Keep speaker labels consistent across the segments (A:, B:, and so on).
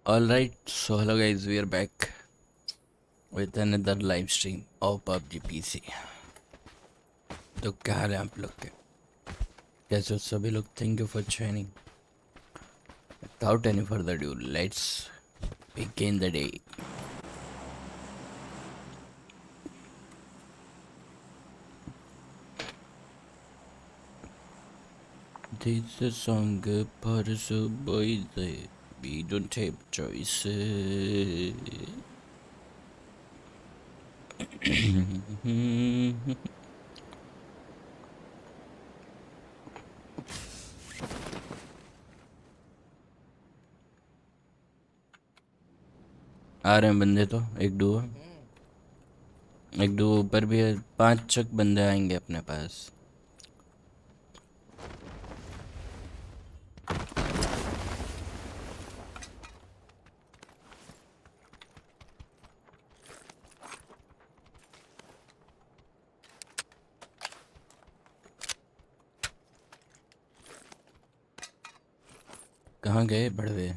A: Alright, so hello guys, we are back with another live stream of PUBG PC. तो क्या हाल है आप लोग के? कैसे हो सभी लोग? Thank you for joining. Without any further ado, let's begin the day. This is a song for the boys. We don't have choices. आ रहे हैं बंदे तो एक दो ऊपर भी है, 5 बंदे आएंगे अपने पास। कहाँ गए बड़वे?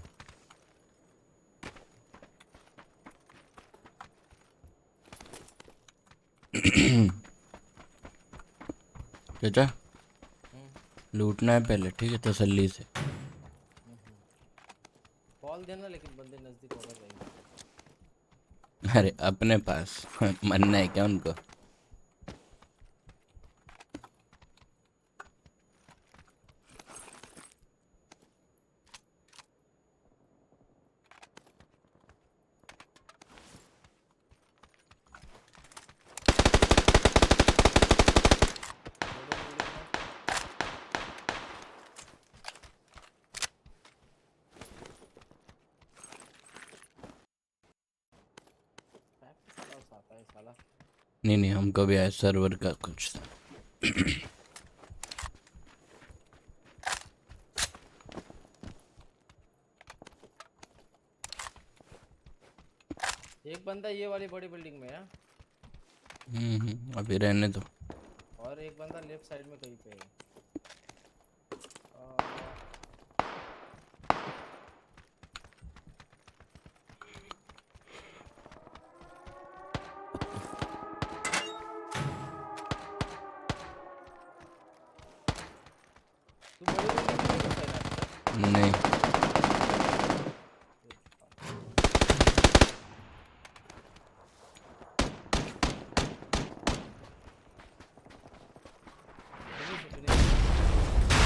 A: चाचा लूटना है पहले, ठीक है, तसल्ली से।
B: कॉल देना लेकिन बंदे नजदीक होकर जाएंगे।
A: अरे अपने पास मरना है क्या उनको? नहीं हमको भी है सर्वर का कुछ था।
B: एक बंदा ये वाली बड़ी बिल्डिंग में है।
A: अभी रहने दो।
B: और एक बंदा लेफ्ट साइड में कहीं पे है।
A: नहीं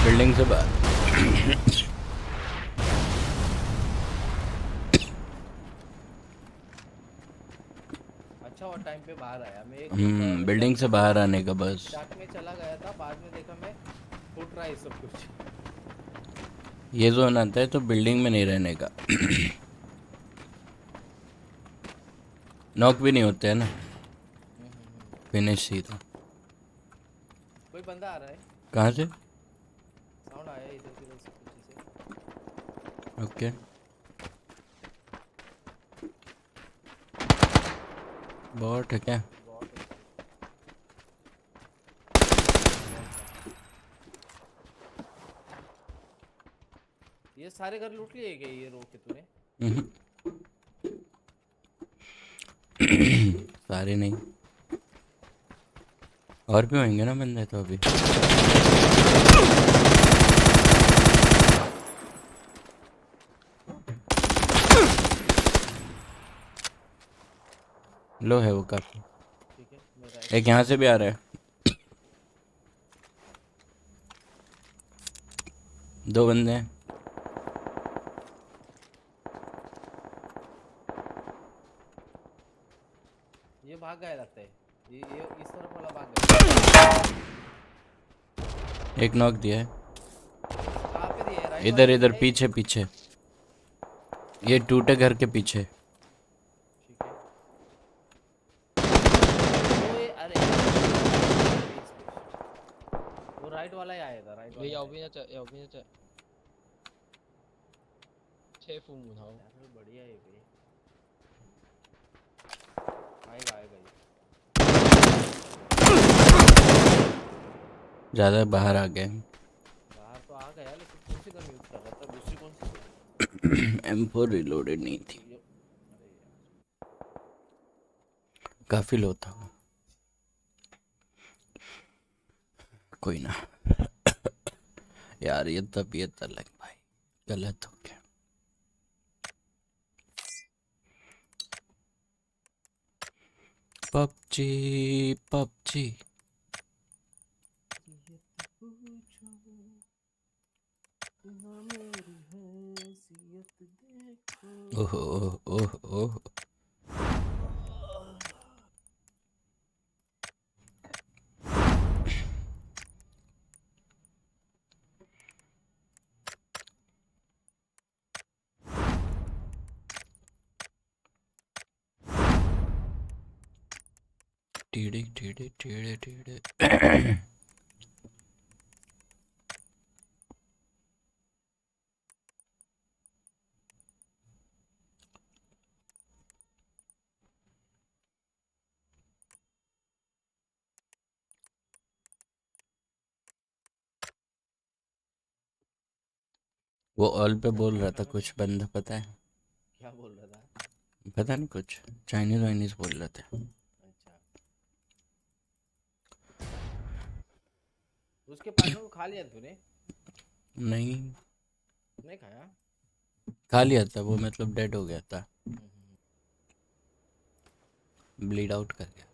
A: बिल्डिंग से बाहर।
B: अच्छा और टाइम पे बाहर आया मैं। एक
A: बिल्डिंग से बाहर आने का बस।
B: स्टार्ट में चला गया था, बाद में देखा मैं फुट रहा है सब कुछ।
A: ये जोन आता है तो बिल्डिंग में नहीं रहने का। नॉक भी नहीं होते है ना, फिनिश ही था।
B: कोई बंदा आ रहा है।
A: कहाँ से?
B: साउंड आया इधर से पीछे से।
A: ओके बहुत है क्या?
B: ये सारे घर लूट लिए गए ये रोक के तूने?
A: सारे नहीं, और भी होंगे ना बंदे तो अभी। लो है वो काफी।
B: ठीक है
A: एक यहाँ से भी आ रहा है। 2 बंदे हैं।
B: ये भाग गया लगता है। ये इस तरफ वाला भाग गया।
A: एक नॉक दिया है।
B: कहाँ पे दिया है? राइट
A: इधर पीछे ये टूटे घर के पीछे।
B: ठीक है। ओए अरे वो राइट वाला ही आएगा। राइट वाला
C: 右邊一隻，右邊一隻，車庫門口。
B: बढ़िया है भाई। आएगा ये।
A: ज़्यादा बाहर आ गए।
B: बाहर तो आ गया लेकिन कौन सी गन यूज कर रहा था? दूसरी कौन सी?
A: M4 रिलोडेड नहीं थी,
B: अरे यार
A: काफी लो था। कोई ना यार, ये तबीयत अलग भाई, गलत हो गया। PUBG PUBG.
B: हैसियत पूछो ना मेरी हैसियत देखो।
A: ओह ओह ओह ओह। टीड़े टीड़े टीड़े टीड़े। वो ऑल पे बोल रहा था कुछ बंदा, पता है?
B: क्या बोल रहा था?
A: पता नहीं, कुछ चाइनीज वाइनीज बोल रहे थे।
B: अच्छा, उसके पार्टनर को खा लिया तूने?
A: नहीं,
B: नहीं खाया?
A: खा लिया था वो, मतलब डेड हो गया था,
B: हम्म।
A: ब्लीड आउट कर गया।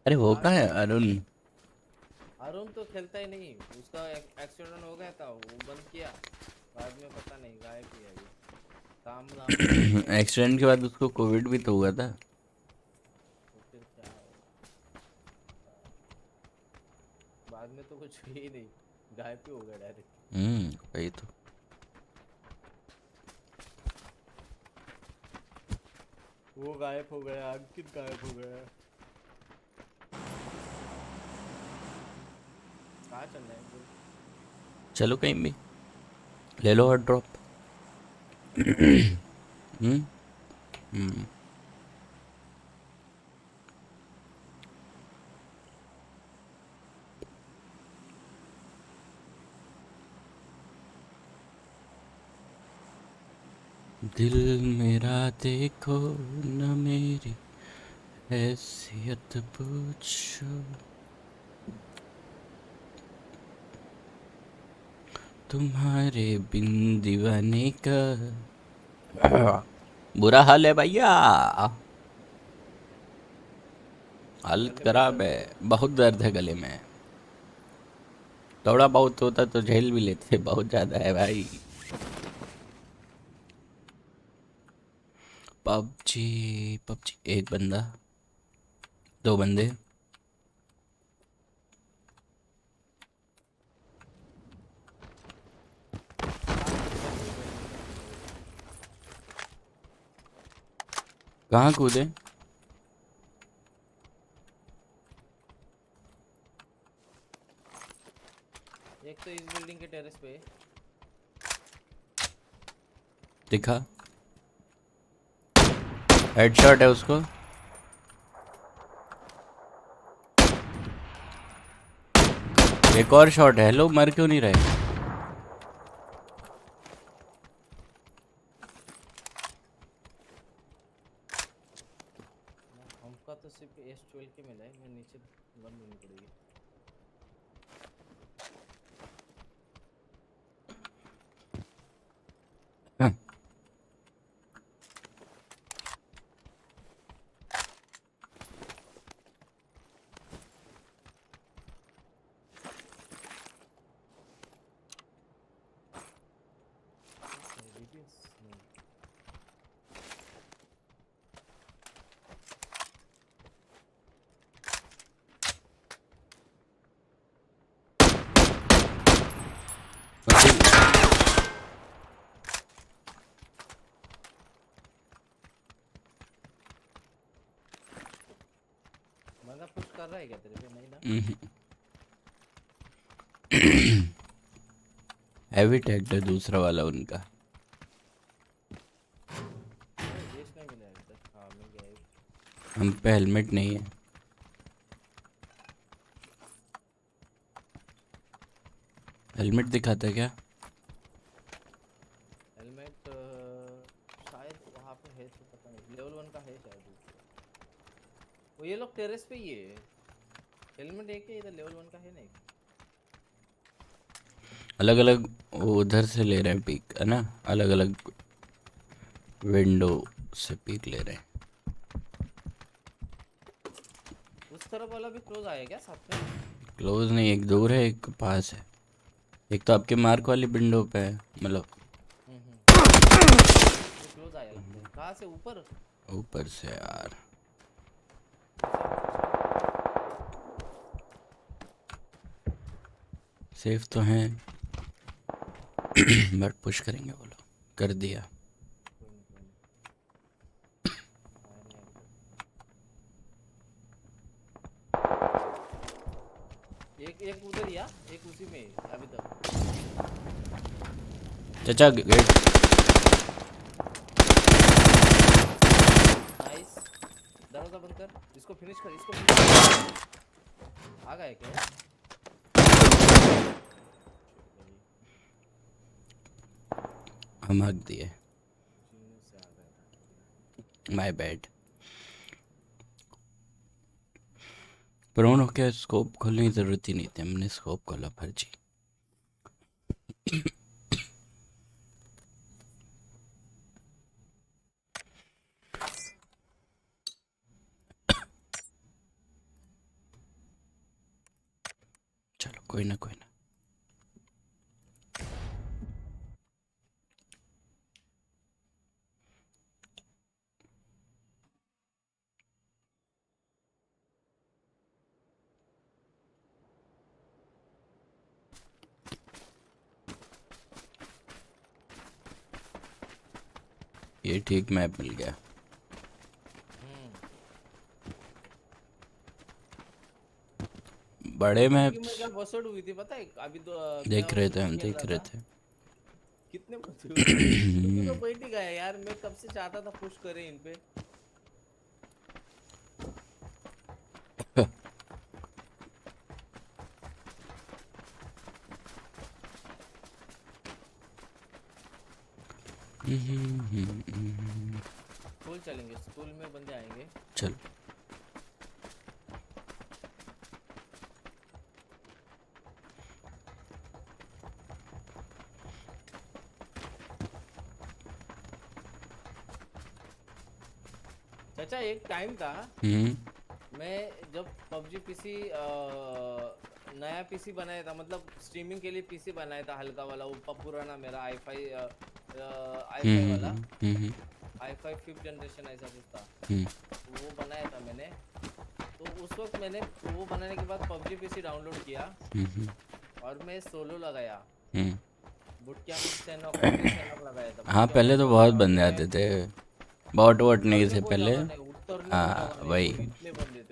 A: अरे वो
B: आज
A: कहाँ है अरुण?
B: अरुण तो खेलता ही नहीं, उसका एक्सीडेंट हो गया था, वो बंद किया, बाद में पता नहीं गायब ही है ये। काम नाम नहीं करता है।
A: एक्सीडेंट के बाद उसको कोविड भी तो हुआ था।
B: तो फिर क्या है? बाद में तो कुछ ही नहीं, गायब ही हो गया डायरेक्ट।
A: वही तो।
B: वो गायब हो गया, अंकित गायब हो गया। कहाँ चल रहा है बोल?
A: चलो कहीं भी, ले लो हॉट ड्रॉप।
B: हाँ ले लो।
A: हम्म हम्म। दिल मेरा देखो न मेरी हैसियत पूछो, तुम्हारे बिन दीवाने का बुरा हाल है भैया, हालत
B: गले में
A: खराब
B: दर्द
A: है,
B: है।
A: बहुत दर्द है गले में। थोड़ा बहुत होता तो झेल भी लेते, बहुत ज्यादा है भाई। पबजी पबजी, एक बंदा, दो बंदे।
B: कहाँ कूद रहा है कोई बिल्डिंग में अपने वो?
A: कहाँ कूदे?
B: एक तो इस बिल्डिंग के टेरेस पे।
A: दिखा, हेडशॉट है उसको। एक और शॉट है, लो मर क्यों नहीं रहे?
B: हमका तो सिर्फ S12 के मिला है, मैं नीचे गन ढूंढनी पड़ेगी।
A: हाँ,
B: DPS नहीं। बंदा पुश कर रहा है क्या तेरे पे? नहीं ना।
A: हैवी टैग्ड है दूसरा वाला उनका।
B: रेस नहीं मिला अभी तक। हाँ मिल गया एक।
A: हम पे हेलमेट नहीं है। हेलमेट दिखाता है क्या?
B: हेलमेट शायद वहाँ पे है तो पता नहीं, लेवल 1 का है शायद। वो ये लोग टेरेस पे ही है। हेलमेट एक है इधर, लेवल 1 का है नहीं।
A: अलग अलग उधर से ले रहे हैं पीक है ना, अलग अलग विंडो से पीक ले रहे हैं।
B: उस तरफ वाला भी क्लोज आया क्या साथ में?
A: क्लोज नहीं, एक दूर है एक पास है। एक तो आपके मार्क वाली विंडो पे है, मतलब
B: क्लोज आया लगता है। कहाँ से? ऊपर
A: ऊपर से यार। सेफ तो हैं बट पुश करेंगे वो लोग। कर दिया।
B: कोई नहीं, कोई नहीं। आया नहीं अभी तक। एक उधर या एक उसी में है अभी तक।
A: चाचा गेट।
B: नाइस। दरवाजा बंद कर, इसको फिनिश कर, इसको finish कर। आ गए क्या?
A: हम हक दिए।
B: जीने से आ गए।
A: My bad. प्रोन होके स्कोप खोलने की जरूरत ही नहीं थी, हमने स्कोप खोला फर्जी। चलो कोई ना कोई ना। ये ठीक मैप मिल गया। बड़े मैप
B: में क्या बसड़ हुई थी पता है अभी तो?
A: देख रहे थे हम, देख रहे थे।
B: कितने बचे हुए तो बैठ ही गया यार। मैं कब से चाहता था पुश करे इन पे। स्कूल चलेंगे, स्कूल में बंदे आएंगे।
A: चल
B: चाचा एक टाइम था, मैं जब पबजी पीसी नया पीसी बनाया था, मतलब स्ट्रीमिंग के लिए पीसी बनाया था हल्का वाला, वो पुराना मेरा i5 वाला i5 5th जनरेशन ऐसा कुछ था। वो बनाया था मैंने। तो उस वक्त मैंने वो बनाने के बाद पबजी पीसी डाउनलोड किया और मैं सोलो लगाया। बूट कैंप लगाया था।
A: हाँ पहले तो बहुत बंदे आते थे, बॉट वॉट नहीं थे पहले। हाँ वही,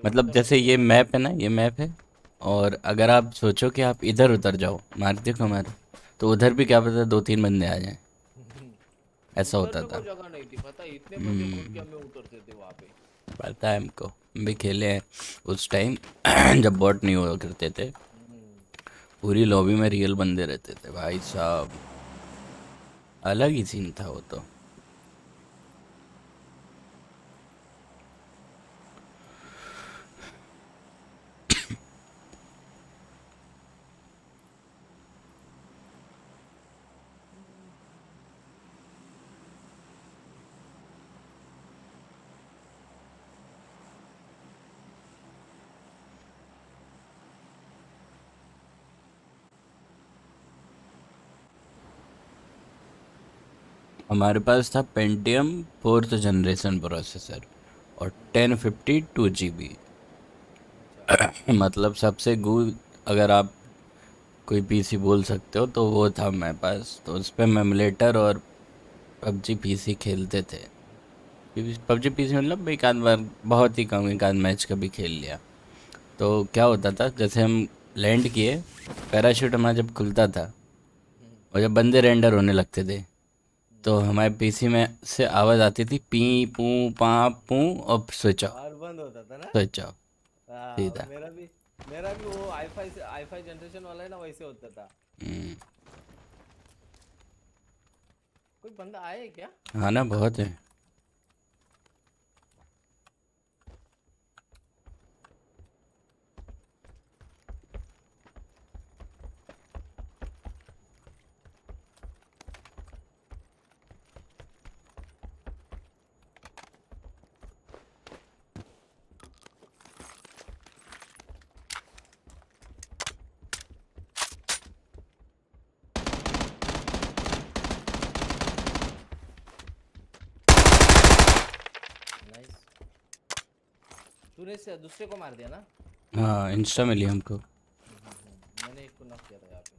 A: मतलब जैसे ये मैप है ना, ये मैप है, और अगर आप सोचो कि आप इधर उतर जाओ मारते को मार, तो उधर भी क्या पता 2-3 बंदे आ जाएं, ऐसा होता था।
B: जगह नहीं थी पता, इतने बंदे बूट कैंप में उतरते थे वहाँ पे।
A: पता है हमको, हम भी खेले हैं उस टाइम जब बॉट नहीं हुआ करते थे। पूरी लॉबी में रियल बंदे रहते थे भाई साहब, अलग ही सीन था वो तो। हमारे पास था पेंटियम 4th जनरेशन प्रोसेसर और 1050 2 GB। मतलब सबसे गुड अगर आप कोई पीसी बोल सकते हो तो वो था मेरे पास। तो उस पर एमुलेटर और पबजी पीसी खेलते थे। पबजी पीसी मतलब एक आध बार, बहुत ही कम, एक आध मैच कभी खेल लिया। तो क्या होता था, जैसे हम लैंड किए, पैराशूट हमारा जब खुलता था और जब बंदे रेंडर होने लगते थे तो हमारे पीसी में से आवाज़ आती थी पी पू पा पू और स्विच ऑफ,
B: और बंद होता था ना।
A: स्विच ऑफ
B: हाँ,
A: सीधा।
B: मेरा भी वो आई फाई जनरेशन वाला है ना, वैसे होता था।
A: हम्म,
B: कोई बंदा आए क्या?
A: हाँ ना, बहुत है।
B: नाइस। तूने से दूसरे को मार दिया ना?
A: हाँ, इंस्टा मिली हमको।
B: मैंने एक को नॉक किया था यहाँ पे।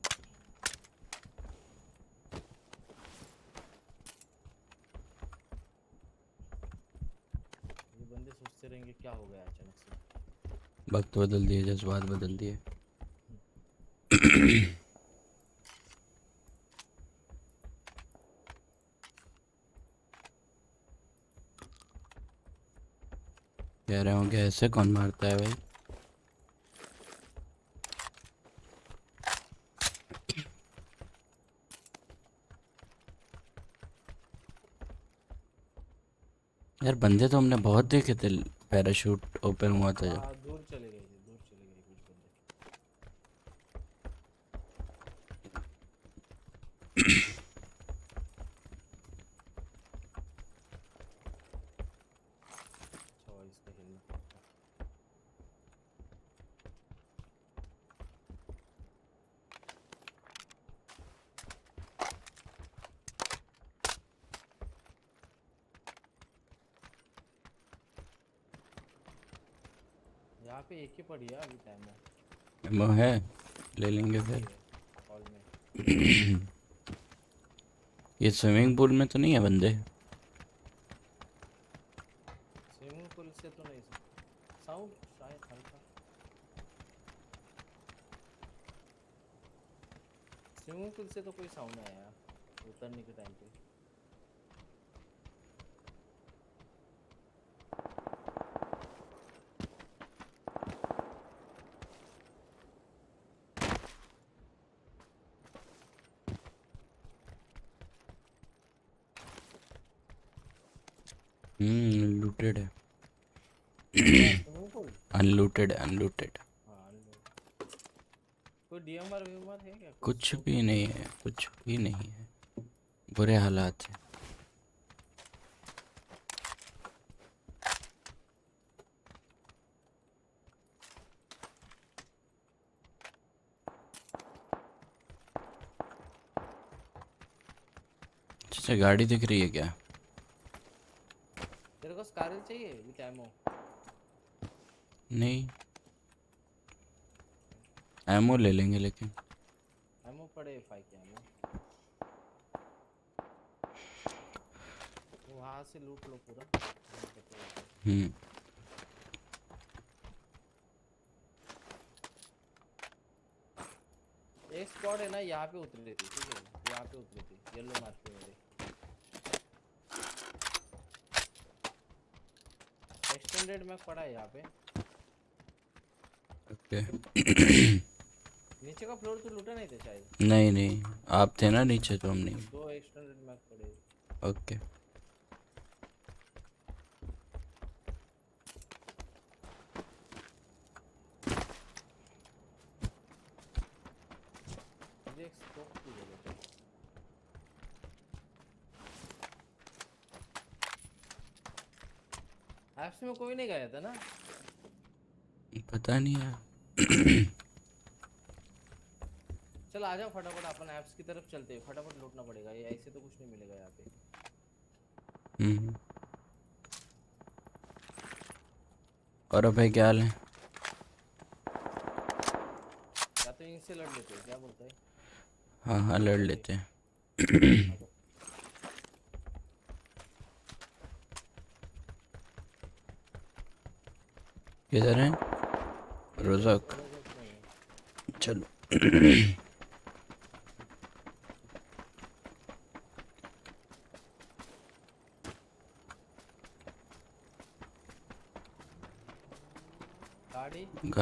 B: ये बंदे सोचते रहेंगे क्या हो गया अचानक से।
A: वक्त बदल दिए, जज्बात बदल दिए। कह रहे होंगे ऐसे कौन मारता है भाई। यार बंदे तो हमने बहुत देखे थे, पैराशूट ओपन हुआ था जब।
B: हाँ, दूर चले गए कुछ बंदे। अच्छा हुआ इसका हेलमेट नहीं था। यहाँ पे एक ही पड़ी है अभी टाइम में।
A: वो है, ले लेंगे फिर।
B: हॉल में।
A: ये स्विमिंग पूल में तो नहीं है बंदे?
B: स्विमिंग पूल से तो नहीं। साउंड शायद हल्का। स्विमिंग पूल से तो कोई साउंड नहीं आया उतरने के टाइम पे।
A: लूटेड है।
B: Swimming pool.
A: Unlooted, unlooted.
B: हाँ, कोई डीएमआर वीएमआर है क्या?
A: कुछ भी नहीं है, कुछ भी नहीं है, बुरे हालात हैं। अच्छा, गाड़ी दिख रही है क्या?
B: तेरे को स्कारल चाहिए विद एमो?
A: नहीं, एमो ले लेंगे लेकिन।
B: एमो पड़े 5 के एमो। वहाँ से लूट लो पूरा।
A: हम्म
B: एक स्क्वाड है ना यहाँ पे उतरी थी, ठीक है? यहाँ पे उतरी थी येलो मार्क पे मेरे। एक्सटेंडेड मैप पड़ा है यहाँ पे।
A: ओके।
B: नीचे का फ्लोर तो लूटा नहीं था शायद।
A: नहीं नहीं, आप थे ना नीचे तो हम नहीं।
B: 2 एक्सटेंडेड मैप पड़े।
A: ओके।
B: मुझे एक स्कोप की जरूरत है। एप्स में कोई नहीं गया था ना?
A: पता नहीं यार।
B: चल आ जाओ फटाफट, अपन एप्स की तरफ चलते हैं। फटाफट लूटना पड़ेगा, ये ऐसे तो कुछ नहीं मिलेगा यहाँ पे।
A: और अब भाई क्या हाल है?
B: या तो इनसे लड़ लेते हैं, क्या बोलता है?
A: हाँ हाँ, लड़ लेते हैं।
B: आ जाओ।
A: किधर है रोजक?
B: रोजक नहीं है।
A: चलो।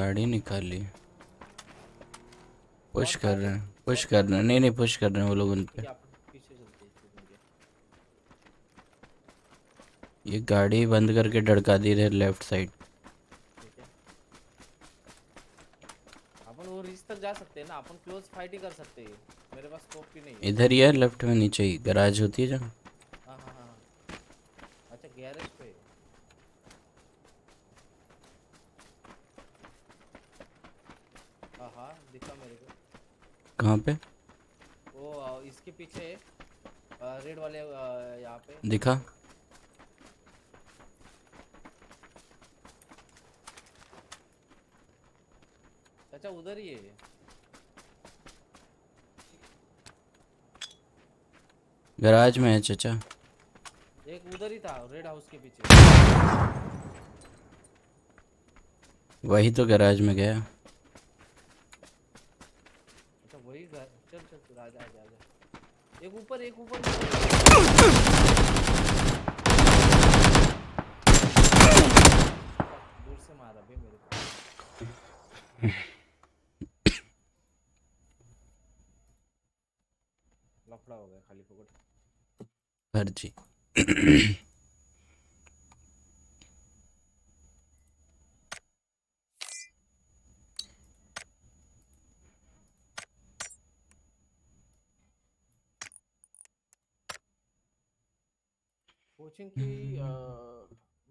A: गाड़ी निकाली, पुश
B: बॉट
A: कर
B: का
A: रहे
B: है,
A: हैं, पुश
B: बॉट
A: कर
B: का
A: रहे हैं,
B: है।
A: नहीं नहीं पुश कर रहे हैं वो लोग उन
B: ठीक
A: पे।
B: है अपन पीछे चलते हैं इसको लेके।
A: ये गाड़ी बंद करके धड़का दी रहे लेफ्ट साइड।
B: ठीक है अपन वो रिच तक जा सकते हैं ना, अपन क्लोज फाइट ही कर सकते हैं। मेरे पास स्कोप भी नहीं है।
A: इधर ही है लेफ्ट में, नीचे ही गैराज होती है जहाँ।
B: हाँ हाँ हाँ हाँ। अच्छा गैरेज पे। हाँ हाँ दिखा मेरे को।
A: कहाँ पे
B: वो इसके पीछे रेड वाले यहाँ पे।
A: दिखा?
B: अच्छा उधर ही है।
A: गैराज में है चाचा।
B: एक उधर ही था रेड हाउस के पीछे।
A: वही तो गैराज में गया।
B: अच्छा वही घर। चल चल चल आजा आजा आजा। एक ऊपर एक ऊपर। दूर से मारा बे मेरे को। लफड़ा हो गया खाली फोकट।
A: फर्जी।
B: कोचिंग की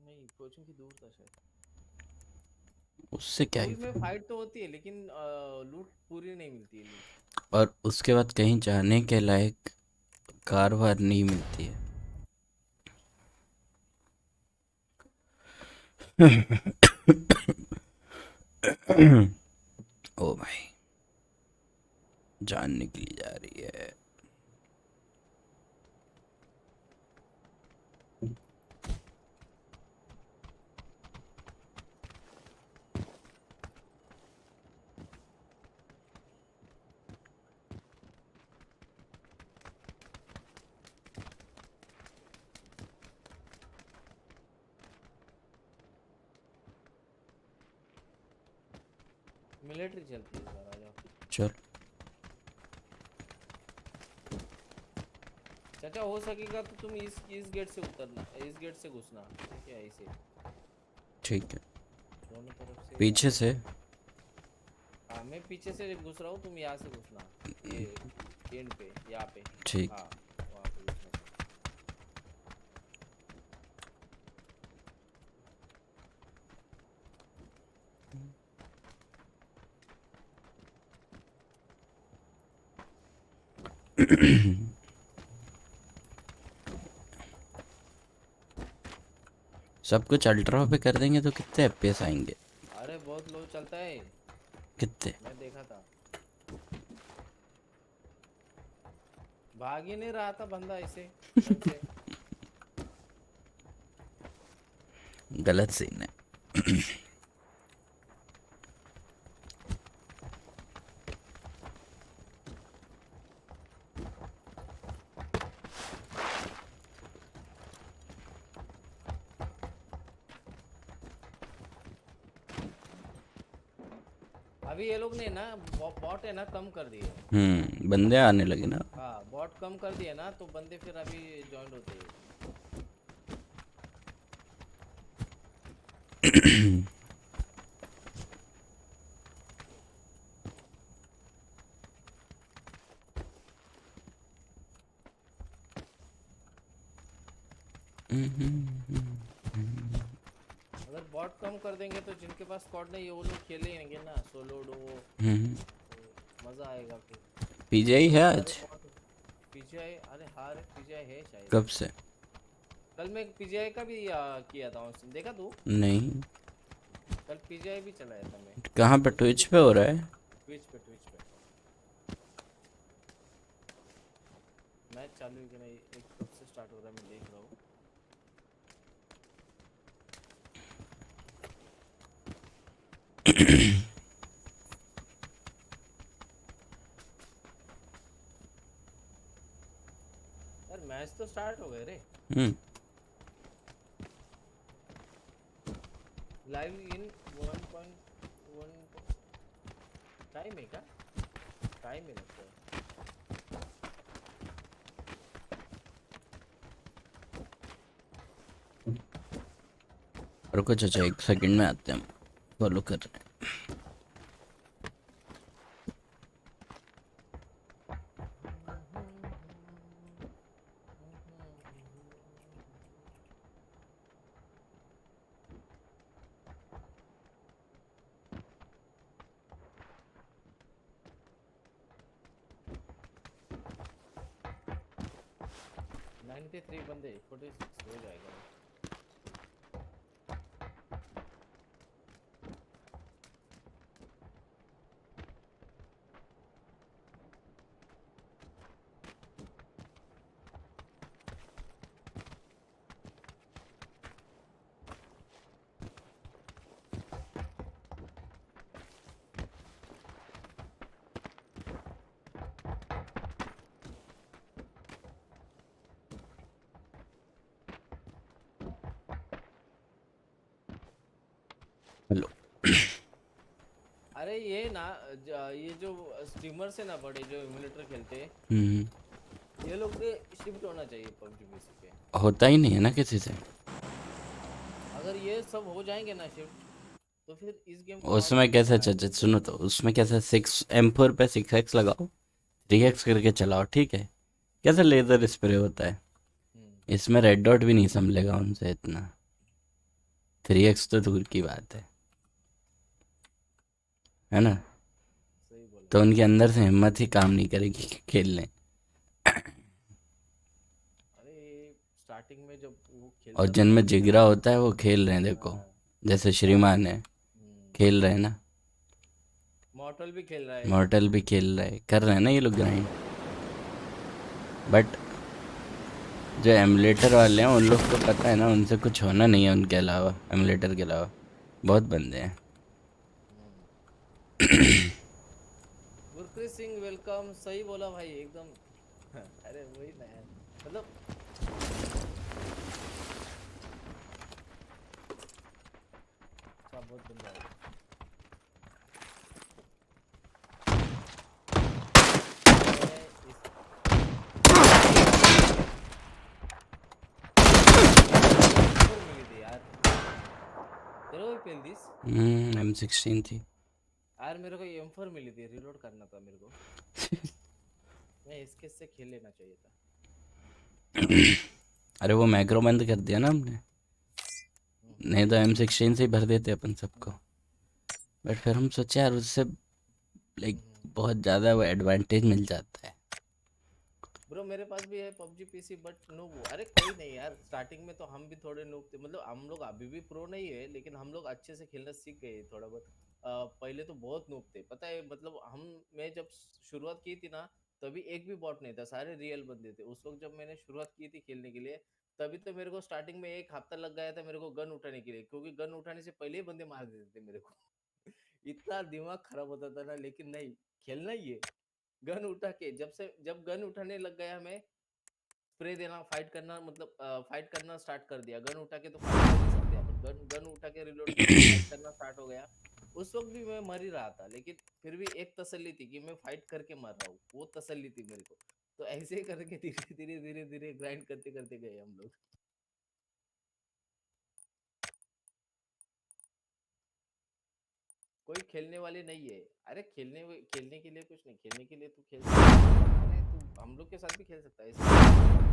B: नहीं कोचिंग की दूर था शायद।
A: उससे क्या ही।
B: दूर में फाइट तो होती है लेकिन लूट पूरी नहीं मिलती है लूट।
A: और उसके बाद कहीं जाने के लायक कार वार नहीं मिलती है। ओ भाई, जान निकली जा रही है।
B: मिलिट्री चलती है इधर आ जाओ।
A: चल।
B: चाचा हो सकेगा तो तुम इस गेट से उतरना, इस गेट से घुसना। ठीक है ऐसे
A: ठीक है,
B: दोनों तरफ से
A: पीछे से।
B: हाँ मैं पीछे से घुस रहा हूँ, तुम यहाँ से घुसना। ये एंड पे यहाँ पे।
A: ठीक।
B: हाँ वहाँ पे घुसना।
A: सब कुछ अल्ट्रा पे कर देंगे तो कितने एफपीएस आएंगे?
B: अरे बहुत लो चलता है।
A: कितने?
B: मैं देखा था। भाग ही नहीं रहा था बंदा ऐसे ढंग से।
A: गलत सीन है।
B: अभी ये लोग ने ना बॉट है ना कम कर दिए।
A: बंदे आने लगे ना।
B: हाँ बॉट कम कर दिए ना तो बंदे फिर अभी जॉइन होते हैं। अगर बॉट कम कर देंगे तो जिनके पास स्क्वाड नहीं है वो लोग खेलेंगे ना सोलो डो। तो मजा आएगा फिर।
A: पीजीआई है आज?
B: पीजीआई अरे हाँ रे पीजीआई है शायद।
A: कब से?
B: कल मैं पीजीआई का भी किया था उस दिन, देखा तू?
A: नहीं।
B: कल पीजीआई भी चलाया था मैं।
A: कहाँ पे? ट्विच पे हो रहा है?
B: ट्विच पे मैच चालू है कि नहीं, एक कब से स्टार्ट हो रहा है मैं देख रहा हूँ। यार मैच तो स्टार्ट हो गए रे। लाइव इन 1.1.2 टाइम है क्या? टाइम है लगता है।
A: रुको चाचा 1 सेकंड में आते हैं, फॉलो कर रहे हैं।
B: नाइन्टी थ्री बंदे 46 हो जाएगा।
A: हेलो।
B: अरे ये ना ये जो स्ट्रीमर्स है ना बड़े जो इमुलेटर खेलते हैं, ये लोग शिफ्ट होना चाहिए पबजी पीसी पे।
A: होता ही नहीं है ना किसी से।
B: अगर ये सब हो जाएंगे ना शिफ्ट, तो फिर इस गेम को और
A: उसमें
B: भी
A: कैसे
B: मजा आएगा।
A: चाचा सुनो तो, उसमें कैसे 6 M4 पे 6x लगाओ, 3x करके चलाओ, ठीक है। कैसे लेजर स्प्रे होता है, इसमें रेड डॉट भी नहीं संभलेगा उनसे इतना। 3x तो दूर की बात है ना।
B: सही बोला।
A: तो उनके अंदर से हिम्मत ही काम नहीं करेगी खेलने।
B: अरे स्टार्टिंग में जब वो
A: और
B: खेलता था
A: जिनमें
B: ना,
A: जिगरा होता है वो खेल रहे हैं, देखो
B: हाँ,
A: जैसे श्रीमान है, खेल रहे हैं ना।
B: मॉर्टल भी खेल रहा है।
A: मॉर्टल भी खेल रहे हैं, कर रहे हैं ना ये लोग ग्राइंड। बट जो एमुलेटर वाले हैं उन लोग को पता है ना, उनसे कुछ होना नहीं है उनके अलावा, एमुलेटर के अलावा बहुत बंदे हैं।
B: गुरप्रीत सिंह वेलकम। सही बोला भाई एकदम। अरे वही ना यार, मतलब अच्छा बहुत बंदा है। मिली थी यार, तेरे को भी पेल दिस।
A: M16 थी।
B: यार मेरे को M4 मिली थी, रिलोड करना था मेरे को। मैं इसके से खेल लेना चाहिए था।
A: अरे वो मैक्रो बंद कर दिया ना हमने, नहीं तो M16 से ही भर देते अपन सबको। बट फिर हम सोचे यार उससे लाइक बहुत ज़्यादा वो एडवांटेज मिल जाता है।
B: ब्रो मेरे पास भी है पबजी पीसी, बट नो वो, अरे कोई नहीं यार, स्टार्टिंग में तो हम भी थोड़े नूब थे, मतलब हम लोग अभी भी प्रो नहीं है, लेकिन हम लोग अच्छे से खेलना सीख गए थोड़ा बहुत। पहले तो बहुत नूब थे पता है, मतलब मैं जब शुरुआत की थी ना, तभी एक भी बॉट नहीं था, सारे रियल बंदे थे उस वक्त जब मैंने शुरुआत की थी खेलने के लिए। तभी तो मेरे को स्टार्टिंग में 1 हफ्ता लग गया था मेरे को गन उठाने के लिए, क्योंकि गन उठाने से पहले ही बंदे मार देते थे मेरे को। इतना दिमाग खराब होता था ना, लेकिन नहीं, खेलना ही है। गन उठा के जब गन उठाने लग गया मैं, स्प्रे देना, फाइट करना, मतलब फाइट करना स्टार्ट कर दिया। गन उठा के तो फाइट कर ही सकते हैं अपन, गन उठा के रिलोड किया, फाइट करना स्टार्ट हो गया। उस वक्त भी मैं मर ही रहा था, लेकिन फिर भी एक तसल्ली थी कि मैं फाइट करके मर रहा हूँ, वो तसल्ली थी मेरे को। तो ऐसे ही करके धीरे धीरे धीरे धीरे ग्राइंड करते करते गए हम लोग। कोई खेलने वाले नहीं है। अरे खेलने के लिए कुछ नहीं, खेलने के लिए तू खेल सकता है। अरे तू हम लोग के साथ भी खेल सकता है,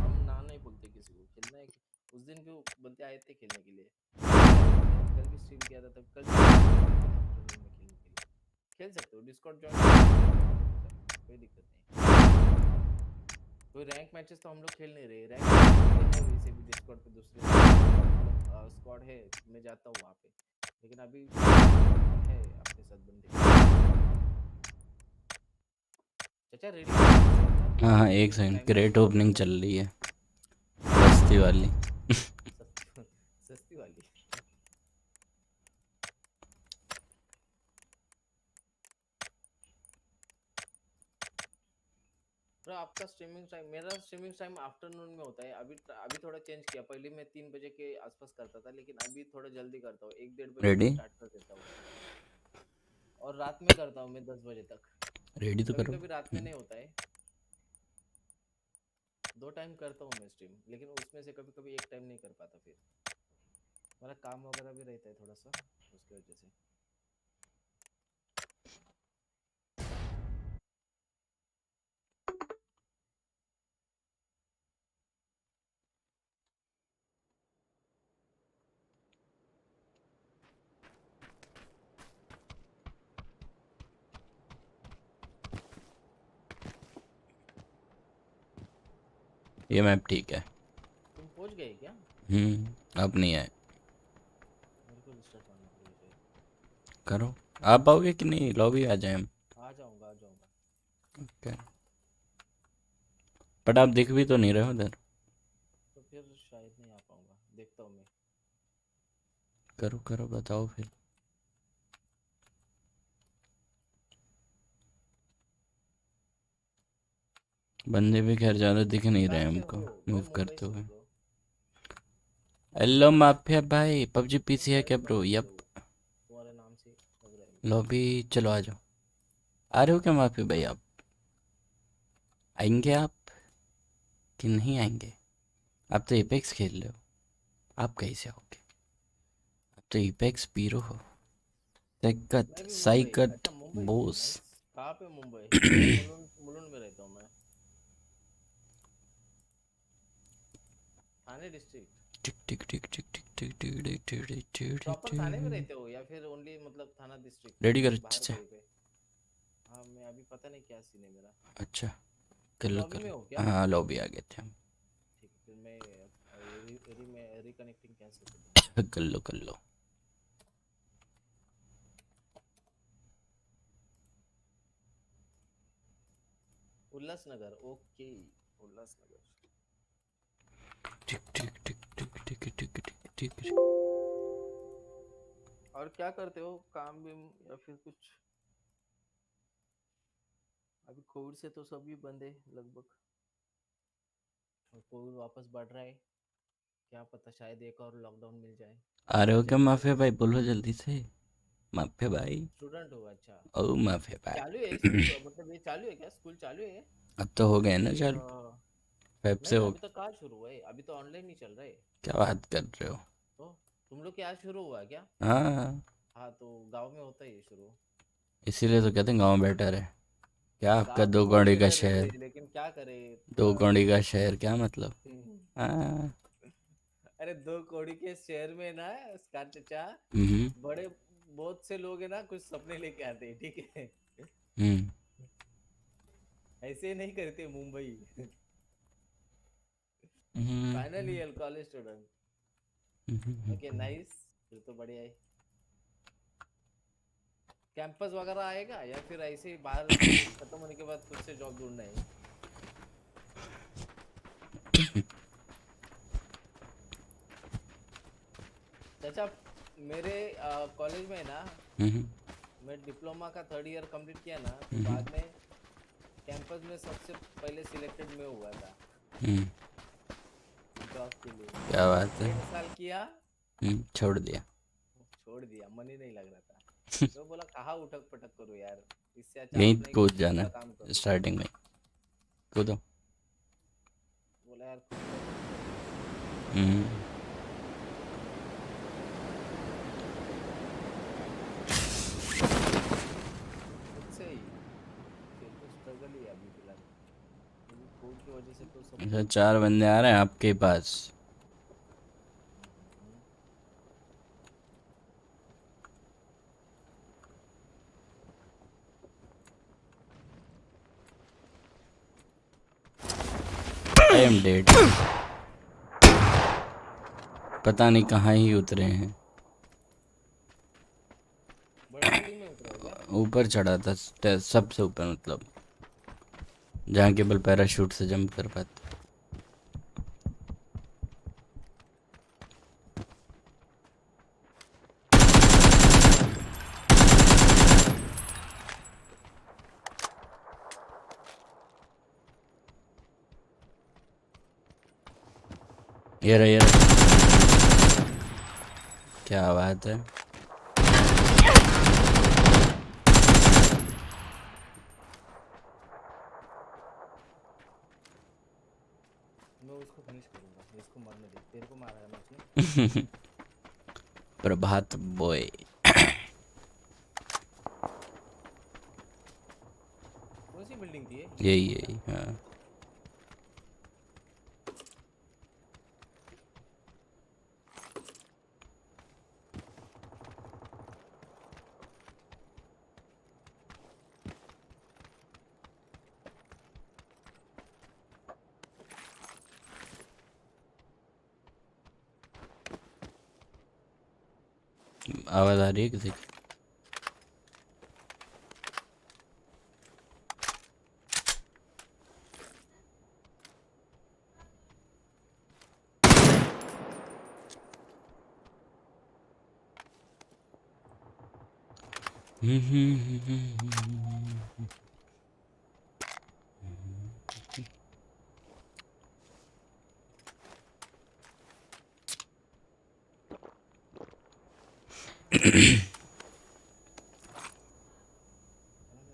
B: हम ना नहीं बोलते किसी को, खेलना है। उस दिन भी बंदे आए थे खेलने के लिए, कल भी स्ट्रीम किया था, तब कल आफ्टरनून में खेलने के लिए खेल सकते हो, डिस्कॉर्ड ज्वाइन, कोई दिक्कत नहीं। कोई रैंक मैचेस तो हम लोग खेल नहीं रहे, रैंक है वैसे भी डिस्कॉर्ड पे दूसरे मतलब स्क्वाड है, मैं जाता हूँ वहाँ पे, लेकिन अभी है अपने साथ बंदे। चाचा रेडी?
A: हाँ हाँ 1 सेकंड, क्रेट ओपनिंग चल रही है सस्ती वाली।
B: सस्ती वाली। ब्रो आपका स्ट्रीमिंग टाइम, मेरा स्ट्रीमिंग टाइम आफ्टरनून में होता है। अभी थोड़ा चेंज किया, पहले मैं 3 बजे के आसपास करता था, लेकिन अभी थोड़ा जल्दी करता हूँ, 1 डेढ़ बजे से
A: रेडी?
B: स्टार्ट कर देता हूँ। और रात में करता हूँ मैं 10 बजे तक।
A: रेडी तो
B: कभी
A: करो।
B: कभी रात में नहीं होता है, 2 टाइम करता हूँ मैं स्ट्रीम, लेकिन उसमें से कभी कभी एक टाइम नहीं कर पाता, फिर मेरा काम वगैरह भी रहता है थोड़ा सा, उसकी वजह से।
A: ये मैप ठीक है।
B: तुम पहुंच गए क्या?
A: अब नहीं आए।
B: मेरे को रिस्टार्ट करना पड़ेगा शायद।
A: करो। आप आओगे कि नहीं, लॉबी आ जाए हम।
B: आ जाऊंगा, आ जाऊंगा।
A: ओके। बट आप दिख भी तो नहीं रहे हो उधर।
B: तो फिर शायद नहीं आ पाऊंगा, देखता हूँ मैं।
A: करो करो, बताओ फिर। बंदे भी खैर ज़्यादा दिख नहीं रहे
B: कहाँ से
A: हमको
B: हो?
A: मूव
B: मुंबई
A: करते
B: से हो
A: हुए।
B: bro?
A: हेलो माफिया भाई, पबजी पीसी है क्या ब्रो?
B: बंगाल से
A: यप।
B: हो, तुम्हारे नाम से लग रहा है।
A: लॉबी चलो आ जाओ। आ रहे हो क्या माफिया भाई आप? आएंगे आप कि नहीं आएंगे? आप तो एपेक्स खेल रहे हो, आप कैसे आओगे? आप तो एपेक्स पीरो हो।
B: मैं
A: दिक्कत
B: भी मुंबई।
A: साइकत
B: अच्छा मुंबई,
A: बोस।
B: नाइस। कहाँ पे मुंबई? मैं मुलुंड, मुलुंड में रहता हूँ मैं। थाने डिस्ट्रिक्ट।
A: टिक टिक टिक टिक टिक टिक टिक टिक टिक टिक टिक
B: प्रॉपर
A: टिक।
B: थाने में रहते हो या फिर ओनली मतलब थाना डिस्ट्रिक्ट
A: रेडी कर अच्छे
B: बाहर
A: से।
B: कहीं पे? हाँ मैं अभी पता नहीं क्या सीन है मेरा।
A: अच्छा कर
B: तुम
A: लो
B: लॉबी
A: कर
B: में
A: लो।
B: हो क्या?
A: हाँ लॉबी आ गए थे हम।
B: ठीक है, फिर मैं रिकनेक्टिंग कैंसिल कर दूंगा।
A: कर लो कर लो।
B: उल्लासनगर, ओके। उल्लासनगर।
A: टिक टिक टिक टिक टिक टिक टिक टिक।
B: और क्या करते हो, काम भी या फिर कुछ? अभी कोविड से तो सभी बंद है लगभग, और कोविड वापस बढ़ रहा है। क्या पता शायद एक और लॉकडाउन मिल जाए।
A: आ रहे हो क्या
B: जनवरी
A: माफिया
B: में।
A: भाई? बोलो जल्दी से माफिया भाई।
B: स्टूडेंट हो? अच्छा।
A: ओ माफिया
B: चालू है
A: भाई।
B: स्कूल, मतलब ये चालू है क्या, स्कूल चालू है?
A: अब तो हो गए ना
B: कि
A: चालू। फेब से
B: नहीं
A: हो।
B: अभी तक कहाँ शुरू हुआ है, अभी तो ऑनलाइन ही चल रहा है।
A: क्या बात कर रहे हो?
B: तो तुम लोग के आज शुरू हुआ है क्या?
A: हाँ
B: हाँ तो गांव में होता है ये शुरू।
A: इसीलिए तो कहते हैं गाँव बेटर है। क्या आपका
B: गांव
A: दो
B: बहुत
A: कौड़ी का
B: बेटर
A: शहर?
B: है, लेकिन क्या करे
A: दो
B: थोड़ा।
A: कौड़ी का शहर क्या मतलब?
B: हम्म।
A: हाँ।
B: अरे 2 कौड़ी के शहर में ना, स्कार चचा,
A: हम्म
B: बड़े बहुत से लोग है ना, कुछ सपने लेके आते हैं, ठीक है।
A: हम्म
B: ऐसे ही नहीं करते Mumbai.
A: Hmm,
B: final year college student. Okay nice, फिर तो बढ़िया है। कैंपस वगैरह आएगा या फिर ऐसे ही बाहर कॉलेज खत्म होने के बाद खुद से जॉब ढूंढना है? चाचा मेरे कॉलेज में ना,
A: हम्म,
B: मैं डिप्लोमा का 3rd ईयर कंप्लीट किया ना, तो
A: हम्म,
B: बाद में कैंपस में सबसे पहले सिलेक्टेड मैं हुआ था
A: हम्म,
B: जॉब के लिए।
A: क्या बात है।
B: 1 साल किया,
A: छोड़ दिया।
B: छोड़ दिया, मन ही नहीं लग रहा था। तो बोला कहाँ उठक पटक करूँ यार, इससे अच्छा
A: यहीं
B: अपने
A: कूद
B: खुद
A: जाना
B: का काम करूँ।
A: स्टार्टिंग में। कूदो।
B: बोला यार खुद का कुछ करूँ।
A: हम्म,
B: खुद से ही, फिर तो स्ट्रगल ही है अभी फिलहाल, क्योंकि कोविड की वजह से तो सब
A: अच्छा
B: कुछ।
A: 4 बंदे आ रहे हैं आपके पास।
B: हम्म।
A: I am dead. पता नहीं कहाँ ही उतरे हैं।
B: बड़ा बिल्डिंग में उतरा हो क्या?
A: ऊपर चढ़ा था सबसे ऊपर, मतलब जहाँ केवल पैराशूट से जंप कर पाते। ये रहा। क्या बात है।
B: इसको फिनिश करूंगा, इसको मरने दे, तेरे को मारा है ना उसने।
A: प्रभात बॉय।
B: कौन सी बिल्डिंग थी ये?
A: यही यही हाँ। आवाज आ रही है किसी की?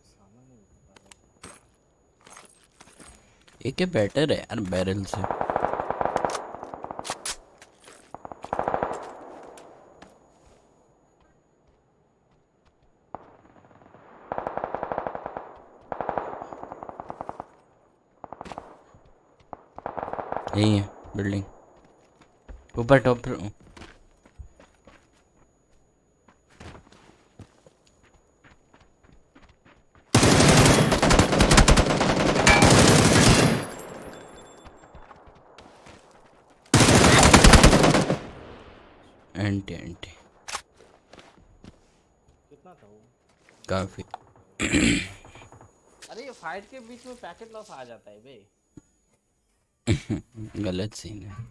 B: सामान नहीं उठा पा रहा।
A: ये क्या बेटर है यार बैरल से। यही है बिल्डिंग ऊपर टॉप पर। एंटी एंटी
B: कितना था वो?
A: काफी।
B: अरे ये फाइट के बीच में पैकेट लॉस आ जाता है बे।
A: गलत सीन है।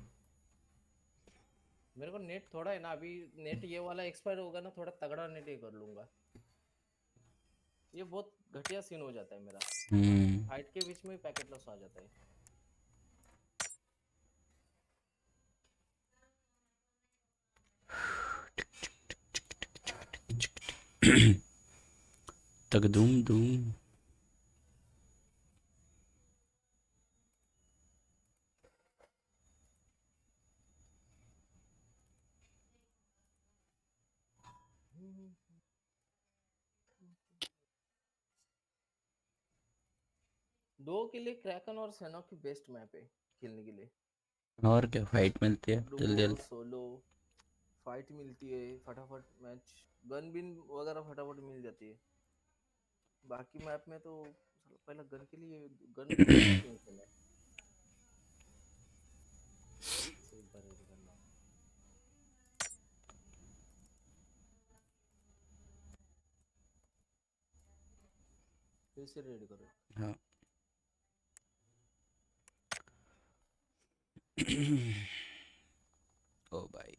B: मेरे को नेट थोड़ा है ना अभी, नेट ये वाला एक्सपायर होगा ना, थोड़ा तगड़ा नेट ये कर लूंगा। ये बहुत घटिया सीन हो जाता है मेरा, फाइट के बीच में पैकेट लॉस आ जाता है।
A: तक दूम दूम।
B: दो के लिए क्रैकन और सेनो की बेस्ट मैप है खेलने के लिए।
A: और क्या फाइट मिलती है जल्दी
B: डुओ
A: जल्दी।
B: सोलो फाइट मिलती है, फटाफट मैच, गन बिन वगैरह फटाफट मिल जाती है। बाकी मैप में तो पहले गन के लिए गन ढूंढने का टेंशन है। एक बार रेडी करना। फिर से रेडी करो।
A: हाँ। ओ भाई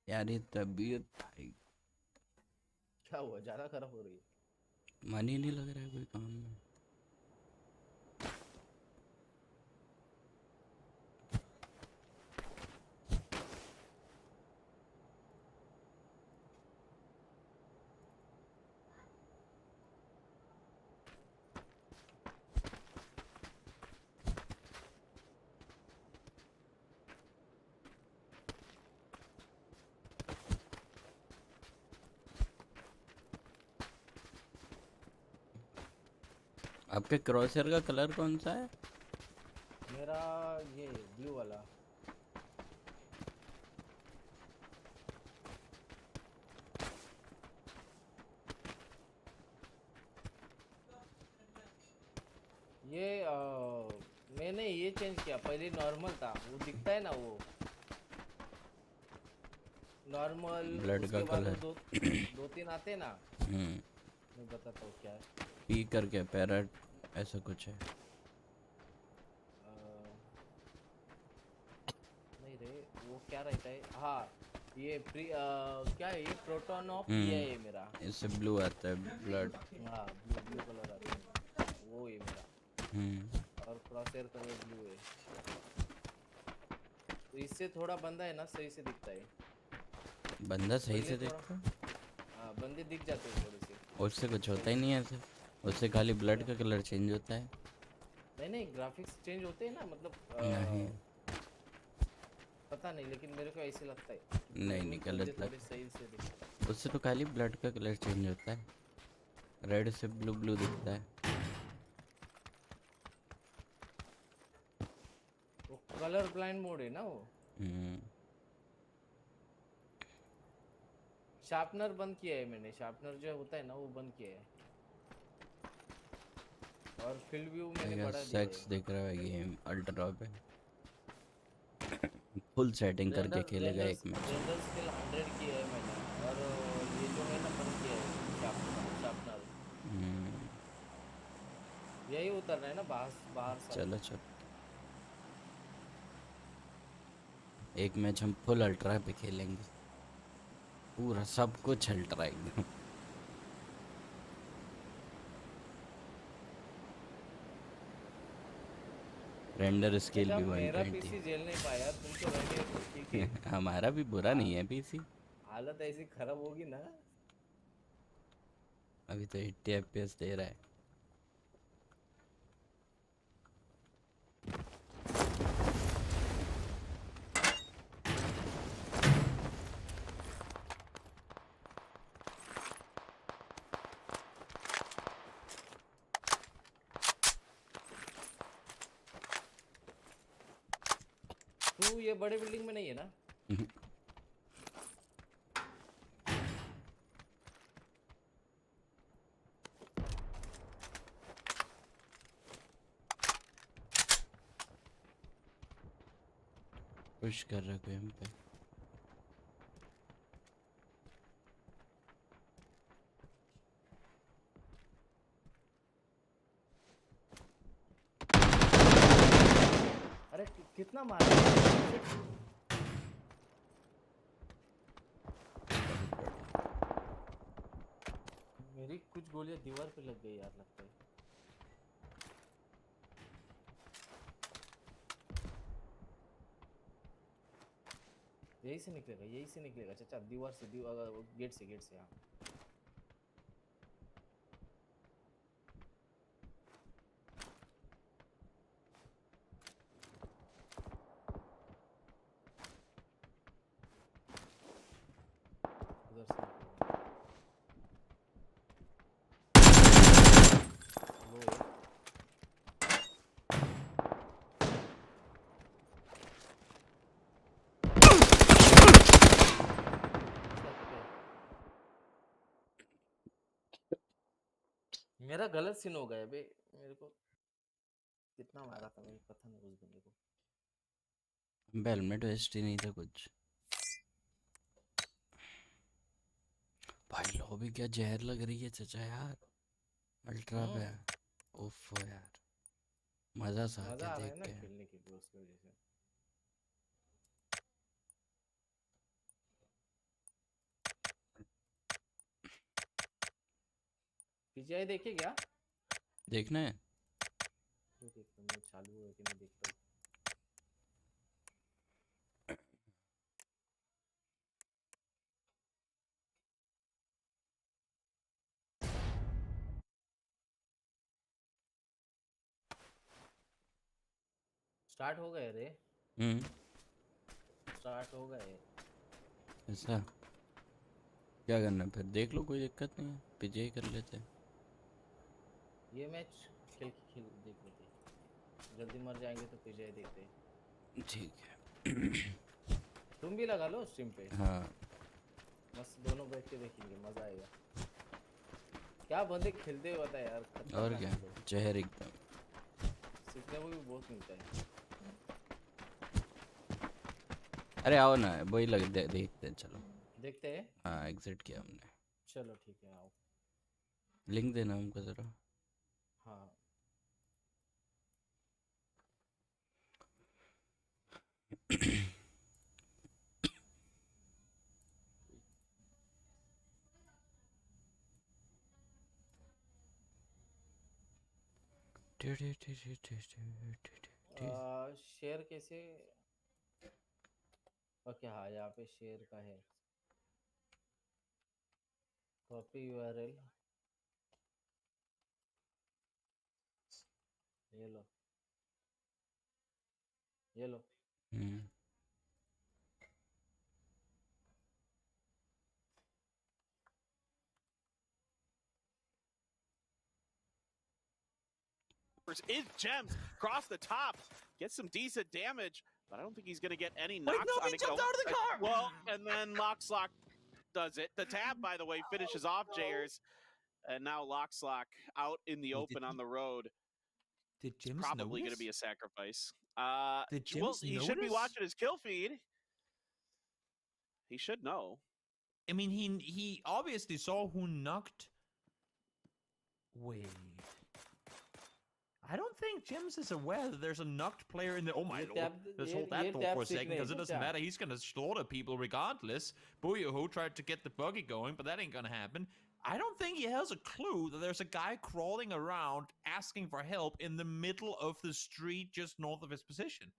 A: यार ये तबीयत भाई
B: क्या हुआ, ज्यादा खराब हो रही है?
A: मन ही नहीं लग रहा है कोई काम में। आपके क्रॉसर का कलर कौन सा है?
B: मेरा ये ब्लू वाला। ये मैंने ये चेंज किया, पहले नॉर्मल था, वो दिखता है ना वो नॉर्मल,
A: ब्लड का
B: उसके बाद वो
A: कलर।
B: दो तीन आते हैं ना। मैं बताता हूँ क्या है।
A: पी करके पैरट ऐसा कुछ है।
B: नहीं रे, वो क्या रहता है, हाँ ये क्या है, ये प्रोटोन ऑफ ये है मेरा।
A: इससे ब्लू आता है ब्लड।
B: हाँ ब्लू ब्लू कलर आता है, वो ये मेरा। और क्रॉसहेयर का वो ब्लू है, तो इससे थोड़ा बंदा है ना सही से दिखता है।
A: बंदा सही से
B: पहले थोड़ा-
A: देखता है?
B: हाँ बंदे दिख जाते हैं थोड़े से।
A: उससे कुछ होता ही नहीं है ऐसे। उससे खाली ब्लड का कलर चेंज होता है?
B: नहीं ग्राफिक्स चेंज होते हैं ना, मतलब
A: नहीं
B: पता नहीं, लेकिन मेरे को ऐसे लगता है कि
A: नहीं
B: गेमिंग
A: गलत
B: थोड़े
A: लगता
B: सही से दिखता
A: है। उससे तो खाली ब्लड का कलर चेंज होता है, रेड से ब्लू ब्लू दिखता है।
B: है। वो कलर ब्लाइंड मोड है ना वो।
A: हम्म,
B: शार्पनर बंद किया है मैंने, शार्पनर जो होता है ना वो बंद किया है, और फील्ड व्यू मैंने बढ़ा दिया है।
A: सेक्स दिख रहा है गेम अल्ट्रा पे। फुल सेटिंग करके खेलेगा
B: रेंडर
A: एक मैच।
B: रेंडर स्केल 100 किया है मैंने, और ये जो है ना बंद किया है शार्पनर।
A: हम्म,
B: यही उतर रहा है ना बाहर बाहर
A: चलो
B: साइड।
A: चलो, एक मैच हम फुल अल्ट्रा पे खेलेंगे, पूरा सब कुछ अल्ट्रा एकदम। रेंडर स्केल
B: अच्छा,
A: भी
B: मेरा
A: 120।
B: पीसी झेल नहीं पाया, तुम तो रह गए तो ठीक है।
A: हमारा भी बुरा
B: हा-
A: नहीं है पीसी।
B: हालत ऐसी खराब होगी ना।
A: अभी तो 80 एफपीएस दे रहा है।
B: तू ये बड़े बिल्डिंग में नहीं है ना?
A: पुश कर रहा कोई हम पे।
B: अरे कितना मारा है?
A: बहुत बढ़िया।
B: मेरी कुछ गोलियां दीवार पे लग गई यार, लगता है। यही से निकलेगा, यही से निकलेगा चाचा, दीवार से, दीवार, गेट से हाँ। उधर से निकलेगा। लो ये। इसका क्या है? मेरा गलत सीन हो गया बे, मेरे को कितना मारा था, मेरे को पता नहीं उस बंदे को।
A: हेलमेट वेस्ट ही नहीं था कुछ। भाई लॉबी क्या जहर लग रही है चचा यार, अल्ट्रा पे।
B: हम्म
A: उफ यार, मज़ा सा आ
B: मजा
A: गया
B: आ रहा
A: देख
B: है ना
A: के।
B: खेलने के लिए, उसकी वजह से। पीजीआई देखे क्या?
A: देखना है।
B: वो देखता हूँ, मैं चालू है कि नहीं देखता हूँ। स्टार्ट हो गए रे।
A: हम्म,
B: स्टार्ट हो गए।
A: ऐसा क्या करना है फिर, देख लो, कोई दिक्कत नहीं है, पीजीआई कर लेते हैं।
B: ये मैच खेल देख लेते हैं। जल्दी मर जाएंगे तो पीजीआई देखते हैं।
A: ठीक है।
B: तुम भी लगा लो स्ट्रीम पे,
A: हाँ,
B: मस्त दोनों बैठ के देखेंगे, मजा आएगा। क्या बंदे खेलते हुए बता यार,
A: और
B: खतरनाक
A: क्या,
B: है लोग।
A: जहर एकदम।
B: सीखने को भी बहुत मिलता है।
A: अरे आओ ना, वही देखते हैं चलो।
B: देखते हैं।
A: हाँ, एग्जिट किया हमने।
B: चलो ठीक है, आओ।
A: लिंक देना हमको ज़रा।
B: हाँ। शेयर कैसे? ओके हाँ, यहाँ पे शेयर का है। Copy URL. ये लो ये लो
D: is Gems across the top, gets some decent damage, but I don't think he's going to get any knocks
E: no,
D: on
E: he
D: it.
E: jumped out of the car!
D: Well, and then Lockslock does it. The tab, by the way, finishes off Jayers, and now Lockslock out in the open on the road.
E: Did Jims
D: Probably going to
E: notice?
D: be a sacrifice.
E: Did
D: Well,
E: Jims
D: he should be
E: notice?
D: watching his kill feed. He should know.
E: I mean, he obviously saw who knocked. Wait. I don't think Jims is aware that there's a knocked player in the. Oh my lord! Let's hold that thought for a second, because it doesn't matter. He's gonna slaughter people regardless. Booyah tried to get the buggy going, but that ain't gonna happen. I don't think he has a clue that there's a guy crawling around asking for help in the middle of the street just north of his position.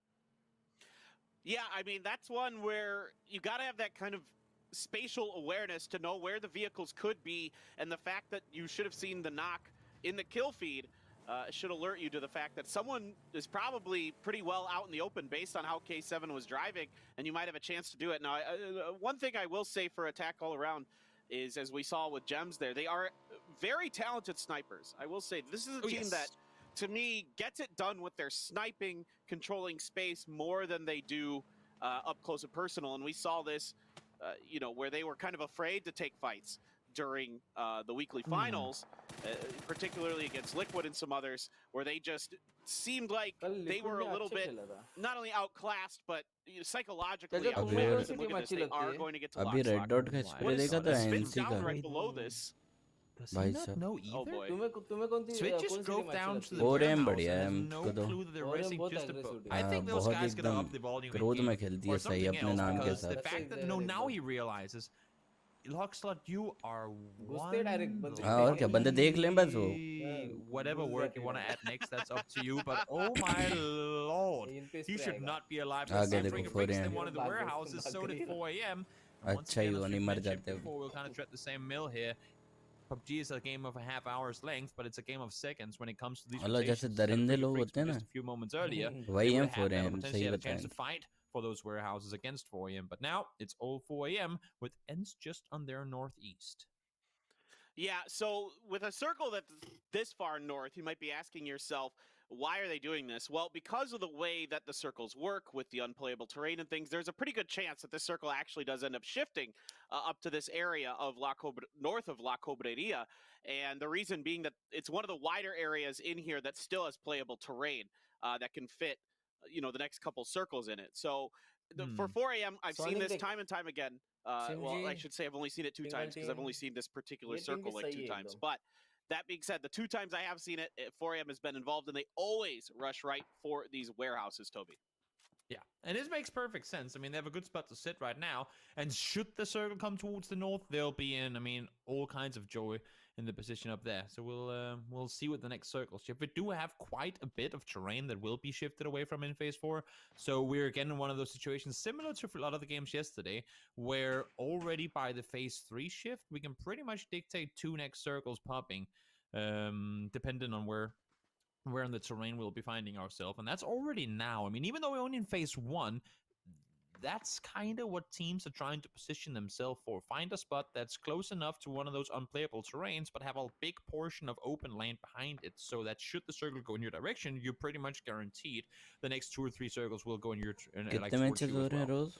D: Yeah, I mean, that's one where you got to have that kind of spatial awareness to know where the vehicles could be, and the fact that you should have seen the knock in the kill feed should alert you to the fact that someone is probably pretty well out in the open based on how K7 was driving, and you might have a chance to do it. Now, one thing I will say for Attack All Around is, as we saw with Gems there, they are very talented snipers. I will say this is a team that, to me, gets it done with their sniping, controlling space more than they do up close and personal. And we saw this, you know, where they were kind of afraid to take fights during the weekly finals, particularly against Liquid and some others, where they just seemed like they were a little bit not only outclassed, but psychologically outclassed. And look at this, they are going to get to
A: अभी red dot का spray देखा था
D: Spins
A: NC
D: down
A: का
D: right below this.
E: Does
A: भाई
E: he not
A: साहब।
E: know either?
D: Oh boy.
B: तुम्हें कौन सी
E: Switch just
B: कौन सी
E: drove
B: game
E: down
B: अच्छी
E: to
B: लगती
E: the
B: है?
A: ORM
E: warehouse
A: बढ़िया
E: and
A: है
E: has
A: हमको
E: no
A: तो।
E: clue that they're
B: ORM
E: racing
B: बहुत
E: just
B: aggressive
E: above.
B: है।
E: I think those
A: बहुत
E: guys gotta
A: एकदम
E: up the volume in
A: क्रोध
E: game
A: में खेलती है
E: or
A: सही
E: something
A: अपने
E: else,
A: नाम के
E: because the
A: साथ।
E: fact that no, now he realizes, Lockslot, you are
B: घुसते direct
E: one.
B: बंदे
A: हाँ और क्या बंदे देख लें बस वो।
E: Whatever
B: घुस
E: work you
B: जाते
E: want to
B: हैं।
E: add next, that's up to you. But oh my lord,
B: इन पे
E: he
B: spray
E: should
B: आएगा।
E: not be alive.
A: आगे
E: Considering
A: देखो,
E: it breaks
A: 4
E: them
A: AM।
E: one of the
B: भाग गई,
E: warehouses,
B: भाग
E: so did
B: गई।
E: 4 AM. And once
A: अच्छा ही
E: again,
A: वो
E: as
A: नहीं
E: we've
A: मर
E: mentioned
A: जाते अब।
E: before, we'll kind of tread the same mill here. PUBG is a game of a half hour's length, but it's a game of seconds when it comes to these
A: मतलब जैसे
E: rotations.
A: दरिंदे लोग
E: Freaks
A: होते हैं
E: from
A: ना,
E: just a few moments earlier,
A: वही
E: they
A: हैं
E: would have
A: 4
E: had a
A: AM,
E: potentially
A: सही
E: had a chance
A: बताएं।
E: to fight for those warehouses against 4 AM. But now it's all 4 AM with ends just on their northeast.
D: Yeah, so with a circle that's this far north, you might be asking yourself, why are they doing this? Well, because of the way that the circles work with the unplayable terrain and things, there's a pretty good chance that this circle actually does end up shifting up to this area of north of La Cobreria. And the reason being that it's one of the wider areas in here that still has playable terrain that can fit, you know, the next couple circles in it. So for 4 AM, I've seen this time and time again. Well, I should say I've only seen it 2 times because I've only seen this particular circle like 2 times. But that being said, the 2 times I have seen it, 4 AM has been involved, and they always rush right for these warehouses, Toby.
E: Yeah, and this makes perfect sense. I mean, they have a good spot to sit right now, and should the circle come towards the north, they'll be in, I mean, all kinds of joy in the position up there. So we'll see what the next circle shift. We do have quite a bit of terrain that will be shifted away from in Phase 4, so we're again in one of those situations similar to a lot of the games yesterday, where already by the Phase 3 shift, we can pretty much dictate 2 next circles popping, depending on where in the terrain we'll be finding ourselves. And that's already now. I mean, even though we're only in Phase 1, that's kind of what teams are trying to position themselves for. Find a spot that's close enough to one of those unplayable terrains, but have a big portion of open land behind it, so that should the circle go in your direction, you're pretty much guaranteed the next 2 or 3 circles will go in your like
A: कितने matches हो रहे हैं रोज?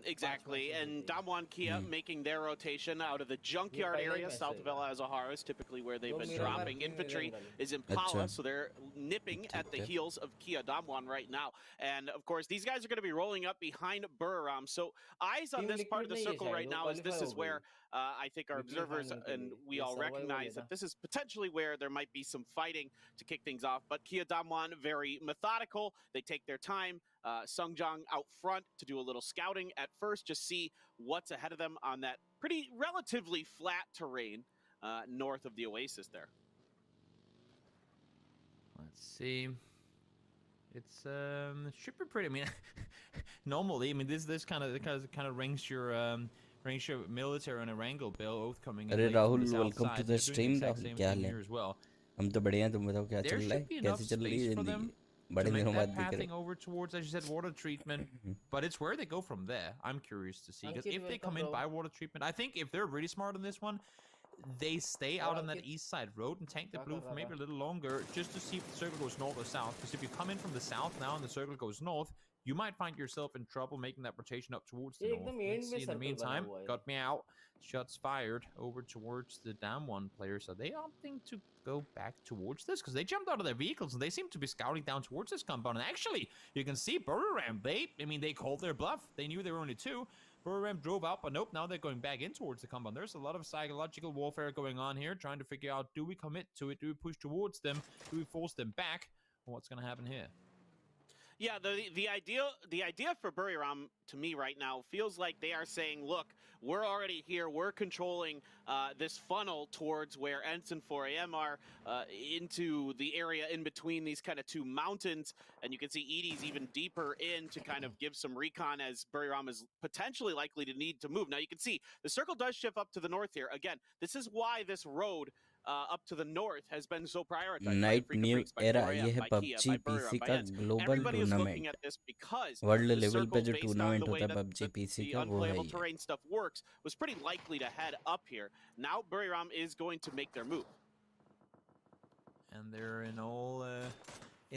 D: Exactly, and Damwon Kia making their rotation out of the junkyard area south of El Azahar is typically where they've been dropping. Infantry is Impala, so they're nipping at the heels of Kia Damwon right now. And of course, these guys are going to be rolling up behind Buriram. So eyes on this part of the circle right now, as this is where I think our observers and we all recognize that this is potentially where there might be some fighting to kick things off. But Kia Damwon, very methodical. They take their time. Sungjong out front to do a little scouting at first, just see what's ahead of them on that pretty relatively flat terrain north of the oasis there.
E: Let's see. It's should be pretty. I mean, normally, I mean this kind of ranks your military and erangle bill both coming in.
A: अरे
E: late from
A: Rahul,
E: the south
A: welcome to
E: side.
A: the
E: They're doing
A: stream.
E: exact
A: Rahul
E: same
A: क्या
E: thing
A: hall
E: here
A: है?
E: as well.
A: हम तो बढ़िया हैं, तुम बताओ क्या
E: There
A: चल रहा है,
E: should be enough
A: कैसे चल रही है
E: space for them
A: जिंदगी,
E: to
A: बड़े
E: make
A: दिनों बाद
E: that
A: दिख रहे
E: pathing over towards, as you said, water treatment. But it's where they go from there. I'm curious to see, because
B: Ankit,
E: if they
B: welcome,
E: come in
B: bro.
E: by water treatment, I think if they're really smart on this one, they stay out on that
B: Ankit.
E: east side road and tank the
B: Kya
E: blue
B: kar
E: for
B: raha
E: maybe
B: tha?
E: a little longer, just to see if the circle goes north or south. Because if you come in from the south now and the circle goes north, you might find yourself in trouble making that rotation up towards the
B: ये
E: north.
B: एकदम
E: Let's
B: end में
E: see. In the
B: circle बना
E: meantime,
B: हुआ है.
E: got me out. Shots fired over towards the Dam 1 players. Are they opting to go back towards this? Because they jumped out of their vehicles and they seem to be scouting down towards this compound. And actually, you can see BYTE, they called their bluff. They knew there were only two. BYTE drove out, but nope, now they're going back in towards the compound. There's a lot of psychological warfare going on here, trying to figure out, do we commit to it? Do we push towards them? Do we force them back? What's going to happen here?
D: Yeah, the idea for BYTE to me right now feels like they are saying, look, we're already here, we're controlling this funnel towards where Ensign 4AM are, into the area in between these kind of two mountains, and you can see Edie's even deeper in to kind of give some recon, as BYTE is potentially likely to need to move. Now you can see the circle does shift up to the north here. Again, this is why this road up to the north has been so prioritized.
A: Night new era, ये है PUBG PC का global tournament, world level पे जो tournament होता है PUBG PC का, वो है ये.
D: terrain stuff works was pretty likely to head up here. Now BYTE is going to make their move.
E: And they're in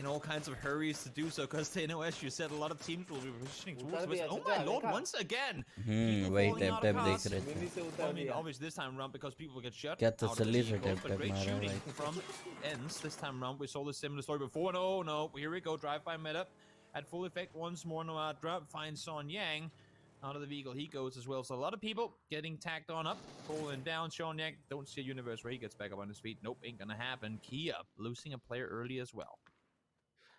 E: all kinds of hurries to do so, because they know, as you said, a lot of teams will be positioning towards west. Oh my lord, once again!
A: वही tap tap देख रहे थे.
B: Mini से उतर
E: I mean,
B: दिया.
E: obviously this time around, because people get shot
A: क्या
E: out of the
A: तसल्ली से
E: vehicles,
A: tap
E: but
A: tap
E: great
A: मारा
E: shooting
A: भाई.
E: from ends this time around. We saw the similar story before, and oh no, here we go, drive-by meta at full effect once more. Noadra finds Son Yang. Out of the vehicle he goes as well. So a lot of people getting tacked on up, falling down. Sean Yang, don't see a universe where he gets back up on his feet. Nope, ain't gonna happen. Kia losing a player early as well.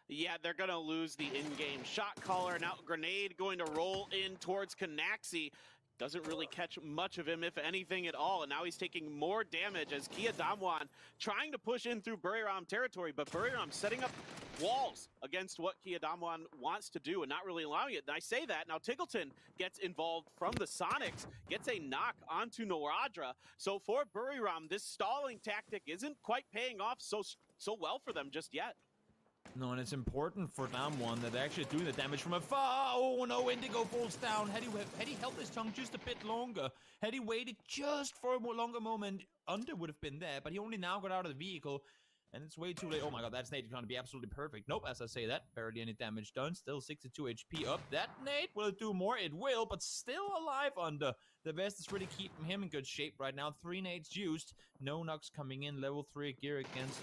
D: Yeah, they're going to lose the in-game shot caller. Now Grenade going to roll in towards Kanaxi. Doesn't really catch much of him, if anything at all. And now he's taking more damage as Kia Damwan trying to push in through BYTE territory. But BYTE setting up walls against what Kia Damwan wants to do and not really allowing it. And I say that, now Tiggleton gets involved from the Sonics, gets a knock onto Noradra. So for BYTE, this stalling tactic isn't quite paying off so well for them just yet.
E: No, and it's important for Damwon that they're actually doing the damage from afar. Oh no, Indigo falls down. Had he held his tongue just a bit longer, had he waited just for a more longer moment, Under would have been there, but he only now got out of the vehicle, and it's way too late. Oh my god, that nade is going to be absolutely perfect. Nope, as I say that, barely any damage done. Still 62 HP up. That nade, will it do more? It will, but still alive Under. The best is really keeping him in good shape right now. 3 nades used. No knocks coming in. Level 3 gear against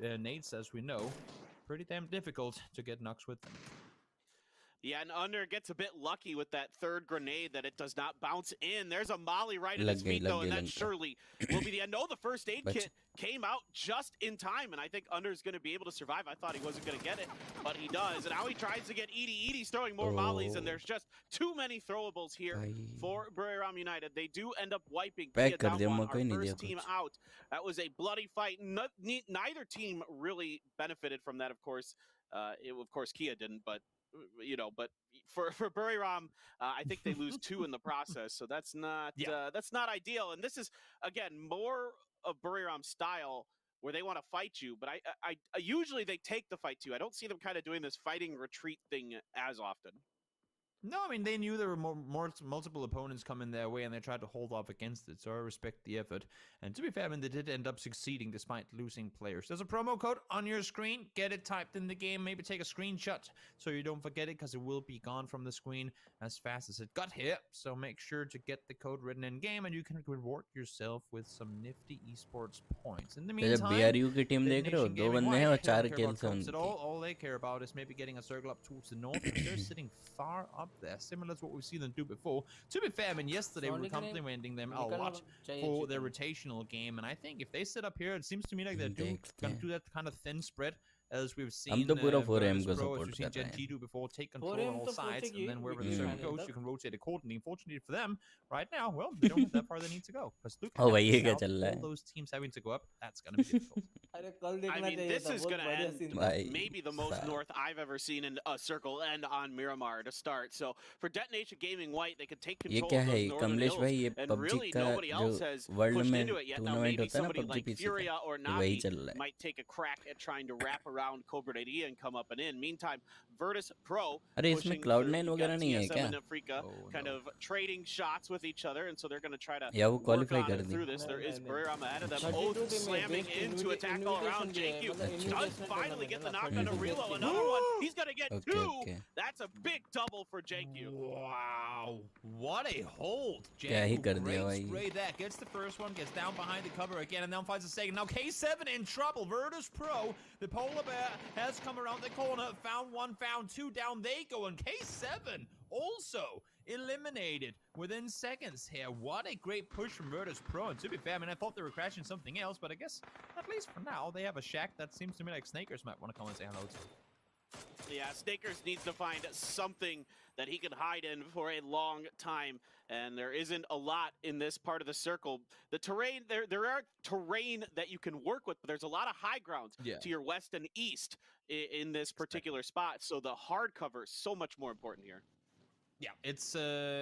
E: nades, as we know. Pretty damn difficult to get knocks with them.
D: Yeah, and Under gets a bit lucky with that third grenade that it does not bounce in. There's a molly right at his feet, though, and that surely will be the end. No, the first aid kit came out just in time, and I think Under's going to be able to survive. I thought he wasn't going to get it, but he does. And now he tries to get Edie. Edie's throwing more mollies, and there's just too many throwables here for BYTE United. They do end up wiping Kia Damwon, our first team out. That was a bloody fight. Neither team really benefited from that, of course. Of course, Kia didn't, but but for BYTE, I think they lose 2 in the process, so that's not ideal. And this is again more of BYTE style, where they want to fight you, but I usually they take the fight to you. I don't see them kind of doing this fighting retreat thing as often.
E: No, I mean, they knew there were multiple opponents coming their way, and they tried to hold off against it, so I respect the effort. And to be fair, I mean, they did end up succeeding despite losing players. There's a promo code on your screen. Get it typed in the game. Maybe take a screenshot so you don't forget it, because it will be gone from the screen as fast as it got here. So make sure to get the code written in game, and you can reward yourself with some nifty esports points. In the meantime,
A: BRU की team देख रहे हो, 2 बंदे हैं और 4 kills हैं उनकी.
E: All they care about is maybe getting a circle up towards the north, because they're sitting far up there, similar to what we've seen them do before. To be fair, I mean, yesterday we were complimenting them a lot for their rotational game, and I think if they sit up here, it seems to me like they're going to do that kind of thin spread as we've seen
A: तो पूरा 4M
E: Virtus
A: को
E: Pro, as
A: support
E: we've seen
A: कर रहे
E: Gen
A: हैं.
E: G do before, take control
B: 4M
E: on all
B: तो
E: sides,
B: protect
E: and then wherever the
B: ये
E: circle
B: victim
E: goes,
B: है
E: you can rotate accordingly. Unfortunately for them, right now, well, they don't have that far they need to go. Because look
A: Oh
E: at
A: भाई ये
E: the
A: क्या
E: south,
A: चल रहा
E: all
A: है?
E: those teams having to go up, that's going to be difficult.
B: अरे कल
D: I
B: देखना
D: mean,
B: चाहिए
D: this
B: था
D: is
B: बहुत
D: going to
B: बढ़िया
D: end
B: सीन था
A: भाई
D: maybe the most
A: साहब.
D: north I've ever seen in a circle end on Miramar to start. So for Detonation Gaming White, they could take
A: ये
D: control
A: क्या
D: of
A: है
D: those northern
A: Kamlesh
D: hills,
A: भाई? ये
D: and
A: PUBG
D: really
A: का
D: nobody
A: जो
D: else has
A: world
D: pushed
A: में
D: into it yet. Now
A: tournament
D: maybe
A: होता है ना
D: somebody
A: पबजी
D: like
A: पीसी का,
D: Furia or
A: ये वही
D: Navi
A: चल रहा है.
D: might take a crack at trying to wrap around Cobra idea and come up and in. Meantime, Virtus Pro
A: अरे इसमें
D: pushing
A: cloud
D: through.
A: Nine
D: You've
A: वगैरह
D: got
A: नहीं है
D: TSM
A: क्या?
D: and Africa
E: Oh,
D: kind
E: no.
D: of trading shots with each other, and so they're going to try to
A: या वो
D: work
A: qualify
D: on
A: कर
D: it
A: the.
D: through this. There
B: नहीं,
D: is
B: नहीं,
D: Burram ahead of them.
B: 32
D: Oath
B: team में
D: slamming
B: best
D: in to attack all around.
B: भी है
D: JQ
B: मतलब
D: does
B: invitational
D: finally
B: tournament
D: get
B: है
D: the
B: ना
D: knock on a
B: 32
D: reload.
B: Best team
D: Another one. He's going to get
A: okay
D: two.
A: Okay.
D: That's a big double for JQ.
E: Wow, what a hold.
A: क्या ही
E: Janku,
A: कर दिया
E: great
A: भाई.
E: spray that. Gets the first one, gets down behind the cover again, and now finds the second. Now K7 in trouble. Virtus Pro, the polar bear has come around the corner. Found one, found two. Down they go, and K7 also eliminated within seconds here. What a great push from Virtus Pro. And to be fair, I mean, I thought they were crashing something else, but I guess, at least for now, they have a shack that seems to me like Snakers might want to come and say hello to.
D: Yeah, Snakers needs to find something that he can hide in for a long time, and there isn't a lot in this part of the circle. The terrain, there are terrain that you can work with, but there's a lot of high grounds to your west and east in this particular spot, so the hard cover is so much more important here.
E: Yeah, it's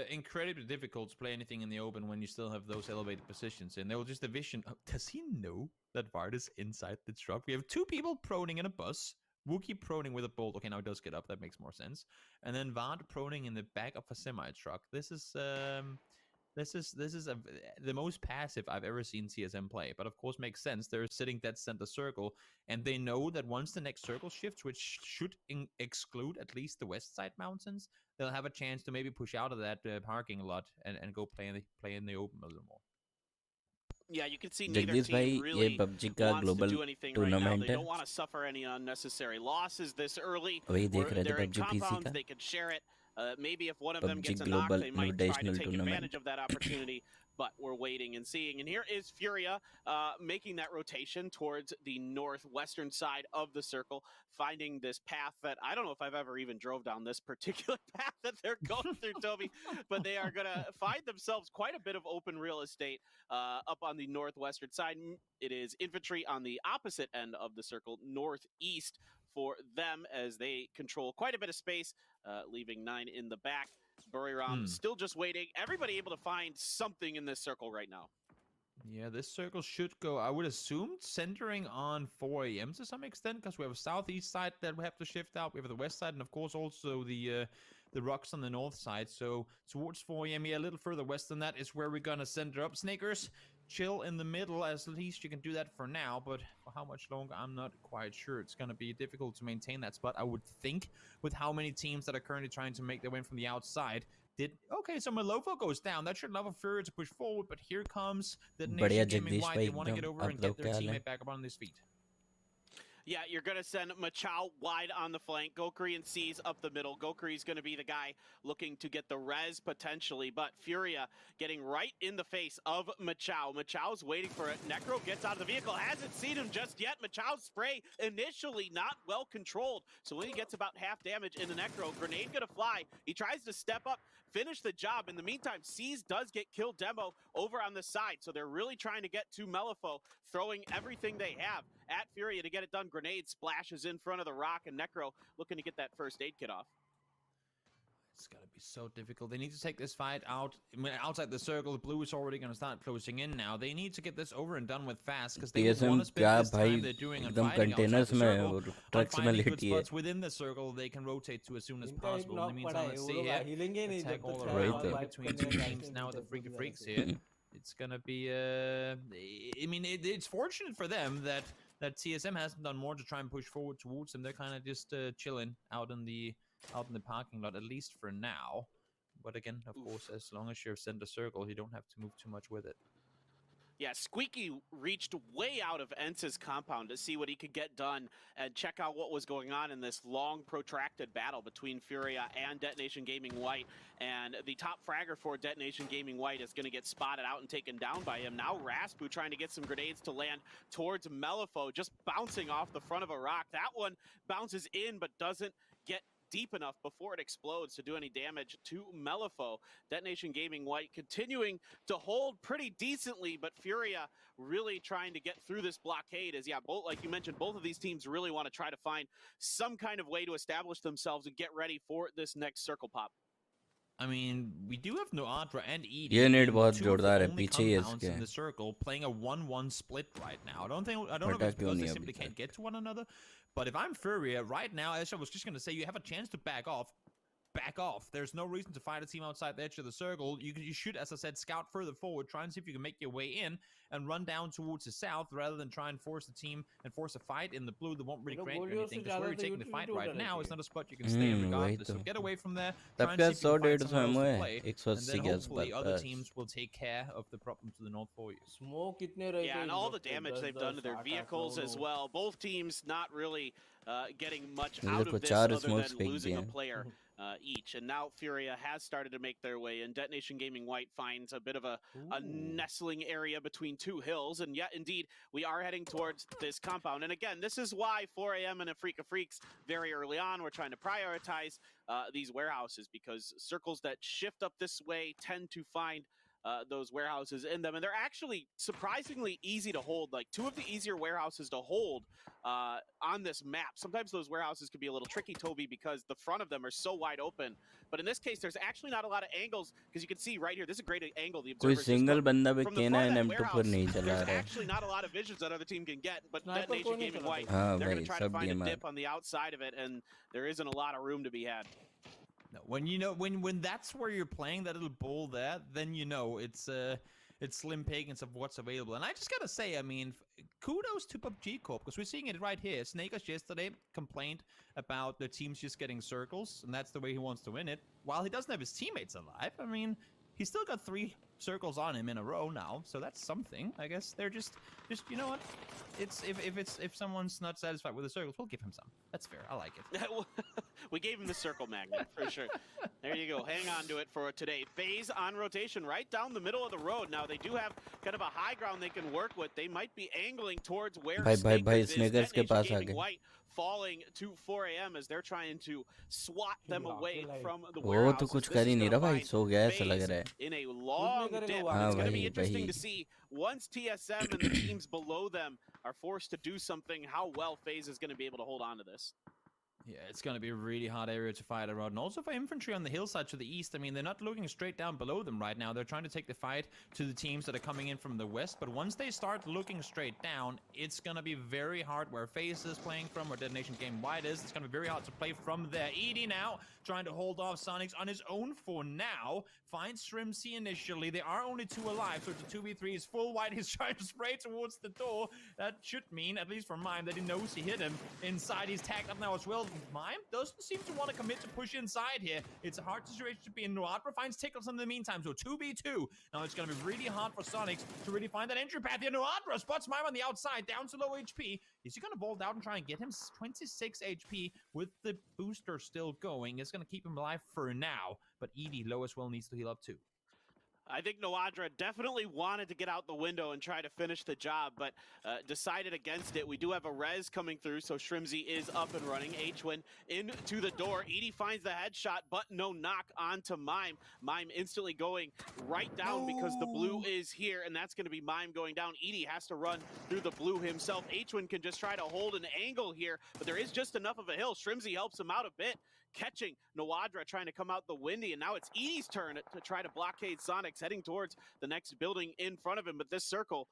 E: incredibly difficult to play anything in the open when you still have those elevated positions. And there was just a vision. Does he know that Vard is inside the truck? We have two people proning in a bus. Wookie proning with a bolt. Okay, now it does get up. That makes more sense. And then Vard proning in the back of a semi-truck. This is the most passive I've ever seen CSM play. But of course makes sense. They're sitting dead center circle. And they know that once the next circle shifts, which should exclude at least the west side mountains, they'll have a chance to maybe push out of that parking lot and go play in the open a little more.
D: Yeah, you can see neither
A: Jagdish भाई
D: team
A: ये
D: really
A: PUBG का
D: wants to
A: global
D: do anything right now.
A: Tournament
D: They
A: है.
D: don't want to suffer any unnecessary losses this early.
A: वही देख रहे थे
D: They're in
A: PUBG PC
D: compounds,
A: का.
D: they can share it. Maybe if one of them
A: PUBG
D: gets a knock,
A: Global
D: they might try to
A: Invitational
D: take
A: Tournament.
D: advantage of that opportunity. But we're waiting and seeing. And here is Furia making that rotation towards the northwestern side of the circle, finding this path that I don't know if I've ever even drove down this particular path that they're going through, Toby. But they are going to find themselves quite a bit of open real estate up on the northwestern side. It is infantry on the opposite end of the circle, northeast, for them as they control quite a bit of space, leaving 9 in the back. Buriram still just waiting. Everybody able to find something in this circle right now.
E: Yeah, this circle should go, I would assume, centering on 4 AM to some extent, because we have a southeast side that we have to shift out. We have the west side, and of course also the rocks on the north side. So towards 4 AM, yeah, a little further west than that is where we're going to center up. Snakers, chill in the middle, at least you can do that for now, but for how much longer, I'm not quite sure. It's going to be difficult to maintain that spot, I would think, with how many teams that are currently trying to make their win from the outside. Okay, so Malofo goes down. That should allow Fury to push forward, but here comes the Nation Gaming White. They want to get over and get their teammate back up on his feet.
D: Yeah, you're going to send Machao wide on the flank. Gokri and C's up the middle. Gokri's going to be the guy looking to get the res potentially, but Furia getting right in the face of Machao. Machao's waiting for it. Necro gets out of the vehicle. Hasn't seen him just yet. Machao's spray initially not well controlled, so when he gets about half damage in the Necro, grenade going to fly. He tries to step up, finish the job. In the meantime, C's does get killed demo over on the side, so they're really trying to get to Melifo, throwing everything they have at Furia to get it done. Grenade splashes in front of the rock, and Necro looking to get that first aid kit off.
E: It's gonna be so difficult. They need to take this fight out. I mean, outside the circle, the blue is already gonna start closing in now. They need to get this over and done with fast, because they want to spend this time they're doing on fighting outside the circle, on finding good spots within the circle they can rotate to as soon as possible. In the meantime, let's see here. Attack all around in between two teams now, the Freaky Freaks here. It's gonna be, I mean, it's fortunate for them that TSM hasn't done more to try and push forward towards them. They're kind of just chilling out in the parking lot, at least for now. But again, of course, as long as you're center circle, you don't have to move too much with it.
D: Yeah, Squeaky reached way out of Ence's compound to see what he could get done and check out what was going on in this long, protracted battle between Furia and Detonation Gaming White. And the top fragger for Detonation Gaming White is going to get spotted out and taken down by him. Now Raspu trying to get some grenades to land towards Melifo, just bouncing off the front of a rock. That one bounces in but doesn't get deep enough before it explodes to do any damage to Melifo. Detonation Gaming White continuing to hold pretty decently, but Furia really trying to get through this blockade as, yeah, both, like you mentioned, both of these teams really want to try to find some kind of way to establish themselves and get ready for this next circle pop.
E: I mean, we do have Noadra and Edie.
A: ये net बहुत
E: two of the
A: जोरदार है,
E: only
A: पीछे ही है
E: compounds
A: इसके।
E: in the circle playing a 1-1 split right now. I don't know
A: पता
E: if it's
A: क्यों
E: because they
A: नहीं
E: simply
A: अभी
E: can't
A: तक।
E: get to one another. But if I'm Furia right now, as I was just gonna say, you have a chance to back off. Back off. There's no reason to fight a team outside the edge of the circle. You should, as I said, scout further forward, try and see if you can make your way in and run down towards the south rather than try and force the team and force a fight in the blue that won't really grant you anything. Because where you're taking the fight right now is not a spot you can stay in regardless. So get away from there, try and see if you can find somewhere else to play, and then hopefully other teams will take care of the problem to the north for you.
B: Smoke कितने रहते
D: Yeah,
B: हैं
D: and
B: in
D: all
B: लोग
D: the
B: के?
D: damage
B: 10,
D: they've done to their
B: 8, 8,
D: vehicles
B: 9,
D: as
B: 9.
D: well. Both teams not really getting much
A: मेरे
D: out
A: को
D: of this
A: चार
D: other
A: smokes
D: than
A: फेंक
D: losing
A: दिए
D: a
A: हैं।
D: player each. And now Furia has started to make their way, and Detonation Gaming White finds a bit of a nestling area between two hills. And yet, indeed, we are heading towards this compound. And again, this is why 4 a.m. and Afrika Freaks very early on, we're trying to prioritize these warehouses, because circles that shift up this way tend to find those warehouses in them, and they're actually surprisingly easy to hold. Like, two of the easier warehouses to hold on this map. Sometimes those warehouses can be a little tricky, Toby, because the front of them are so wide open. But in this case, there's actually not a lot of angles, because you can see right here, this is a great angle. The
A: कोई
D: observers just
A: single
D: look.
A: बंदा भी
D: From the
A: कहना
D: front
A: है
D: of that
A: M2 पर नहीं
D: warehouse,
A: चला
D: there's
A: रहा है।
D: actually not a lot of visions that other team can get, but
B: Sniper
D: Detonation
B: कोई नहीं
D: Gaming
B: चलाता
D: White,
A: हाँ
D: they're going
A: भाई,
D: to try to
A: सब
D: find a
A: DMR।
D: dip on the outside of it, and there isn't a lot of room to be had.
E: No, when that's where you're playing that little bowl there, then you know it's slim pickings of what's available. And I just gotta say, I mean, kudos to PUBG Corp, because we're seeing it right here. Snakers yesterday complained about the teams just getting circles, and that's the way he wants to win it. While he doesn't have his teammates alive, I mean, he's still got 3 circles on him in a row now, so that's something. I guess they're just you know what? It's if someone's not satisfied with the circles, we'll give him some. That's fair. I like it.
D: We gave him the circle magnet for sure. There you go. Hang on to it for today. FaZe on rotation right down the middle of the road. Now they do have kind of a high ground they can work with. They might be angling towards where
A: भाई
D: Snakers
A: के
D: is.
A: Pass uh
D: Gaming
A: गए।
D: White falling to 4 a.m. as they're trying to swat them away from the
A: वो
D: warehouses.
A: तो कुछ
D: This
A: कर ही
D: is
A: नहीं
D: gonna
A: रहा भाई,
D: find
A: सो गया ऐसा
D: FaZe
A: लग रहा है।
D: in a long
B: करेगा
D: dip.
B: वो
A: हाँ
D: It's going to be
A: वही,
D: interesting
A: वही।
D: to see once TSM and the teams below them are forced to do something, how well FaZe is going to be able to hold on to this.
E: Yeah, it's going to be a really hard area to fight around. And also for infantry on the hillside to the east, I mean, they're not looking straight down below them right now. They're trying to take the fight to the teams that are coming in from the west. But once they start looking straight down, it's going to be very hard where FaZe is playing from, where Detonation Game White is. It's going to be very hard to play from there. Edie now trying to hold off Sonics on his own for now. Finds Shrimsy initially. There are only 2 alive, so it's a 2v3. He's full white. He's trying to spray towards the door. That should mean, at least for Mime, that he knows he hit him inside. He's tagged up now as well. Mime doesn't seem to want to commit to push inside here. It's a hard situation to be in. Noadra finds Tickles in the meantime, so 2v2. Now it's going to be really hard for Sonics to really find that entry path here. Noadra spots Mime on the outside, down to low HP. Is he going to vault out and try and get him 26 HP with the booster still going? It's going to keep him alive for now, but Edie low as well needs to heal up too.
D: I think Noadra definitely wanted to get out the window and try to finish the job, but decided against it. We do have a res coming through, so Shrimsy is up and running. HWin into the door. Edie finds the headshot, but no knock onto Mime. Mime instantly going right down because the blue is here, and that's going to be Mime going down. Edie has to run through the blue himself. HWin can just try to hold an angle here, but there is just enough of a hill. Shrimsy helps him out a bit, catching Noadra trying to come out the windy, and now it's Edie's turn to try to blockade Sonics, heading towards the next building in front of him. But this circle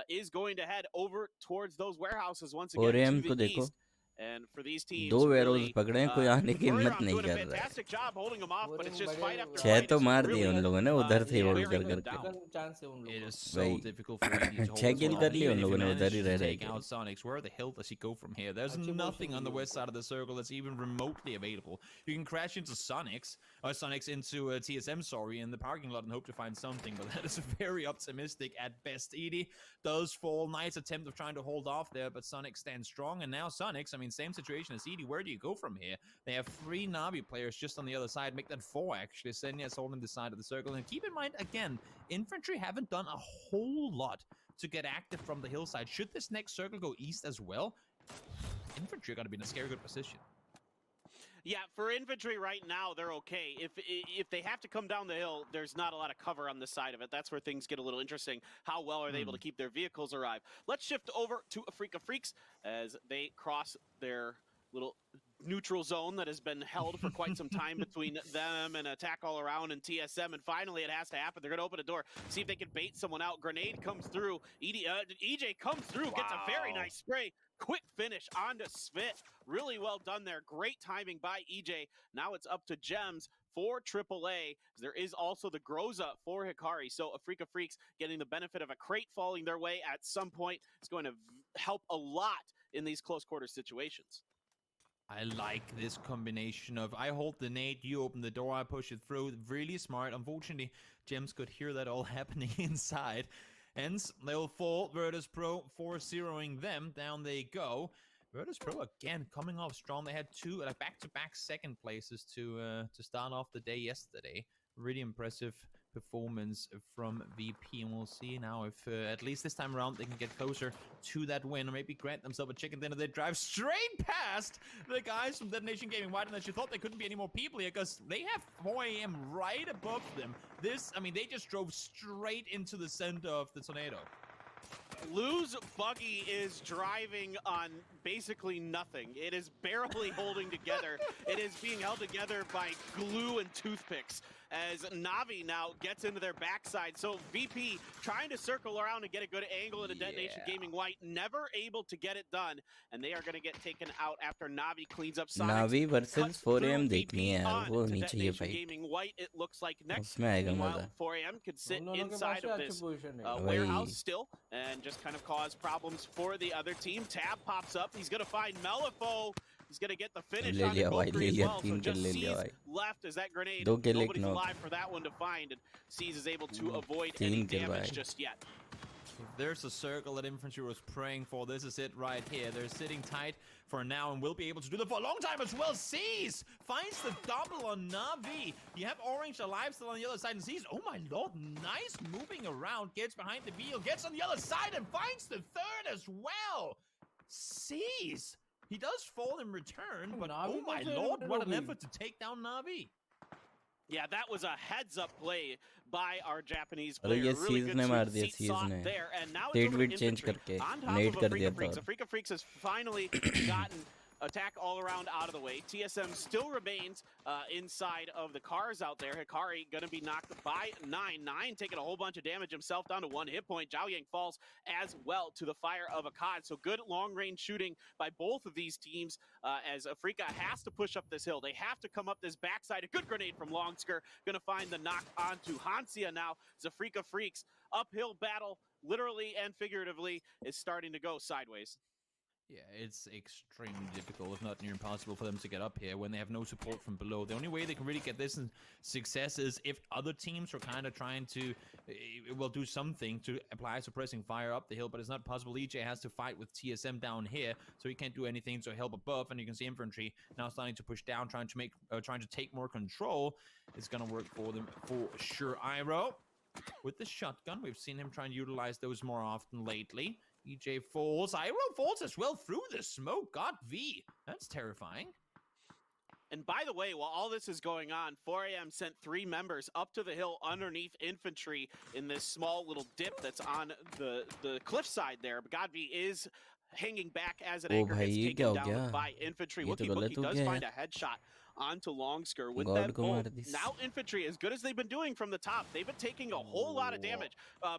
D: is going to head over towards those warehouses once again to the east. And for these teams,
A: दो वेरोज
D: really,
A: पकड़े हैं, कोई आने की हिम्मत
D: Furion
A: नहीं
D: doing a
A: कर रहा है.
D: fantastic job holding them off, but it's just fight after
A: छह
D: fight
A: तो
D: is
A: मार दिए
D: really
A: उन लोगों ने उधर से होल्ड
D: wearing
A: कर
D: them
A: करके.
D: down.
B: चांस है उन
E: It
B: लोगों
E: is
B: को.
E: so
A: Wait.
E: difficult for ED to hold
A: छह
E: this
A: kill
E: one
A: कर
E: off.
A: लिए उन
E: Even if
A: लोगों
E: he
A: ने उधर ही
E: manages
A: रह
E: to
A: रह
E: take
A: के.
E: out Sonics, where the hell does he go from here? There's
B: अच्छी
E: nothing
B: position
E: on the
B: Lee
E: west side of the circle that's even remotely available. You can crash into Sonics, or Sonics into TSM, sorry, in the parking lot and hope to find something, but that is very optimistic at best. ED does fall. Nice attempt of trying to hold off there, but Sonic stands strong, and now Sonics, I mean, same situation as ED. Where do you go from here? They have 3 Navi players just on the other side, make that 4 actually. Senya's holding the side of the circle, and keep in mind, again, infantry haven't done a whole lot to get active from the hillside. Should this next circle go east as well, infantry are going to be in a scary good position.
D: Yeah, for infantry right now, they're okay. If they have to come down the hill, there's not a lot of cover on the side of it. That's where things get a little interesting. How well are they able to keep their vehicles alive? Let's shift over to Afrika Freaks as they cross their little neutral zone that has been held for quite some time between them and Attack All Around and TSM, and finally it has to happen. They're going to open a door, see if they can bait someone out. Grenade comes through. EJ comes through, gets a very nice spray. Quick finish onto Svit. Really well done there. Great timing by EJ. Now it's up to Gems for AAA. There is also the Groza for Hikari. So Afrika Freaks getting the benefit of a crate falling their way at some point is going to help a lot in these close quarter situations.
E: I like this combination of I hold the nade, you open the door, I push it through. Really smart. Unfortunately, Gems could hear that all happening inside. Hence, they'll fall. Virtus Pro 4-0ing them. Down they go. Virtus Pro again coming off strong. They had 2 back-to-back second places to start off the day yesterday. Really impressive performance from VP, and we'll see now if at least this time around they can get closer to that win, or maybe grant themselves a chicken dinner. They drive straight past the guys from Detonation Gaming. Why didn't you thought there couldn't be any more people here? Because they have 4 AM right above them. I mean, they just drove straight into the center of the tornado.
D: Lou's buggy is driving on basically nothing. It is barely holding together. It is being held together by glue and toothpicks as Navi now gets into their backside. So VP trying to circle around and get a good angle into Detonation Gaming White, never able to get it done, and they are going to get taken out after Navi cleans up Sonics.
A: Navi versus 4AM देखनी है यार, वो नहीं चाहिए
D: Detonation
A: fight.
D: Gaming White, it looks like next.
A: उसमें आएगा
D: Meanwhile,
A: मजा.
D: 4AM could sit
B: उन दोनों के
D: inside
B: पास
D: of
B: अच्छी
D: this
B: position है.
D: warehouse still and just kind of cause problems for the other team. Tab pops up. He's going to find Melifo. He's going to get the finish on the Valkyrie as well. So just C's left as that grenade. Nobody's alive for that one to find, and C's is able to avoid any damage just yet.
E: There's a circle that infantry was praying for. This is it right here. They're sitting tight for now and will be able to do that for a long time as well. Sees finds the double on Navi. You have Orange alive still on the other side, and Sees, oh my lord, nice moving around. Gets behind the wheel, gets on the other side and finds the third as well. Sees. He does fall in return, but oh my lord, what an effort to take down Navi.
D: Yeah, that was a heads-up play by our Japanese
A: अरे
D: player.
A: ये
D: Really
A: सीज
D: good
A: ने मार
D: sweet
A: दिया
D: seat
A: सीज
D: slot
A: ने
D: there, and now it's
A: state
D: over to
A: विट change
D: infantry.
A: करके
D: On top
A: नेट
D: of
A: कर दिया
D: Afrika
A: था
D: Freaks.
A: और
D: Afrika Freaks has finally gotten Attack All Around out of the way. TSM still remains inside of the cars out there. Hikari going to be knocked by 9. Taking a whole bunch of damage himself, down to 1 hit point. Zhao Yang falls as well to the fire of Akkad. So good long-range shooting by both of these teams as Afrika has to push up this hill. They have to come up this backside. A good grenade from Longsker. Going to find the knock onto Hansia now. As Afrika Freaks uphill battle, literally and figuratively, is starting to go sideways.
E: Yeah, it's extremely difficult, if not near impossible, for them to get up here when they have no support from below. The only way they can really get this in success is if other teams are kind of trying to, do something to apply suppressing fire up the hill, but it's not possible. EJ has to fight with TSM down here, so he can't do anything to help above, and you can see infantry now starting to push down, trying to take more control. It's gonna work for them for sure. Iroh, with the shotgun, we've seen him try and utilize those more often lately. EJ falls. Iroh falls as well through the smoke. God, V. That's terrifying.
D: And by the way, while all this is going on, 4AM sent 3 members up to the hill underneath infantry in this small little dip that's on the cliffside there. But Godv is hanging back as an
A: Oh,
D: anchor
A: bhai,
D: gets
A: ye
D: taken
A: kya ho
D: down
A: gaya?
D: by infantry.
A: Ye to
D: Wookie
A: galat
D: Bookie
A: ho
D: does
A: gaya
D: find
A: yaar.
D: a headshot onto Longsker with
A: God
D: that
A: ko
D: bolt.
A: maar dis.
D: Now infantry, as good as they've been doing from the top, they've been taking a whole lot of damage,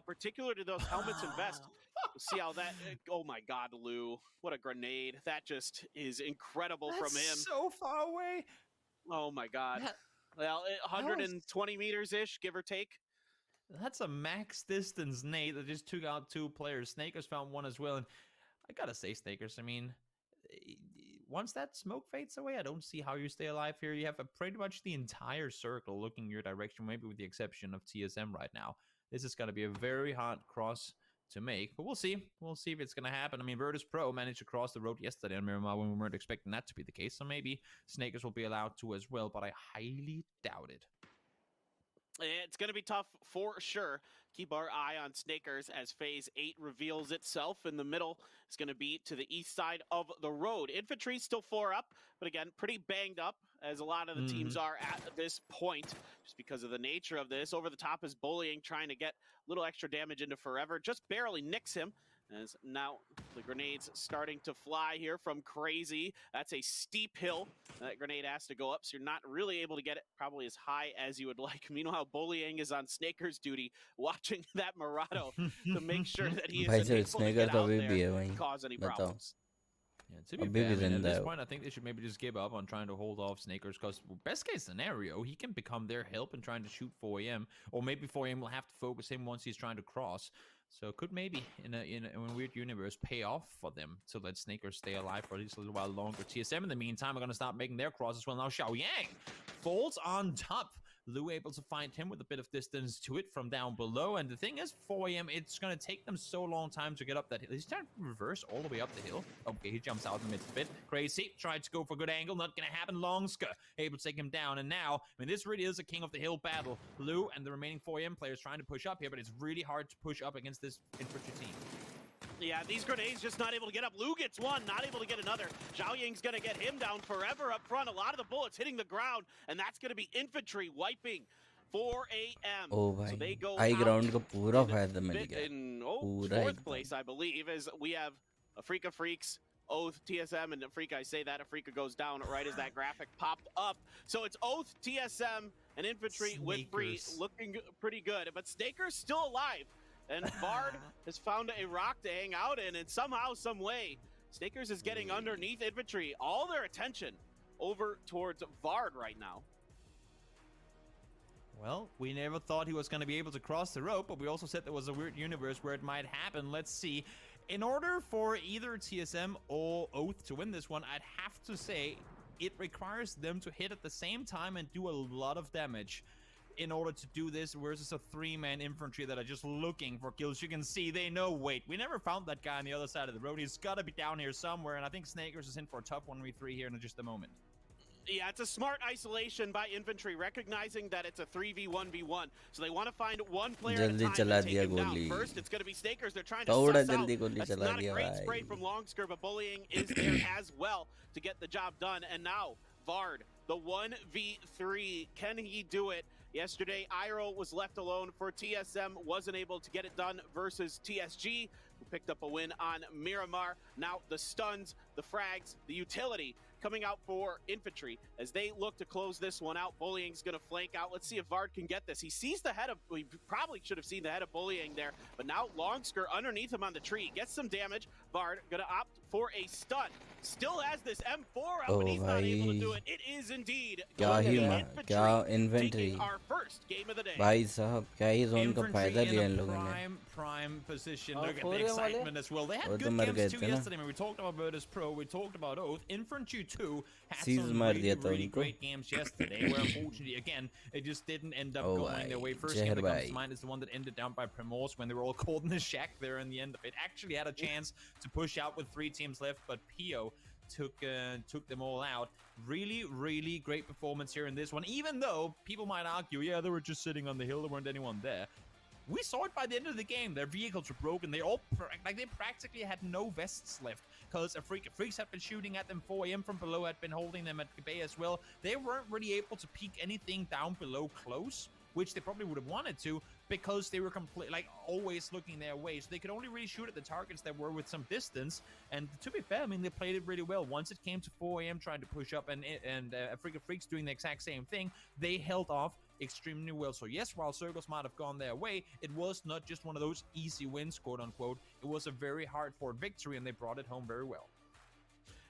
D: particular to those helmets and vests. We'll see how that. Oh my God, Lou! What a grenade! That just is incredible from him.
E: so far away.
D: Oh my God.
E: That-
D: Well,
E: was-
D: 120 meters ish, give or take.
E: That's a max distance nade that just took out 2 players. Snakers found 1 as well, and I gotta say, Snakers, I mean, once that smoke fades away, I don't see how you stay alive here. You have pretty much the entire circle looking your direction, maybe with the exception of TSM right now. This is gonna be a very hard cross to make, but we'll see. We'll see if it's gonna happen. I mean, Virtus Pro managed to cross the road yesterday on Miramar when we weren't expecting that to be the case, so maybe Snakers will be allowed to as well, but I highly doubt it.
D: It's going to be tough for sure. Keep our eye on Snakers as Phase 8 reveals itself. In the middle, it's going to be to the east side of the road. Infantry still 4 up, but again, pretty banged up, as a lot of the teams are at this point, just because of the nature of this. Over the top is Bullying, trying to get a little extra damage into Forever. Just barely nicks him, as now the grenades starting to fly here from Crazy. That's a steep hill that grenade has to go up, so you're not really able to get it probably as high as you would like. Meanwhile, Bullying is on Snaker's duty, watching that Murado to make sure that he
A: भाई
D: isn't
A: sir
D: able to
A: Snickers
D: get
A: तो
D: out
A: अभी भी
D: there
A: है वहीं
D: and cause any
A: बताओ
D: problems.
E: Yeah, to be
A: अभी
E: fair,
A: भी
E: I mean, at
A: जिंदा
E: this
A: है वो.
E: point, I think they should maybe just give up on trying to hold off Snakers, because best case scenario, he can become their help in trying to shoot 4am, or maybe 4am will have to focus him once he's trying to cross. So it could maybe, in a weird universe, pay off for them to let Snakers stay alive for at least a little while longer. TSM, in the meantime, are going to start making their cross as well. Now Xiaoyang falls on top. Lou able to find him with a bit of distance to it from down below. And the thing is, 4am, it's going to take them so long time to get up that hill. He's trying to reverse all the way up the hill. Okay, he jumps out in the midst of it. Crazy tried to go for a good angle. Not going to happen. Longska able to take him down. And now, I mean, this really is a king of the hill battle. Lou and the remaining 4am players trying to push up here, but it's really hard to push up against this infantry team.
D: Yeah, these grenades just not able to get up. Lou gets one, not able to get another. Zhao Ying's going to get him down Forever up front. A lot of the bullets hitting the ground, and that's going to be infantry wiping 4am.
A: ओ
D: So they
A: भाई
D: go
A: high
D: out
A: ground को पूरा
D: in
A: फायदा मिल
D: fifth-
A: गया
D: in
A: पूरा
D: fourth
A: एकदम.
D: place, I believe, as we have Afrika Freaks, Oath, TSM, and Afrika. I say that Afrika goes down right as that graphic popped up. So it's Oath, TSM, and infantry with Free
E: Snakers.
D: looking pretty good. But Snaker's still alive. And Vard has found a rock to hang out in, and somehow, some way, Snakers is getting underneath infantry. All their attention over towards Vard right now.
E: Well, we never thought he was going to be able to cross the rope, but we also said there was a weird universe where it might happen. Let's see. In order for either TSM or Oath to win this one, I'd have to say it requires them to hit at the same time and do a lot of damage in order to do this versus a 3-man infantry that are just looking for kills. You can see they know, wait, we never found that guy on the other side of the road. He's got to be down here somewhere, and I think Snakers is in for a tough 1v3 here in just a moment.
D: Yeah, it's a smart isolation by infantry, recognizing that it's a 3v1v1. So they want to find one player at a
A: जल्दी
D: time
A: चला
D: and take
A: दिया
D: him down.
A: गोली.
D: First, it's going to be Snakers. They're trying to
A: थोड़ा
D: suss out.
A: जल्दी गोली
D: That's
A: चला
D: not a
A: दिया
D: great spray
A: भाई
D: from Longsker, but Bullying is there as well to get the job done. And now, Vard, the 1v3. Can he do it? Yesterday, Iroh was left alone for TSM, wasn't able to get it done versus TSG, who picked up a win on Miramar. Now the stuns, the frags, the utility coming out for infantry as they look to close this one out. Bullying's going to flank out. Let's see if Vard can get this. He sees the head of, we probably should have seen the head of Bullying there, but now Longsker underneath him on the tree gets some damage. Vard going to opt for a stun. Still has this M4 out, but he's not able to do it. It is indeed
A: क्या ही क्या inventory
D: taking our first game of the day.
A: भाई साहब क्या ही zone का फायदा लिया इन लोगों ने
E: Prime position.
B: Oh,
E: Look at
B: for
E: the
B: real, wale?
E: excitement as well. They had
A: वो तो
E: good
A: मर गए
E: games too
A: थे ना.
E: yesterday. I mean, we talked about Virtus Pro, we talked about Oath. Infantry 2 had
A: Seize
E: some
A: मार
E: really,
A: दिया था
E: really
A: उनको.
E: great games yesterday, where unfortunately, again, it just didn't end up
A: Oh,
E: going their way.
A: भाई,
E: First game
A: जहर
E: that comes
A: भाई.
E: to mind is the one that ended down by Primorse when they were all caught in the shack there in the end of it. Actually had a chance to push out with 3 teams left, but Pio took them all out. Really, really great performance here in this one. Even though people might argue, yeah, they were just sitting on the hill, there weren't anyone there. We saw it by the end of the game. Their vehicles were broken. They all they practically had no vests left because Freaks had been shooting at them. 4am from below had been holding them at bay as well. They weren't really able to peek anything down below close, which they probably would have wanted to. because they were like always looking their way. So they could only really shoot at the targets that were with some distance. And to be fair, I mean, they played it really well. Once it came to 4 AM trying to push up and Africa Freaks doing the exact same thing, they held off extremely well. So yes, while circles might have gone their way, it was not just one of those easy wins, quote unquote. It was a very hard-fought victory, and they brought it home very well.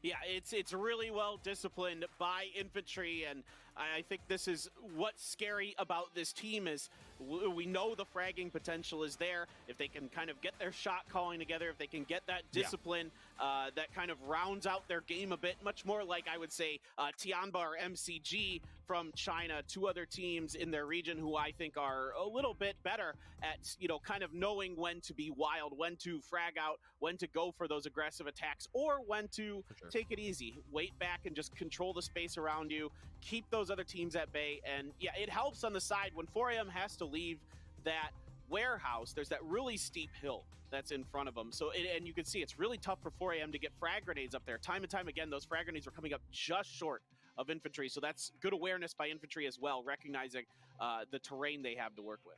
D: Yeah, it's really well disciplined by infantry, and I think this is what's scary about this team is we know the fragging potential is there. If they can kind of get their shot calling together, if they can get that discipline, that kind of rounds out their game a bit, much more like I would say Tianba or MCG from China, two other teams in their region who I think are a little bit better at, you know, kind of knowing when to be wild, when to frag out, when to go for those aggressive attacks, or when to take it easy, wait back and just control the space around you, keep those other teams at bay. And yeah, it helps on the side when 4 AM has to leave that warehouse. There's that really steep hill that's in front of them. So, and you can see it's really tough for 4 AM to get frag grenades up there. Time and time again, those frag grenades are coming up just short of infantry. So that's good awareness by infantry as well, recognizing the terrain they have to work with.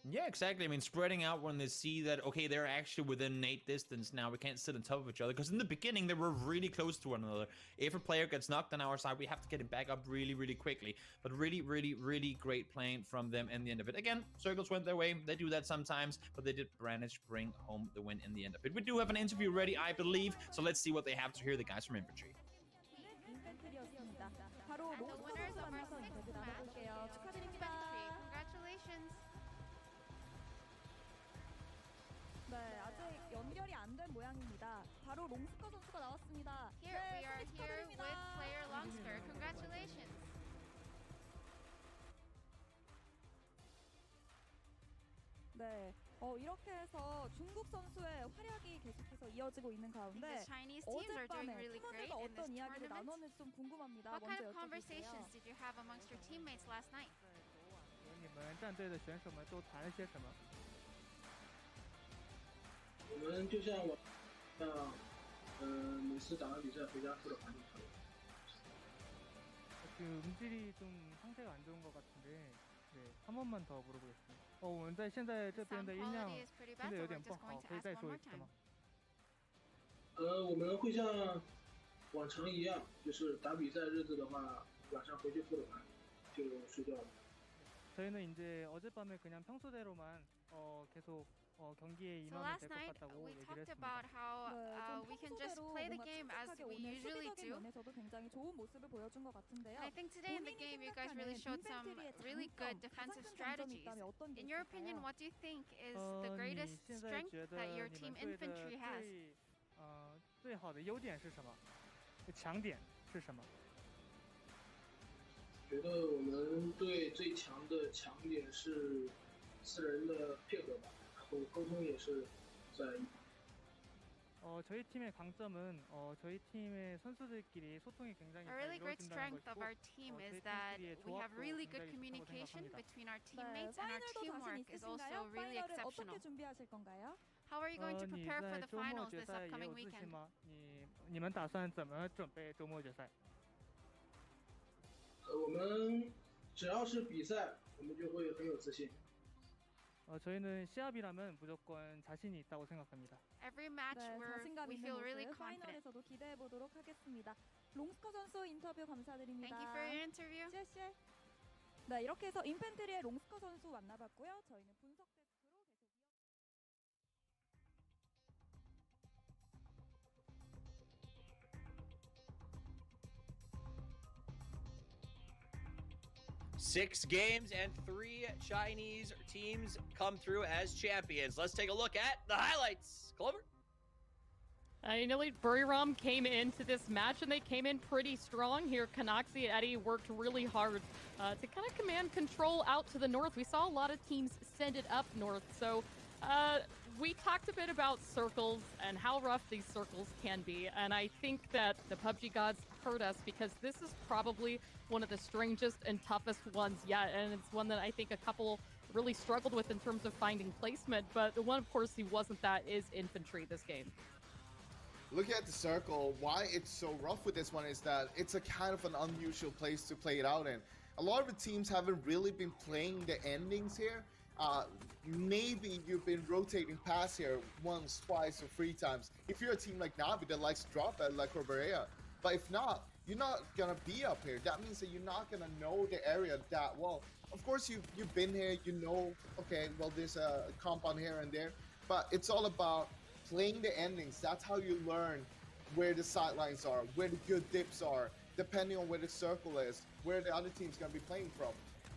E: Yeah, exactly. I mean, spreading out when they see that, okay, they're actually within nade distance now. We can't sit on top of each other. Because in the beginning, they were really close to one another. If a player gets knocked on our side, we have to get him back up really, really quickly. But really, really, really great playing from them in the end of it. Again, circles went their way. They do that sometimes. But they did manage to bring home the win in the end of it. We do have an interview ready, I believe. So let's see what they have to hear, the guys from infantry.
F: 바로 롱스커 만나서 인터뷰 나눠볼게요. 축하드립니다.
G: Congratulations.
F: 네, 아직 연결이 안 된 모양입니다. 바로 롱스커 선수가 나왔습니다.
G: Here we are here with player Longsker. Congratulations.
F: 네, 이렇게 해서 중국 선수의 활약이 계속해서 이어지고 있는 가운데
G: The Chinese teams are doing
F: 어젯밤에
G: really great
F: 팀원들과
G: in this
F: 어떤 이야기를
G: tournament.
F: 나눴는지 좀 궁금합니다.
G: What kind
F: 먼저
G: of conversations
F: 여쭤볼게요.
G: did you have amongst your teammates last night?
H: 你们战队的选手们都谈了些什么？
I: 我们就像每次打完比赛回家喝的话就可以。
H: 그 음질이 좀 상태가 안 좋은 것 같은데, 네, 한 번만 더 물어보겠습니다. 我们在现在这边
G: Sound
H: 的音量
G: quality is pretty
H: 现
G: bad,
H: 在
G: so
H: 有
G: we're
H: 点不
G: just
H: 好，
G: going to
H: 可以
G: ask
H: 再
G: one
H: 说
G: more
H: 一次
G: time.
H: 吗？
I: 我们会像往常一样，就是打比赛日子的话，晚上回去喝了饭就睡觉了。
H: 저희는 이제 어젯밤에 그냥 평소대로만 계속 경기에
G: So
H: 임하면
G: last
H: 될 것
G: night
H: 같다고
G: we
H: 얘기를
G: talked
H: 했습니다.
G: about how
F: 좀
G: we can just
F: 평소대로
G: play the
F: 뭔가
G: game as
F: 침착하게
G: we
F: 오늘
G: usually
F: 수비적인
G: do.
F: 면에서도 굉장히 좋은 모습을 보여준 것 같은데요.
G: And I think today in the game you guys really showed some really good defensive strategies. In your opinion, what do you think is the
H: 你
G: greatest
H: 现在
G: strength
H: 觉
G: that
H: 得
G: your
H: 你
G: team
H: 们队的
G: infantry has?
H: 最好的优点是什么？强点是什么？
I: 觉得我们队最强的强点是4人的配合吧，然后沟通也是在一旁。
H: 저희 팀의 강점은 저희 팀의 선수들끼리 소통이 굉장히
G: A
H: 잘
G: really great
H: 이루어진다는
G: strength of
H: 것이고
G: our team is
H: 저희
G: that
H: 팀끼리의
G: we have
H: 조합도
G: really good
H: 굉장히 좋다고
G: communication
H: 생각합니다.
G: between our
F: 네,
G: teammates and our
F: 파이널도 자신
G: teamwork is also
F: 있으신가요?
G: really
F: 파이널을
G: exceptional.
F: 어떻게 준비하실 건가요?
G: How are you going to
H: 你
G: prepare for
H: 在
G: the
H: 周末
G: finals
H: 决
G: this
H: 赛也
G: upcoming
H: 有自信
G: weekend?
H: 吗？你们打算怎么准备周末决赛？
I: 我们只要是比赛，我们就会很有自信。
H: 저희는 시합이라면 무조건 자신이 있다고 생각합니다.
G: Every match
F: 네, 자신감
G: we
F: 있는
G: feel really
F: 모습
G: confident.
F: 파이널에서도 기대해 보도록 하겠습니다. 롱스커 선수 인터뷰 감사드립니다.
G: Thank you for your interview.
F: 씨. 네, 이렇게 해서 인펜트리의 롱스커 선수 만나봤고요. 저희는 분석 데스크로 계속 이어.
J: 6 games and 3 Chinese teams come through as champions. Let's take a look at the highlights. Clover?
K: You know, Buriram came into this match and they came in pretty strong here. Canoxy and Eddie worked really hard to kind of command control out to the north. We saw a lot of teams send it up north. So we talked a bit about circles and how rough these circles can be. And I think that the PUBG gods hurt us because this is probably one of the strangest and toughest ones yet. And it's one that I think a couple really struggled with in terms of finding placement. But the one, of course, who wasn't that is infantry this game.
L: Looking at the circle, why it's so rough with this one is that it's a kind of an unusual place to play it out in. A lot of the teams haven't really been playing the endings here, maybe you've been rotating past here once, twice, or 3 times. If you're a team like Navi that likes to drop at like CORSAIR, but if not, you're not gonna be up here. That means that you're not gonna know the area that well. Of course, you've been here, you know. Okay, well, there's a compound here and there, but it's all about playing the endings. That's how you learn where the sidelines are, where the good dips are, depending on where the circle is, where the other team's gonna be playing from.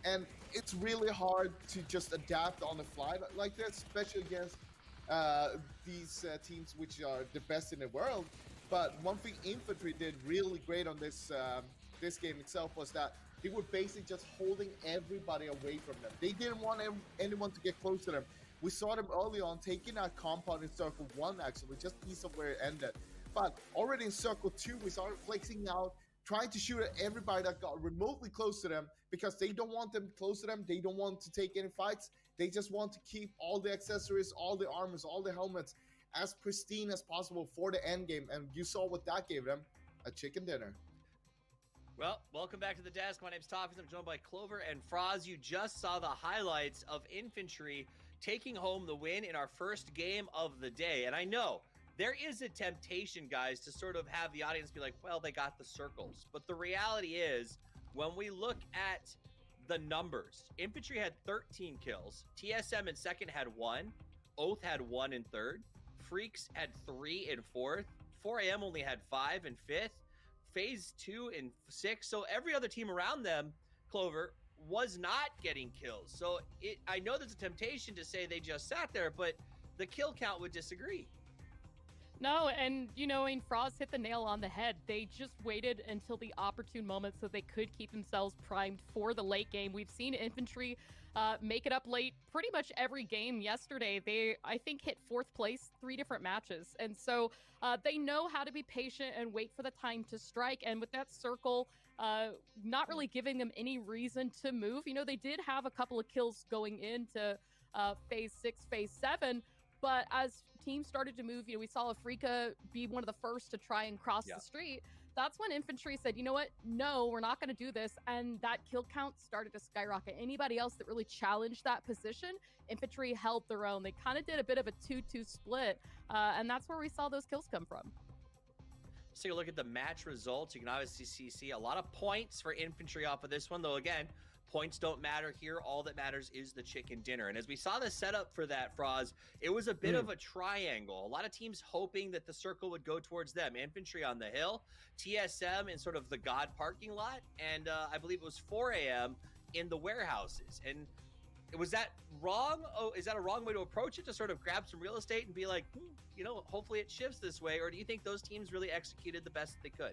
L: And it's really hard to just adapt on the fly like this, especially against these teams which are the best in the world. But one thing Infantry did really great on this this game itself was that they were basically just holding everybody away from them. They didn't want anyone to get close to them. We saw them early on taking that compound in circle 1, actually, just piece of where it ended. But already in circle 2, we started flexing out, trying to shoot at everybody that got remotely close to them, because they don't want them close to them. They don't want to take any fights. They just want to keep all the accessories, all the armors, all the helmets as pristine as possible for the end game. And you saw what that gave them, a chicken dinner.
J: Well, welcome back to the desk. My name's Toffees. I'm joined by Clover and Froz. You just saw the highlights of Infantry taking home the win in our first game of the day. And I know there is a temptation, guys, to sort of have the audience be like, well, they got the circles. But the reality is, when we look at the numbers, Infantry had 13 kills. TSM in second had 1. Oath had 1 in third. Freaks had 3 in fourth. 4AM only had 5 in fifth. Phase 2 in 6th. So every other team around them, Clover, was not getting kills. So I know there's a temptation to say they just sat there, but the kill count would disagree.
K: No, and you know, Frost hit the nail on the head. They just waited until the opportune moment so they could keep themselves primed for the late game. We've seen Infantry make it up late pretty much every game yesterday. They, I think, hit 4th place 3 different matches. And so they know how to be patient and wait for the time to strike. And with that circle not really giving them any reason to move, you know, they did have a couple of kills going into phase 6, phase 7. But as teams started to move, you know, we saw Afrika be one of the first to try and cross the street. That's when Infantry said, you know what? No, we're not going to do this. And that kill count started to skyrocket. Anybody else that really challenged that position, Infantry held their own. They kind of did a bit of a 2-2 split. And that's where we saw those kills come from.
J: Let's take a look at the match results. You can obviously see a lot of points for Infantry off of this one, though, again, points don't matter here. All that matters is the chicken dinner. And as we saw the setup for that, Froz, it was a bit of a triangle. A lot of teams hoping that the circle would go towards them. Infantry on the hill, TSM in sort of the God parking lot, and I believe it was 4AM in the warehouses. And was that wrong? Oh, is that a wrong way to approach it, to sort of grab some real estate and be like, you know, hopefully it shifts this way? Or do you think those teams really executed the best they could?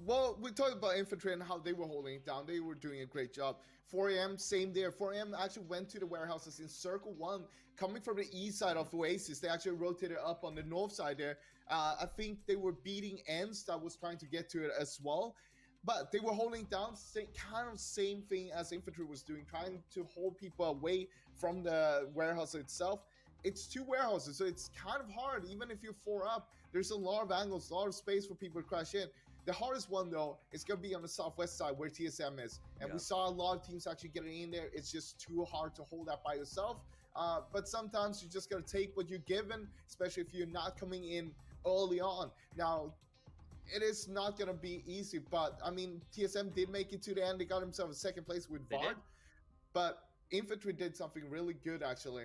L: Well, we talked about Infantry and how they were holding it down. They were doing a great job. 4AM, same there. 4AM actually went to the warehouses in circle 1, coming from the east side of Oasis. They actually rotated up on the north side there. I think they were beating Ends that was trying to get to it as well. But they were holding down, kind of same thing as Infantry was doing, trying to hold people away from the warehouse itself. It's 2 warehouses, so it's kind of hard. Even if you're 4 up, there's a lot of angles, a lot of space for people to crash in. The hardest one, though, is going to be on the southwest side where TSM is. And we saw a lot of teams actually getting in there. It's just too hard to hold that by yourself. But sometimes you just got to take what you're given, especially if you're not coming in early on. Now, it is not going to be easy, but, I mean, TSM did make it to the end. They got themselves a 2nd place with Vard. But Infantry did something really good, actually.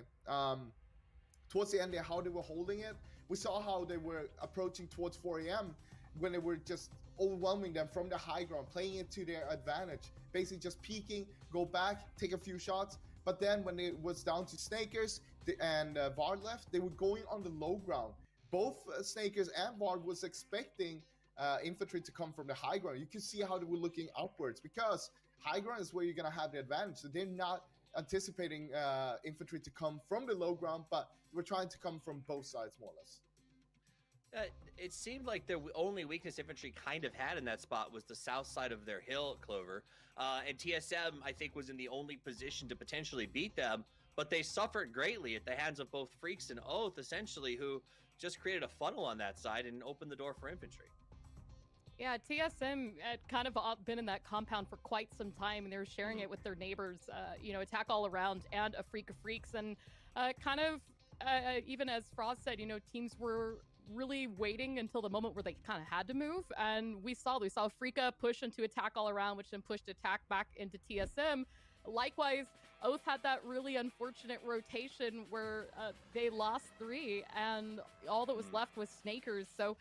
L: Towards the end there, how they were holding it, we saw how they were approaching towards 4AM when they were just overwhelming them from the high ground, playing it to their advantage, basically just peeking, go back, take a few shots. But then when it was down to Snakers and Vard left, they were going on the low ground. Both Snakers and Vard was expecting Infantry to come from the high ground. You can see how they were looking upwards, because high ground is where you're going to have the advantage. So they're not anticipating Infantry to come from the low ground, but they were trying to come from both sides, more or less.
J: It seemed like the only weakness Infantry kind of had in that spot was the south side of their hill, Clover. And TSM, I think, was in the only position to potentially beat them, but they suffered greatly at the hands of both Freaks and Oath, essentially, who just created a funnel on that side and opened the door for Infantry.
K: Yeah, TSM had kind of been in that compound for quite some time, and they were sharing it with their neighbors, you know, Attack All Around and A Freak of Freaks. And even as Frost said, you know, teams were really waiting until the moment where they kind of had to move. And we saw Freaka push into Attack All Around, which then pushed Attack back into TSM. Likewise, Oath had that really unfortunate rotation where they lost 3 and all that was left was Snakers. So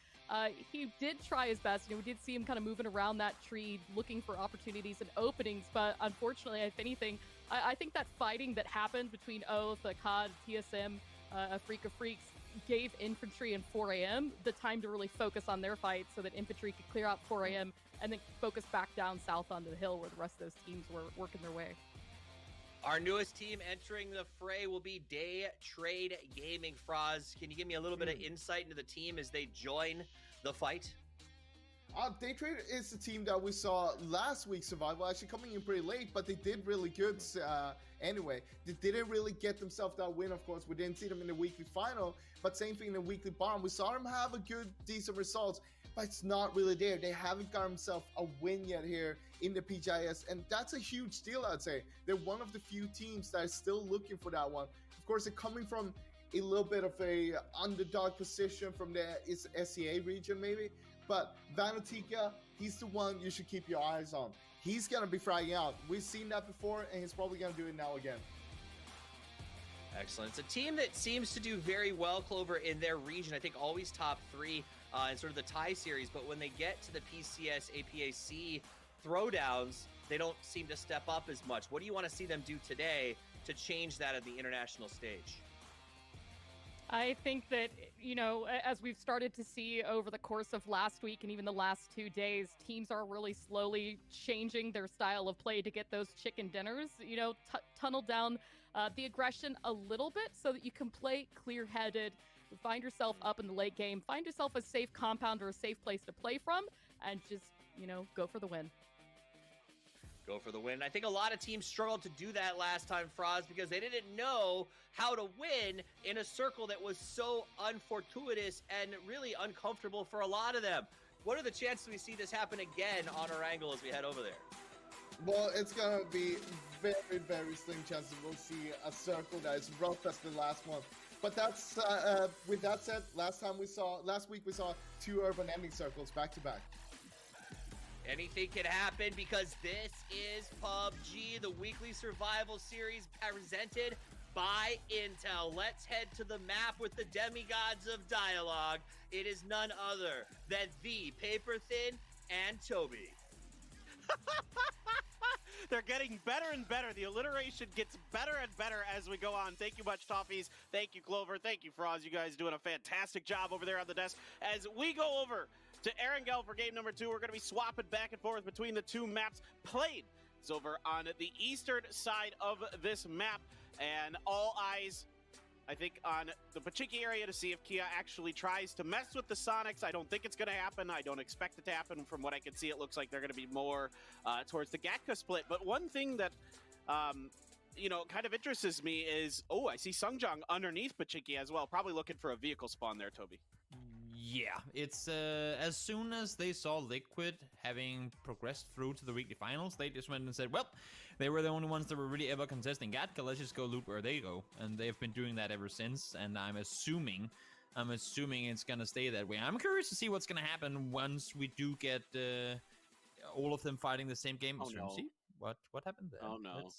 K: he did try his best. You know, we did see him kind of moving around that tree looking for opportunities and openings, but unfortunately, if anything, I think that fighting that happened between Oath, COD, TSM, A Freak of Freaks gave Infantry and 4 AM the time to really focus on their fight so that Infantry could clear out 4 AM and then focus back down south onto the hill where the rest of those teams were working their way.
J: Our newest team entering the fray will be Day Trade Gaming. Froz, can you give me a little bit of insight into the team as they join the fight?
L: Day Trade is the team that we saw last week survival, actually coming in pretty late, but they did really good anyway. They didn't really get themselves that win, of course. We didn't see them in the weekly final, but same thing in the weekly bomb. We saw them have a good, decent results, but it's not really there. They haven't got themselves a win yet here in the PGIS, and that's a huge deal, I'd say. They're one of the few teams that are still looking for that one. Of course, they're coming from a little bit of a underdog position from the SEA region, maybe. But Vanatika, he's the one you should keep your eyes on. He's going to be frying out. We've seen that before, and he's probably going to do it now again.
J: Excellent. It's a team that seems to do very well, Clover, in their region. I think always top 3 in sort of the tie series. But when they get to the PCS, APAC throwdowns, they don't seem to step up as much. What do you want to see them do today to change that at the international stage?
K: I think that, you know, as we've started to see over the course of last week and even the last 2 days, teams are really slowly changing their style of play to get those chicken dinners, you know, tunnel down the aggression a little bit so that you can play clear-headed, find yourself up in the late game, find yourself a safe compound or a safe place to play from, and just, you know, go for the win.
J: Go for the win. I think a lot of teams struggled to do that last time, Froz, because they didn't know how to win in a circle that was so unfortuitous and really uncomfortable for a lot of them. What are the chances we see this happen again on Erangle as we head over there?
L: Well, it's going to be very, very slim chances we'll see a circle that is rough as the last one. But that's, with that said, last week we saw 2 urban ending circles back to back.
J: Anything can happen because this is PUBG, the weekly survival series presented by Intel. Let's head to the map with the demigods of dialogue. It is none other than the Paper Thin and Toby.
D: They're getting better and better. The alliteration gets better and better as we go on. Thank you much, Toffees. Thank you, Clover. Thank you, Froz. You guys doing a fantastic job over there on the desk. As we go over to Erangel for game number 2, we're going to be swapping back and forth between the 2 maps played. It's over on the eastern side of this map, and all eyes, I think, on the Pachiki area to see if Kia actually tries to mess with the Sonics. I don't think it's going to happen. I don't expect it to happen. From what I can see, it looks like they're going to be more towards the Gatka split. But one thing that, you know, kind of interests me is, I see Sungjong underneath Pachiki as well, probably looking for a vehicle spawn there, Toby.
E: Yeah, it's as soon as they saw Liquid having progressed through to the weekly finals, they just went and said, well, they were the only ones that were really ever contesting Gatka, let's just go loot where they go. And they've been doing that ever since, and I'm assuming it's gonna stay that way. I'm curious to see what's gonna happen once we do get all of them fighting the same game.
D: Oh, no.
E: See? What happened there?
D: Oh no!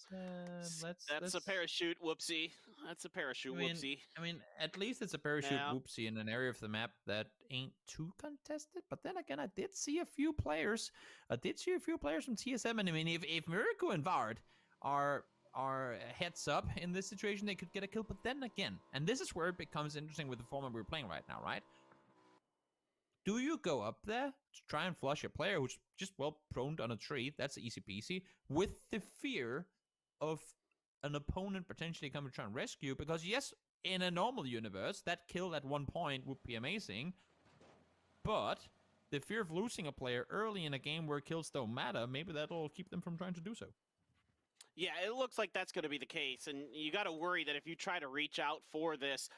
E: Let's
D: a parachute whoopsie. That's a parachute whoopsie.
E: I mean, at least it's a parachute whoopsie in an area of the map that ain't too contested. But then again, I did see a few players. from TSM, and I mean, if Miracle and Vard are heads up in this situation, they could get a kill. But then again, and this is where it becomes interesting with the format we're playing right now, right? Do you go up there to try and flush a player who's just, well, proned on a tree, that's easy peasy, with the fear of an opponent potentially coming to try and rescue? Because yes, in a normal universe, that kill at one point would be amazing, but the fear of losing a player early in a game where kills don't matter, maybe that'll keep them from trying to do so.
D: Yeah, it looks like that's going to be the case, and you got to worry that if you try to reach out for this,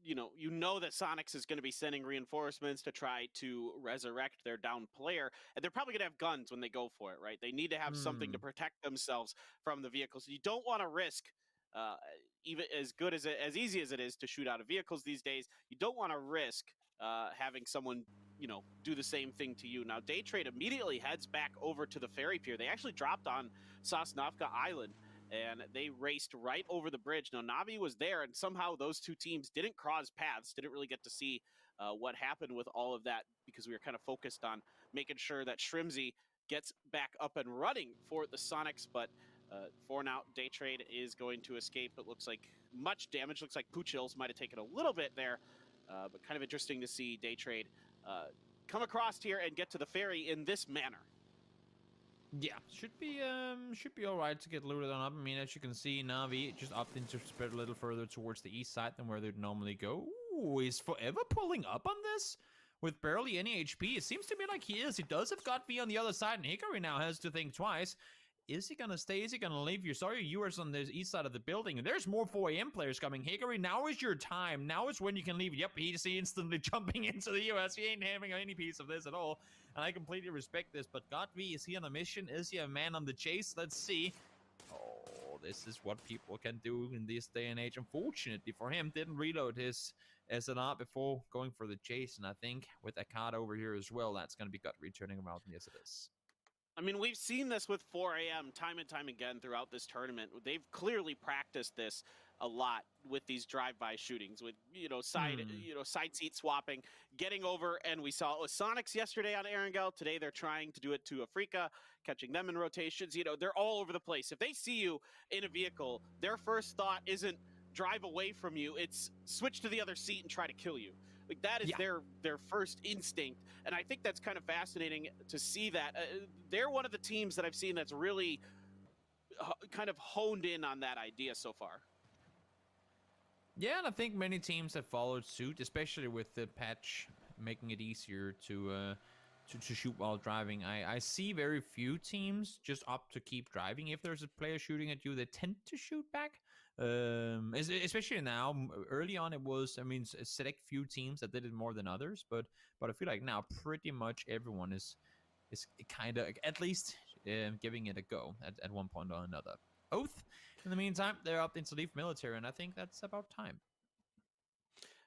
D: you know that Sonics is going to be sending reinforcements to try to resurrect their downed player, and they're probably going to have guns when they go for it, right? They need to have something to protect themselves from the vehicles. You don't want to risk, even as easy as it is to shoot out of vehicles these days, you don't want to risk having someone, do the same thing to you. Now, Daytrade immediately heads back over to the ferry pier. They actually dropped on Sosnovka Island, and they raced right over the bridge. Now, Navi was there, and somehow those two teams didn't cross paths, didn't really get to see what happened with all of that, because we were kind of focused on making sure that Shrimzy gets back up and running for the Sonics. But for now, Daytrade is going to escape. It looks like much damage. Looks like Puchills might have taken a little bit there, but kind of interesting to see Daytrade come across here and get to the ferry in this manner.
E: Yeah, should be all right to get looted on up. I mean, as you can see, Navi just opting to spread a little further towards the east side than where they'd normally go. Ooh, is Forever pulling up on this with barely any HP? It seems to me like he is. He does have got V on the other side, and Hickory now has to think twice. Is he gonna stay? Is he gonna leave? You saw your viewers on the east side of the building, and there's more 4AM players coming. Hickory, now is your time. Now is when you can leave. Yep, he's instantly jumping into the US. He ain't having any piece of this at all, and I completely respect this. But Godv, is he on a mission? Is he a man on the chase? Let's see. Oh, this is what people can do in this day and age. Unfortunately for him, didn't reload his SNR before going for the chase, and I think with a card over here as well, that's gonna be Godv returning around. Yes, it is.
D: I mean, we've seen this with 4AM time and time again throughout this tournament. They've clearly practiced this a lot with these drive-by shootings, with side seat swapping, getting over. And we saw Sonics yesterday on Erangel. Today they're trying to do it to Afrika, catching them in rotations. They're all over the place. If they see you in a vehicle, their first thought isn't drive away from you. It's switch to the other seat and try to kill you. Like, that is their first instinct, and I think that's kind of fascinating to see that. They're one of the teams that I've seen that's really kind of honed in on that idea so far.
E: Yeah, and I think many teams have followed suit, especially with the patch making it easier to shoot while driving. I see very few teams just opt to keep driving. If there's a player shooting at you, they tend to shoot back. Especially now. Early on, it was, a select few teams that did it more than others, but I feel like now pretty much everyone is kind of at least giving it a go at one point or another. Oath, in the meantime, they're opting to leave military, and I think that's about time.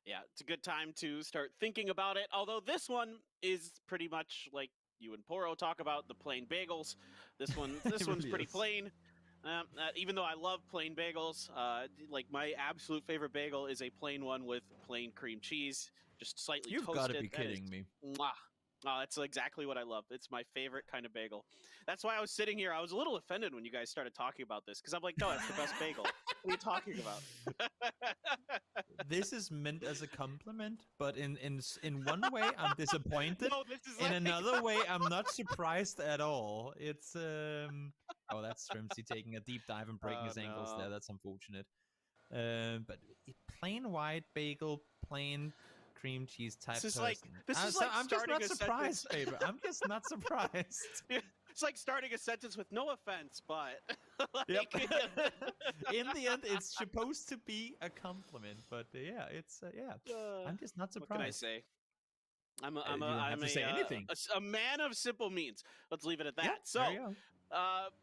D: Yeah, it's a good time to start thinking about it, although this one is pretty much like you and Poro talk about, the plain bagels. This one's
E: really
D: pretty
E: is.
D: plain. Even though I love plain bagels, like my absolute favorite bagel is a plain one with plain cream cheese, just slightly
E: You've
D: toasted.
E: got to be kidding me.
D: Mwah. Oh, that's exactly what I love. It's my favorite kind of bagel. That's why I was sitting here. I was a little offended when you guys started talking about this, because I'm like, no, it's the best bagel. What are you talking about?
E: This is meant as a compliment, but in one way I'm disappointed.
D: No, this is
E: in
D: like...
E: another way, I'm not surprised at all. It's oh, that's Shrimzy taking a deep dive and breaking his ankles there. That's unfortunate. But plain white bagel, plain cream cheese type.
D: This is
E: person.
D: like
E: I'm just
D: starting
E: not
D: a
E: surprised,
D: sentence.
E: baby. I'm just not surprised.
D: It's like starting a sentence with no offense, but
E: Yep. In the end, it's supposed to be a compliment, but yeah, it's I'm just not surprised.
D: What can I say? I'm
E: You don't have to say anything.
D: a man of simple means. Let's leave it at that.
E: Yeah,
D: So
E: there you go.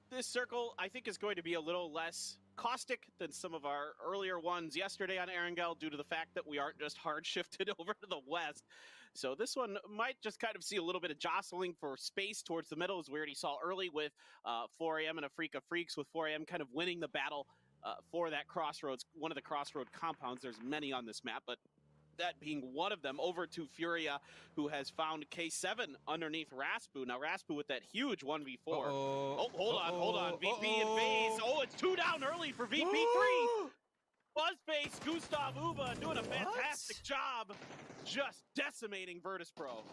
D: this circle, I think, is going to be a little less caustic than some of our earlier ones yesterday on Erangel, due to the fact that we aren't just hard shifted over to the west. So this one might just kind of see a little bit of jostling for space towards the middle, as we already saw early with 4AM and Afrika Freaks, with 4AM kind of winning the battle for that crossroads, one of the crossroad compounds. There's many on this map, but that being one of them, over to Furia, who has found K7 underneath Raspu. Now Raspu with that huge 1v4. Oh, hold on. VP and FaZe. Oh, it's 2 down early for VP3. Buzzface, Gustav Uba doing a fantastic job, just decimating Virtus Pro.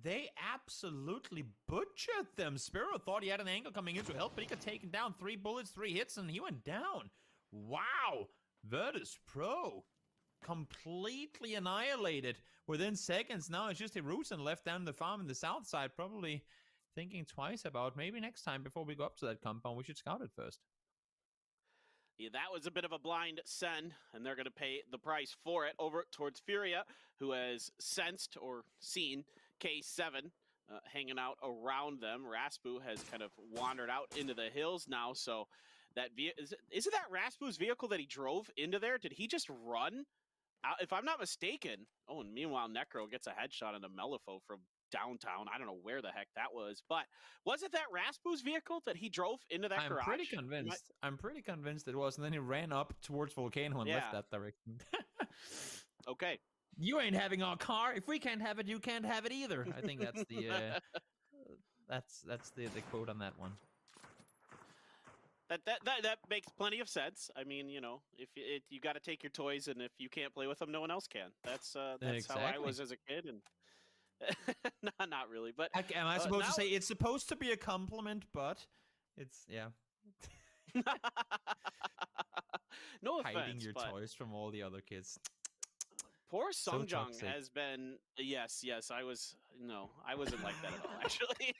E: They absolutely butchered them. Spiro thought he had an angle coming in to help, but he got taken down. 3 bullets, 3 hits, and he went down. Wow. Virtus Pro completely annihilated within seconds. Now it's just RYZEN left down the farm in the south side, probably thinking twice about maybe next time before we go up to that compound, we should scout it first.
D: Yeah, that was a bit of a blind send, and they're going to pay the price for it over towards Furia, who has sensed or seen K7 hanging out around them. Raspu has kind of wandered out into the hills now, so that is it that Raspu's vehicle that he drove into there? Did he just run? If I'm not mistaken. Oh, and meanwhile, Necro gets a headshot on a Melifo from downtown. I don't know where the heck that was, but was it that Raspu's vehicle that he drove into that garage?
E: I'm pretty convinced it was, and then he ran up towards Volcano and left that direction.
D: Okay.
E: You ain't having our car. If we can't have it, you can't have it either. I think that's the that's the quote on that one.
D: That makes plenty of sense. I mean, you know, if you got to take your toys, and if you can't play with them, no one else can. That's
E: exactly
D: how I was as a kid, and not really. But
E: am I supposed to say it's supposed to be a compliment, but it's
D: no offense,
E: hiding your toys from all the other kids.
D: Poor
E: So
D: Songjong
E: toxic.
D: has been yes. I wasn't like that at all. Actually,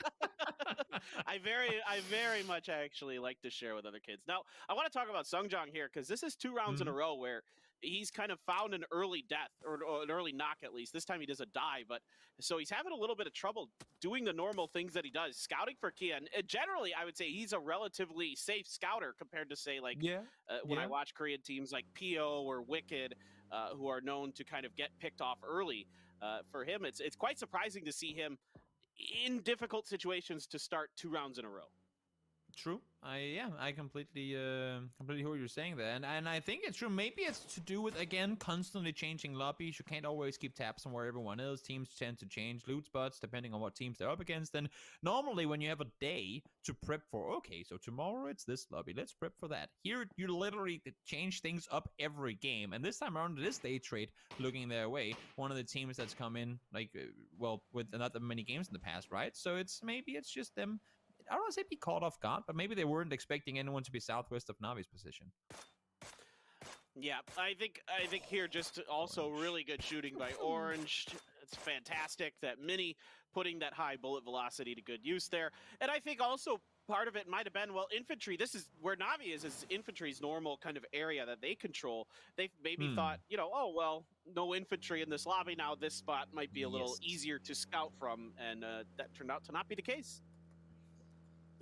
D: I very much actually like to share with other kids. Now I want to talk about Songjong here because this is 2 rounds in a row where he's kind of found an early death or an early knock at least. This time he does a die, but so he's having a little bit of trouble doing the normal things that he does, scouting for Kia. And generally, I would say he's a relatively safe scouter compared to say like when I watch Korean teams like PO or Wicked. Who are known to kind of get picked off early. For him, it's quite surprising to see him in difficult situations to start 2 rounds in a row.
E: True. I completely hear what you're saying there, and I think it's true. Maybe it's to do with again constantly changing lobbies. You can't always keep tabs on where everyone is. Teams tend to change loot spots depending on what teams they're up against. And normally, when you have a day to prep for, okay, so tomorrow it's this lobby, let's prep for that. Here, you literally change things up every game. And this time around, this day trade looking their way. One of the teams that's come in with not that many games in the past, right? So maybe it's just them. I don't want to say be caught off guard, but maybe they weren't expecting anyone to be southwest of Navi's position.
D: Yeah, I think here just also really good shooting by Orange. It's fantastic that Mini putting that high bullet velocity to good use there. And I think also part of it might have been, well, infantry, this is where Navi is infantry's normal kind of area that they control. They maybe thought, you know, oh, well, no infantry in this lobby now. This spot might be a little easier to scout from, and that turned out to not be the case.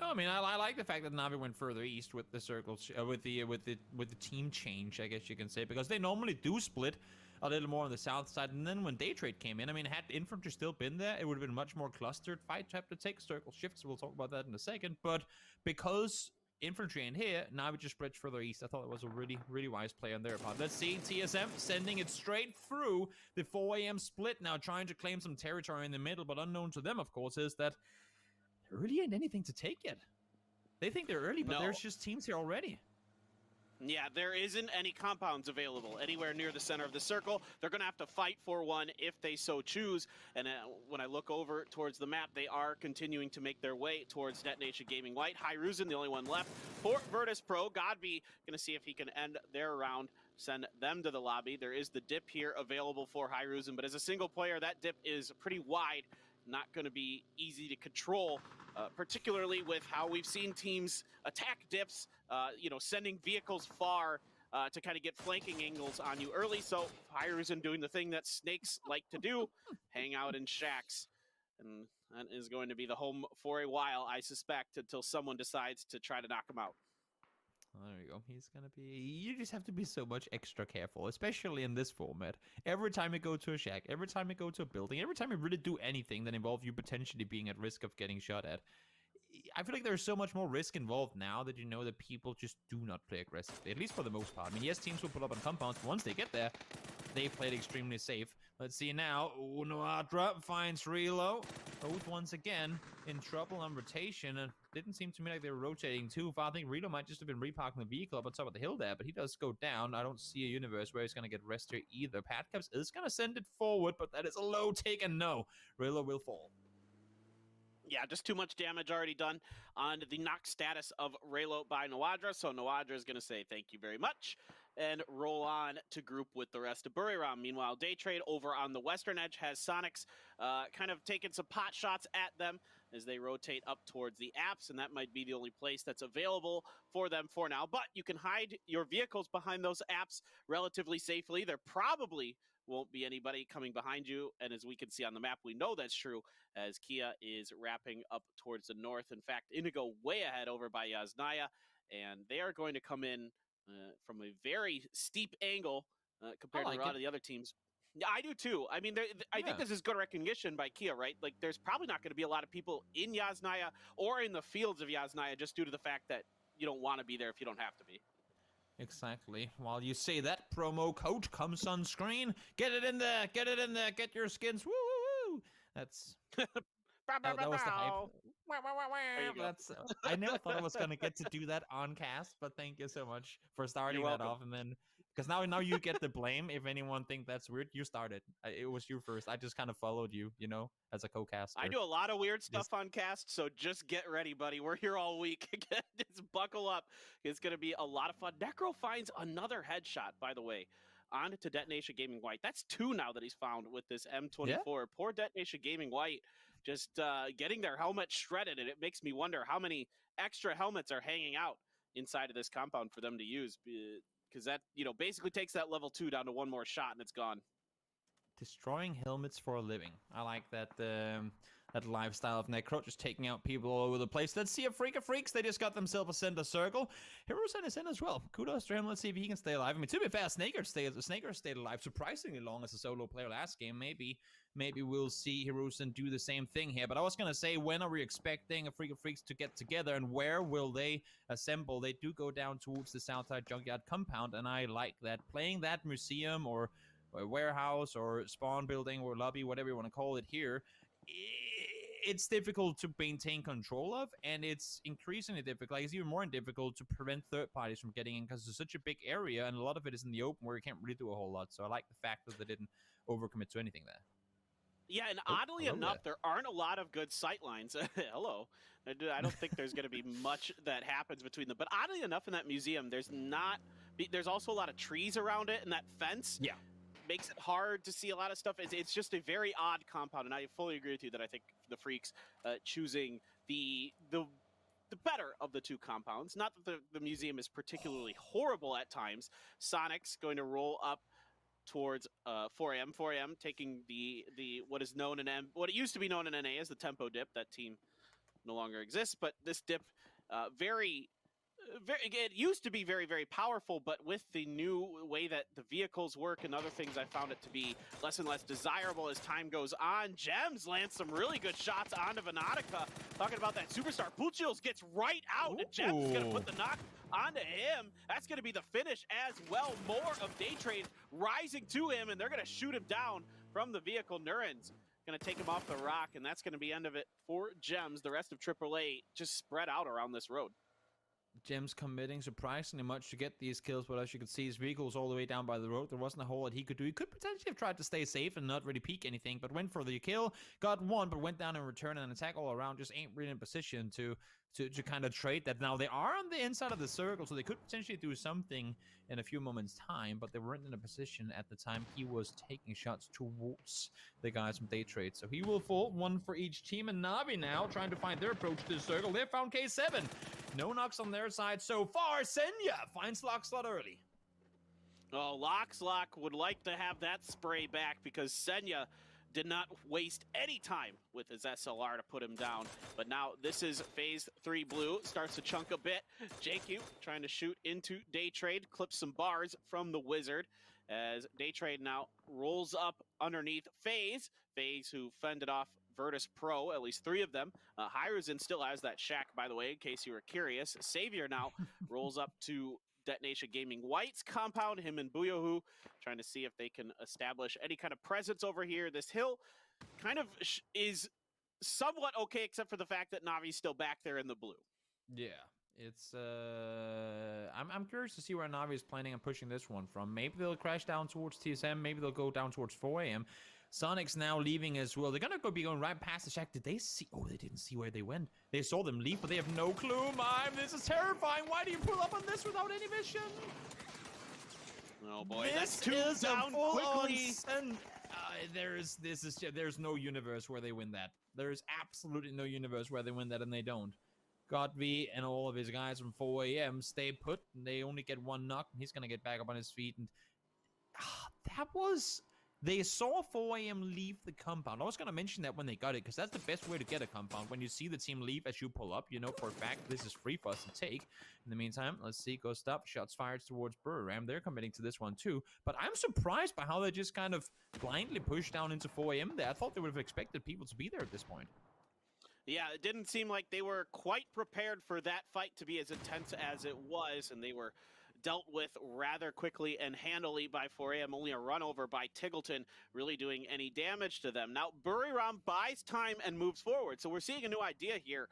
E: No, I mean I like the fact that Navi went further east with the circle with the team change, I guess you can say, because they normally do split a little more on the south side. And then when day trade came in, I mean, had infantry still been there, it would have been much more clustered fight to have to take circle shifts. We'll talk about that in a second. But because infantry in here, Navi just spread further east. I thought it was a really, really wise play on their part. Let's see TSM sending it straight through the 4 a.m. split now, trying to claim some territory in the middle. But unknown to them, of course, is that there really ain't anything to take yet. They think they're early, but there's just teams here already.
D: Yeah, there isn't any compounds available anywhere near the center of the circle. They're going to have to fight for one if they so choose. And when I look over towards the map, they are continuing to make their way towards Detonation Gaming White. RYZEN, the only one left for Virtus Pro. Godby going to see if he can end their round, send them to the lobby. There is the dip here available for RYZEN, but as a single player, that dip is pretty wide. Not going to be easy to control, particularly with how we've seen teams attack dips, sending vehicles far to kind of get flanking angles on you early. So RYZEN doing the thing that snakes like to do, hang out in shacks. And that is going to be the home for a while, I suspect, until someone decides to try to knock him out.
E: There you go. He's going to be... You just have to be so much extra careful, especially in this format. Every time you go to a shack, every time you go to a building, every time you really do anything that involves you potentially being at risk of getting shot at, I feel like there's so much more risk involved now that you know that people just do not play aggressively, at least for the most part. I mean, yes, teams will pull up on compounds. Once they get there, they played extremely safe. Let's see now. Unoadra finds Relo. Both once again in trouble on rotation. And didn't seem to me like they were rotating too far. I think Relo might just have been reparking the vehicle up on top of the hill there, but he does go down. I don't see a universe where he's going to get rest here either. Patcaps is going to send it forward, but that is a low take, and no, Relo will fall.
D: Yeah, just too much damage already done on the knock status of Relo by Noadra. So Noadra is going to say thank you very much. and roll on to group with the rest of Buriram. Meanwhile, Daytrade over on the western edge has Sonics kind of taking some pot shots at them as they rotate up towards the apps, and that might be the only place that's available for them for now. But you can hide your vehicles behind those apps relatively safely. There probably won't be anybody coming behind you, and as we can see on the map, we know that's true as Kia is wrapping up towards the north. In fact, Indigo way ahead over by Yasnaya, and they are going to come in from a very steep angle compared to a lot of the other teams. Yeah, I do too. I mean, I think this is good recognition by Kia, right? Like, there's probably not going to be a lot of people in Yasnaya or in the fields of Yasnaya just due to the fact that you don't want to be there if you don't have to be.
E: Exactly. While you say that, promo code comes on screen. Get it in there. Get it in there. Get your skins. Woo, woo, woo. That's... that was the hype. I never thought I was gonna get to do that on cast, but thank you so much for starting that off. And then, because now you get the blame. If anyone think that's weird, you started. It was you first. I just kind of followed you, you know, as a co-caster.
D: I do a lot of weird stuff on cast, so just get ready, buddy. We're here all week. Just buckle up. It's gonna be a lot of fun. Necro finds another headshot, by the way, on to Detonation Gaming White. That's 2 now that he's found with this M24. Yeah. Poor Detonation Gaming White just getting their helmet shredded, and it makes me wonder how many extra helmets are hanging out inside of this compound for them to use, because that, you know, basically takes that level 2 down to 1 more shot and it's gone.
E: Destroying helmets for a living. I like that that lifestyle of Necro, just taking out people all over the place. Let's see a Freak of Freaks. They just got themselves a center circle. HeroZen is in as well. Kudos to him. Let's see if he can stay alive. I mean, to be fair, Snaker stayed alive surprisingly long as a solo player last game. Maybe we'll see HeroZen do the same thing here. But I was gonna say, when are we expecting a Freak of Freaks to get together, and where will they assemble? They do go down towards the Southside Junkyard compound, and I like that. Playing that museum or warehouse or spawn building or lobby, whatever you want to call it here, it's difficult to maintain control of, and it's increasingly difficult. Like, it's even more difficult to prevent third parties from getting in because it's such a big area, and a lot of it is in the open where you can't really do a whole lot. So I like the fact that they didn't overcommit to anything there.
D: Yeah, and oddly enough, there aren't a lot of good sight lines. Hello. I don't think there's going to be much that happens between them. But oddly enough, in that museum, there's also a lot of trees around it, and that fence makes it hard to see a lot of stuff. It's just a very odd compound, and I fully agree with you that I think the Freaks choosing the better of the 2 compounds. Not that the museum is particularly horrible at times. Sonic's going to roll up towards 4AM. 4AM taking the what it used to be known in NA as the tempo dip. That team no longer exists, but this dip it used to be very, very powerful, but with the new way that the vehicles work and other things, I found it to be less and less desirable as time goes on. Gems lands some really good shots onto Venotica. Talking about that superstar. Puchils gets right out, and Gems is going to put the knock onto him. That's going to be the finish as well. More of Daytrade rising to him, and they're going to shoot him down from the vehicle. Nurin's going to take him off the rock, and that's going to be end of it for Gems. The rest of AAA just spread out around this road.
E: Gems committing surprisingly much to get these kills, but as you can see, his vehicle's all the way down by the road. There wasn't a whole lot he could do. He could potentially have tried to stay safe and not really peek anything, but went for the kill, got 1, but went down in return, and an attack all around just ain't really in position to kind of trade that. Now, they are on the inside of the circle, so they could potentially do something in a few moments' time, but they weren't in a position at the time he was taking shots towards the guys from Daytrade. So he will fall, 1 for each team, and Na'Vi now trying to find their approach to the circle. They found K7. No knocks on their side so far. Senya finds Lockslot early.
D: Oh, Lockslot would like to have that spray back because Senya did not waste any time with his SLR to put him down. But now this is phase 3 blue. Starts to chunk a bit. JQ trying to shoot into Daytrade. Clips some bars from the Wizard as Daytrade now rolls up underneath FaZe. FaZe who fended off Virtus Pro, at least 3 of them. RYZEN still has that shack, by the way, in case you were curious. Savior now rolls up to Detonation Gaming White's compound, him and Buyohu, trying to see if they can establish any kind of presence over here. This hill kind of is somewhat okay, except for the fact that Navi's still back there in the blue.
E: Yeah, it's I'm curious to see where Na'Vi is planning on pushing this one from. Maybe they'll crash down towards TSM, maybe they'll go down towards 4AM. Sonic's now leaving as well. They're gonna be going right past the shack. Did they see? Oh, they didn't see where they went. They saw them leave, but they have no clue. Mime, this is terrifying. Why do you pull up on this without any vision?
D: Oh boy, that's
E: This
D: two
E: is
D: down
E: a full-on
D: quickly.
E: There's no universe where they win that. There's absolutely no universe where they win that and they don't. Godv and all of his guys from 4 a.m. stay put, and they only get one knock, and he's gonna get back up on his feet. And that was... They saw 4 a.m. leave the compound. I was going to mention that when they got it, because that's the best way to get a compound. When you see the team leave as you pull up, you know for a fact this is free for us to take. In the meantime, let's see, Ghost up, shots fired towards Burram. They're committing to this one too. But I'm surprised by how they just kind of blindly pushed down into 4 a.m. there. I thought they would have expected people to be there at this point.
D: Yeah, it didn't seem like they were quite prepared for that fight to be as intense as it was, and they were dealt with rather quickly and handily by 4 a.m. Only a run over by Tiggleton really doing any damage to them. Now, Buriram buys time and moves forward. So we're seeing a new idea here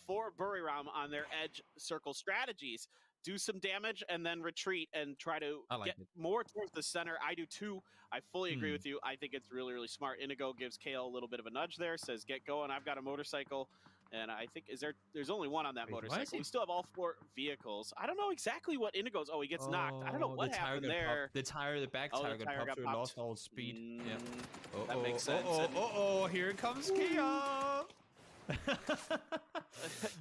D: for Buriram on their edge circle strategies. Do some damage and then retreat and try to get more towards the center. I do too. I fully agree with you. I think it's really, really smart. Inigo gives Kale a little bit of a nudge there, says, get going. I've got a motorcycle. And I think, there's only one on that motorcycle. We still have all 4 vehicles. I don't know exactly what Inigo's. Oh, he gets knocked. I don't know what happened there.
E: The back tire got popped, so it lost all speed. Yeah.
D: That makes sense.
E: Here comes Kia.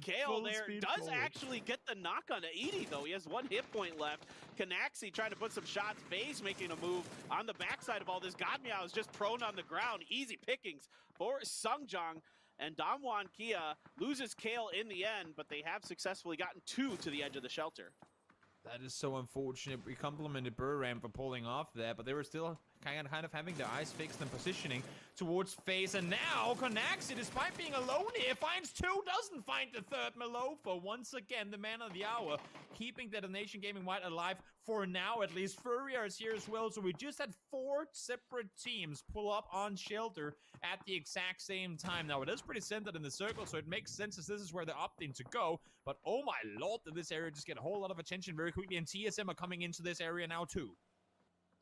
D: Gale there does actually get the knock on Edie, though. He has 1 hit point left. Kanaxi trying to put some shots. FaZe making a move on the backside of all this. Godmeow is just prone on the ground. Easy pickings for Sungjong. And Damwon Kia loses Kale in the end, but they have successfully gotten 2 to the edge of the shelter.
E: That is so unfortunate. We complimented Burram for pulling off there, but they were still kind of having their eyes fixed and positioning towards FaZe. And now Konaxi, despite being alone here, finds 2, doesn't find the third. Malofo, once again, the man of the hour, keeping Detonation Gaming White alive for now at least. Furrier is here as well, so we just had 4 separate teams pull up on shelter at the exact same time. Now, it is pretty centered in the circle, so it makes sense as this is where they're opting to go. But oh my lord, did this area just get a whole lot of attention very quickly, and TSM are coming into this area now too.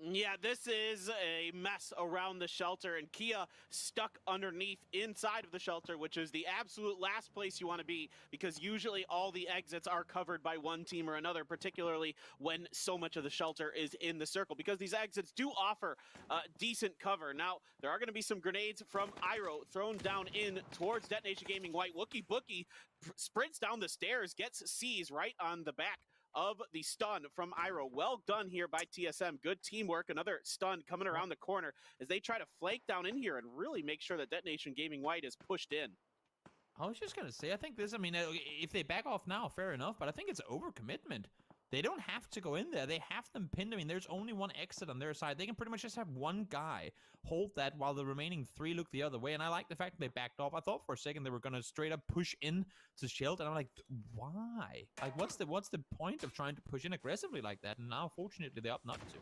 D: Yeah, this is a mess around the shelter, and Kia stuck underneath inside of the shelter, which is the absolute last place you want to be, because usually all the exits are covered by one team or another, particularly when so much of the shelter is in the circle, because these exits do offer decent cover. Now, there are going to be some grenades from Iroh thrown down in towards Detonation Gaming White. Wookie Bookie sprints down the stairs, gets C's right on the back of the stun from Iroh. Well done here by TSM. Good teamwork. Another stun coming around the corner as they try to flank down in here and really make sure that Detonation Gaming White is pushed in.
E: I was just going to say, I think this, I mean, if they back off now, fair enough, but I think it's overcommitment. They don't have to go in there. They have them pinned. I mean, there's only 1 exit on their side. They can pretty much just have 1 guy hold that while the remaining 3 look the other way. And I like the fact that they backed off. I thought for a second they were going to straight up push in to Shield. And I'm like, why? Like, what's the point of trying to push in aggressively like that? And now, fortunately, they opt not to.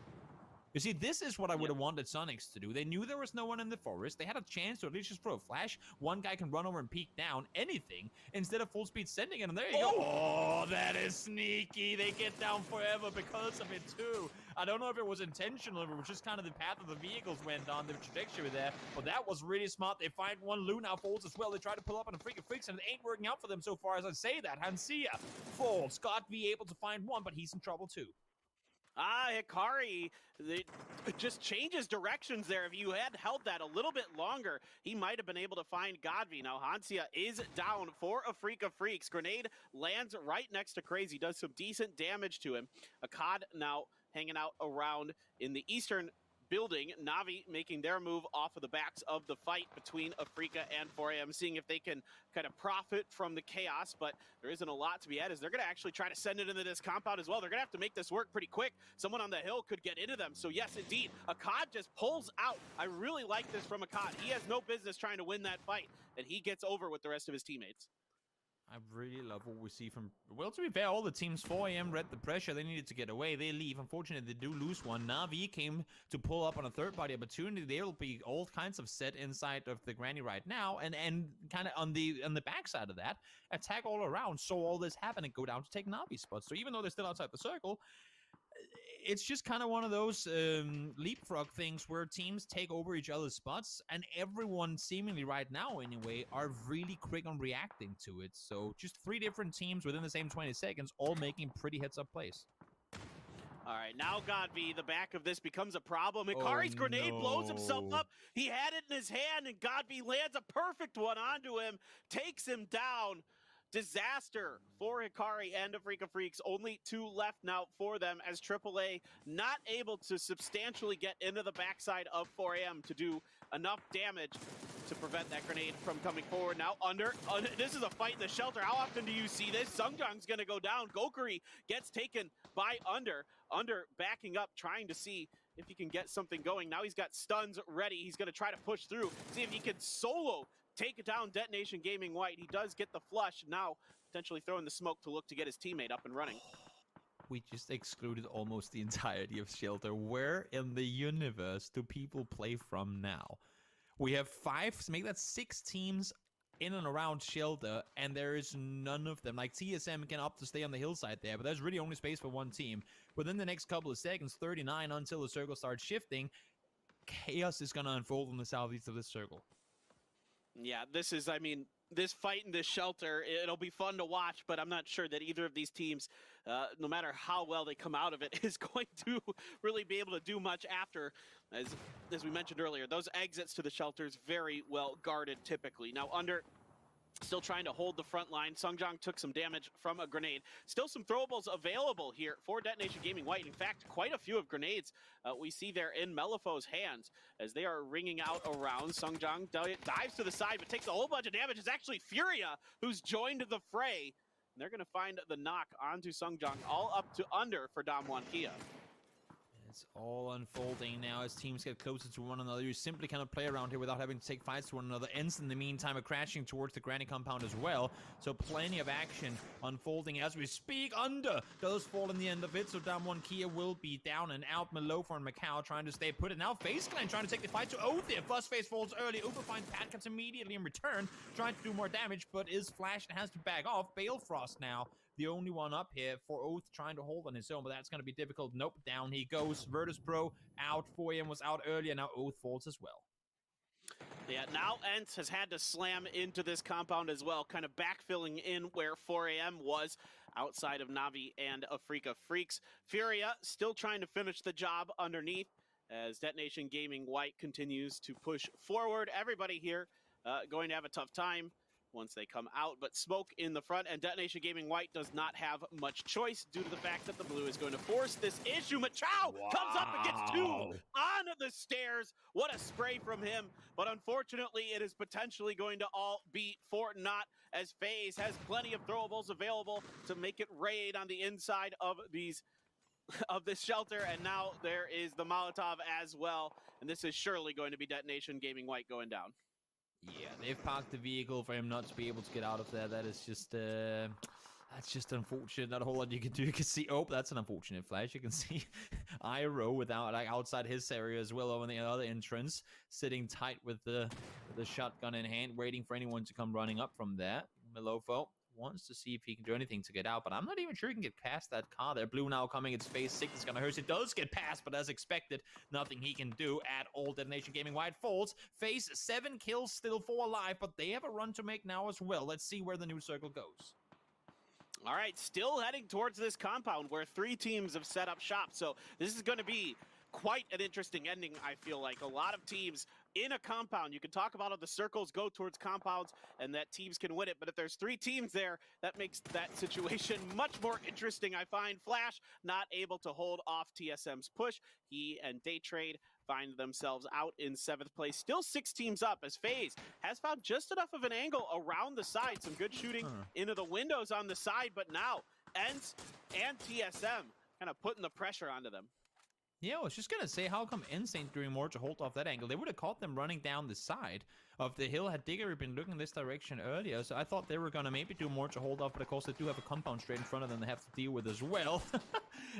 E: You see, this is what I would have wanted Sonics to do. They knew there was no one in the forest. They had a chance to at least just throw a flash. 1 guy can run over and peek down, anything, instead of full speed sending it. And there you go. Oh, that is sneaky. They get down forever because of it, too. I don't know if it was intentional, if it was just kind of the path of the vehicles went on, the trajectory there. But that was really smart. They find 1 Luna falls as well. They try to pull up on a Freak of Freaks, and it ain't working out for them so far as I say that. Hansia falls. Scott V able to find 1, but he's in trouble, too.
D: Hikari just changes directions there. If you had held that a little bit longer, he might have been able to find Godvi. Now, Hansia is down for a Freak of Freaks. Grenade lands right next to Crazy, does some decent damage to him. Akkad now hanging out around in the eastern building. Na'Vi making their move off of the backs of the fight between Afrika and 4AM, seeing if they can kind of profit from the chaos, but there isn't a lot to be had as they're going to actually try to send it into this compound as well. They're going to have to make this work pretty quick. Someone on the hill could get into them. So yes, indeed, Akkad just pulls out. I really like this from Akkad. He has no business trying to win that fight, and he gets over with the rest of his teammates.
E: I really love what we see from... Well, to be fair, all the teams 4AM read the pressure. They needed to get away. They leave. Unfortunately, they do lose 1. Na'Vi came to pull up on a third-party opportunity. They will be all kinds of set inside of the granny right now. And kind of on the backside of that, attack all around. So all this happen and go down to take Na'Vi spots. So even though they're still outside the circle, it's just kind of one of those leapfrog things where teams take over each other's spots, and everyone seemingly right now anyway are really quick on reacting to it. So just 3 different teams within the same 20 seconds all making pretty heads-up plays.
D: All right, now Godby, the back of this becomes a problem. Hikari's grenade blows himself up. He had it in his hand, and Godby lands a perfect one onto him, takes him down. Disaster for Hikari and Afrika Freaks. Only 2 left now for them as AAA not able to substantially get into the backside of 4AM to do enough damage to prevent that grenade from coming forward. Now under this is a fight in the shelter. How often do you see this? Sungjung's gonna go down. Gokuri gets taken by Under backing up, trying to see if he can get something going. Now he's got stuns ready. He's gonna try to push through, see if he can solo take it down. Detonation Gaming White. He does get the flush. Now potentially throwing the smoke to look to get his teammate up and running.
E: We just excluded almost the entirety of Shelter. Where in the universe do people play from now? We have 5, make that 6 teams in and around Shelter, and there is none of them. Like, TSM can opt to stay on the hillside there, but there's really only space for one team. Within the next couple of seconds, 39 until the circle starts shifting, chaos is going to unfold in the southeast of this circle.
D: Yeah, this is, I mean, this fight in this shelter, it'll be fun to watch, but I'm not sure that either of these teams, no matter how well they come out of it, is going to really be able to do much after. As we mentioned earlier, those exits to the shelters very well guarded typically. Now Under still trying to hold the front line. Sungjung took some damage from a grenade. Still some throwables available here for Detonation Gaming White. In fact, quite a few of grenades we see there in Melifo's hands as they are ringing out around. Sungjung dives to the side but takes a whole bunch of damage. It's actually Furia who's joined the fray. And they're going to find the knock onto Sungjung, all up to Under for Damwon Kia.
E: It's all unfolding now as teams get closer to one another. You simply cannot play around here without having to take fights to one another. Ents in the meantime are crashing towards the Granny compound as well. So plenty of action unfolding as we speak. Under does fall in the end of it. So Damwon Kia will be down and out. Melofor and Macau trying to stay put. And now FaceCAM trying to take the fight to Oath here. Face falls early. Uber finds Padcaps immediately in return. Trying to do more damage, but is flashed and has to back off. Balefrost now the only one up here for Oath trying to hold on his own, but that's going to be difficult. Nope, down he goes. Virtus Pro out. 4AM was out earlier. Now Oath falls as well.
D: Yeah, now Ents has had to slam into this compound as well, kind of backfilling in where 4AM was outside of Navi and Afrika Freaks. Furia still trying to finish the job underneath as Detonation Gaming White continues to push forward. Everybody here going to have a tough time once they come out, but smoke in the front, and Detonation Gaming White does not have much choice due to the fact that the blue is going to force this issue. Machao comes up and gets 2 onto the stairs. What a spray from him, but unfortunately it is potentially going to all be for naught as FaZe has plenty of throwables available to make it raid on the inside of these of this shelter, and now there is the Molotov as well, and this is surely going to be Detonation Gaming White going down.
E: Yeah, they've parked the vehicle for him not to be able to get out of there. That is just, that's just unfortunate. Not a whole lot you can do. You can see, oh, that's an unfortunate flash. You can see Iro without, like, outside his area as well over the other entrance, sitting tight with the shotgun in hand, waiting for anyone to come running up from there. Melofo wants to see if he can do anything to get out, but I'm not even sure he can get past that car there. Blue now coming, it's phase 6, it's gonna hurt. It does get past, but as expected, nothing he can do at all. Detonation Gaming White falls. Phase 7 kills, still 4 alive, but they have a run to make now as well. Let's see where the new circle goes.
D: All right, still heading towards this compound where 3 teams have set up shop, so this is going to be quite an interesting ending, I feel like. A lot of teams in a compound. You can talk about how the circles go towards compounds and that teams can win it, but if there's 3 teams there, that makes that situation much more interesting, I find. Flash not able to hold off TSM's push. He and Daytrade find themselves out in 7th place. Still 6 teams up as FaZe has found just enough of an angle around the side. Some good shooting into the windows on the side, but now Ents and TSM kind of putting the pressure onto them.
E: Yeah, I was just going to say, how come Ents ain't doing more to hold off that angle? They would have caught them running down the side of the hill had Diggery been looking this direction earlier, so I thought they were going to maybe do more to hold off, but of course they do have a compound straight in front of them they have to deal with as well.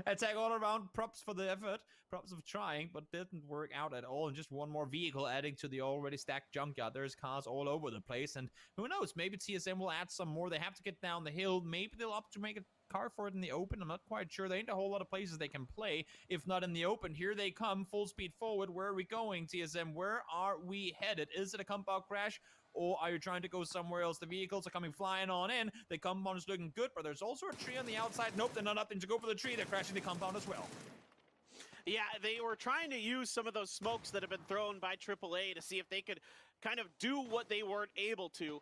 E: Attack all around, props for the effort, props of trying, but didn't work out at all, and just one more vehicle adding to the already stacked junkyard. There's cars all over the place, and who knows, maybe TSM will add some more. They have to get down the hill, maybe they'll opt to make a car for it in the open. I'm not quite sure. There ain't a whole lot of places they can play, if not in the open. Here they come, full speed forward. Where are we going, TSM? Where are we headed? Is it a compound crash, or are you trying to go somewhere else? The vehicles are coming flying on in. The compound is looking good, but there's also a tree on the outside. Nope, they're not opting to go for the tree. They're crashing the compound as well.
D: Yeah, they were trying to use some of those smokes that have been thrown by AAA to see if they could kind of do what they weren't able to.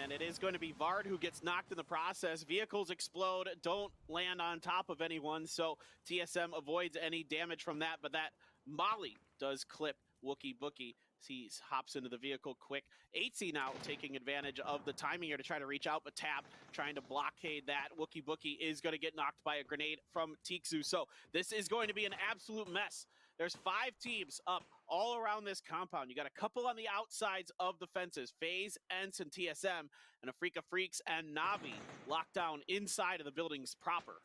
D: And it is going to be Vard who gets knocked in the process. Vehicles explode, don't land on top of anyone, so TSM avoids any damage from that. But that molly does clip Wookie Bookie. He hops into the vehicle quick. 8C now taking advantage of the timing here to try to reach out, but Tap trying to blockade that. Wookie Bookie is going to get knocked by a grenade from Tixu. So this is going to be an absolute mess. There's 5 teams up all around this compound. You got a couple on the outsides of the fences. FaZe, ENCE, and TSM, and Afrika Freaks and Navi locked down inside of the buildings proper.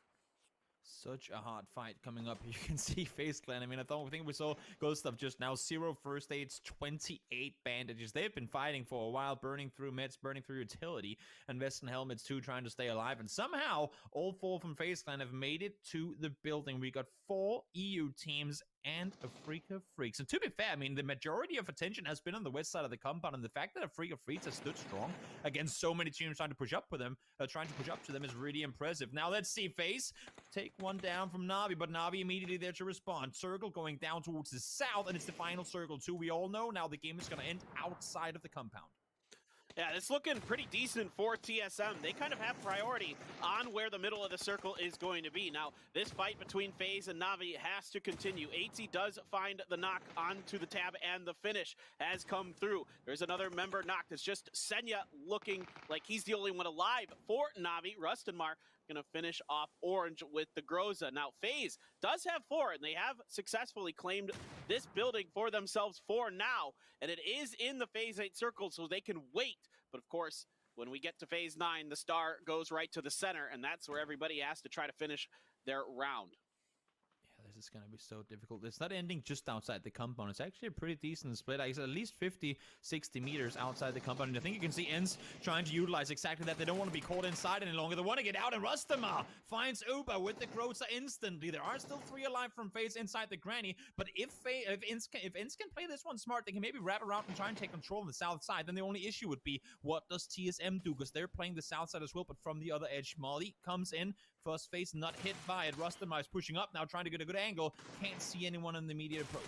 E: Such a hard fight coming up. You can see FaZe Clan. I mean, I think we saw Ghost Stuff just now. 0 first aids, 28 bandages. They've been fighting for a while, burning through meds, burning through utility, and Western Helmets too, trying to stay alive. And somehow, all 4 from FaZe Clan have made it to the building. We got 4 EU teams and Afrika Freaks. And to be fair, I mean, the majority of attention has been on the west side of the compound, and the fact that Afrika Freaks has stood strong against so many teams trying to push up to them is really impressive. Now let's see FaZe take one down from Navi, but Navi immediately there to respond. Circle going down towards the south, and it's the final circle too. We all know now the game is going to end outside of the compound.
D: Yeah, it's looking pretty decent for TSM. They kind of have priority on where the middle of the circle is going to be. Now, this fight between FaZe and Navi has to continue. 8C does find the knock onto the tab, and the finish has come through. There's another member knocked. It's just Senya looking like he's the only one alive for Navi. Rustenmar going to finish off Orange with the Groza. Now, FaZe does have 4, and they have successfully claimed this building for themselves for now. And it is in the Phase 8 circle, so they can wait. But of course, when we get to Phase 9, the star goes right to the center, and that's where everybody has to try to finish their round.
E: This is going to be so difficult. It's not ending just outside the compound. It's actually a pretty decent split. It's at least 50, 60 meters outside the compound. And I think you can see ENCE trying to utilize exactly that. They don't want to be caught inside any longer. They want to get out, and Rustenmar finds Uber with the Groza instantly. There are still 3 alive from FaZe inside the granny, but if ENCE can play this one smart, they can maybe wrap around and try and take control on the south side. Then the only issue would be, what does TSM do? Because they're playing the south side as well, but from the other edge. Molly comes in. First FaZe not hit by it. Rustenmar is pushing up now, trying to get a good angle. Can't see anyone in the immediate approach.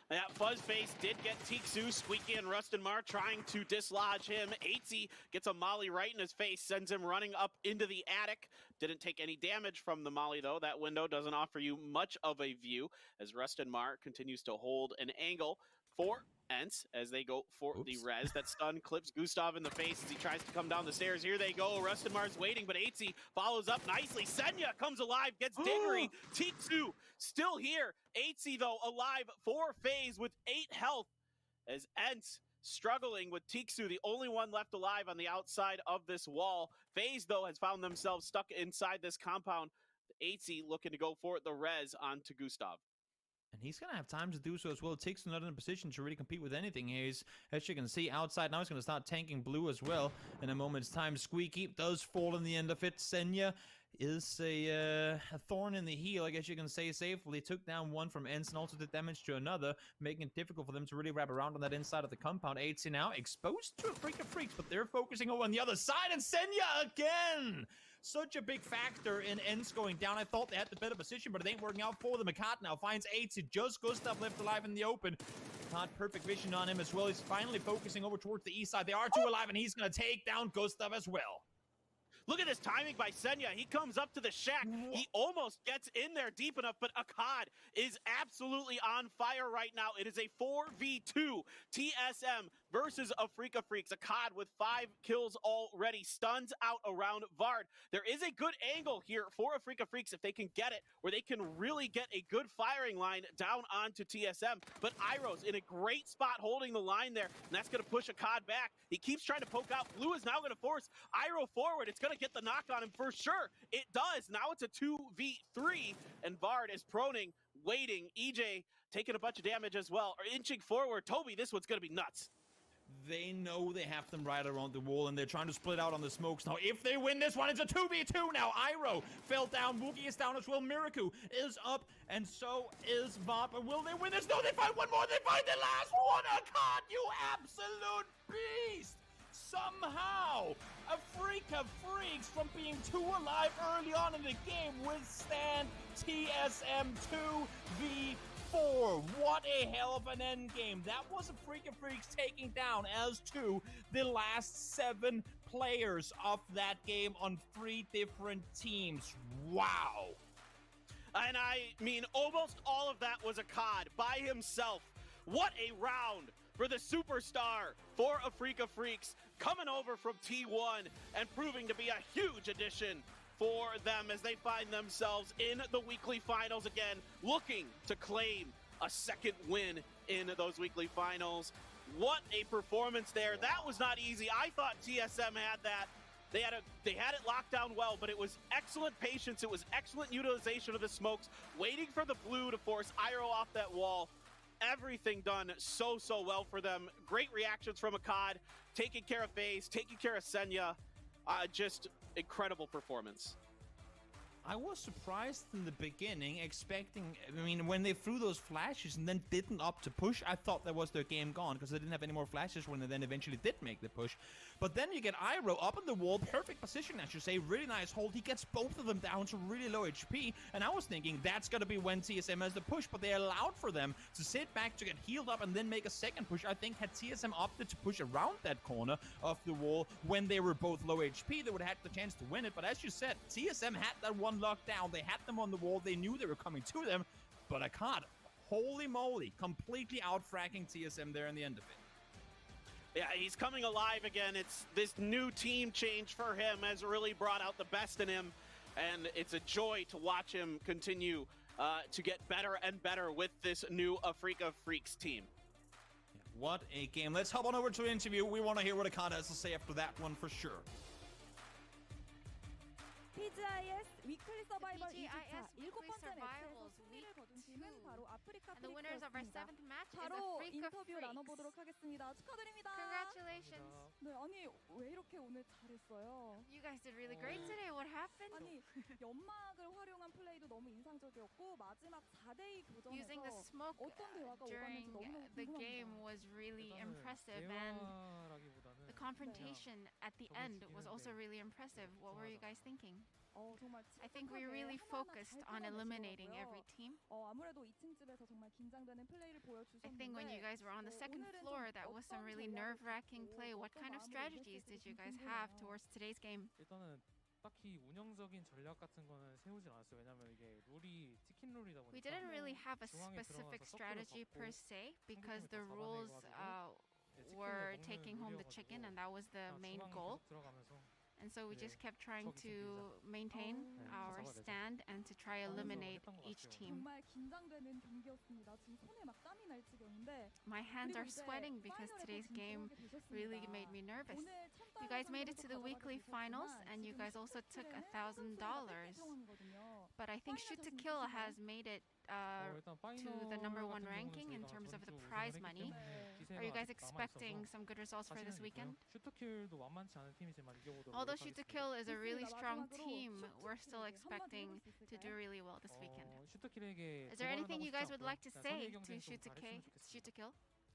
D: Yeah, Fuzzface did get Tixu, Squeaky, and Rustenmar trying to dislodge him. 8C gets a molly right in his face, sends him running up into the attic. Didn't take any damage from the molly, though. That window doesn't offer you much of a view as Rustenmar continues to hold an angle for ENCE as they go for the res. That stun clips Gustav in the face as he tries to come down the stairs. Here they go. Rustenmar's waiting, but 8C follows up nicely. Senya comes alive, gets Diggory. Tixu still here. 8C, though, alive for FaZe with 8 health as ENCE struggling with Tixu, the only one left alive on the outside of this wall. FaZe, though, has found themselves stuck inside this compound. 8C looking to go for the res onto Gustav.
E: And he's going to have time to do so as well. Tixu not in a position to really compete with anything. He's, as you can see, outside. Now he's going to start tanking blue as well in a moment's time. Squeaky does fall in the end of it. Senya is a thorn in the heel, I guess you can say safely. Took down one from ENCE and also did damage to another, making it difficult for them to really wrap around on that inside of the compound. 8C now exposed to Afrika Freaks, but they're focusing over on the other side, and Senya again! Such a big factor in ENCE going down. I thought they had the better position, but it ain't working out for them. Makat now finds 8C, just Gustav left alive in the open. Not perfect vision on him as well. He's finally focusing over towards the east side. They are 2 alive, and he's going to take down Gustav as well.
D: Look at this timing by Senya. He comes up to the shack. He almost gets in there deep enough, but Akkad is absolutely on fire right now. It is a 4v2 TSM versus Afrika Freaks. Akkad with 5 kills already, stuns out around Vard. There is a good angle here for Afrika Freaks if they can get it, where they can really get a good firing line down onto TSM. But Iro's in a great spot holding the line there, and that's going to push Akkad back. He keeps trying to poke out. Blue is now going to force Iro forward. It's going to get the knock on him for sure. It does. Now it's a 2v3, and Vard is proning, waiting. EJ taking a bunch of damage as well, or inching forward. Toby, this one's going to be nuts.
E: they know they have them right around the wall, and they're trying to split out on the smokes. Now, if they win this one, it's a 2v2 now. Iroh fell down. Wookie is down as well. Miraku is up, and so is Vop. And will they win this? No, they find one more. They find the last one. Akkad, you absolute beast! Somehow, a freak of freaks from being 2 alive early on in the game withstand TSM 2v4. What a hell of an end game. That was a freak of freaks taking down as to the last 7 players of that game on 3 different teams. Wow.
D: And I mean, almost all of that was Akkad by himself. What a round for the superstar for a Freak of Freaks, coming over from T1 and proving to be a huge addition for them as they find themselves in the weekly finals again, looking to claim a second win in those weekly finals. What a performance there. That was not easy. I thought TSM had that. They had it locked down well, but it was excellent patience. It was excellent utilization of the smokes, waiting for the blue to force Iroh off that wall. Everything done so well for them. Great reactions from Akkad, taking care of FaZe, taking care of Senya. Just incredible performance.
E: I was surprised in the beginning, expecting, I mean, when they threw those flashes and then didn't opt to push, I thought that was their game gone because they didn't have any more flashes when they then eventually did make the push. But then you get Iroh up on the wall, perfect position, I should say, really nice hold. He gets both of them down to really low HP, and I was thinking that's going to be when TSM has the push, but they allowed for them to sit back to get healed up and then make a second push. I think had TSM opted to push around that corner of the wall when they were both low HP, they would have had the chance to win it. But as you said, TSM had that one locked down. They had them on the wall. They knew they were coming to them, but Akkad, holy moly, completely out-fracking TSM there in the end of it.
D: Yeah, he's coming alive again. It's this new team change for him has really brought out the best in him, and it's a joy to watch him continue to get better and better with this new Afrika Freaks team.
E: What a game. Let's hop on over to the interview. We want to hear what Akkad has to say after that one for sure.
F: PGIS 위클리 서바이벌
G: PGIS
F: 2주차
G: Weekly
F: 7번째 매치에서
G: Survivals
F: 승리를 거둔
G: Week
F: 팀은
G: 2.
F: 바로 아프리카
G: And the winners of our
F: 프릭스였습니다.
G: 7th match is
F: 바로
G: Afrika
F: 인터뷰
G: Freaks.
F: 나눠보도록 하겠습니다. 축하드립니다.
G: Congratulations.
F: 네, 아니 왜 이렇게 오늘 잘했어요?
G: You guys did really great today. What happened?
F: 아니 연막을 활용한 플레이도 너무 인상적이었고 마지막 4대2
G: Using the
F: 교전에서
G: smoke
F: 어떤 대화가
G: during
F: 오갔는지 너무너무
G: the
F: 궁금합니다.
G: game was really impressive, and the confrontation at the end was also really impressive. What were you guys thinking?
F: 정말
G: I think we really focused on eliminating every team.
F: 아무래도 2층 집에서 정말 긴장되는 플레이를 보여주셨는데
G: I think when you guys were on the second floor, that was some really nerve-wracking play. What kind of strategies did you guys have towards today's game?
H: 일단은 딱히 운영적인 전략 같은 거는 세우진 않았어요. 왜냐면 이게 룰이 치킨 룰이다 보니까
G: We didn't really have a
H: 중앙에
G: specific
H: 들어가서
G: strategy
H: 서클을
G: per
H: 잡고
G: se because
H: 상대팀을
G: the
H: 다
G: rules
H: 잡아내가지고
G: were
H: 치킨을
G: taking home
H: 먹는
G: the chicken,
H: 룰이어가지고
G: and that was the
H: 그냥
G: main
H: 중앙에
G: goal.
H: 계속 들어가면서
G: And so we
H: 네,
G: just kept trying
H: 저기
G: to
H: 생기자.
G: maintain
H: 네,
G: our
H: 잡아내자.
G: stand and to try eliminate
H: 했던 것
G: each
H: 같아요.
G: team.
F: 정말 긴장되는 경기였습니다. 지금 손에 막 땀이 날 지경인데
G: My hands
F: 그리고
G: are
F: 이제
G: sweating because
F: 파이널에
G: today's
F: 또
G: game
F: 진출하게
G: really
F: 되셨습니다.
G: made me nervous.
F: 오늘 첫
G: You guys
F: 달을
G: made it to the
F: 가져가게
G: weekly finals,
F: 되셨지만
G: and you
F: 지금
G: guys also took
F: 슈트킬에는 선수가
G: $1,000.
F: 상황이거든요.
G: But I think
F: 파이널
G: Shoot to
F: 자신
G: Kill
F: 있으신가요?
G: has made it
H: 일단
G: to the number one
H: 파이널
G: ranking in
H: 같은
G: terms of the
H: 경우는 저희가
G: prize
H: 전주
G: money.
H: 우승을 했기 때문에
G: Are you guys
H: 기세가 아직
G: expecting
H: 남아있어서
G: some good results for this
H: 자신은
G: weekend?
H: 있고요. 슈트킬도 만만치 않은 팀이지만 이겨보도록
G: Although Shoot to
H: 노력하겠습니다.
G: Kill is a really
F: 좋습니다.
G: strong
F: 마지막으로
G: team, we're still
F: 슈트킬에게 한마디
G: expecting
F: 해볼 수
G: to do
F: 있을까요?
G: really well this weekend.
H: 슈트킬에게
G: Is there anything you guys would
H: 하고
G: like to
H: 싶지
G: say
H: 않고요.
G: to
H: 일단
G: Shoot to
H: 선의 경기는 좀
G: Shoot to Kill?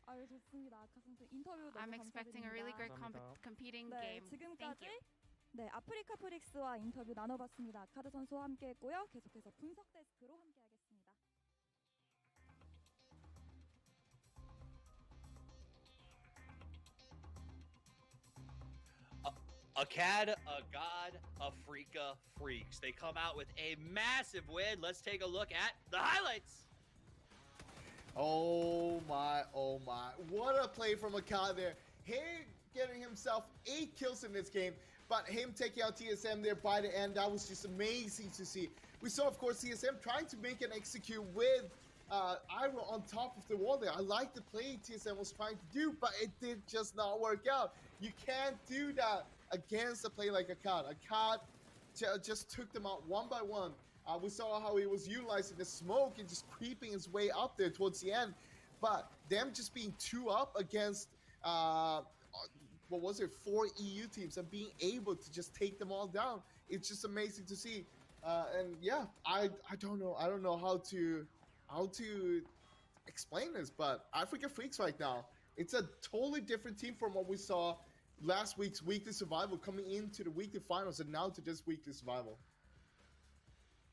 F: 아유 좋습니다. 아까 선수 인터뷰 너무
G: I'm expecting a really great
H: 감사합니다.
G: competing
F: 네,
G: game. Thank
F: 지금까지
G: you.
F: 네, 아프리카 프릭스와 인터뷰 나눠봤습니다. 카드 선수와 함께했고요. 계속해서 분석 데스크로 함께하겠습니다.
J: Akkad, a god, Afrika Freaks. They come out with a massive win. Let's take a look at the highlights.
L: Oh my, oh my. What a play from Akkad there. He getting himself 8 kills in this game, but him taking out TSM there by the end, that was just amazing to see. We saw, of course, TSM trying to make an execute with Iroh on top of the wall there. I like the play TSM was trying to do, but it did just not work out. You can't do that against a play like Akkad. Akkad just took them out one by one. We saw how he was utilizing the smoke and just creeping his way up there towards the end. But them just being 2 up against what was it, 4 EU teams and being able to just take them all down. It's just amazing to see. And yeah, I don't know how to explain this, but Africa Freaks right now, it's a totally different team from what we saw last week's weekly survival coming into the weekly finals and now to this weekly survival.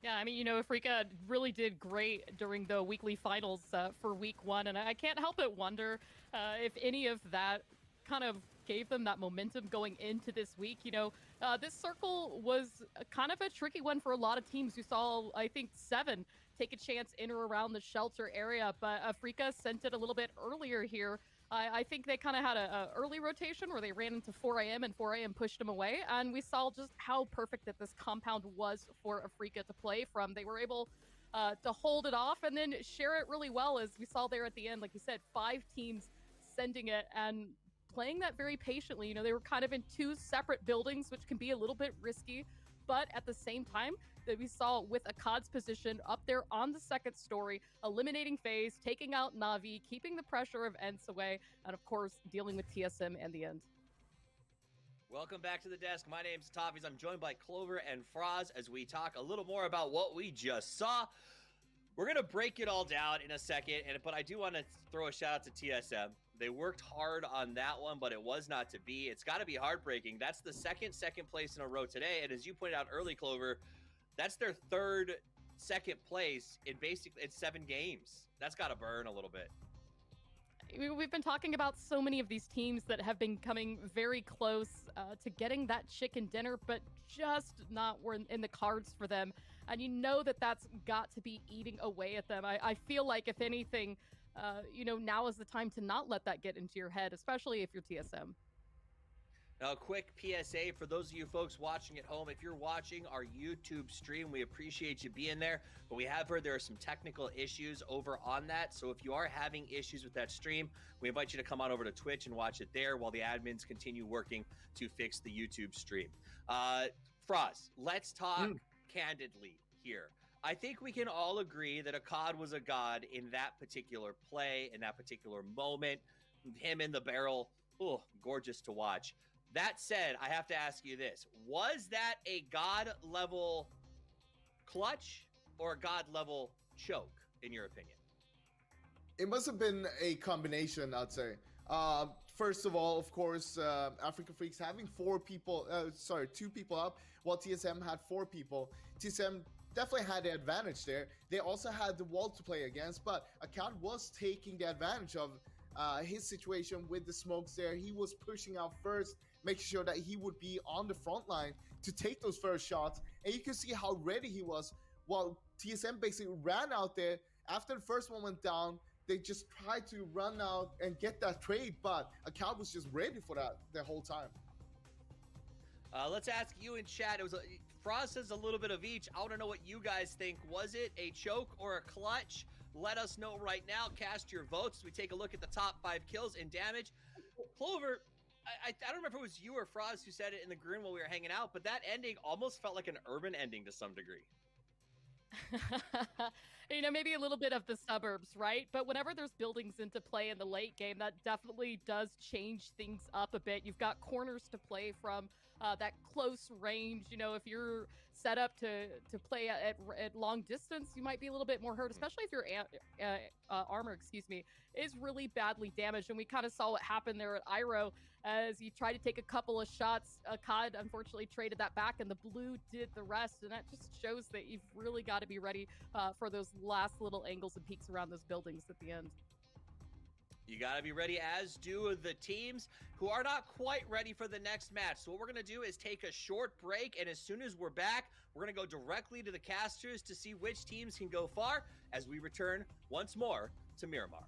K: Yeah, I mean, you know, Africa really did great during the weekly finals for week 1, and I can't help but wonder if any of that kind of gave them that momentum going into this week. You know, this circle was kind of a tricky one for a lot of teams. You saw, I think, 7 take a chance in or around the shelter area, but Africa sent it a little bit earlier here. I think they kind of had a early rotation where they ran into 4 a.m. and 4 a.m. pushed them away, and we saw just how perfect that this compound was for Africa to play from. They were able to hold it off and then share it really well, as we saw there at the end. Like you said, 5 teams sending it and playing that very patiently. You know, they were kind of in 2 separate buildings, which can be a little bit risky, but at the same time, that we saw with Akkad's position up there on the second story, eliminating FaZe, taking out Na'Vi, keeping the pressure of Ents away, and of course, dealing with TSM and the end.
J: Welcome back to the desk. My name's Toffees. I'm joined by Clover and Froz as we talk a little more about what we just saw. We're going to break it all down in a second, but I do want to throw a shout out to TSM. They worked hard on that one, but it was not to be. It's got to be heartbreaking. That's the second place in a row today, and as you pointed out early, Clover, that's their second place in basically 7 games. That's got to burn a little bit.
K: We've been talking about so many of these teams that have been coming very close to getting that chicken dinner, but just not were in the cards for them. And you know that that's got to be eating away at them. I feel like, if anything, you know, now is the time to not let that get into your head, especially if you're TSM.
J: Now, a quick PSA for those of you folks watching at home. If you're watching our YouTube stream, we appreciate you being there, but we have heard there are some technical issues over on that. So if you are having issues with that stream, we invite you to come on over to Twitch and watch it there while the admins continue working to fix the YouTube stream. Froz, let's talk candidly here. I think we can all agree that Akkad was a god in that particular play, in that particular moment. Him in the barrel, oh, gorgeous to watch. That said, I have to ask you this. Was that a god-level clutch or a god-level choke, in your opinion?
L: It must have been a combination, I'd say. First of all, of course, Africa Freaks having 2 people up, while TSM had 4 people. TSM definitely had the advantage there. They also had the wall to play against, but Akkad was taking the advantage of his situation with the smokes there. He was pushing out first, making sure that he would be on the front line to take those first shots. And you can see how ready he was. While TSM basically ran out there, after the first one went down, they just tried to run out and get that trade, but Akkad was just ready for that the whole time.
J: Let's ask you in chat. It was Frost says a little bit of each. I want to know what you guys think. Was it a choke or a clutch? Let us know right now. Cast your votes as we take a look at the top 5 kills and damage. Clover, I don't remember if it was you or Frost who said it in the green while we were hanging out, but that ending almost felt like an urban ending to some degree.
K: You know, maybe a little bit of the suburbs, right? But whenever there's buildings into play in the late game, that definitely does change things up a bit. You've got corners to play from, that close range. You know, if you're set up to play at long distance, you might be a little bit more hurt, especially if your armor, is really badly damaged. And we kind of saw what happened there at Iro as he tried to take a couple of shots. Akkad unfortunately traded that back, and the blue did the rest. And that just shows that you've really got to be ready for those last little angles and peaks around those buildings at the end.
J: You got to be ready, as do the teams who are not quite ready for the next match. So what we're going to do is take a short break, and as soon as we're back, we're going to go directly to the casters to see which teams can go far as we return once more to Miramar.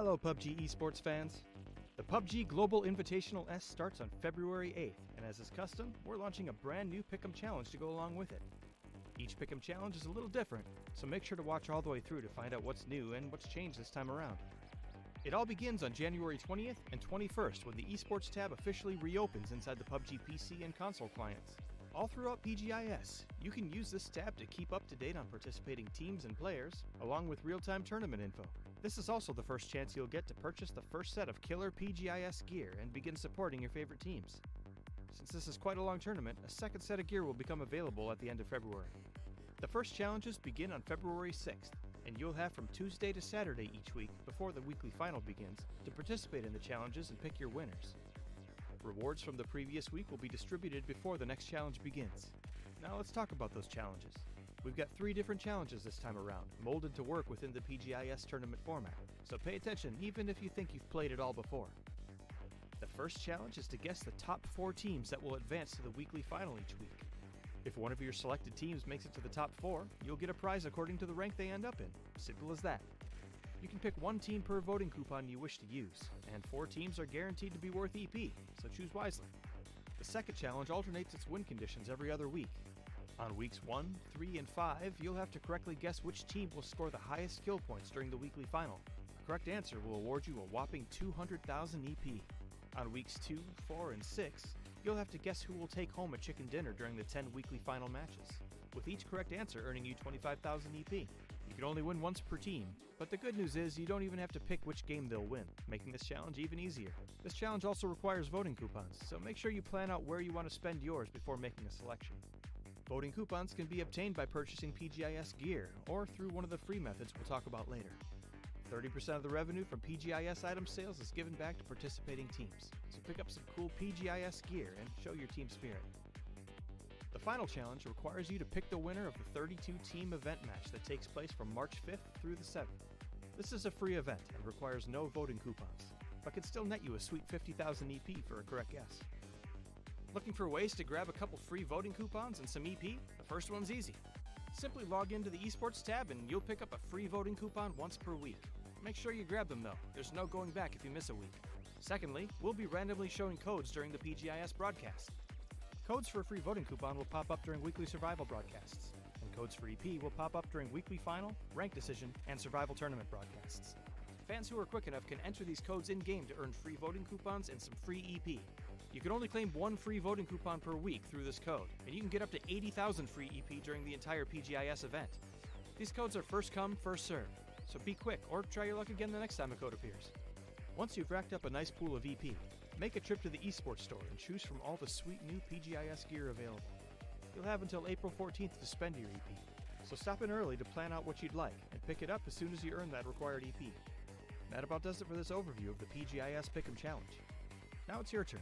M: Hello PUBG esports fans. The PUBG Global Invitational S starts on February 8th, and as is custom, we're launching a brand new Pick'em Challenge to go along with it. Each Pick'em Challenge is a little different, so make sure to watch all the way through to find out what's new and what's changed this time around. It all begins on January 20th and 21st when the esports tab officially reopens inside the PUBG PC and console clients. All throughout PGIS, you can use this tab to keep up to date on participating teams and players, along with real-time tournament info. This is also the first chance you'll get to purchase the first set of killer PGIS gear and begin supporting your favorite teams. Since this is quite a long tournament, a second set of gear will become available at the end of February. The first challenges begin on February 6th, and you'll have from Tuesday to Saturday each week before the weekly final begins to participate in the challenges and pick your winners. Rewards from the previous week will be distributed before the next challenge begins. Now let's talk about those challenges. We've got 3 different challenges this time around, molded to work within the PGIS tournament format, so pay attention even if you think you've played it all before. The first challenge is to guess the top 4 teams that will advance to the weekly final each week. If one of your selected teams makes it to the top 4, you'll get a prize according to the rank they end up in. Simple as that. You can pick 1 team per voting coupon you wish to use, and 4 teams are guaranteed to be worth EP, so choose wisely. The second challenge alternates its win conditions every other week. On weeks 1, 3, and 5, you'll have to correctly guess which team will score the highest kill points during the weekly final. A correct answer will award you a whopping 200,000 EP. On weeks 2, 4, and 6, you'll have to guess who will take home a chicken dinner during the 10 weekly final matches, with each correct answer earning you 25,000 EP. You can only win once per team, but the good news is you don't even have to pick which game they'll win, making this challenge even easier. This challenge also requires voting coupons, so make sure you plan out where you want to spend yours before making a selection. Voting coupons can be obtained by purchasing PGIS gear, or through one of the free methods we'll talk about later. 30% of the revenue from PGIS item sales is given back to participating teams, so pick up some cool PGIS gear and show your team spirit. The final challenge requires you to pick the winner of the 32-team event match that takes place from March 5th through the 7th. This is a free event and requires no voting coupons, but can still net you a sweet 50,000 EP for a correct guess. Looking for ways to grab a couple free voting coupons and some EP? The first one's easy. Simply log into the esports tab and you'll pick up a free voting coupon once per week. Make sure you grab them though, there's no going back if you miss a week. Secondly, we'll be randomly showing codes during the PGIS broadcast. Codes for a free voting coupon will pop up during weekly survival broadcasts, and codes for EP will pop up during weekly final, rank decision, and survival tournament broadcasts. Fans who are quick enough can enter these codes in-game to earn free voting coupons and some free EP. You can only claim 1 free voting coupon per week through this code, and you can get up to 80,000 free EP during the entire PGIS event. These codes are first come, first served, so be quick or try your luck again the next time a code appears. Once you've racked up a nice pool of EP, make a trip to the esports store and choose from all the sweet new PGIS gear available. You'll have until April 14th to spend your EP, so stop in early to plan out what you'd like and pick it up as soon as you earn that required EP. That about does it for this overview of the PGIS Pick'em Challenge. Now it's your turn.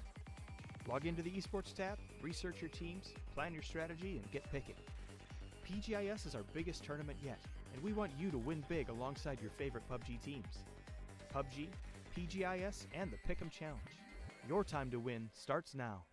M: Log into the esports tab, research your teams, plan your strategy, and get picking. PGIS is our biggest tournament yet, and we want you to win big alongside your favorite PUBG teams. PUBG, PGIS, and the Pick'em Challenge. Your time to win starts now.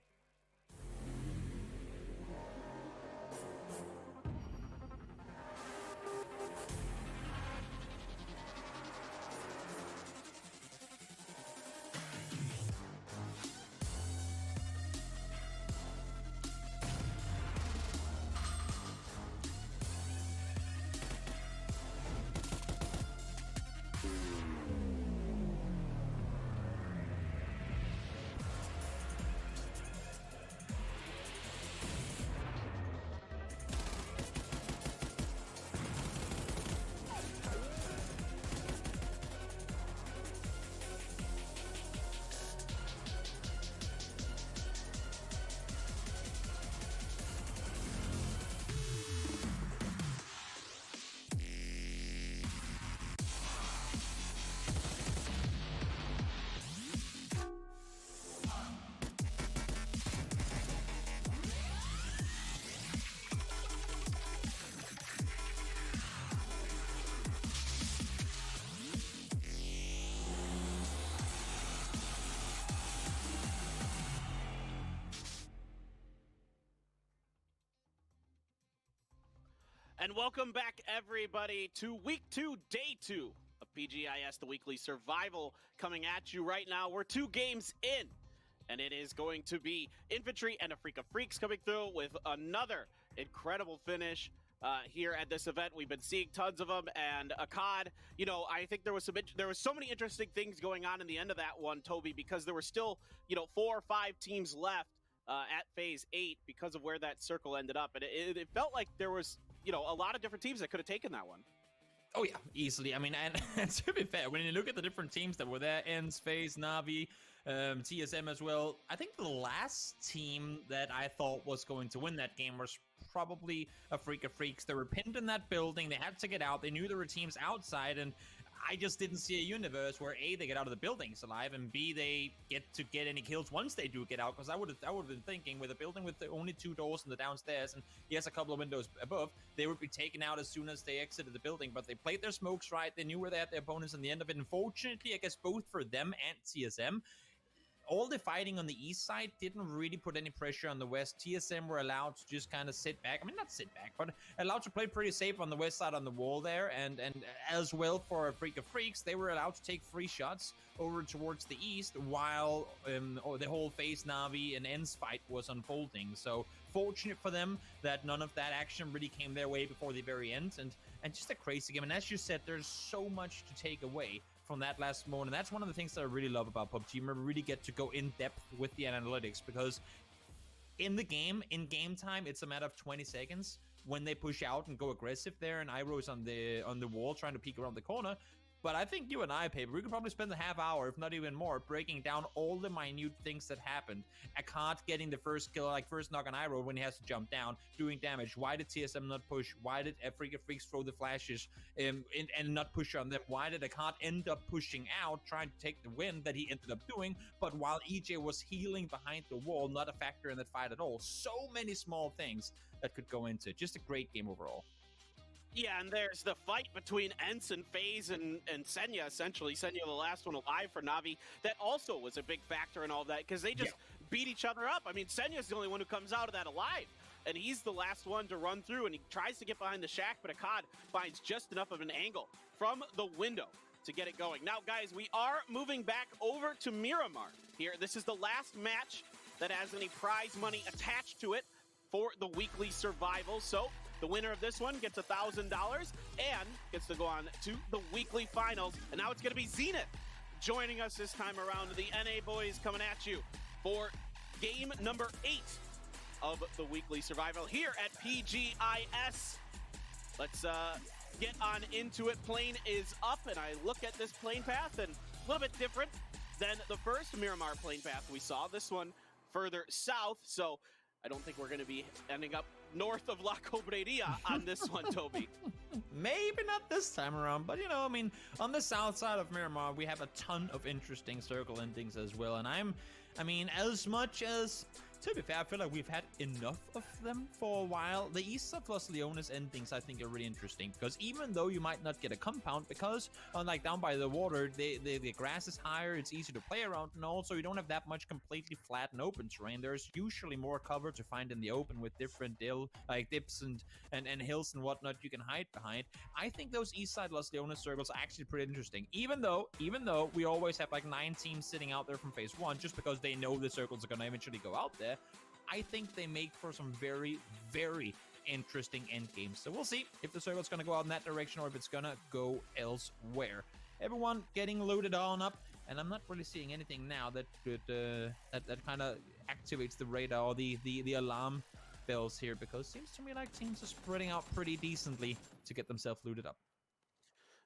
D: And welcome back, everybody, to Week 2, Day 2 of PGIS, the weekly survival, coming at you right now. We're 2 games in, and it is going to be Infantry and a Freak of Freaks coming through with another incredible finish here at this event. We've been seeing tons of them, and Akkad, you know, I think there was so many interesting things going on in the end of that one, Toby, because there were still, you know, 4 or 5 teams left at phase 8 because of where that circle ended up, and it felt like there was, you know, a lot of different teams that could have taken that one.
E: Oh yeah, easily. I mean, and to be fair, when you look at the different teams that were there, ENCE, FaZe, Na'Vi, TSM as well, I think the last team that I thought was going to win that game was probably a Freak of Freaks. They were pinned in that building, they had to get out, they knew there were teams outside, and I just didn't see a universe where A, they get out of the buildings alive, and B, they get any kills once they do get out, because I would have been thinking with a building with only 2 doors in the downstairs and yes, a couple of windows above, they would be taken out as soon as they exited the building, but they played their smokes right, they knew where they had their opponents in the end of it. Unfortunately, I guess both for them and TSM, all the fighting on the east side didn't really put any pressure on the west. TSM were allowed to just kind of sit back. I mean, not sit back, but allowed to play pretty safe on the west side on the wall there. And as well for Freak of Freaks, they were allowed to take free shots over towards the east while the whole FaZe, Na'Vi, and ENCE fight was unfolding. So fortunate for them that none of that action really came their way before the very end. And just a crazy game. And as you said, there's so much to take away from that last moment, and that's one of the things that I really love about PUBG. We really get to go in depth with the analytics, because in the game, in game time, it's a matter of 20 seconds when they push out and go aggressive there, and Iroh's on the wall trying to peek around the corner. But I think you and I, Paper, we could probably spend a half hour, if not even more, breaking down all the minute things that happened. Akkad getting the first kill, like first knock on Iroh when he has to jump down, doing damage. Why did TSM not push? Why did Freak of Freaks throw the flashes and not push on them? Why did Akkad end up pushing out, trying to take the win that he ended up doing? But while EJ was healing behind the wall, not a factor in that fight at all. So many small things that could go into it. Just a great game overall.
D: Yeah, and there's the fight between ENCE and FaZe and Senya, essentially. Senya, the last one alive for Na'Vi. That also was a big factor in all of that, because they just beat each other up. I mean, Senya's the only one who comes out of that alive, and he's the last one to run through, and he tries to get behind the shack, but Akkad finds just enough of an angle from the window to get it going. Now, guys, we are moving back over to Miramar here. This is the last match that has any prize money attached to it for the weekly survival, so the winner of this one gets $1,000 and gets to go on to the weekly finals. And now it's going to be Zenith joining us this time around. The NA boys coming at you for game number 8 of the weekly survival here at PGIS. Let's get on into it. Plane is up, and I look at this plane path, and a little bit different than the first Miramar plane path we saw. This one further south, so I don't think we're going to be ending up north of La Cobreria on this one, Toby.
E: Maybe not this time around, but you know, I mean, on the south side of Miramar, we have a ton of interesting circle endings as well, and I mean, as much as, to be fair, I feel like we've had enough of them for a while. The east of Los Leones endings, I think, are really interesting, because even though you might not get a compound, because unlike down by the water, the grass is higher, it's easier to play around, and also you don't have that much completely flat and open terrain. There's usually more cover to find in the open with different dips and hills and whatnot you can hide behind. I think those east side Los Leones circles are actually pretty interesting, even though we always have like 9 teams sitting out there from phase 1, just because they know the circles are going to eventually go out there. I think they make for some very, very interesting end games. So we'll see if the circle's going to go out in that direction or if it's going to go elsewhere. Everyone getting loaded on up, and I'm not really seeing anything now that could that kind of activates the radar or the alarm bells here, because it seems to me like teams are spreading out pretty decently to get themselves looted up.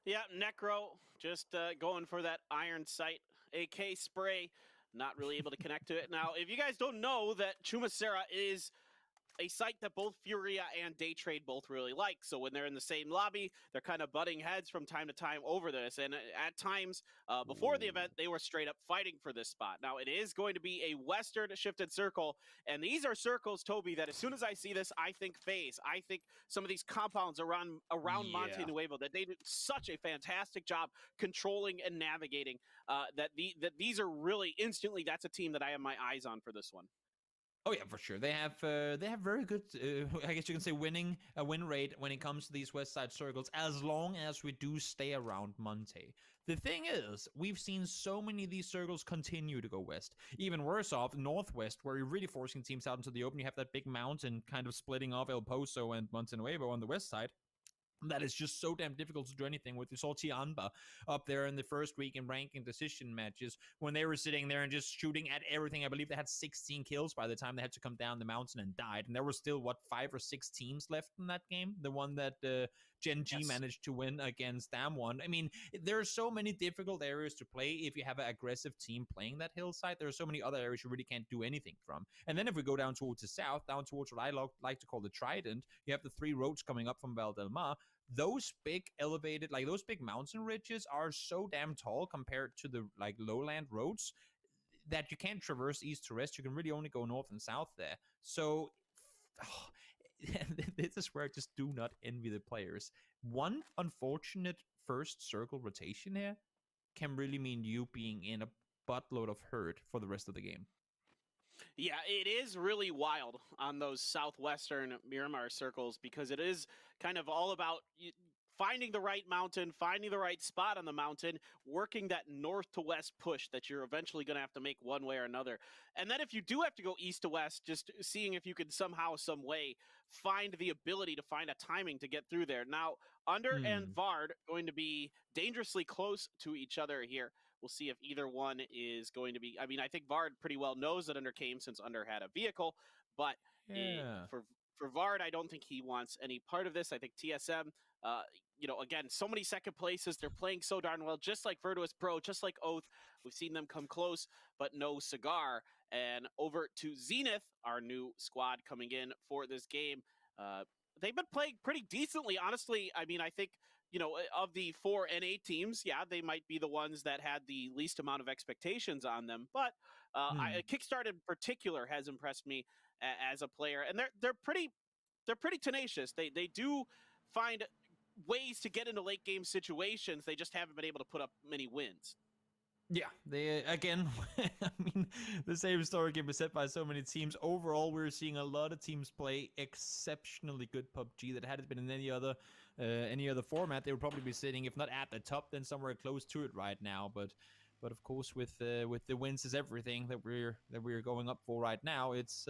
D: Yeah, Necro just going for that iron sight AK spray. Not really able to connect to it. Now, if you guys don't know, that Chumacera is a site that both Furia and Daytrade both really like. So when they're in the same lobby, they're kind of butting heads from time to time over this. And at times before the event, they were straight up fighting for this spot. Now, it is going to be a Western shifted circle. And these are circles, Toby, that as soon as I see this, I think FaZe. I think some of these compounds around Monte Nuevo, that they did such a fantastic job controlling and navigating that these are really instantly, that's a team that I have my eyes on for this one.
E: Oh yeah, for sure. They have very good, I guess you can say, win rate when it comes to these West Side circles, as long as we do stay around Monte. The thing is, we've seen so many of these circles continue to go west. Even worse off, northwest, where you're really forcing teams out into the open. You have that big mountain kind of splitting off El Pozo and Monte Nuevo on the west side. That is just so damn difficult to do anything with. You saw Tianba up there in the first week in ranking decision matches when they were sitting there and just shooting at everything. I believe they had 16 kills by the time they had to come down the mountain and died. And there were still, what, 5 or 6 teams left in that game? The one that Gen G managed to win against Damwon. I mean, there are so many difficult areas to play if you have an aggressive team playing that hillside. There are so many other areas you really can't do anything from. And then if we go down towards the south, down towards what I like to call the Trident, you have the 3 roads coming up from Val del Mar. Those big elevated, like those big mountain ridges are so damn tall compared to the like lowland roads that you can't traverse east to west. You can really only go north and south there. So this is where I just do not envy the players. One unfortunate first circle rotation here can really mean you being in a buttload of hurt for the rest of the game.
D: Yeah, it is really wild on those southwestern Miramar circles because it is kind of all about finding the right mountain, finding the right spot on the mountain, working that north to west push that you're eventually going to have to make one way or another. And then if you do have to go east to west, just seeing if you can somehow, some way find the ability to find a timing to get through there. Now, Under and Vard going to be dangerously close to each other here. We'll see if either one is going to be. I mean, I think Vard pretty well knows that Under came since Under had a vehicle, but for Vard, I don't think he wants any part of this. I think TSM, again, so many second places. They're playing so darn well, just like Virtus Pro, just like Oath. We've seen them come close, but no cigar. And over to Zenith, our new squad coming in for this game. They've been playing pretty decently, honestly. I mean, I think, of the 4 NA teams, yeah, they might be the ones that had the least amount of expectations on them. But Kickstart in particular has impressed me as a player, and they're pretty tenacious. They do find ways to get into late game situations. They just haven't been able to put up many wins.
E: Yeah, they again. I mean, the same story can be said by so many teams. Overall, we're seeing a lot of teams play exceptionally good PUBG. That had it been in any other format, they would probably be sitting, if not at the top, then somewhere close to it right now. But of course, with the wins is everything that we're going up for right now. It's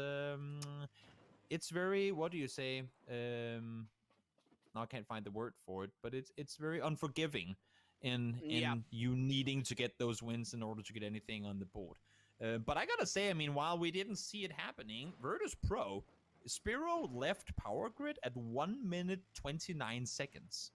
E: very, what do you say? Now I can't find the word for it, but it's very unforgiving in you needing to get those wins in order to get anything on the board. But I gotta say, I mean, while we didn't see it happening, Virtus Pro, Spiro left Power Grid at 1 minute 29 seconds.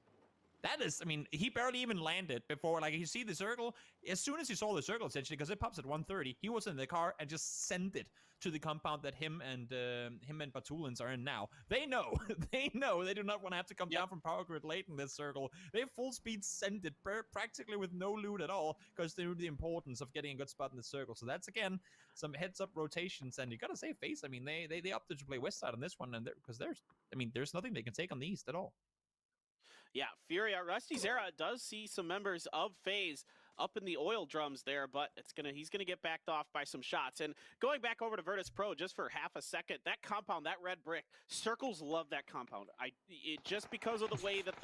E: That is, I mean, he barely even landed before, like, you see the circle. As soon as he saw the circle, essentially, because it pops at 1:30, he was in the car and just sent it to the compound that him and Batulins are in now. They know, they do not want to have to come down from Power Grid late in this circle. They full speed sent it practically with no loot at all, because they knew the importance of getting a good spot in the circle. So that's, again, some heads up rotations, and you gotta say, FaCe, I mean, they opted to play west side on this one, and because there's nothing they can take on the east at all.
D: Yeah, Furia, Rusty Zera does see some members of FaZe up in the oil drums there, but he's gonna get backed off by some shots. And going back over to Virtus Pro just for half a second, that compound, that red brick, Circles love that compound. Just because of the way that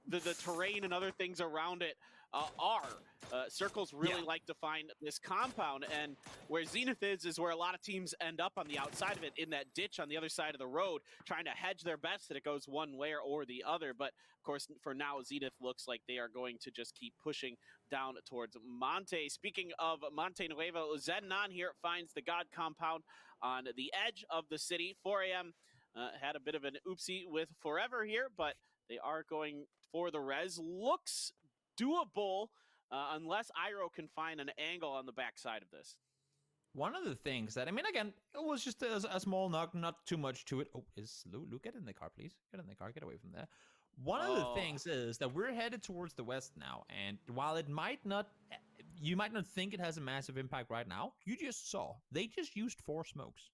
D: the terrain and other things around it Circles really like to find this compound, and where Zenith is where a lot of teams end up on the outside of it, in that ditch on the other side of the road, trying to hedge their bets that it goes one way or the other. But of course, for now, Zenith looks like they are going to just keep pushing down towards Monte. Speaking of Monte Nuevo, Zenon here finds the God compound on the edge of the city. 4 a.m. Had a bit of an oopsie with Forever here, but they are going for the res. Looks doable unless Iro can find an angle on the backside of this.
E: One of the things that, I mean, again, it was just a small knock, not too much to it. Oh, is Lou, get in the car, please. Get in the car, get away from there. One of the things is that we're headed towards the west now, and while it might not, you might not think it has a massive impact right now, you just saw, they just used 4 smokes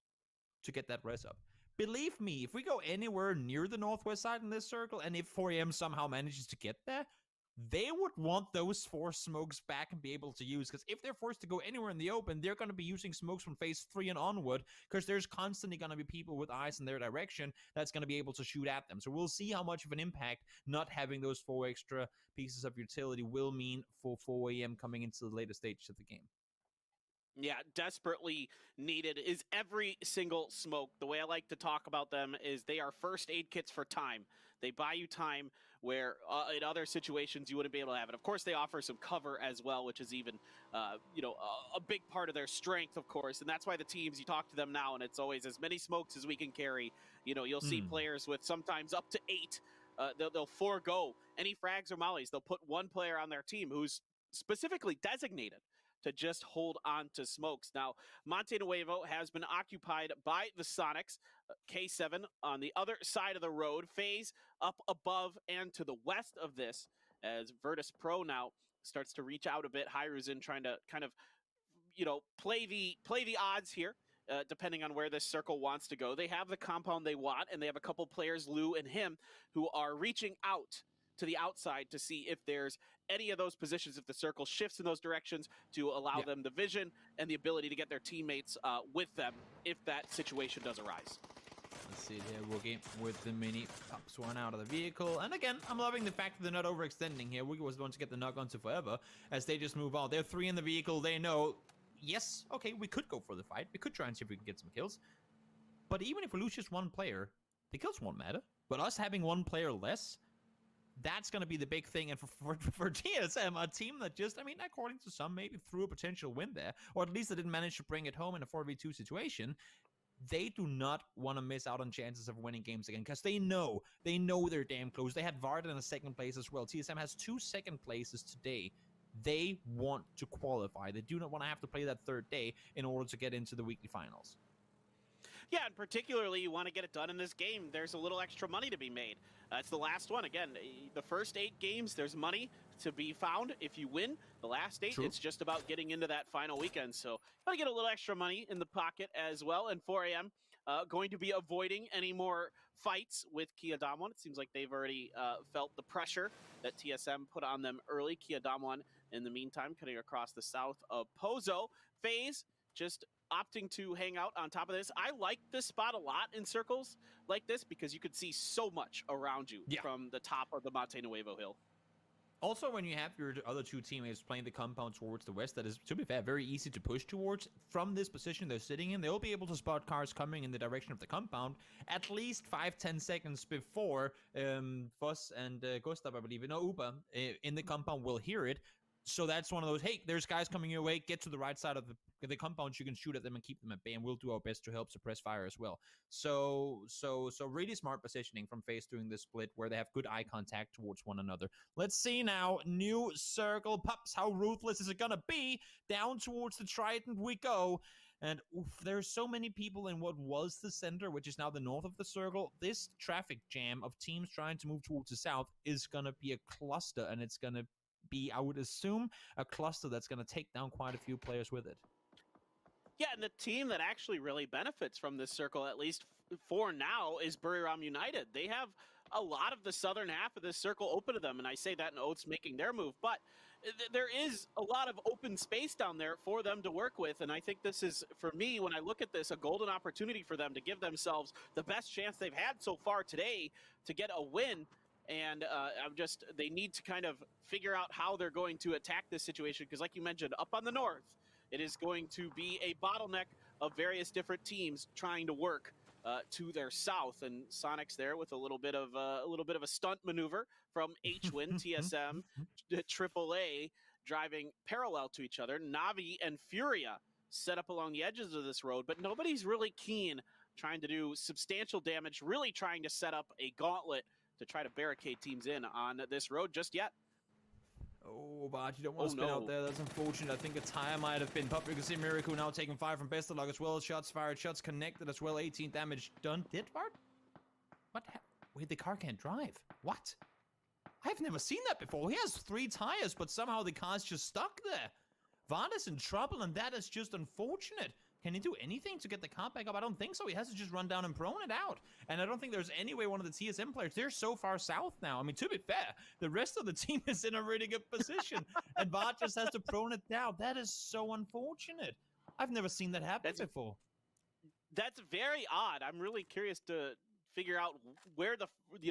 E: to get that res up. Believe me, if we go anywhere near the northwest side in this circle, and if 4 a.m. somehow manages to get there, they would want those 4 smokes back and be able to use, because if they're forced to go anywhere in the open, they're going to be using smokes from phase 3 and onward, because there's constantly going to be people with eyes in their direction that's going to be able to shoot at them. So we'll see how much of an impact not having those 4 extra pieces of utility will mean for 4am coming into the later stages of the game.
D: Yeah, desperately needed is every single smoke. The way I like to talk about them is they are first aid kits for time. They buy you time where in other situations you wouldn't be able to have it. Of course, they offer some cover as well, which is even, a big part of their strength, of course. And that's why the teams, you talk to them now, and it's always as many smokes as we can carry. You know, you'll see players with sometimes up to 8. They'll forego any frags or mollies. They'll put one player on their team who's specifically designated to just hold on to smokes. Now, Monte Nuevo has been occupied by the Sonics. K7 on the other side of the road. FaZe up above and to the west of this as Virtus Pro now starts to reach out a bit. RYZEN trying to kind of, play the odds here. Depending on where this circle wants to go. They have the compound they want, and they have a couple players, Lou and him, who are reaching out to the outside to see if there's any of those positions, if the circle shifts in those directions, to allow them the vision and the ability to get their teammates with them if that situation does arise.
E: Let's see here, Woogie with the mini pops one out of the vehicle. And again, I'm loving the fact that they're not overextending here. Woogie was the one to get the knock onto forever as they just move on. They're 3 in the vehicle. They know, yes, okay, we could go for the fight. We could try and see if we can get some kills. But even if we lose just one player, the kills won't matter. But us having one player less, that's going to be the big thing. And for TSM, a team that just, according to some, maybe threw a potential win there, or at least they didn't manage to bring it home in a 4v2 situation, they do not want to miss out on chances of winning games again, because they know they're damn close. They had Varden in a 2nd place as well. TSM has 2 2nd places today. They want to qualify. They do not want to have to play that 3rd day in order to get into the weekly finals.
D: Yeah, and particularly you want to get it done in this game. There's a little extra money to be made. It's the last one. Again, the first 8 games, there's money to be found if you win. The last 8, it's just about getting into that final weekend. So you want to get a little extra money in the pocket as well. And 4am going to be avoiding any more fights with Kia Damwon. It seems like they've already felt the pressure that TSM put on them early. Kia Damwon, in the meantime, cutting across the south of Pozo. FaZe just opting to hang out on top of this. I like this spot a lot in circles like this because you could see so much around you from the top of the Monte Nuevo hill.
E: Also, when you have your other 2 teammates playing the compound towards the west, that is, to be fair, very easy to push towards. From this position they're sitting in, they'll be able to spot cars coming in the direction of the compound at least 5-10 seconds before Voss and Gustav, I believe, Upa in the compound will hear it. So that's one of those, hey, there's guys coming your way, get to the right side of the compound, you can shoot at them and keep them at bay, and we'll do our best to help suppress fire as well. So really smart positioning from FaZe during this split where they have good eye contact towards one another. Let's see now, new circle, Pups, how ruthless is it gonna be? Down towards the Trident we go. And there's so many people in what was the center, which is now the north of the circle. This traffic jam of teams trying to move towards the south is gonna be a cluster, and it's gonna be, I would assume, a cluster that's going to take down quite a few players with it.
D: Yeah, and the team that actually really benefits from this circle, at least for now, is Buriram United. They have a lot of the southern half of this circle open to them, and I say that in Oaths making their move, but there is a lot of open space down there for them to work with, and I think this is, for me, when I look at this, a golden opportunity for them to give themselves the best chance they've had so far today to get a win. And they need to kind of figure out how they're going to attack this situation, because like you mentioned, up on the north, it is going to be a bottleneck of various different teams trying to work to their south, and Sonics there with a little bit of a stunt maneuver from HWin, TSM, AAA driving parallel to each other. Navi and Furia set up along the edges of this road, but nobody's really keen trying to do substantial damage, really trying to set up a gauntlet to try to barricade teams in on this road just yet.
E: Oh, but you don't want to spin out there. That's unfortunate. I think a tire might have been popped. You can see Miracle now taking fire from Bestalog as well. Shots fired, shots connected as well. 18 damage done. Did Bart? What? Wait, the car can't drive. What? I've never seen that before. He has 3 tires, but somehow the car's just stuck there. Varda's in trouble, and that is just unfortunate. Can he do anything to get the comp back up? I don't think so. He has to just run down and prone it out. And I don't think there's any way one of the TSM players, they're so far south now. I mean, to be fair, the rest of the team is in a really good position. And Bart just has to prone it down. That is so unfortunate. I've never seen that happen before.
D: That's very odd. I'm really curious to figure out where the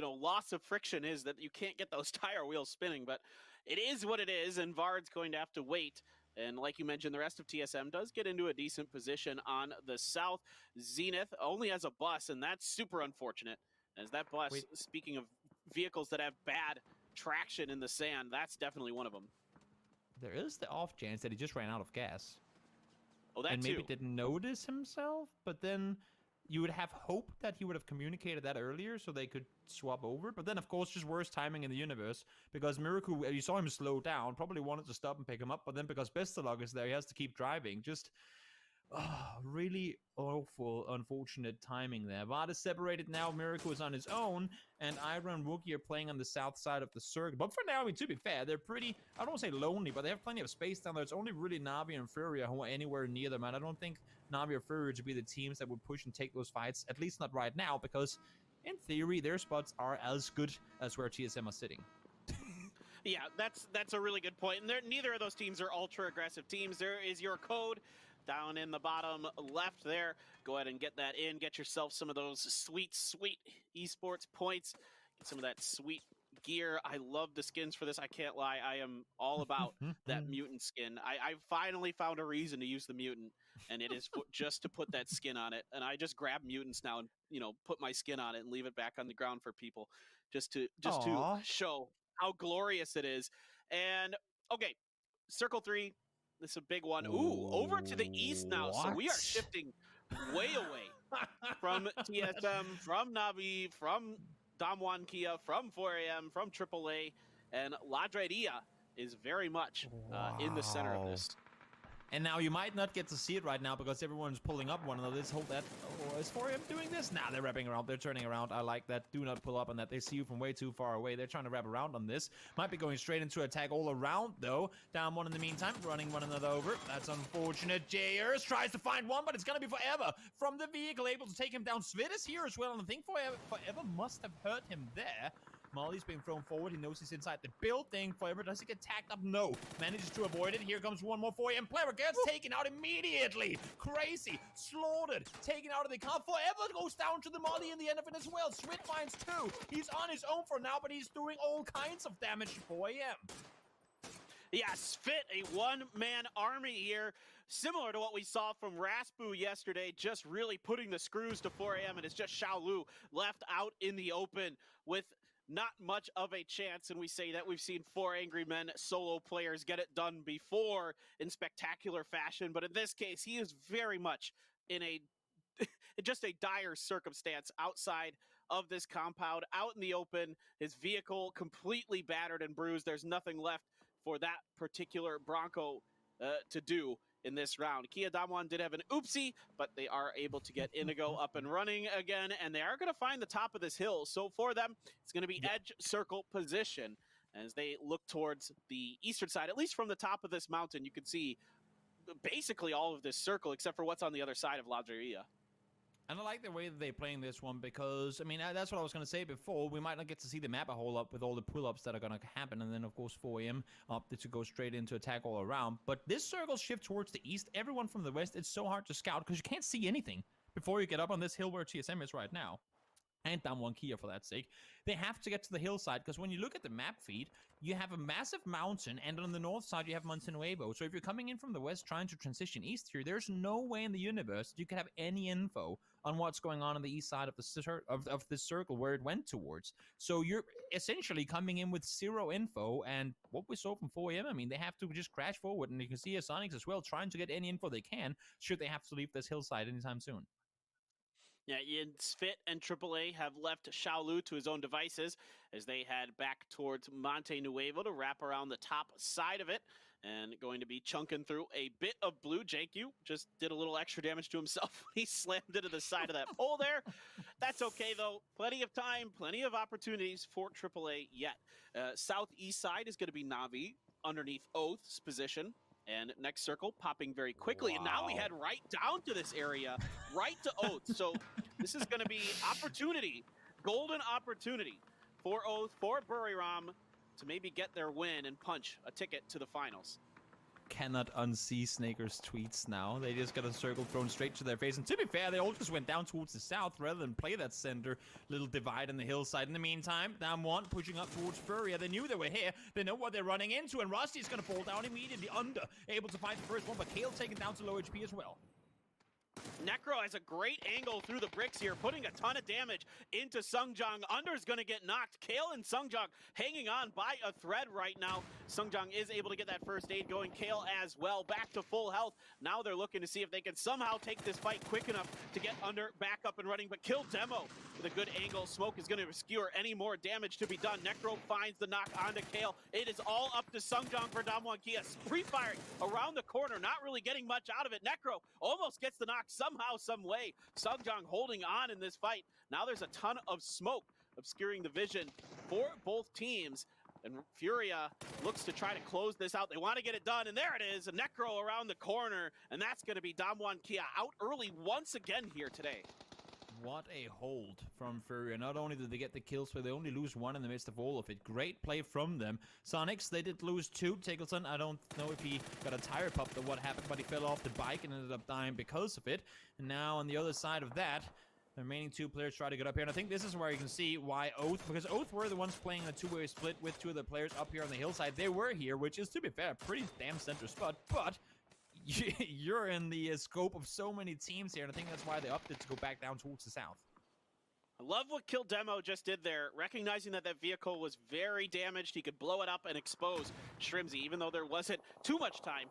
D: loss of friction is that you can't get those tire wheels spinning. But it is what it is, and Vard's going to have to wait. And like you mentioned, the rest of TSM does get into a decent position on the south. Zenith only has a bus, and that's super unfortunate. As that bus, speaking of vehicles that have bad traction in the sand, that's definitely one of them.
E: There is the off chance that he just ran out of gas.
D: Oh, that
E: and maybe
D: too.
E: didn't notice himself, but then you would have hope that he would have communicated that earlier so they could swap over. But then, of course, just worst timing in the universe, because Miracle, you saw him slow down, probably wanted to stop and pick him up, but then because Bestalog is there, he has to keep driving. Just really awful, unfortunate timing there. Vard is separated now, Miracle is on his own, and Ira and Wookie are playing on the south side of the circle. But for now, I mean, to be fair, they're pretty, I don't want to say lonely, but they have plenty of space down there. It's only really Navi and Furia who are anywhere near them, and I don't think Navi or Furia to be the teams that would push and take those fights, at least not right now, because in theory, their spots are as good as where TSM are sitting.
D: Yeah, that's a really good point. And neither of those teams are ultra aggressive teams. There is your code down in the bottom left there. Go ahead and get that in. Get yourself some of those sweet, sweet esports points. Get some of that sweet gear. I love the skins for this. I can't lie. I am all about that mutant skin. I finally found a reason to use the mutant, and it is just to put that skin on it. And I just grab mutants now and, put my skin on it and leave it back on the ground for people just to show how glorious it is. And okay, Circle 3. This is a big one. Ooh, over to the east now. So we are shifting way away from TSM, from Navi, from Damwon Kia, from 4AM, from AAA, and Ladreria is very much in the center of this.
E: And now you might not get to see it right now because everyone's pulling up one another. Let's hold that. Oh, is 4AM doing this? Nah, they're wrapping around. They're turning around. I like that. Do not pull up on that. They see you from way too far away. They're trying to wrap around on this. Might be going straight into attack all around, though. Down one in the meantime, running one another over. That's unfortunate. Jayers tries to find one, but it's going to be Forever from the vehicle, able to take him down. Svit is here as well, and I think Forever must have hurt him there. Molly's being thrown forward. He knows he's inside the building. Forever, does he get tagged up? No. Manages to avoid it. Here comes one more 4AM player. Gets taken out immediately. Crazy. Slaughtered. Taken out of the car. Forever goes down to the Molly in the end of it as well. Swit finds two. He's on his own for now, but he's doing all kinds of damage to 4AM.
D: Yeah, Svit, a one-man army here, similar to what we saw from Raspu yesterday, just really putting the screws to 4AM, and it's just Xiaolu left out in the open with not much of a chance. And we say that we've seen 4 Angry Men solo players get it done before in spectacular fashion, but in this case, he is very much in a just a dire circumstance outside of this compound, out in the open, his vehicle completely battered and bruised. There's nothing left for that particular Bronco to do in this round. Kia Damwon did have an oopsie, but they are able to get Indigo up and running again, and they are going to find the top of this hill. So for them, it's going to be edge circle position as they look towards the eastern side. At least from the top of this mountain, you can see basically all of this circle except for what's on the other side of Ladreria.
E: And I like the way that they're playing this one because, I mean, that's what I was going to say before. We might not get to see the map a whole lot with all the pull-ups that are going to happen. And then, of course, 4AM opted to go straight into attack all around. But this circle shift towards the east, everyone from the west, it's so hard to scout because you can't see anything before you get up on this hill where TSM is right now. And Damwon Kia for that sake. They have to get to the hillside because when you look at the map feed, you have a massive mountain, and on the north side you have Monte Nuevo. So if you're coming in from the west trying to transition east here, there's no way in the universe that you could have any info on what's going on the east side of the circle where it went towards. So you're essentially coming in with zero info, and what we saw from 4AM, I mean, they have to just crash forward, and you can see Sonics as well trying to get any info they can should they have to leave this hillside anytime soon.
D: Yeah, Svit and AAA have left Xiaolu to his own devices as they head back towards Monte Nuevo to wrap around the top side of it and going to be chunking through a bit of blue. Janku just did a little extra damage to himself. He slammed into the side of that pole there. That's okay, though. Plenty of time, plenty of opportunities for AAA yet. Southeast side is going to be Navi underneath Oath's position. And next circle popping very quickly. And now we head right down to this area, right to Oath. So this is going to be opportunity, golden opportunity for Oath, for Buriram to maybe get their win and punch a ticket to the finals.
E: Cannot unsee Snaker's tweets now. They just got a circle thrown straight to their face. And to be fair, they all just went down towards the south rather than play that center little divide in the hillside. In the meantime, down one, pushing up towards Furia. They knew they were here. They know what they're running into. And Rusty's going to fall down immediately under. Able to find the first one, but Kale taken down to low HP as well.
D: Necro has a great angle through the bricks here, putting a ton of damage into Sungjong. Under's going to get knocked. Kale and Sungjong hanging on by a thread right now. Sungjong is able to get that first aid going. Kale as well, back to full health. Now they're looking to see if they can somehow take this fight quick enough to get Under back up and running. But Kill Demo with a good angle. Smoke is going to obscure any more damage to be done. Necro finds the knock onto Kale. It is all up to Sungjong for Damwon Kia. Pre-firing around the corner, not really getting much out of it. Necro almost gets the knock somehow, some way. Sungjong holding on in this fight. Now there's a ton of smoke obscuring the vision for both teams. And Furia looks to try to close this out. They want to get it done, and there it is. A Necro around the corner, and that's going to be Damwon Kia out early once again here today.
E: What a hold from Furia. Not only did they get the kills, but they only lose one in the midst of all of it. Great play from them. Sonics, they did lose two. Tickleton, I don't know if he got a tire pop or what happened, but he fell off the bike and ended up dying because of it. And now on the other side of that, the remaining two players try to get up here. And I think this is where you can see why Oath, because Oath were the ones playing a two-way split with two of the players up here on the hillside. They were here, which is, to be fair, a pretty damn center spot, but you're in the scope of so many teams here, and I think that's why they opted to go back down towards the south.
D: I love what Kill Demo just did there, recognizing that that vehicle was very damaged. He could blow it up and expose Shrimzy, even though there wasn't too much time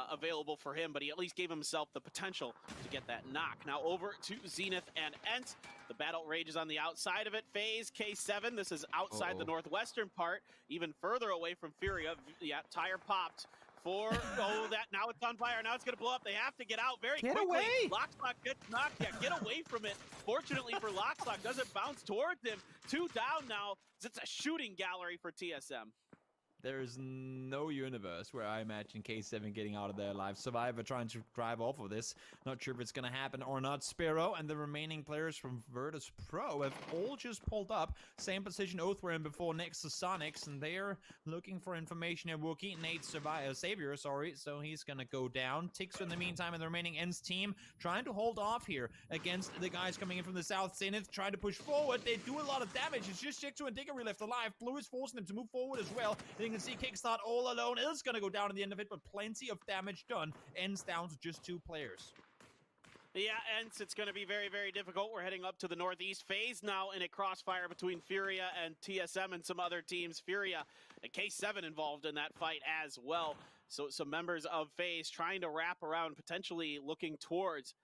D: available for him, but he at least gave himself the potential to get that knock. Now over to Zenith and Ent. The battle rages on the outside of it. Phase K7, this is outside the northwestern part, even further away from Furia. Yeah, tire popped. Now it's on fire. Now it's going to blow up. They have to get out very quickly.
E: Away!
D: Lockslock gets knocked. Yeah, get away from it. Fortunately for Lockslock, doesn't bounce towards him. Two down now. It's a shooting gallery for TSM.
E: There's no universe where I imagine K7 getting out of there alive. Survivor trying to drive off of this. Not sure if it's going to happen or not. Spiro and the remaining players from Virtus Pro have all just pulled up. Same position Oath were in before next to Sonics, and they're looking for information here. Wookie, Nate Savior, so he's going to go down. Tixer in the meantime and the remaining Ends team trying to hold off here against the guys coming in from the south. Zenith trying to push forward. They do a lot of damage. It's just Chictro and Diggory left alive. Blue is forcing them to move forward as well. You can see Kickstart all alone is going to go down at the end of it, but plenty of damage done. Ends down to just two players.
D: Yeah, Ents, it's going to be very, very difficult. We're heading up to the northeast phase now in a crossfire between Furia and TSM and some other teams. Furia and K7 involved in that fight as well. So some members of phase trying to wrap around, potentially looking towards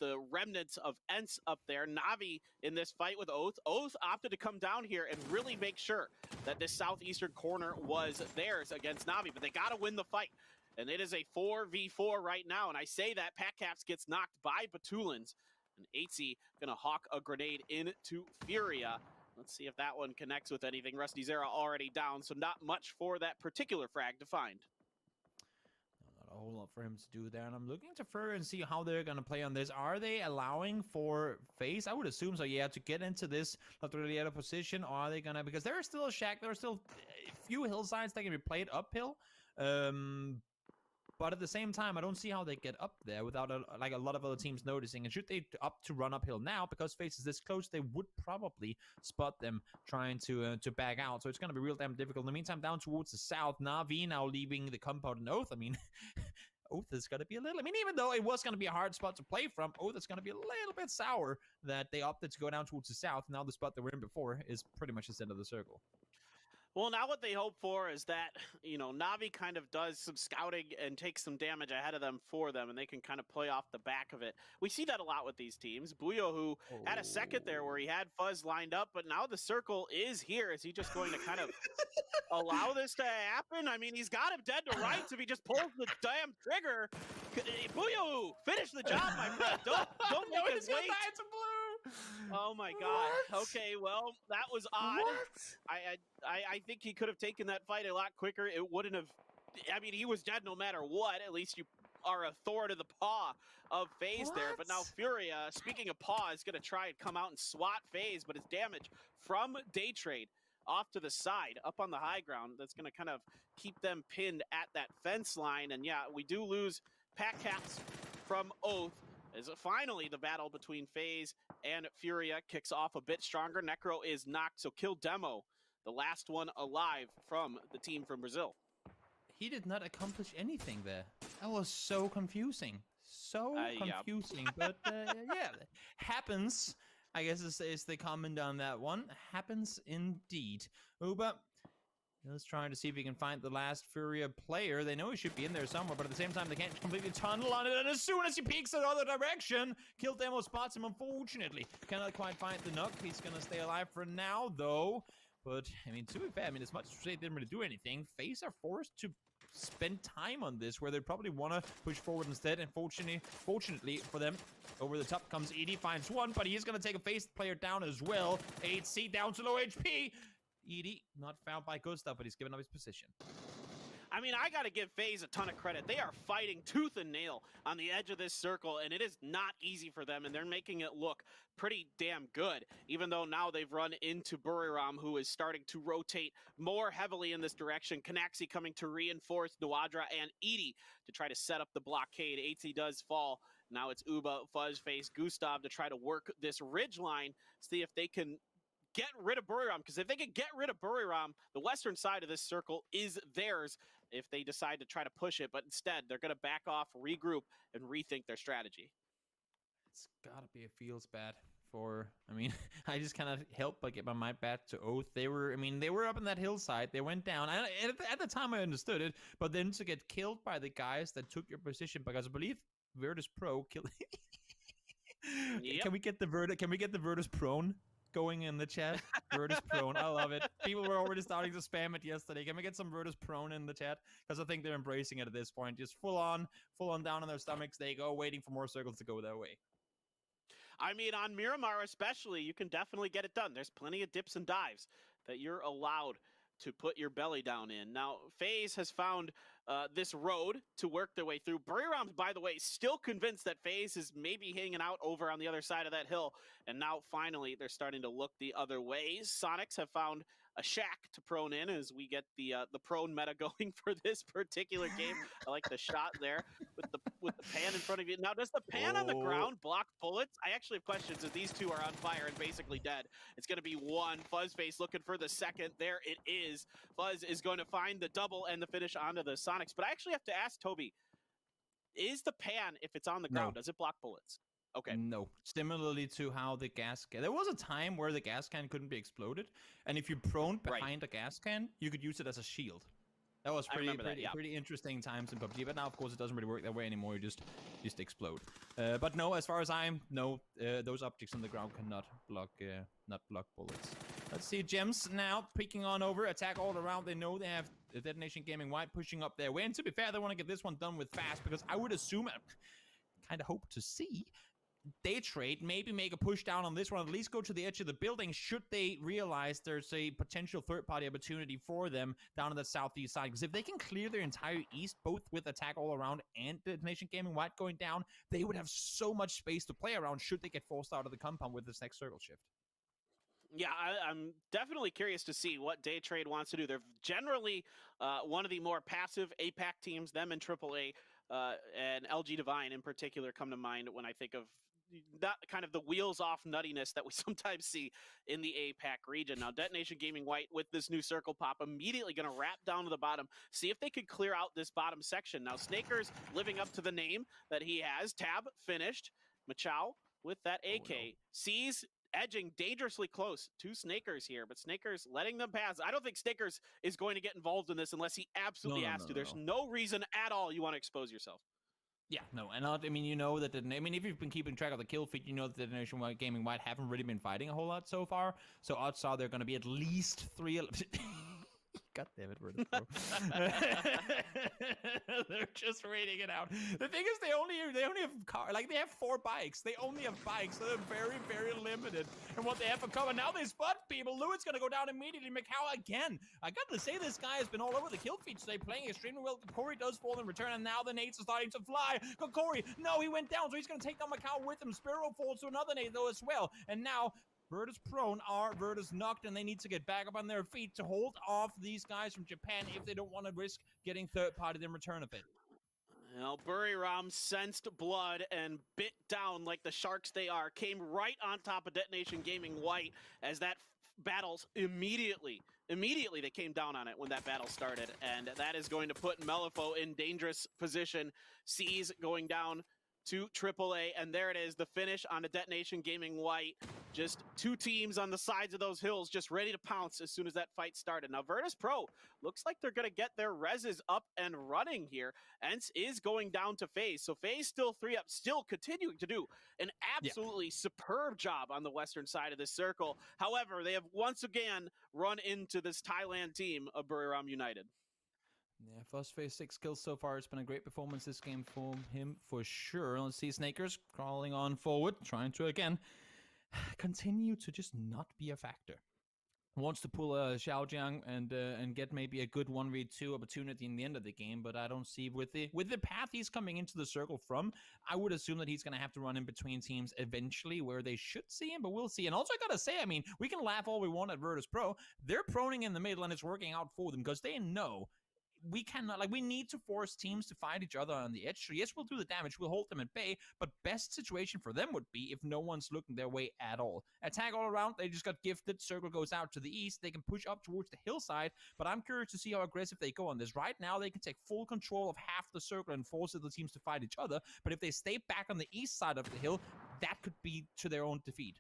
D: the remnants of Ents up there. Navi in this fight with Oath. Oath opted to come down here and really make sure that this southeastern corner was theirs against Navi, but they got to win the fight. And it is a 4v4 right now. And I say that Patcaps gets knocked by Batulins. And 8C gonna hawk a grenade into Furia. Let's see if that one connects with anything. Rusty Zera already down, so not much for that particular frag to find.
E: A whole lot for him to do there, and I'm looking to further and see how they're going to play on this. Are they allowing for phase? I would assume so, yeah, to get into this not really out of position. Or are they going to, because there is still a shack, there are still a few hillsides that can be played uphill, but at the same time, I don't see how they get up there without a lot of other teams noticing. And should they opt to run uphill now, because phase is this close, they would probably spot them trying to back out. So it's going to be real damn difficult. In the meantime, down towards the south, Navi now leaving the compound and Oath. I mean, Oath is going to be a little... I mean, even though it was going to be a hard spot to play from, Oath is going to be a little bit sour that they opted to go down towards the south. Now the spot they were in before is pretty much the center of the circle.
D: Well, now what they hope for is that, you know, Navi kind of does some scouting and takes some damage ahead of them for them, and they can kind of play off the back of it. We see that a lot with these teams. Buyo, who had a second there where he had Fuzz lined up, but now the circle is here. Is he just going to kind of allow this to happen? I mean, he's got him dead to rights if he just pulls the damn trigger. Buyo, finish the job, my friend. Don't make us wait. Oh my god. Okay, well, that was odd. I think he could have taken that fight a lot quicker. It wouldn't have I mean, he was dead no matter what. At least you are a thorn in the paw of FaZe there. But now Furia, speaking of paw, is going to try and come out and swat FaZe, but it's damage from Daytrade off to the side, up on the high ground. That's going to kind of keep them pinned at that fence line. And yeah, we do lose pack caps from Oath. As finally the battle between FaZe and Furia kicks off a bit stronger. Necro is knocked, so Kill Demo, the last one alive from the team from Brazil.
E: He did not accomplish anything there. That was so confusing. So confusing.
D: Yeah.
E: But yeah, happens. I guess is the comment on that one. Happens indeed. Uba is trying to see if he can find the last Furia player. They know he should be in there somewhere, but at the same time, they can't completely tunnel on it. And as soon as he peeks in the other direction, Kill Demo spots him, unfortunately. Cannot quite find the knock. He's going to stay alive for now, though. But, I mean, to be fair, I mean, as much as they didn't really do anything, FaZe are forced to spend time on this, where they probably want to push forward instead. And fortunately for them, over the top comes ED, finds one, but he is going to take a FaZe player down as well. 8C down to low HP. ED not found by Gustav, but he's given up his position.
D: I mean, I got to give FaZe a ton of credit. They are fighting tooth and nail on the edge of this circle, and it is not easy for them, and they're making it look pretty damn good, even though now they've run into Buriram, who is starting to rotate more heavily in this direction. Canaxi coming to reinforce Nawadra and Edie to try to set up the blockade. 8C does fall. Now it's Uba, Fuzzface, Gustav to try to work this ridge line, see if they can get rid of Buriram, because if they can get rid of Buriram, the western side of this circle is theirs if they decide to try to push it, but instead they're going to back off, regroup, and rethink their strategy.
E: It's gotta be a feels bad for, I mean, I just kind of helped but get my mind back to Oath. They were, I mean, they were up on that hillside, they went down, at the time I understood it, but then to get killed by the guys that took your position, because I believe Virtus Pro killed...
D: Yep.
E: Can we get the Virtus Prone going in the chat? Virtus Prone, I love it. People were already starting to spam it yesterday. Can we get some Virtus Prone in the chat? Because I think they're embracing it at this point. Just full on down on their stomachs. They go, waiting for more circles to go their way.
D: I mean, on Miramar especially, you can definitely get it done. There's plenty of dips and dives that you're allowed to put your belly down in. Now, FaZe has found this road to work their way through. Buriram, by the way, still convinced that FaZe is maybe hanging out over on the other side of that hill. And now, finally, they're starting to look the other ways. Sonics have found a shack to prone in as we get the prone meta going for this particular game. I like the shot there with the pan in front of you. Now, does the pan on the ground block bullets? I actually have questions if these two are on fire and basically dead. It's going to be one. Fuzzface looking for the second. There it is. Fuzz is going to find the double and the finish onto the Sonics. But I actually have to ask Toby, is the pan, if it's on the ground, does it block bullets? Okay.
E: No. Similarly to how the gas can... There was a time where the gas can couldn't be exploded, and if you prone behind a gas can, you could use it as a shield. That was pretty interesting times in PUBG, but now, of course, it doesn't really work that way anymore. You just explode. But no, as far as I know, those objects on the ground cannot block bullets. Let's see, Gems now peeking on over, attack all around. They know they have Detonation Gaming White pushing up their way, and to be fair, they want to get this one done with fast, because I would assume, kind of hope to see, Daytrade maybe make a push down on this one, at least go to the edge of the building should they realize there's a potential third-party opportunity for them down on the southeast side. Because if they can clear their entire east, both with attack all around and Detonation Gaming White going down, they would have so much space to play around should they get forced out of the compound with this next circle shift.
D: Yeah, I'm definitely curious to see what Daytrade wants to do. They're generally one of the more passive APAC teams, them in AAA, and LG Divine in particular come to mind when I think of that kind of the wheels off nuttiness that we sometimes see in the APAC region. Now, Detonation Gaming White with this new circle pop immediately going to wrap down to the bottom, see if they could clear out this bottom section. Now, Snakers living up to the name that he has. Tab finished. Machow with that AK sees edging dangerously close to Snakers here, but Snakers letting them pass. I don't think Snakers is going to get involved in this unless he absolutely has to. There's no reason at all you want to expose yourself.
E: Yeah, no, and I mean, you know that, if you've been keeping track of the kill feed, you know that Detonation Gaming White haven't really been fighting a whole lot so far, so odds are they're going to be at least 3... God damn it, Virtus Pro. They're just waiting it out. The thing is, they only have they have 4 bikes. They only have bikes, so they're very, very limited in what they have for cover. Now they spot people. Lewis gonna go down immediately. Macau again. I gotta say, this guy has been all over the kill feed today, playing extremely well. Corey does fall in return, and now the nades are starting to fly. But Corey, no, he went down, so he's gonna take down Macau with him. Spiro falls to another nade though as well, and now Virtus prone, Virtus knocked, and they need to get back up on their feet to hold off these guys from Japan if they don't want to risk getting third-partied in return of it.
D: Well, Buriram sensed blood and bit down like the sharks they are, came right on top of Detonation Gaming White as that battles immediately they came down on it when that battle started, and that is going to put Melifo in dangerous position. C's going down to AAA, and there it is, the finish on a Detonation Gaming White. Just 2 teams on the sides of those hills just ready to pounce as soon as that fight started. Now Virtus Pro looks like they're going to get their reses up and running here. Ents is going down to FaZe, so FaZe still 3 up, still continuing to do an absolutely superb job on the western side of this circle. However, they have once again run into this Thailand team of Buriram United.
E: Yeah, first phase 6 kills so far. It's been a great performance this game for him, for sure. Let's see Snakers crawling on forward, trying to, again, continue to just not be a factor. Wants to pull a Xiaojiang and get maybe a good 1v2 opportunity in the end of the game, but I don't see with the path he's coming into the circle from, I would assume that he's going to have to run in between teams eventually where they should see him, but we'll see. And also I gotta say, I mean, we can laugh all we want at Virtus Pro. They're proning in the middle and it's working out for them because they know we cannot, we need to force teams to fight each other on the edge. So yes, we'll do the damage, we'll hold them at bay, but best situation for them would be if no one's looking their way at all. Attack all around, they just got gifted, circle goes out to the east, they can push up towards the hillside, but I'm curious to see how aggressive they go on this. Right now, they can take full control of half the circle and force the teams to fight each other, but if they stay back on the east side of the hill, that could be to their own defeat.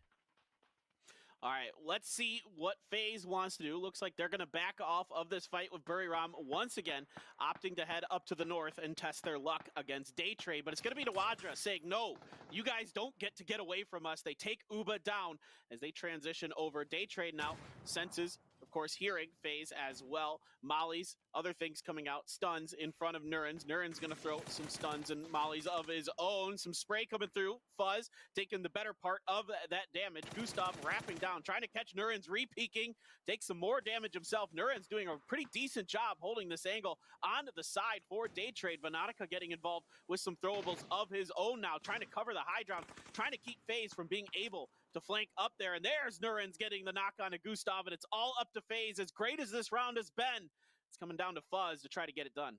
D: All right, let's see what FaZe wants to do. Looks like they're going to back off of this fight with Buriram once again, opting to head up to the north and test their luck against Daytrade. But it's going to be Nawadra saying, no, you guys don't get away from us. They take Uba down as they transition over. Daytrade now senses, of course, hearing FaZe as well. Molly's, other things coming out, stuns in front of Nuren's. Nuren's going to throw some stuns and mollies of his own. Some spray coming through. Fuzz taking the better part of that damage. Gustav wrapping down, trying to catch Nuren's, re-peeking, takes some more damage himself. Nuren's doing a pretty decent job holding this angle onto the side for Daytrade. Vanatica getting involved with some throwables of his own now, trying to cover the high ground, trying to keep FaZe from being able to flank up there. And there's Nuren's getting the knock on to Gustav, and it's all up to FaZe. As great as this round has been, it's coming down to Fuzz to try to get it done.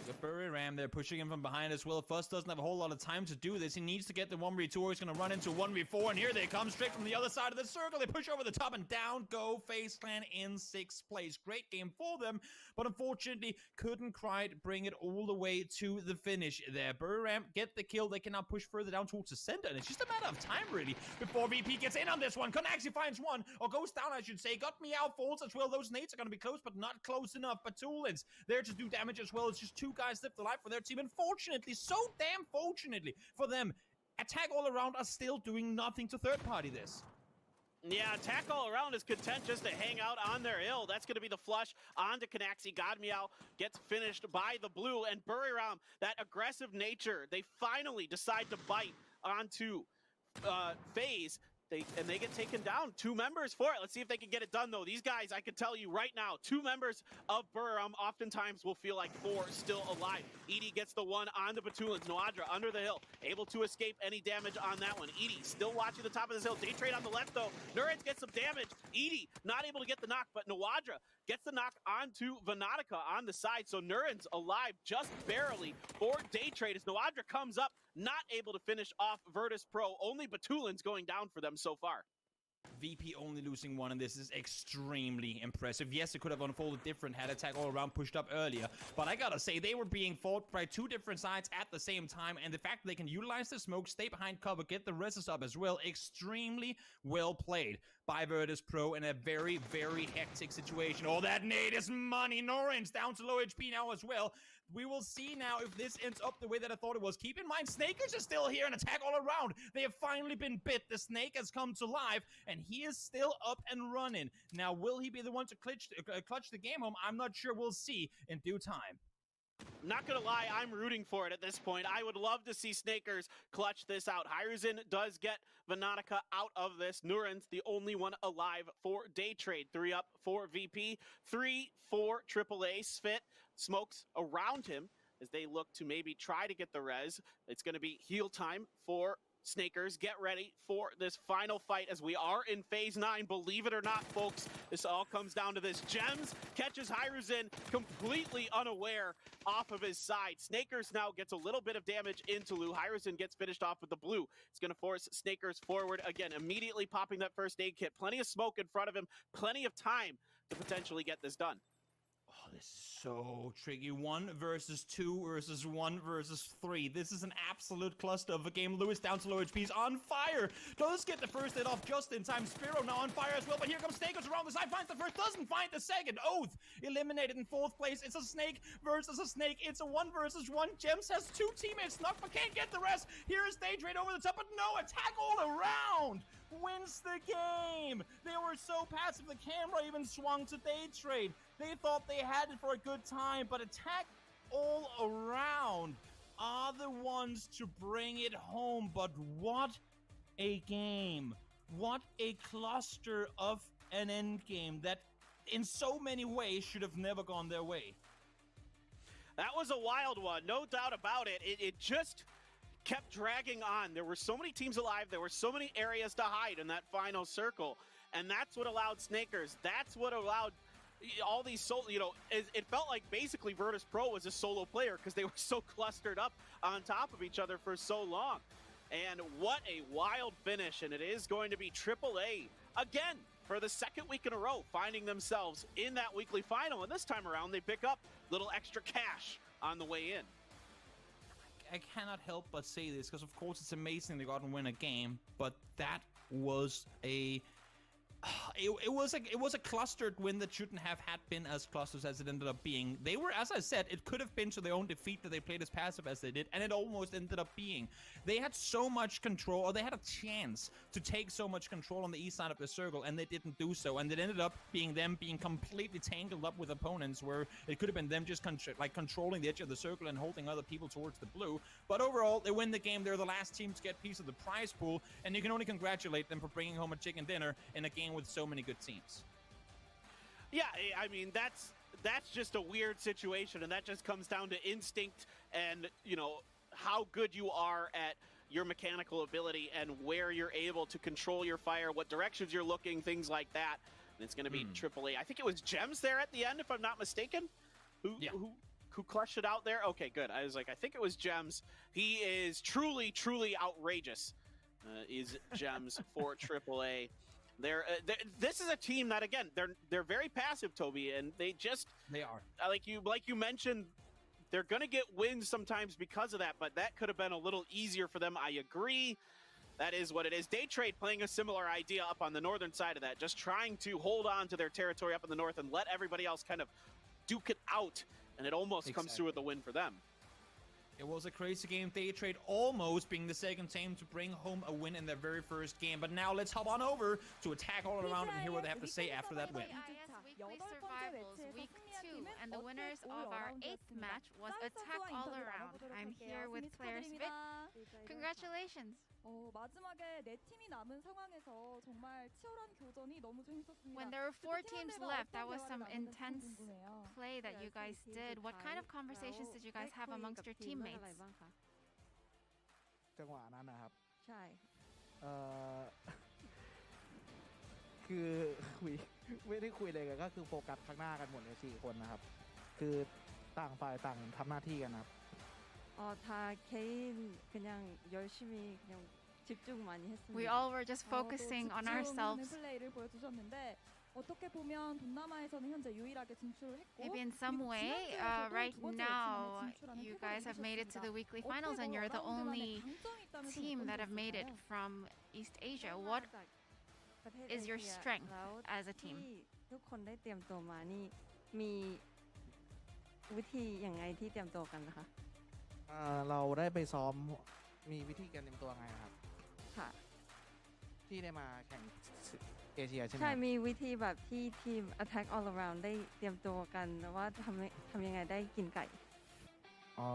E: The Buriram, they're pushing him from behind as well. Fuzz doesn't have a whole lot of time to do this. He needs to get the 1v2 or he's going to run into 1v4, and here they come straight from the other side of the circle. They push over the top, and down go FaZe Clan in 6th place. Great game for them, but unfortunately couldn't quite bring it all the way to the finish there. Buriram get the kill. They can now push further down towards the center, and it's just a matter of time, really, before VP gets in on this one. CONAXI finds one, or goes down, I should say. Got me out, falls as well. Those nades are going to be close, but not close enough. Batulins there to do damage as well. It's just 2 guys left alive for their team, and fortunately, so damn fortunately for them, Attack All Around are still doing nothing to third party this.
D: Yeah, Attack All Around is content just to hang out on their hill. That's going to be the flush onto CONAXI. Godmeow gets finished by the blue, and Buriram, that aggressive nature, they finally decide to bite onto FaZe. They get taken down. 2 members for it. Let's see if they can get it done, though. These guys, I can tell you right now, 2 members of Buriram oftentimes will feel like 4 still alive. Edie gets the one on the Batulins. Noadra under the hill, able to escape any damage on that one. Edie still watching the top of this hill. Daytrade on the left, though. Nuren's gets some damage. Edie not able to get the knock, but Noadra gets the knock onto Vanatica on the side. So Nuren's alive just barely for Daytrade as Noadra comes up, not able to finish off Virtus Pro. Only Batulins going down for them so far.
E: VP only losing 1, and this is extremely impressive. Yes, it could have unfolded different had Attack All Around pushed up earlier, but I gotta say, they were being fought by 2 different sides at the same time, and the fact that they can utilize the smoke, stay behind cover, get the reses up as well, extremely well played by Virtus Pro in a very, very hectic situation. Oh, that nade is money. Noren's down to low HP now as well. We will see now if this ends up the way that I thought it was. Keep in mind, Snakers is still here and attack all around. They have finally been bit. The snake has come to life, and he is still up and running. Now, will he be the one to clutch the game home? I'm not sure. We'll see in due time.
D: Not gonna lie, I'm rooting for it at this point. I would love to see Snakers clutch this out. RYZEN does get Vanonica out of this. Nuren's the only one alive for Day Trade. 3 up for VP, 3 for AAA. Svit smokes around him as they look to maybe try to get the res. It's gonna be heal time for Snakers. Get ready for this final fight as we are in phase 9. Believe it or not, folks, this all comes down to this. Gems catches RYZEN completely unaware off of his side. Snakers now gets a little bit of damage into Lou. RYZEN gets finished off with the blue. It's going to force Snakers forward again, immediately popping that first aid kit. Plenty of smoke in front of him, plenty of time to potentially get this done.
E: Oh, this is so tricky. 1 versus 2 versus 1 versus 3. This is an absolute cluster of a game. Lewis down to low HP. He's on fire. Does get the first hit off just in time. Spiro now on fire as well. But here comes Snakers around the side. Finds the first. Doesn't find the second. Oath eliminated in 4th place. It's a snake versus a snake. It's a 1 versus 1. Gems has 2 teammates. Snuck but can't get the rest. Here is Day Trade over the top. But no, attack all around. Wins the game. They were so passive. The camera even swung to Day Trade. They thought they had it for a good time, but attack all around are the ones to bring it home. But what a game. What a cluster of an end game that in so many ways should have never gone their way.
D: That was a wild one, no doubt about it. It just kept dragging on. There were so many teams alive. There were so many areas to hide in that final circle. And that's what allowed Snakers. That's what allowed all these solo, it felt like basically Virtus Pro was a solo player because they were so clustered up on top of each other for so long. And what a wild finish. And it is going to be AAA again for the 2nd week in a row, finding themselves in that weekly final. And this time around, they pick up a little extra cash on the way in.
E: I cannot help but say this because, of course, it's amazing they got to win a game, but that was a it was a clustered win that shouldn't have been as clustered as it ended up being. They were, as I said, it could have been to their own defeat that they played as passive as they did, and it almost ended up being. They had so much control, or they had a chance to take so much control on the east side of the circle, and they didn't do so, and it ended up being them being completely tangled up with opponents where it could have been them just controlling the edge of the circle and holding other people towards the blue. But overall, they win the game. They're the last team to get a piece of the prize pool, and you can only congratulate them for bringing home a chicken dinner in a game with so many good teams.
D: Yeah, I mean, that's just a weird situation, and that just comes down to instinct and, how good you are at your mechanical ability and where you're able to control your fire, what directions you're looking, things like that. And it's going to be AAA. I think it was Gems there at the end, if I'm not mistaken, who clutched it out there. Okay, good. I was like, I think it was Gems. He is truly, truly outrageous, is Gems for AAA. This is a team that, again, they're very passive, Toby, and they are like you mentioned. They're gonna get wins sometimes because of that, but that could have been a little easier for them. I agree. That is what it is. Day Trade playing a similar idea up on the northern side of that, just trying to hold on to their territory up in the north and let everybody else kind of duke it out, and it almost comes through with a win for them.
E: It was a crazy game. Day Trade almost being the second team to bring home a win in their very first game. But now let's hop on over to Attack All Around and hear what they have to say after that win.
G: Weekly Survivals Week 2, and the winners of our 8th match was Attack All Around. I'm here with player Svit. Congratulations.
F: 마지막에 네 팀이 남은 상황에서 정말 치열한 교전이 너무 재밌었습니다.
G: When there were 4 teams left, that was some intense play that you guys did. What kind of conversations did you guys have amongst your teammates?
N: จังหวะนั้นนะครับ
F: ใช่
N: คือคุยไม่ได้คุยเลยกันก็คือโฟกัสข้างหน้ากันหมดเลย4คนนะครับคือต่างฝ่ายต่างทำหน้าที่กันครับ
F: 다 개인 그냥 열심히 그냥 집중 많이 했습니다.
G: We all were just focusing on ourselves.
F: 플레이를 보여주셨는데 어떻게 보면 동남아에서는 현재 유일하게 진출을 했고
G: Maybe in some way, right now, you guys have made it to the weekly finals and you're the only team that have made it from East Asia. What is your strength as a team?
F: ทุกคนได้เตรียมตัวมานี่มี
O: วิธีอย่างไงที่เตรียมตัวกันนะคะ
N: เราได้ไปซ้อมมีวิธีการเตรียมตัวไงครับ
O: ค่ะ
N: ที่ได้มาแข่งเอเชียใช่ไหม
O: ใช่ มีวิธีแบบที่ทีม attack all around ได้เตรียมตัวกันว่าทำยังไงได้กินไก่
N: อ๋อ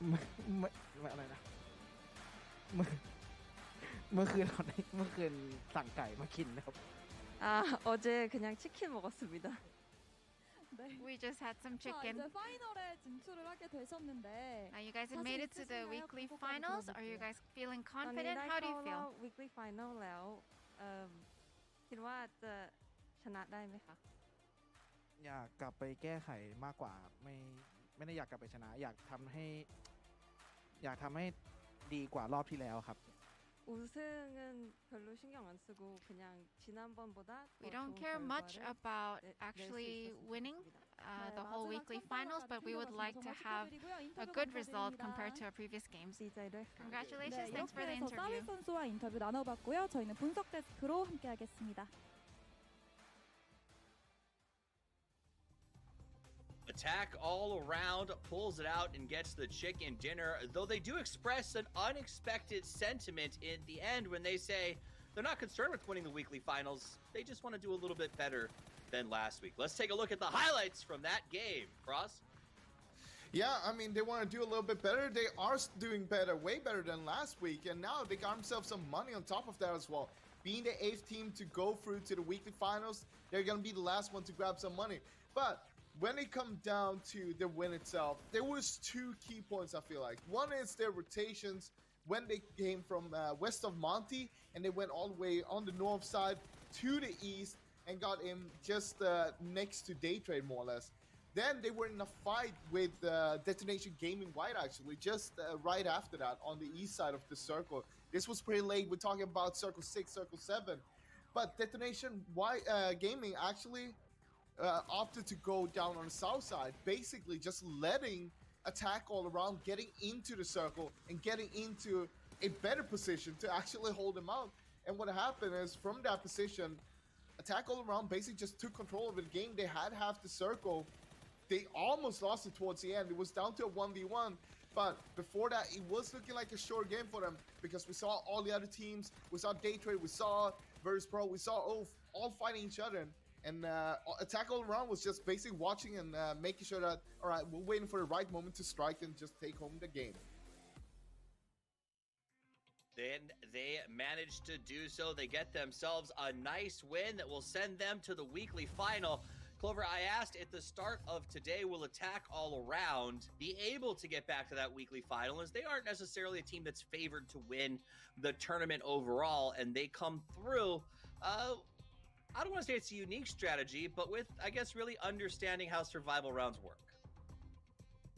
N: ไม่อะไรนะเมื่อคืนสั่งไก่มากินนะครับ
O: 어제 그냥 치킨 먹었습니다.
F: 네.
G: We just had some
F: 자,
G: chicken.
F: 이제 파이널에 진출을 하게 되셨는데
G: You guys have
F: 자신
G: made it to the
F: 있으신가요?
G: weekly
F: 각오까지
G: finals. Are you
F: 들어볼게요.
G: guys feeling
O: ตอนนี้
G: confident?
O: ได้
G: How do
O: เข้า
G: you
O: รอ
G: feel?
O: บ weekly final แล้วคิดว่าจะชนะได้ไหมคะ
N: อยากกลับไปแก้ไขมากกว่าไม่ได้อยากกลับไปชนะ อยากทำให้ดีกว่ารอบที่แล้วครับ
O: 우승은 별로 신경 안 쓰고 그냥 지난번보다
G: We don't care much about actually winning the whole weekly finals, but we would like to have a good result compared to our previous games. Congratulations, thanks for the
F: 이렇게 해서
G: interview.
F: 사위 선수와 인터뷰 나눠봤고요. 저희는 분석 데스크로 함께하겠습니다.
J: Attack all around, pulls it out and gets the chicken dinner, though they do express an unexpected sentiment in the end when they say they're not concerned with winning the weekly finals. They just want to do a little bit better than last week. Let's take a look at the highlights from that game. Frost?
L: Yeah, I mean, they want to do a little bit better. They are doing better, way better than last week. And now they got themselves some money on top of that as well. Being the 8th team to go through to the weekly finals, they're going to be the last one to grab some money. But when it comes down to the win itself, there was two key points, I feel like. One is their rotations when they came from west of Monty and they went all the way on the north side to the east and got in just next to Day Trade, more or less. Then they were in a fight with Detonation Gaming White, actually, just right after that on the east side of the circle. This was pretty late. We're talking about Circle 6, Circle 7. But Detonation White Gaming actually opted to go down on the south side, basically just letting attack all around, getting into the circle and getting into a better position to actually hold them out. And what happened is from that position, attack all around basically just took control of the game. They had half the circle. They almost lost it towards the end. It was down to a 1v1. But before that, it was looking like a short game for them because we saw all the other teams. We saw Day Trade, we saw Virtus Pro, we saw all fighting each other. And attack all around was just basically watching and making sure that, all right, we're waiting for the right moment to strike and just take home the game.
J: Then they managed to do so. They get themselves a nice win that will send them to the weekly final. Clover, I asked at the start of today, will attack all around be able to get back to that weekly final, as they aren't necessarily a team that's favored to win the tournament overall, and they come through. I don't want to say it's a unique strategy, but with, I guess, really understanding how survival rounds work.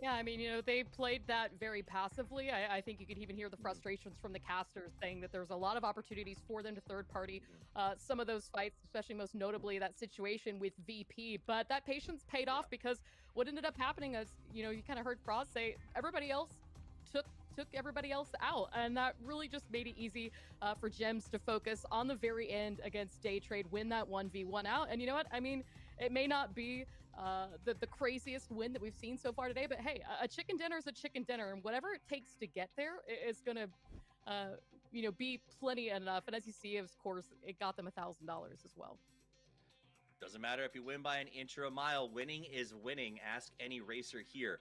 K: Yeah, I mean, they played that very passively. I think you could even hear the frustrations from the casters saying that there's a lot of opportunities for them to third party some of those fights, especially most notably that situation with VP. But that patience paid off because what ended up happening is, you kind of heard Frost say everybody else took everybody else out, and that really just made it easy for Gems to focus on the very end against Day Trade, win that 1v1 out. And you know what? I mean, it may not be the craziest win that we've seen so far today, but hey, a chicken dinner is a chicken dinner, and whatever it takes to get there is gonna be plenty enough. And as you see, of course, it got them $1,000 as well.
J: Doesn't matter if you win by an inch or a mile, winning is winning. Ask any racer here.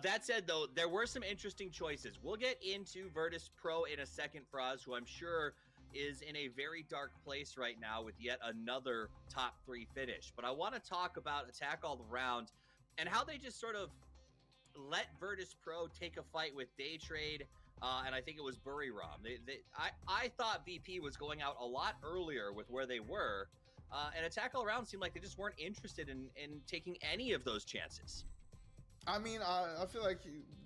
J: That said, though, there were some interesting choices. We'll get into Virtus Pro in a second, Fraz, who I'm sure is in a very dark place right now with yet another top 3 finish. But I want to talk about attack all around and how they just sort of let Virtus Pro take a fight with Day Trade, and I think it was Buriram. I thought VP was going out a lot earlier with where they were, and attack all around seemed like they just weren't interested in taking any of those chances.
L: I mean, I feel like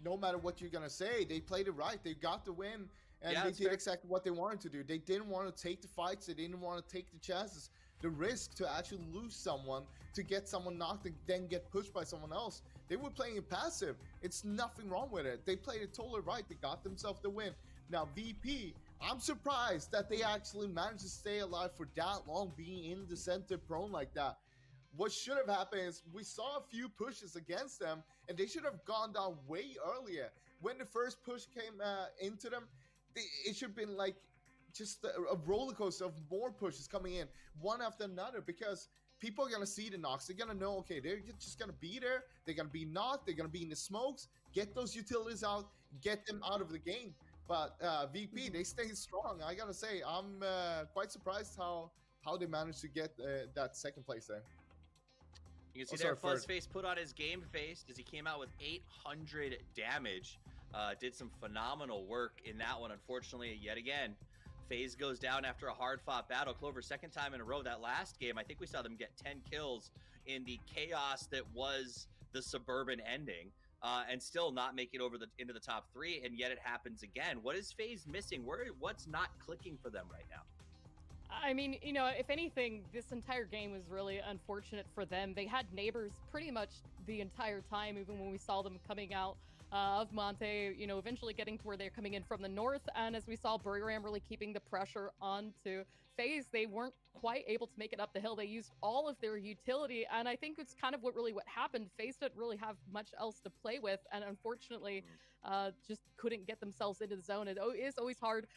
L: no matter what you're going to say, they played it right. They got the win, and they did exactly what they wanted to do. They didn't want to take the fights. They didn't want to take the chances, the risk to actually lose someone, to get someone knocked and then get pushed by someone else. They were playing it passive. It's nothing wrong with it. They played it totally right. They got themselves the win. Now, VP, I'm surprised that they actually managed to stay alive for that long, being in the center prone like that. what should have happened is we saw a few pushes against them, and they should have gone down way earlier. When the first push came into them, it should have been like just a roller coaster of more pushes coming in, one after another, because people are going to see the knocks. They're going to know, okay, they're just going to be there. They're going to be knocked. They're going to be in the smokes. Get those utilities out. Get them out of the game. But VP, they stay strong. I got to say, I'm quite surprised how they managed to get that second place there.
J: You can see there, Fuzzface put on his game face as he came out with 800 damage. Did some phenomenal work in that one. Unfortunately, yet again, FaZe goes down after a hard-fought battle. Clover, second time in a row. That last game, I think we saw them get 10 kills in the chaos that was the Suburban ending, and still not make it over into the top 3, and yet it happens again. What is FaZe missing? What's not clicking for them right now?
K: I mean, you know, if anything, this entire game was really unfortunate for them. They had neighbors pretty much the entire time, even when we saw them coming out of Monte, you know, eventually getting to where they're coming in from the north. And as we saw, Buriram really keeping the pressure onto FaZe, they weren't quite able to make it up the hill. They used all of their utility, and I think it's kind of what happened. FaZe didn't really have much else to play with, and unfortunately, just couldn't get themselves into the zone. It is always hard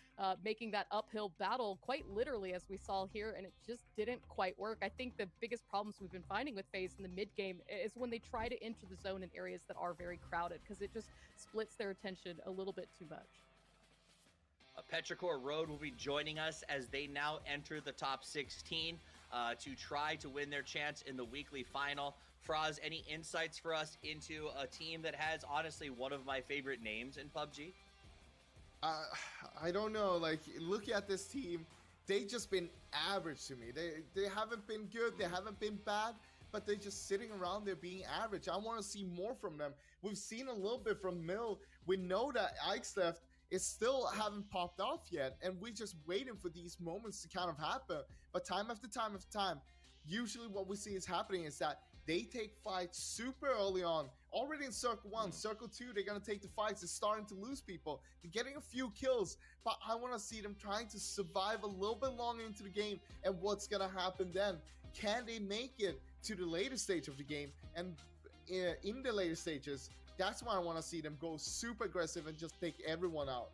K: making that uphill battle, quite literally, as we saw here, and it just didn't quite work. I think the biggest problems we've been finding with FaZe in the mid game is when they try to enter the zone in areas that are very crowded, because it just splits their attention a little bit too much.
J: Petrichor Road will be joining us as they now enter the top 16 to try to win their chance in the weekly final. Fraz, any insights for us into a team that has, honestly, one of my favorite names in PUBG?
L: I don't know. Like, look at this team. They just been average to me. They haven't been good. They haven't been bad. But they're just sitting around there being average. I want to see more from them. We've seen a little bit from Mill. We know that Ike's left. It still haven't popped off yet, and we're just waiting for these moments to kind of happen. But time after time after time, usually what we see is happening is that they take fights super early on. Already in Circle 1, Circle 2, they're going to take the fights. They're starting to lose people. They're getting a few kills, but I want to see them trying to survive a little bit longer into the game, and what's going to happen then. Can they make it to the later stage of the game? And in the later stages, that's why I want to see them go super aggressive and just take everyone out.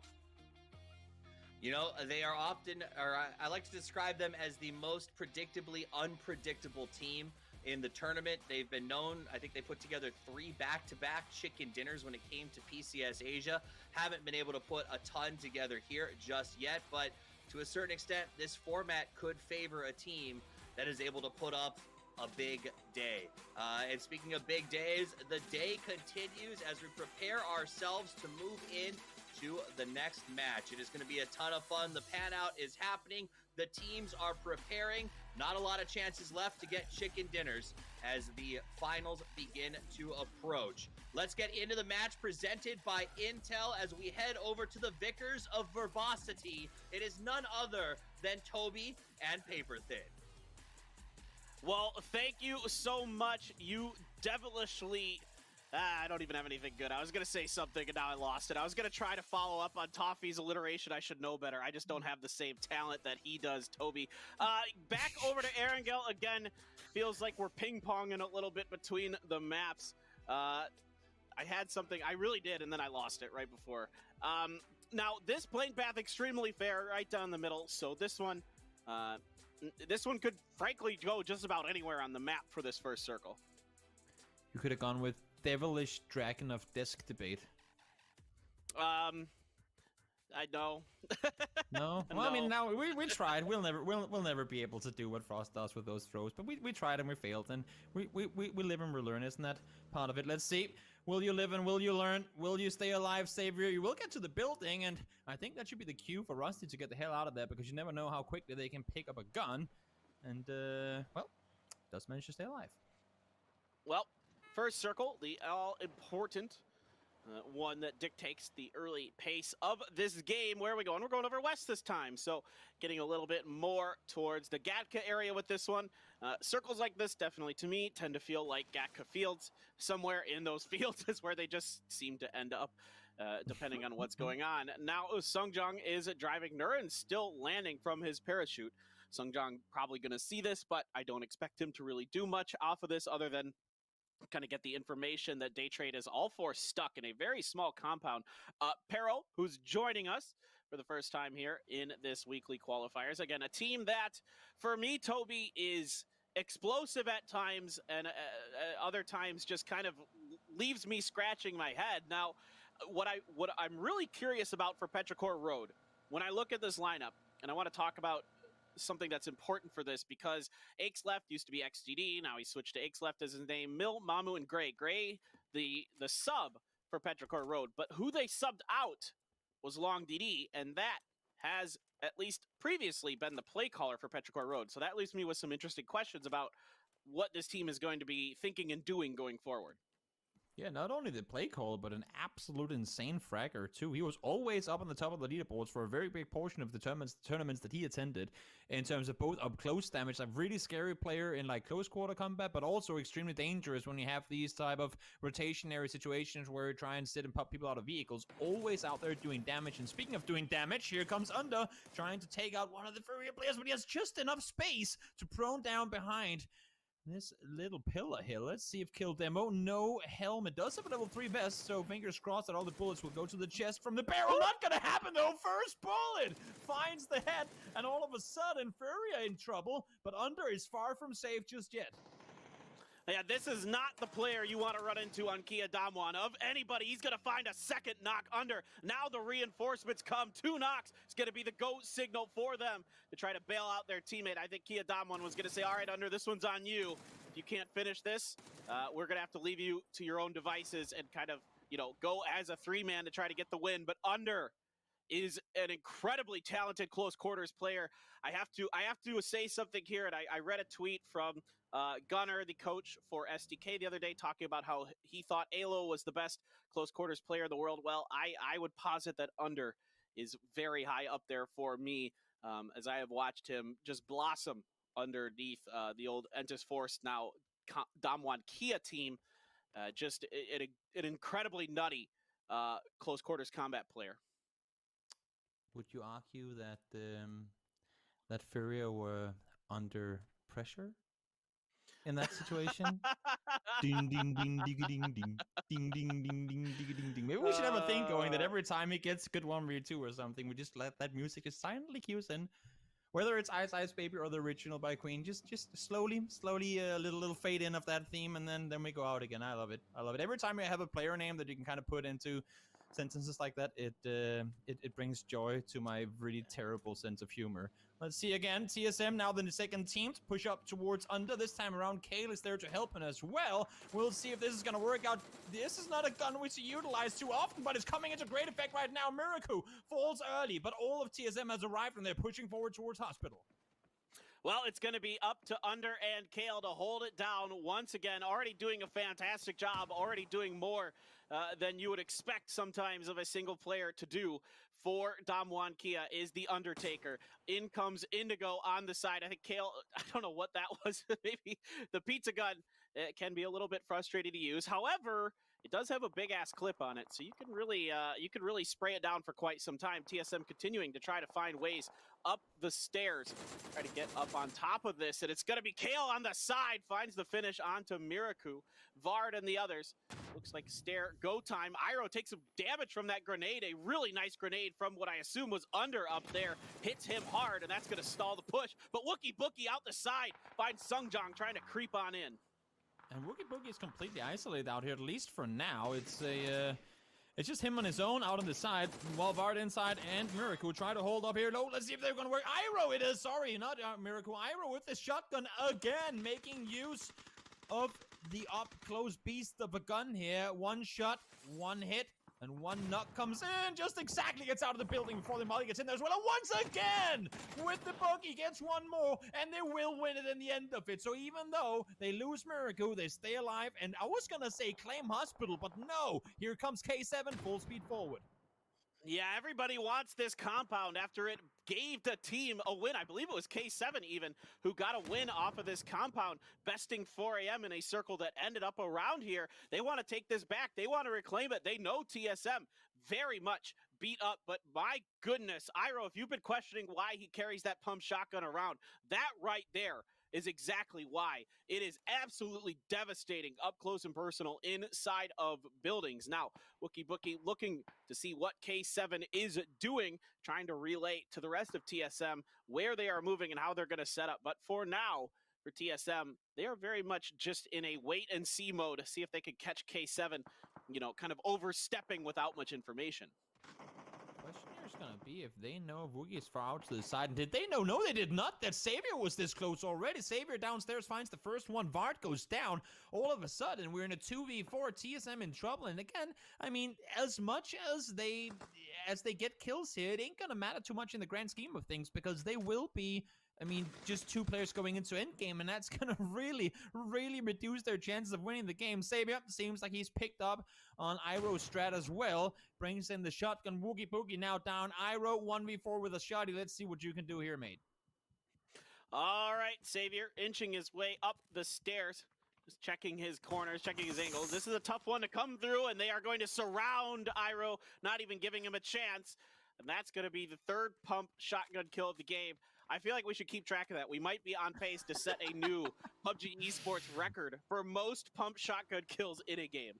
J: You know, they are often, or I like to describe them as the most predictably unpredictable team in the tournament. They've been known, I think they put together 3 back-to-back chicken dinners when it came to PCS Asia. Haven't been able to put a ton together here just yet, but to a certain extent, this format could favor a team that is able to put up a big day. And speaking of big days, the day continues as we prepare ourselves to move in to the next match. It is going to be a ton of fun. The pan out is happening. The teams are preparing. Not a lot of chances left to get chicken dinners as the finals begin to approach. Let's get into the match presented by Intel as we head over to the Vicars of Verbosity. It is none other than Toby and Paper Thin.
D: Well, thank you so much. You devilishly... I don't even have anything good. I was going to say something and now I lost it. I was going to try to follow up on Toffee's alliteration. I should know better. I just don't have the same talent that he does, Toby. Back over to Erangel again. Feels like we're ping-ponging a little bit between the maps. I had something. I really did, and then I lost it right before. Now, this plane path, extremely fair, right down the middle. So this one could frankly go just about anywhere on the map for this first circle.
E: You could have gone with Devilish Dragon of Disc Debate.
D: I know.
E: No? Well,
D: No.
E: I mean, now we tried. We'll never be able to do what Frost does with those throws, but we tried and we failed, and we live and we learn. Isn't that part of it? Let's see. Will you live and will you learn? Will you stay alive, Savior? You will get to the building, and I think that should be the cue for Rusty to get the hell out of there, because you never know how quickly they can pick up a gun, and well, does manage to stay alive.
D: Well, first circle, the all-important one that dictates the early pace of this game. Where are we going? We're going over west this time, so getting a little bit more towards the Gatka area with this one. Circles like this, definitely, to me, tend to feel like Gatka fields. Somewhere in those fields is where they just seem to end up, depending on what's going on. Now, Sungjong is driving Nurin, still landing from his parachute. Sungjong probably going to see this, but I don't expect him to really do much off of this other than kind of get the information that Day Trade is all four stuck in a very small compound. Pero, who's joining us for the first time here in this weekly qualifiers. Again, a team that, for me, Toby, is explosive at times and other times just kind of leaves me scratching my head. Now, what I'm really curious about for Petrichor Road, when I look at this lineup, and I want to talk about something that's important for this because Aches Left used to be XGD, now he switched to Aches Left as his name. Mill, Mamu, and Gray. Gray, the sub for Petrichor Road, but who they subbed out was Long DD, and that has at least previously been the play caller for Petrichor Road. So that leaves me with some interesting questions about what this team is going to be thinking and doing going forward.
E: Yeah, not only the play caller, but an absolute insane fragger too. He was always up on the top of the leaderboards for a very big portion of the tournaments that he attended in terms of both up close damage, a really scary player in like close quarter combat, but also extremely dangerous when you have these type of rotationary situations where you try and sit and pop people out of vehicles. Always out there doing damage. And speaking of doing damage, here comes Under trying to take out one of the Furia players, but he has just enough space to prone down behind this little pillar here. Let's see if kill demo. No helmet. Does have a level 3 vest, so fingers crossed that all the bullets will go to the chest from the barrel. Not gonna happen though. First bullet finds the head, and all of a sudden Furia in trouble, but Under is far from safe just yet.
D: Yeah, this is not the player you want to run into on Kia Damwon. Of anybody, he's going to find a second knock Under. Now the reinforcements come. 2 knocks. It's going to be the go signal for them to try to bail out their teammate. I think Kia Damwon was going to say, all right, Under, this one's on you. If you can't finish this, we're going to have to leave you to your own devices and kind of, you know, go as a 3-man to try to get the win. But Under is an incredibly talented close quarters player. I have to say something here, and I read a tweet from Gunnar, the coach for SDK, the other day, talking about how he thought Alo was the best close quarters player in the world. Well, I would posit that Under is very high up there for me, as I have watched him just blossom underneath the old Entis Force, now Damwon Kia team. Just an incredibly nutty close quarters combat player.
E: Would you argue that that Furia were under pressure in that situation? Ding ding ding ding ding ding ding ding ding ding ding ding. Maybe we should have a thing going that every time he gets a good 1v2 or something, we just let that music just silently cues in. Whether it's Ice Ice Baby or the original by Queen, just slowly a little fade in of that theme, and then we go out again. I love it. I love it. Every time you have a player name that you can kind of put into sentences like that, it brings joy to my really terrible sense of humor. Let's see again. TSM now the second team to push up towards Under. This time around, Kale is there to help him as well. We'll see if this is going to work out. This is not a gun we see utilized too often, but it's coming into great effect right now. Miraku falls early, but all of TSM has arrived and they're pushing forward towards Hospital.
D: Well, it's going to be up to Under and Kale to hold it down once again. Already doing a fantastic job, already doing more than you would expect sometimes of a single player to do for Damwon Kia is the Undertaker. In comes Indigo on the side. I think Kale, I don't know what that was. Maybe the pizza gun can be a little bit frustrating to use. However, it does have a big ass clip on it, so you can really spray it down for quite some time. TSM continuing to try to find ways up the stairs, try to get up on top of this, and it's going to be Kale on the side, finds the finish onto Miraku. Vard and the others, looks like stair go time. Iroh takes some damage from that grenade, a really nice grenade from what I assume was Under up there, hits him hard, and that's going to stall the push. But Wookie Bookie out the side, finds Sungjong trying to creep on in.
E: And Wookie Boogie is completely isolated out here, at least for now. It's just him on his own out on the side, while Vard inside and Miracle try to hold up here low. Let's see if they're going to work. Iroh it is, sorry, not Miracle. Iroh with the shotgun again, making use of the up-close beast of a gun here. One shot, one hit, and one knock comes in. Just exactly gets out of the building before the molly gets in there as well. And once again, with the boogie, gets one more, and they will win it in the end of it. So even though they lose Miracle, they stay alive. And I was going to say claim Hospital, but no. Here comes K7, full speed forward.
D: Yeah, everybody wants this compound after it gave the team a win. I believe it was K7 even who got a win off of this compound, besting 4AM in a circle that ended up around here. They want to take this back. They want to reclaim it. They know TSM very much beat up, but my goodness, Iro, if you've been questioning why he carries that pump shotgun around, that right there is exactly why. It is absolutely devastating up close and personal inside of buildings. Now, Wookie Bookie looking to see what K7 is doing, trying to relay to the rest of TSM where they are moving and how they're going to set up. But for now, for TSM, they are very much just in a wait and see mode to see if they can catch K7, you know, kind of overstepping without much information.
E: Question here is gonna be if they know Woogie is far out to the side. And did they know? No, they did not. That Savior was this close already. Savior downstairs finds the first one. Vard goes down. All of a sudden, we're in a 2v4. TSM in trouble. And again, I mean, as much as they get kills here, it ain't gonna matter too much in the grand scheme of things because they will be, I mean, just 2 players going into endgame, and that's gonna really, really reduce their chances of winning the game. Savior seems like he's picked up on Iro's strat as well. Brings in the shotgun. Woogie Boogie now down. Iro 1v4 with a shotty. Let's see what you can do here, mate.
D: All right, Savior inching his way up the stairs. Just checking his corners, checking his angles. This is a tough one to come through, and they are going to surround Iro, not even giving him a chance. And that's going to be the 3rd pump shotgun kill of the game. I feel like we should keep track of that. We might be on pace to set a new PUBG esports record for most pump shotgun kills in a game.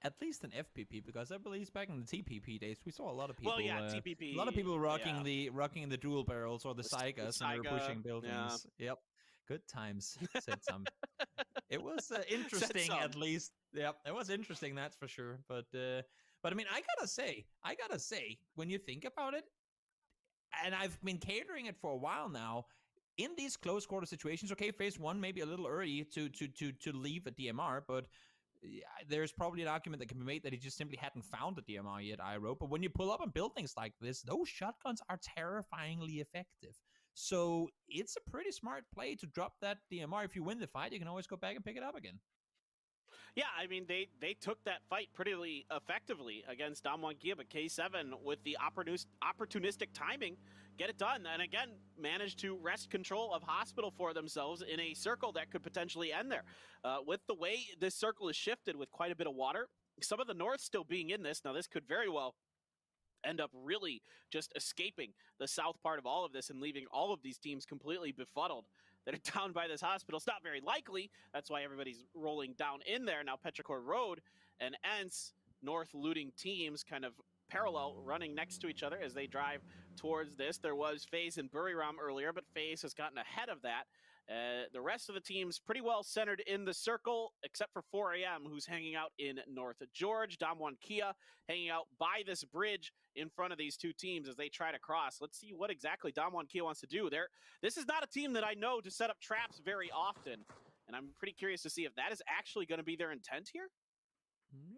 E: At least an FPP, because I believe back in the TPP days, we saw a lot of people.
D: Well, yeah, TPP.
E: A lot of people rocking
D: yeah.
E: the dual barrels or the Saigas, and they were pushing buildings.
D: Yeah.
E: Yep, good times. Said some. It was interesting, at least. Yep, it was interesting, that's for sure. But I mean, I gotta say, when you think about it, and I've been catering it for a while now. In these close quarter situations, okay, phase 1 maybe a little early to leave a DMR, but there's probably an argument that can be made that he just simply hadn't found the DMR yet, Iro. But when you pull up on buildings like this, those shotguns are terrifyingly effective. So it's a pretty smart play to drop that DMR. If you win the fight, you can always go back and pick it up again.
D: Yeah, I mean, they took that fight pretty effectively against Damwon Kia, but K7 with the opportunistic timing, get it done. And again, managed to wrest control of Hospital for themselves in a circle that could potentially end there. With the way this circle is shifted with quite a bit of water, some of the North still being in this, now this could very well end up really just escaping the south part of all of this and leaving all of these teams completely befuddled that are down by this hospital. It's not very likely. That's why everybody's rolling down in there. Now Petrichor Road and ENCE, North looting teams kind of parallel running next to each other as they drive towards this. There was FaZe and Buriram earlier, but FaZe has gotten ahead of that. The rest of the teams pretty well centered in the circle, except for 4AM, who's hanging out in North George. Damwon Kia hanging out by this bridge in front of these 2 teams as they try to cross. Let's see what exactly Damwon Kia wants to do. This is not a team that I know to set up traps very often, and I'm pretty curious to see if that is actually going to be their intent here.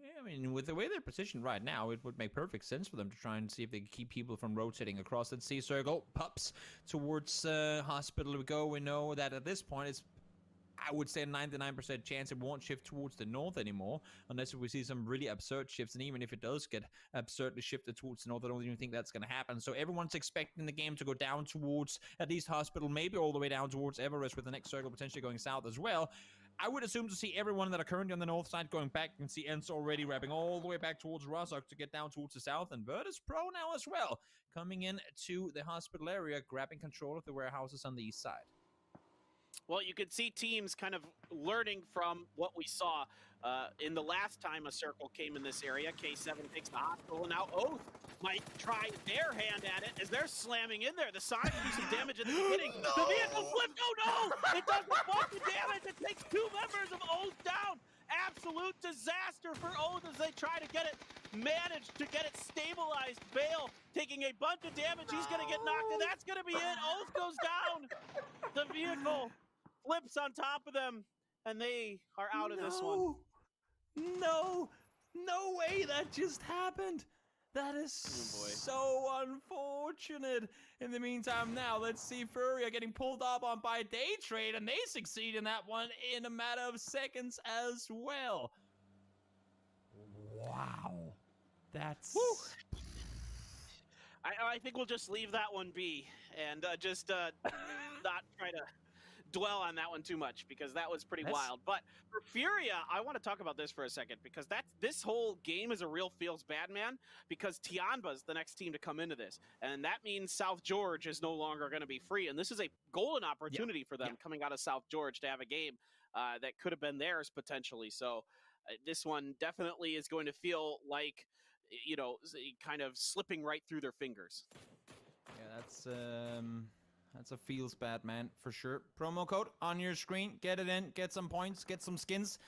E: Yeah, I mean, with the way they're positioned right now, it would make perfect sense for them to try and see if they can keep people from rotating across that C circle. Pups towards Hospital we go. We know that at this point, it's, I would say, a 99% chance it won't shift towards the north anymore, unless we see some really absurd shifts. And even if it does get absurdly shifted towards the north, I don't even think that's going to happen. So everyone's expecting the game to go down towards at least Hospital, maybe all the way down towards Everest, with the next circle potentially going south as well. I would assume to see everyone that are currently on the north side going back. You can see ENCE already wrapping all the way back towards Rozhok to get down towards the south, and Virtus Pro now as well, coming in to the hospital area, grabbing control of the warehouses on the east side.
D: Well, you could see teams kind of learning from what we saw in the last time a circle came in this area. K7 takes the hospital, and now Oath might try their hand at it as they're slamming in there. The Sonic do some damage at the beginning.
E: No!
D: The vehicle flipped. Oh no! It doesn't block the damage. It takes 2 members of Oath down. Absolute disaster for Oath as they try to get it, manage to get it stabilized. Bale taking a bunch of damage. He's going to get knocked, and that's going to be it. Oath goes down. The vehicle flips on top of them, and they are out of this one.
E: No way that just happened. That is so unfortunate. In the meantime, now let's see Furia getting pulled up on by Daytrade, and they succeed in that one in a matter of seconds as well. Wow. That's...
D: Woo. I think we'll just leave that one be and just not dwell on that one too much because that was pretty wild. But for Furia, I want to talk about this for a second because this whole game is a real feels bad, man, because Tianba's the next team to come into this. And that means South George is no longer going to be free. And this is a golden opportunity for them coming out of South George to have a game that could have been theirs potentially. So this one definitely is going to feel like, you know, kind of slipping right through their fingers.
E: Yeah, that's a feels bad, man, for sure. Promo code on your screen. Get it in. Get some points. Get some skins.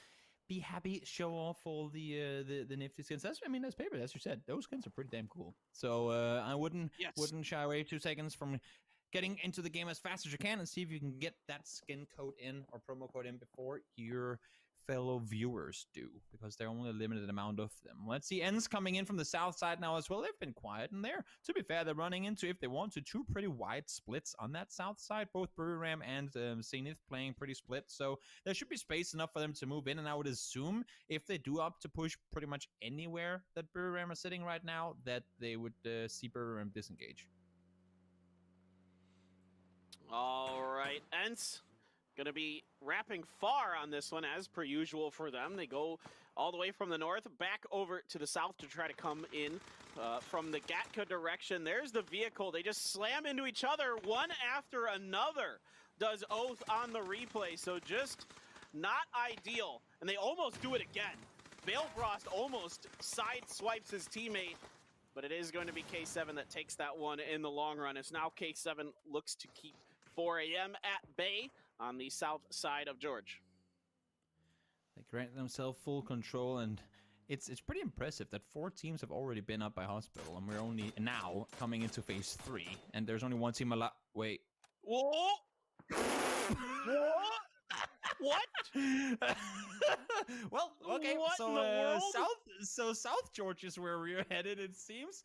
E: Be happy. Show off all the nifty skins. I mean, that's paper. As you said, those skins are pretty damn cool. So I wouldn't shy away 2 seconds from getting into the game as fast as you can and see if you can get that skin code in or promo code in before your fellow viewers do, because there are only a limited amount of them. Let's see, ends coming in from the south side now as well. They've been quiet in there. To be fair, they're running into, if they want to, 2 pretty wide splits on that south side. Both Buriram and Zenith playing pretty split, so there should be space enough for them to move in, and I would assume if they do opt to push pretty much anywhere that Buriram are sitting right now, that they would see Buriram disengage.
D: All right, Ents gonna be wrapping far on this one as per usual for them. They go all the way from the north back over to the south to try to come in from the Gatka direction. There's the vehicle. They just slam into each other one after another, does Oath on the replay. So just not ideal, and they almost do it again. Balefrost almost side swipes his teammate, but it is going to be K7 that takes that one in the long run. As now K7 looks to keep 4 AM at bay on the south side of George.
E: They grant themselves full control, and it's pretty impressive that 4 teams have already been up by Hospital, and we're only now coming into phase 3, and there's only 1 team allowed. Wait.
D: Whoa! What?
E: Well, okay.
D: What
E: so
D: in the world?
E: South George is where we're headed. It seems.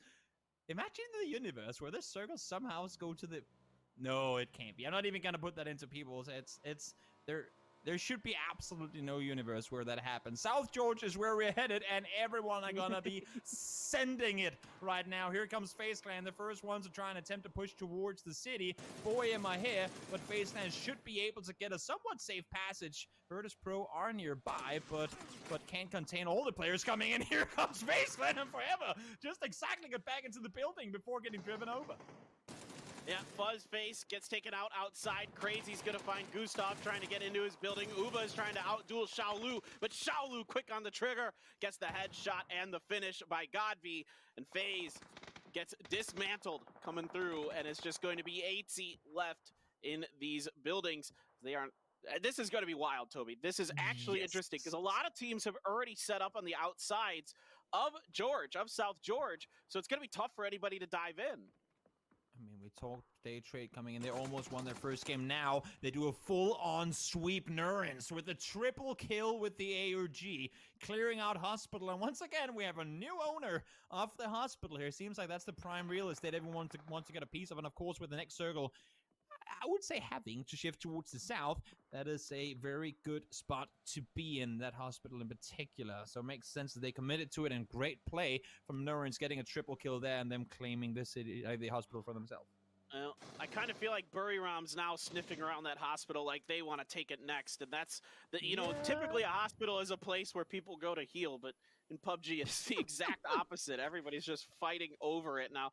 E: Imagine the universe where this circle somehow go to the. No, it can't be. I'm not even gonna put that into people's. It's there. There should be absolutely no universe where that happens. South George is where we're headed, and everyone are gonna be sending it right now. Here comes FaceClan. The first ones to try and attempt to push towards the city. Boy, am I here, but FaceClan should be able to get a somewhat safe passage. Virtus Pro are nearby, but can't contain all the players coming in. Here comes FaceClan and Forever. Just exactly get back into the building before getting driven over.
D: Yeah, Fuzzface gets taken out outside. Crazy's gonna find Gustav trying to get into his building. Uba is trying to outduel Xiaolu, but Xiaolu quick on the trigger, gets the headshot and the finish by Godby, and FaZe gets dismantled coming through, and it's just going to be 8 left in these buildings. They aren't. This is going to be wild, Toby. This is actually interesting because a lot of teams have already set up on the outsides of South George, so it's going to be tough for anybody to dive in.
E: I mean, we talked day trade coming in. They almost won their first game. Now they do a full-on sweep Nurens with a triple kill with the AUG, clearing out Hospital. And once again, we have a new owner of the Hospital here. Seems like that's the prime real estate everyone wants to get a piece of. And of course, with the next circle, I would say having to shift towards the south, that is a very good spot to be in, that Hospital in particular. So it makes sense that they committed to it, and great play from Nurens getting a triple kill there and them claiming the city, the Hospital for themselves.
D: Well, I kind of feel like Buriram's now sniffing around that Hospital like they want to take it next, and that's typically a Hospital is a place where people go to heal, but in PUBG it's the exact opposite. Everybody's just fighting over it now.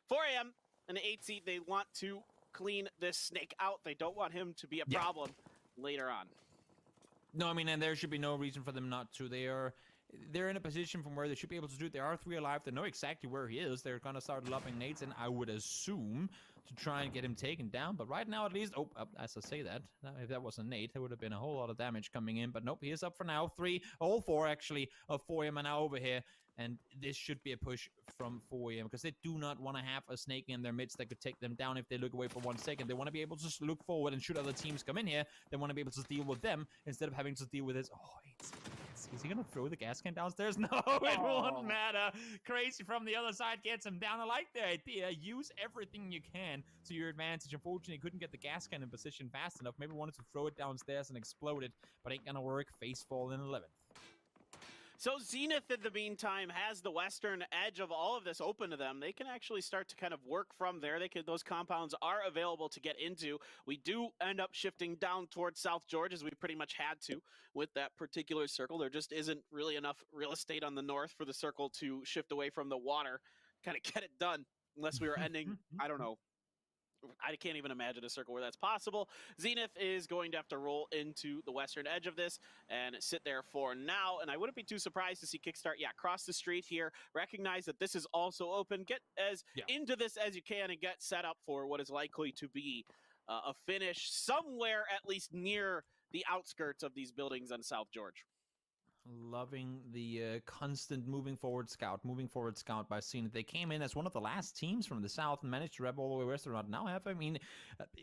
D: 4 AM and 8 they want to clean this snake out. They don't want him to be a problem later on.
E: No, I mean, and there should be no reason for them not to. They're in a position from where they should be able to do it. There are 3 alive. They know exactly where he is. They're gonna start lobbing nades, and I would assume to try and get him taken down. But right now, at least, as I say that, if that was a nade, there would have been a whole lot of damage coming in. But nope, he is up for now. 4 actually of 4M are now over here. And this should be a push from 4AM because they do not want to have a snake in their midst that could take them down if they look away for 1 second. They want to be able to just look forward and shoot other teams come in here. They want to be able to deal with them instead of having to deal with this. Oh, is he going to throw the gas can downstairs? No, it won't matter. Crazy from the other side gets him down. I like the idea. Use everything you can to your advantage. Unfortunately, he couldn't get the gas can in position fast enough. Maybe wanted to throw it downstairs and explode it, but ain't going to work. Face fall in 11th.
D: So Zenith, in the meantime, has the western edge of all of this open to them. They can actually start to kind of work from there. Those compounds are available to get into. We do end up shifting down towards South George, as we pretty much had to with that particular circle. There just isn't really enough real estate on the north for the circle to shift away from the water, kind of get it done, unless we were ending, I don't know. I can't even imagine a circle where that's possible. Zenith is going to have to roll into the western edge of this and sit there for now. And I wouldn't be too surprised to see Kickstart, cross the street here, recognize that this is also open, get as into this as you can, and get set up for what is likely to be a finish somewhere at least near the outskirts of these buildings on South George.
E: Loving the constant moving forward scout by Zenith. They came in as one of the last teams from the south and managed to rep all the way west around. Now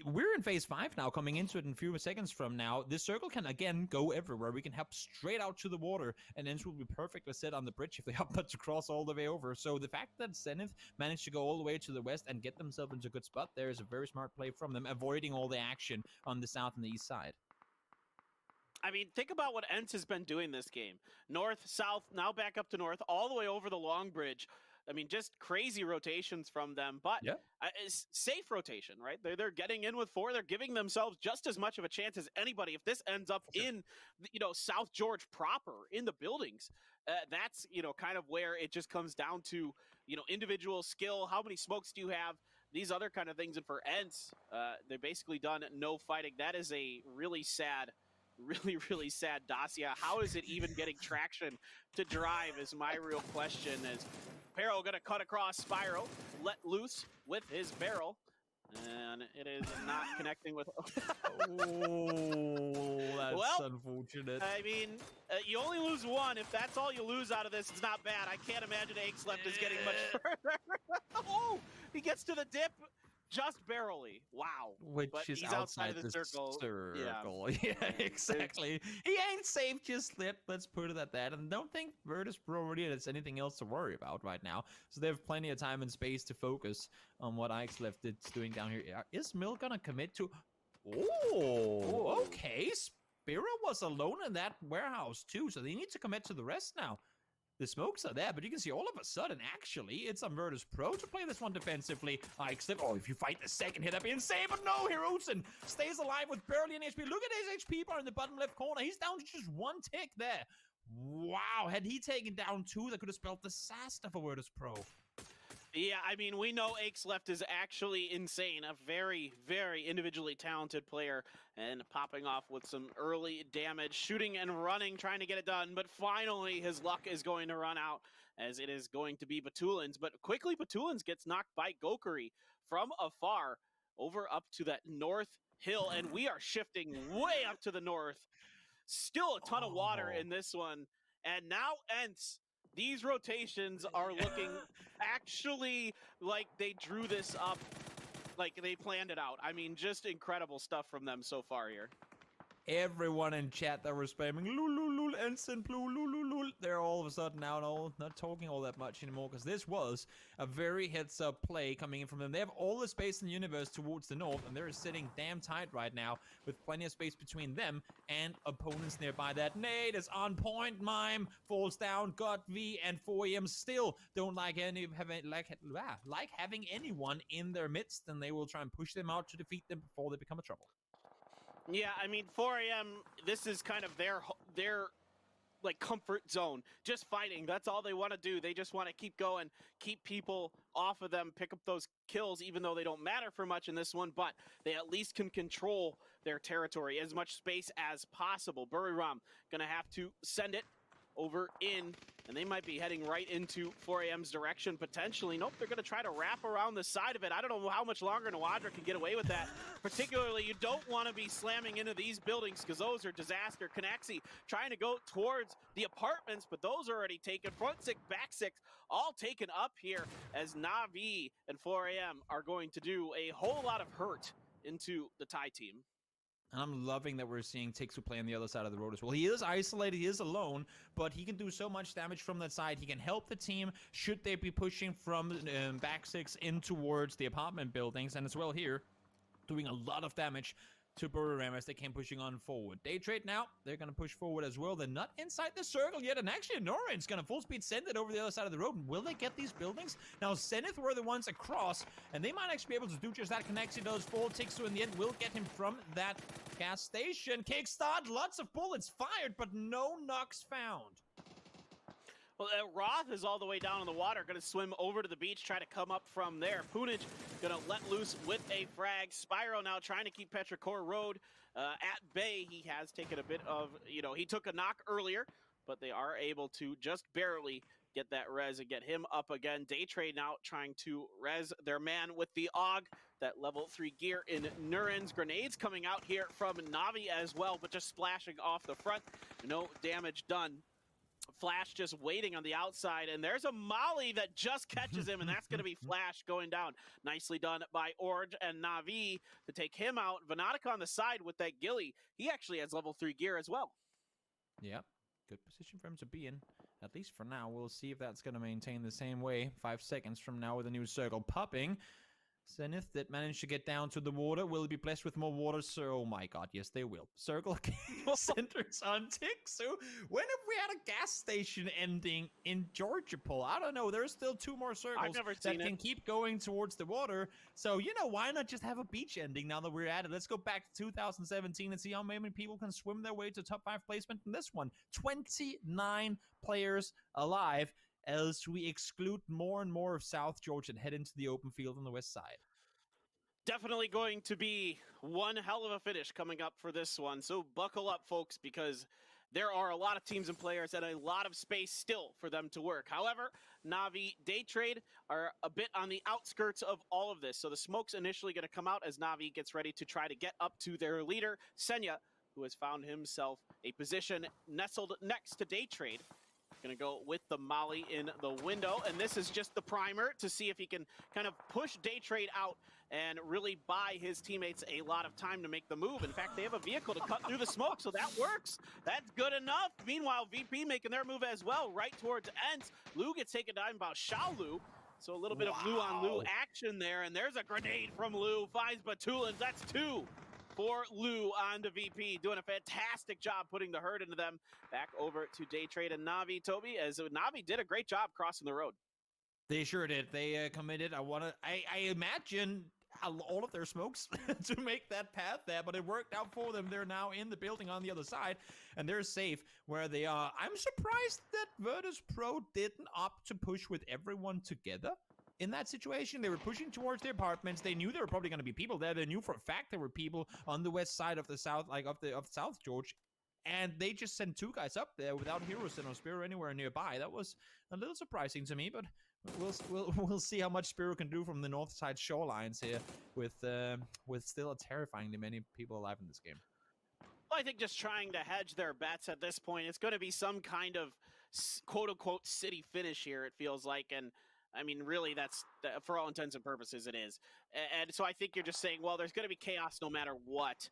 E: we're in phase 5 now, coming into it in a few seconds from now. This circle can again go everywhere. We can hop straight out to the water, and then it will be perfectly set on the bridge if they happen to cross all the way over. So the fact that Zenith managed to go all the way to the west and get themselves into a good spot there is a very smart play from them, avoiding all the action on the south and the east side.
D: I mean, think about what ENCE has been doing this game. North, south, now back up to north, all the way over the long bridge. I mean, just crazy rotations from them, but it's safe rotation, right? They're getting in with 4. They're giving themselves just as much of a chance as anybody. If this ends up in, South George proper, in the buildings, that's, kind of where it just comes down to, individual skill. How many smokes do you have? These other kind of things. And for ENCE, they've basically done no fighting. That is a really sad dossier. How is it even getting traction to drive is my real question. As Peril gonna cut across Spiral, let loose with his barrel, and it is not connecting with
E: That's unfortunate.
D: I mean, you only lose 1. If that's all you lose out of this, it's not bad. I can't imagine Left is getting much further. He gets to the dip just barely. Wow.
E: Which
D: but
E: is
D: he's outside of the circle.
E: Yeah, exactly. He ain't safe, just slipped. Let's put it at that. And don't think Virtus Pro really has anything else to worry about right now. So they have plenty of time and space to focus on what Left is doing down here. Is Mill gonna commit to... Oh, okay. Spira was alone in that warehouse too, so they need to commit to the rest now. The smokes are there, but you can see all of a sudden, actually, it's on Virtus Pro to play this one defensively. If you fight the second hit, that'd be insane, but no, Hirosen stays alive with barely an HP. Look at his HP bar in the bottom left corner. He's down to just 1 tick there. Wow, had he taken down 2, that could have spelled disaster for Virtus Pro.
D: Yeah, I mean, we know Left is actually insane. A very, very individually talented player, and popping off with some early damage, shooting and running, trying to get it done. But finally, his luck is going to run out, as it is going to be Batulins. But quickly, Batulins gets knocked by Gokuri from afar over up to that north hill, and we are shifting way up to the north. Still a ton of water in this one, and now ENCE. These rotations are looking actually like they drew this up, like they planned it out. I mean, just incredible stuff from them so far here.
E: Everyone in chat that were spamming lul, Ensign blue, lul, they're all of a sudden now not talking all that much anymore, because this was a very heads-up play coming in from them. They have all the space in the universe towards the north, and they're sitting damn tight right now with plenty of space between them and opponents nearby. That nade is on point. Mime falls down. Got V and 4am still don't like having anyone in their midst, and they will try and push them out to defeat them before they become a trouble.
D: Yeah, I mean, 4am, this is kind of their like comfort zone. Just fighting. That's all they want to do. They just want to keep going, keep people off of them, pick up those kills, even though they don't matter for much in this one, but they at least can control their territory, as much space as possible. Buriram gonna have to send it over in, and they might be heading right into 4am's direction potentially. Nope, they're going to try to wrap around the side of it. I don't know how much longer Nawadra can get away with that. Particularly, you don't want to be slamming into these buildings because those are disaster. Canaxi trying to go towards the apartments, but those are already taken. Front 6, back 6, all taken up here as Na'Vi and 4am are going to do a whole lot of hurt into the Thai team.
E: And I'm loving that we're seeing Tixu play on the other side of the road as well. He is isolated, he is alone, but he can do so much damage from that side. He can help the team should they be pushing from back 6 in towards the apartment buildings. And as well here, doing a lot of damage to Buriram as they came pushing on forward. Day trade now, they're going to push forward as well. They're not inside the circle yet, and actually Norin's going to full speed send it over the other side of the road. Will they get these buildings? Now Zenith were the ones across, and they might actually be able to do just that. Connexi does fall. Tixu in the end will get him from that gas station. Kickstart, lots of bullets fired, but no knocks found.
D: Well, Roth is all the way down in the water, going to swim over to the beach, try to come up from there. Punij going to let loose with a frag. Spyro now trying to keep Petrichor Road at bay. He has taken a bit of, he took a knock earlier, but they are able to just barely get that res and get him up again. Day Trade now trying to res their man with the AUG, that level 3 gear in Nurin's. Grenades coming out here from Navi as well, but just splashing off the front. No damage done. Flash just waiting on the outside, and there's a molly that just catches him, and that's going to be Flash going down. Nicely done by Orge and Navi to take him out. Vanotica on the side with that ghillie. He actually has level 3 gear as well.
E: Yep, good position for him to be in, at least for now. We'll see if that's going to maintain the same way 5 seconds from now with a new circle popping. Zenith that managed to get down to the water. Will be blessed with more water? So, oh my god, yes they will. Circle centers on Tixu. When have we had a gas station ending in Georgia Pole? I don't know. There's still 2 more circles that can keep going towards the water. So, why not just have a beach ending now that we're at it? Let's go back to 2017 and see how many people can swim their way to top 5 placement in this one. 29 players alive, as we exclude more and more of South Georgia and head into the open field on the west side.
D: Definitely going to be one hell of a finish coming up for this one. So buckle up, folks, because there are a lot of teams and players and a lot of space still for them to work. However, Navi Day Trade are a bit on the outskirts of all of this. So the smoke's initially going to come out as Navi gets ready to try to get up to their leader, Senya, who has found himself a position nestled next to Day Trade. Going to go with the molly in the window, and this is just the primer to see if he can kind of push Day Trade out and really buy his teammates a lot of time to make the move. In fact, they have a vehicle to cut through the smoke, so that works. That's good enough. Meanwhile, VP making their move as well, right towards Ents. Lu gets taken down by Xiaolu. So a little bit of Lu on Lu action there, and there's a grenade from Lu. Finds Batulins. That's 2 for Lu on to VP, doing a fantastic job putting the hurt into them. Back over to Day Trade and Navi, Toby, as Navi did a great job crossing the road.
E: They sure did. They committed. I imagine all of their smokes to make that path there, but it worked out for them. They're now in the building on the other side, and they're safe where they are. I'm surprised that Virtus Pro didn't opt to push with everyone together. In that situation, they were pushing towards the apartments. They knew there were probably going to be people there. They knew for a fact there were people on the west side of the south, of South George, and they just sent 2 guys up there without heroes and no Spiro anywhere nearby. That was a little surprising to me, but we'll see how much Spiro can do from the north side shorelines here with still a terrifyingly many people alive in this game.
D: Well, I think just trying to hedge their bets at this point. It's going to be some kind of quote-unquote city finish here, it feels like, and I mean, really, that's, for all intents and purposes, it is. And so I think you're just saying, well, there's going to be chaos no matter what.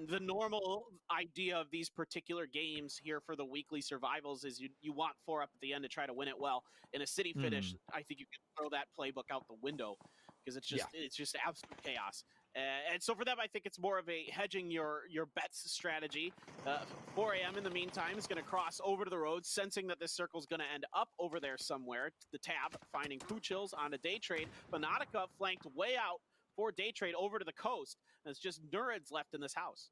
D: The normal idea of these particular games here for the weekly survivals is you want 4 up at the end to try to win it well. In a city finish, I think you can throw that playbook out the window because it's just absolute chaos. And so for them, I think it's more of a hedging your bets strategy. 4 a.m. in the meantime is going to cross over to the road, sensing that this circle is going to end up over there somewhere. The tab finding Poochills on a Day Trade. Vanotica flanked way out for Day Trade over to the coast. And it's just Nurids left in this house.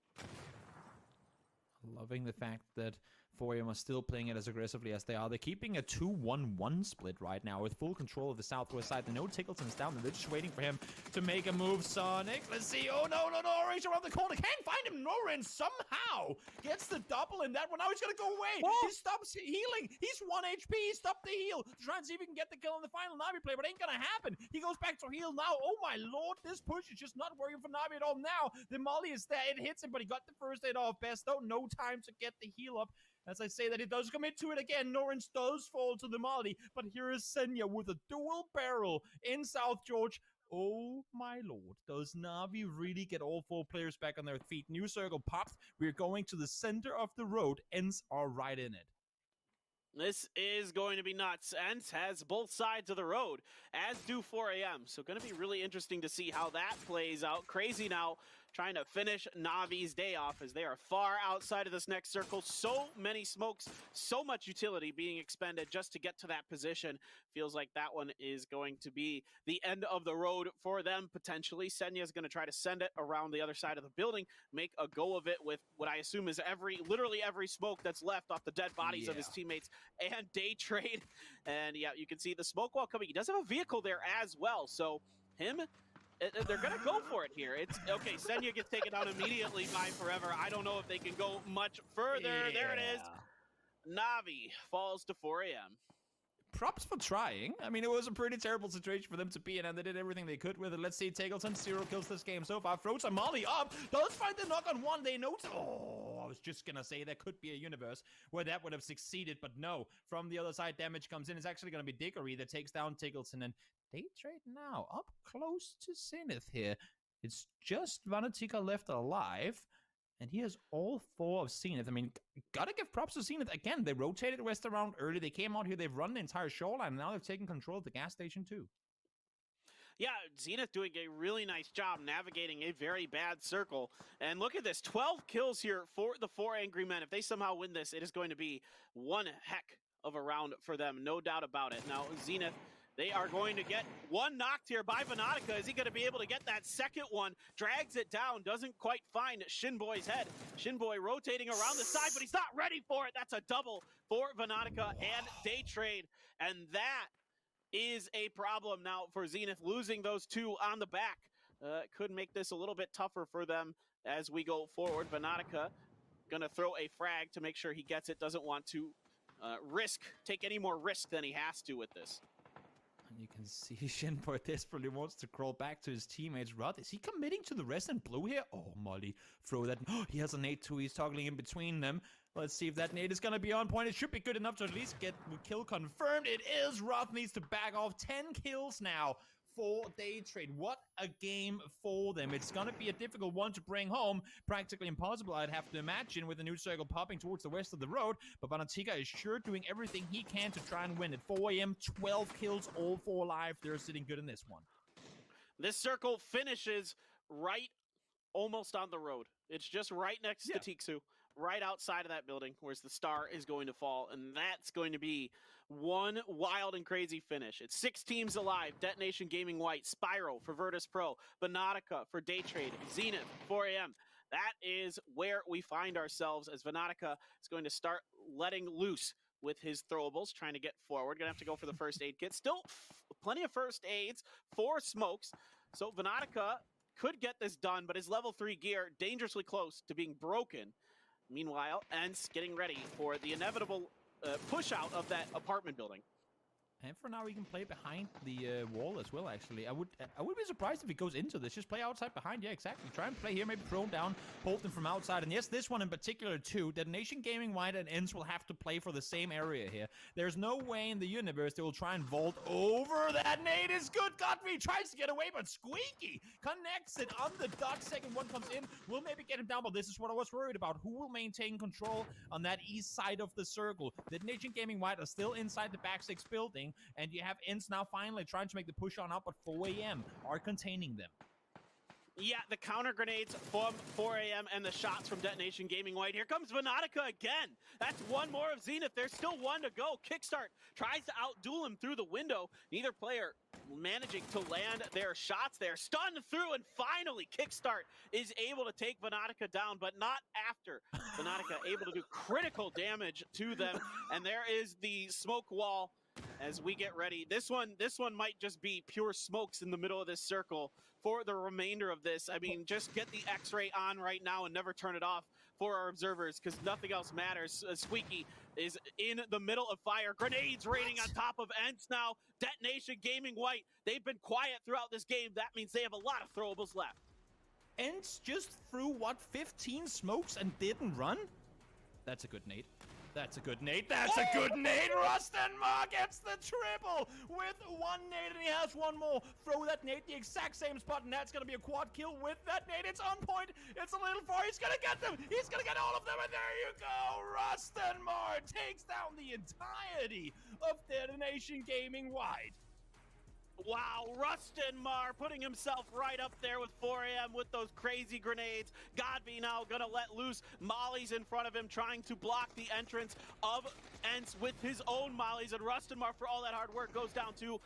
E: Loving the fact that 4AM are still playing it as aggressively as they are. They're keeping a 2-1-1 split right now with full control of the southwest side. They know Tickleton's down, and they're just waiting for him to make a move. Sonic, let's see. Oh, no, Orange around the corner. Can't find him. Norin somehow gets the double in that one. Now he's going to go away. He stops healing. He's 1 HP. He stopped the heal. Trying to see if he can get the kill in the final Navi play, but it ain't going to happen. He goes back to heal now. Oh, my lord. This push is just not working for Navi at all now. The molly is there. It hits him, but he got the first aid off best, though. No time to get the heal up. As I say that, he does commit to it again. Norrens does fall to the molly, but here is Senya with a dual barrel in South George. Oh my lord, does Navi really get all 4 players back on their feet? New circle popped. We're going to the center of the road. Ents are right in it.
D: This is going to be nuts. Ents has both sides of the road, as do 4 a.m. So going to be really interesting to see how that plays out. Crazy now trying to finish Navi's day off as they are far outside of this next circle. So many smokes, so much utility being expended just to get to that position. Feels like that one is going to be the end of the road for them, potentially. Senya is going to try to send it around the other side of the building, make a go of it with what I assume is literally every smoke that's left off the dead bodies of his teammates and Day Trade. And yeah, you can see the smoke wall coming. He does have a vehicle there as well. So him, they're going to go for it here. It's okay. Senya gets taken down immediately by Forever. I don't know if they can go much further. There it is. Navi falls to 4 a.m.
E: Props for trying. I mean, it was a pretty terrible situation for them to be in, and they did everything they could with it. Let's see, Tackleton, 0 kills this game so far. Throws a molly up. Does find the knock on 1. They notice. Oh, I was just gonna say there could be a universe where that would have succeeded, but no. From the other side, damage comes in. It's actually gonna be Diggory that takes down Tackleton, and Day Trade now up close to Zenith here. It's just Vanatika left alive. And he has all 4 of Zenith. I mean, gotta give props to Zenith. Again, they rotated west around early. They came out here. They've run the entire shoreline. And now they've taken control of the gas station, too.
D: Yeah, Zenith doing a really nice job navigating a very bad circle. And look at this, 12 kills here for the 4 Angry Men. If they somehow win this, it is going to be one heck of a round for them. No doubt about it. Now, Zenith, they are going to get one knocked here by Vanatika. Is he going to be able to get that second one? Drags it down, doesn't quite find Shinboy's head. Shinboy rotating around the side, but he's not ready for it. That's a double for Vanatika and Day Trade. And that is a problem now for Zenith. Losing those 2 on the back could make this a little bit tougher for them as we go forward. Vanatika going to throw a frag to make sure he gets it. Doesn't want to take any more risk than he has to with this.
E: And you can see Shinboy desperately wants to crawl back to his teammates. Rod, is he committing to the Resident Blue here? Oh, Molly, throw that. Oh, he has a nade too. He's toggling in between them. Let's see if that nade is going to be on point. It should be good enough to at least get the kill confirmed. It is. Roth needs to back off. 10 kills now for Day Trade. What a game for them. It's going to be a difficult one to bring home. Practically impossible, I'd have to imagine, with the new circle popping towards the west of the road. But Vanatika is sure doing everything he can to try and win it. 4 a.m., 12 kills, all 4 alive. They're sitting good in this one.
D: This circle finishes right almost on the road. It's just right next to Tiksu, right outside of that building, where the star is going to fall. And that's going to be one wild and crazy finish. It's 6 teams alive. Detonation Gaming White, Spiral for Virtus Pro, Vanatika for Day Trade, Zenith, 4 a.m. That is where we find ourselves as Vanatika is going to start letting loose with his throwables, trying to get forward. Gonna have to go for the first aid kit. Still plenty of first aids, 4 smokes. So Vanatika could get this done, but his level 3 gear dangerously close to being broken. Meanwhile, Ents getting ready for the inevitable push out of that apartment building.
E: And for now, he can play behind the wall as well, actually. I would be surprised if he goes into this. Just play outside behind. Yeah, exactly. Try and play here, maybe prone down, hold them from outside. And yes, this one in particular, too. Detonation Gaming White and Ents will have to play for the same area here. There's no way in the universe they will try and vault over. That nade is good. Godfrey tries to get away, but Squeaky connects it on the dot. Second one comes in. We'll maybe get him down, but this is what I was worried about. Who will maintain control on that east side of the circle? Detonation Gaming White are still inside the back 6 building. And you have Ents now finally trying to make the push on up, but 4 a.m. are containing them.
D: Yeah, the counter grenades from 4 a.m. and the shots from Detonation Gaming White. Here comes Vanatika again. That's one more of Zenith. There's still 1 to go. Kickstart tries to outduel him through the window. Neither player managing to land their shots there. Stunned through, and finally Kickstart is able to take Vanatika down, but not after. Vanatika able to do critical damage to them. And there is the smoke wall as we get ready. This one might just be pure smokes in the middle of this circle for the remainder of this. I mean, just get the X-ray on right now and never turn it off for our observers, because nothing else matters. Squeaky is in the middle of fire. Grenades raining on top of Ents now. Detonation Gaming White, they've been quiet throughout this game. That means they have a lot of throwables left.
E: Ents just threw, what, 15 smokes and didn't run? That's a good nade. That's a good nade. That's a good nade. Rustenmar gets the triple with 1 nade, and he has 1 more. Throw that nade the exact same spot, and that's going to be a quad kill with that nade. It's on point. It's a little far. He's going to get them. He's going to get all of them, and there you go. Rustenmar takes down the entirety of Detonation Gaming White.
D: Wow, Rustenmar putting himself right up there with 4AM with those crazy grenades. Godby now gonna let loose mollies in front of him, trying to block the entrance of Ents with his own mollies. And Rustenmar, for all that hard work, goes down to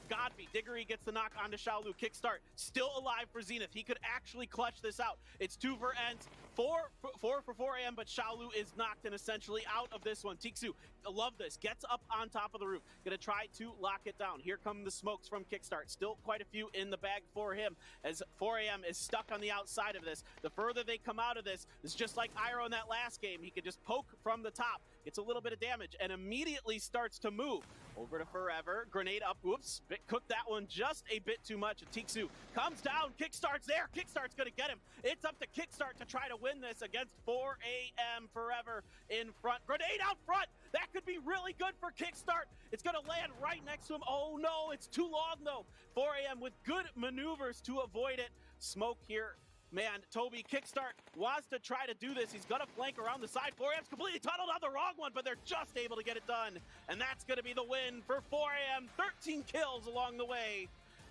D: Godby. Diggory gets the knock onto Xiaolu. Kickstart still alive for Zenith. He could actually clutch this out. It's 2 for Ents, 4 for 4AM, but Xiaolu is knocked and essentially out of this one. Tixu, I love this, gets up on top of the roof. Gonna try to lock it down. Here come the smokes from Kickstart. Still quite a few in the bag for him as 4AM is stuck on the outside of this. The further they come out of this, it's just like Iroh in that last game. He could just poke from the top, gets a little bit of damage, and immediately starts to move. Over to Forever, grenade up, whoops, cooked that one just a bit too much. Tixu comes down, Kickstart's there, Kickstart's gonna get him. It's up to Kickstart to try to win this against 4AM. Forever in front, grenade out front, that could be really good for Kickstart. It's gonna land right next to him. Oh no, it's too long though. 4AM with good maneuvers to avoid it. Smoke here. Man, Toby, Kickstart wants to try to do this. He's gonna flank around the side. 4AM's completely tunneled on the wrong one, but they're just able to get it done. And that's gonna be the win for 4AM. 13 kills along the way.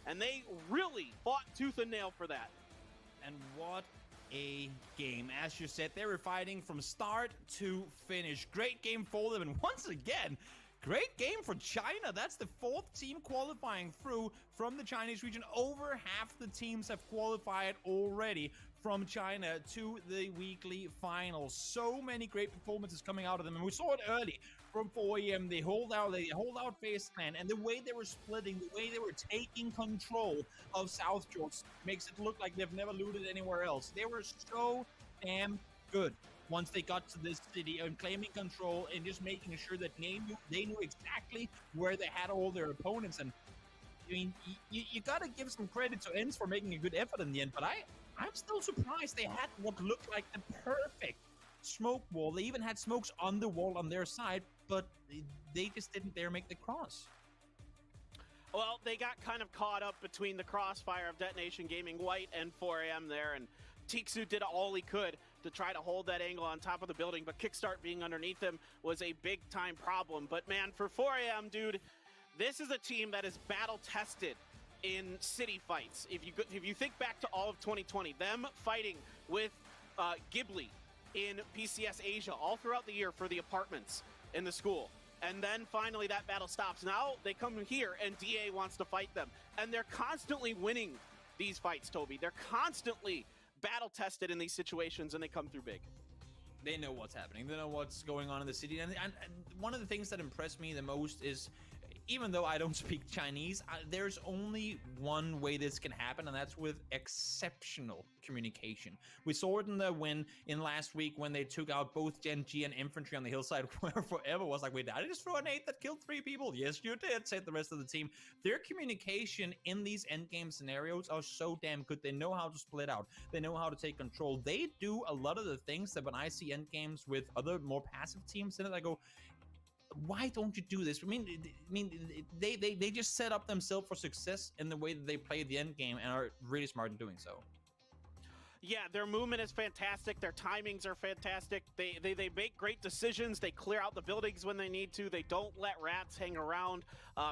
D: And they really fought tooth and nail for that.
E: And what a game. As you said, they were fighting from start to finish. Great game for them. And once again, great game for China. That's the 4th team qualifying through from the Chinese region. Over half the teams have qualified already from China to the weekly finals. So many great performances coming out of them. And we saw it early from 4AM. They hold out FaceCAM, and the way they were splitting, the way they were taking control of South George makes it look like they've never looted anywhere else. They were so damn good once they got to this city and claiming control and just making sure that they knew exactly where they had all their opponents. And I mean, you gotta give some credit to Ents for making a good effort in the end, but I'm still surprised they had what looked like the perfect smoke wall. They even had smokes on the wall on their side, but they just didn't dare make the cross.
D: Well, they got kind of caught up between the crossfire of Detonation Gaming White and 4AM there, and Tixu did all he could to try to hold that angle on top of the building, but Kickstart being underneath him was a big-time problem. But man, for 4AM, dude, this is a team that is battle-tested in city fights. If you think back to all of 2020, them fighting with Ghibli in PCS Asia all throughout the year for the apartments in the school. And then finally that battle stops. Now they come here and DA wants to fight them. And they're constantly winning these fights, Toby. They're constantly battle tested in these situations and they come through big.
E: They know what's happening. They know what's going on in the city. And one of the things that impressed me the most is, even though I don't speak Chinese, there's only one way this can happen, and that's with exceptional communication. We saw it in the win in last week when they took out both Gen G and infantry on the hillside, where Forever was like, wait, did I just throw a nade that killed 3 people? Yes, you did, said the rest of the team. Their communication in these endgame scenarios are so damn good. They know how to split out. They know how to take control. They do a lot of the things that when I see endgames with other more passive teams in it, I go, why don't you do this? I mean, they just set up themselves for success in the way that they play the end game and are really smart in doing so.
D: Yeah, their movement is fantastic. Their timings are fantastic. They make great decisions. They clear out the buildings when they need to. They don't let rats hang around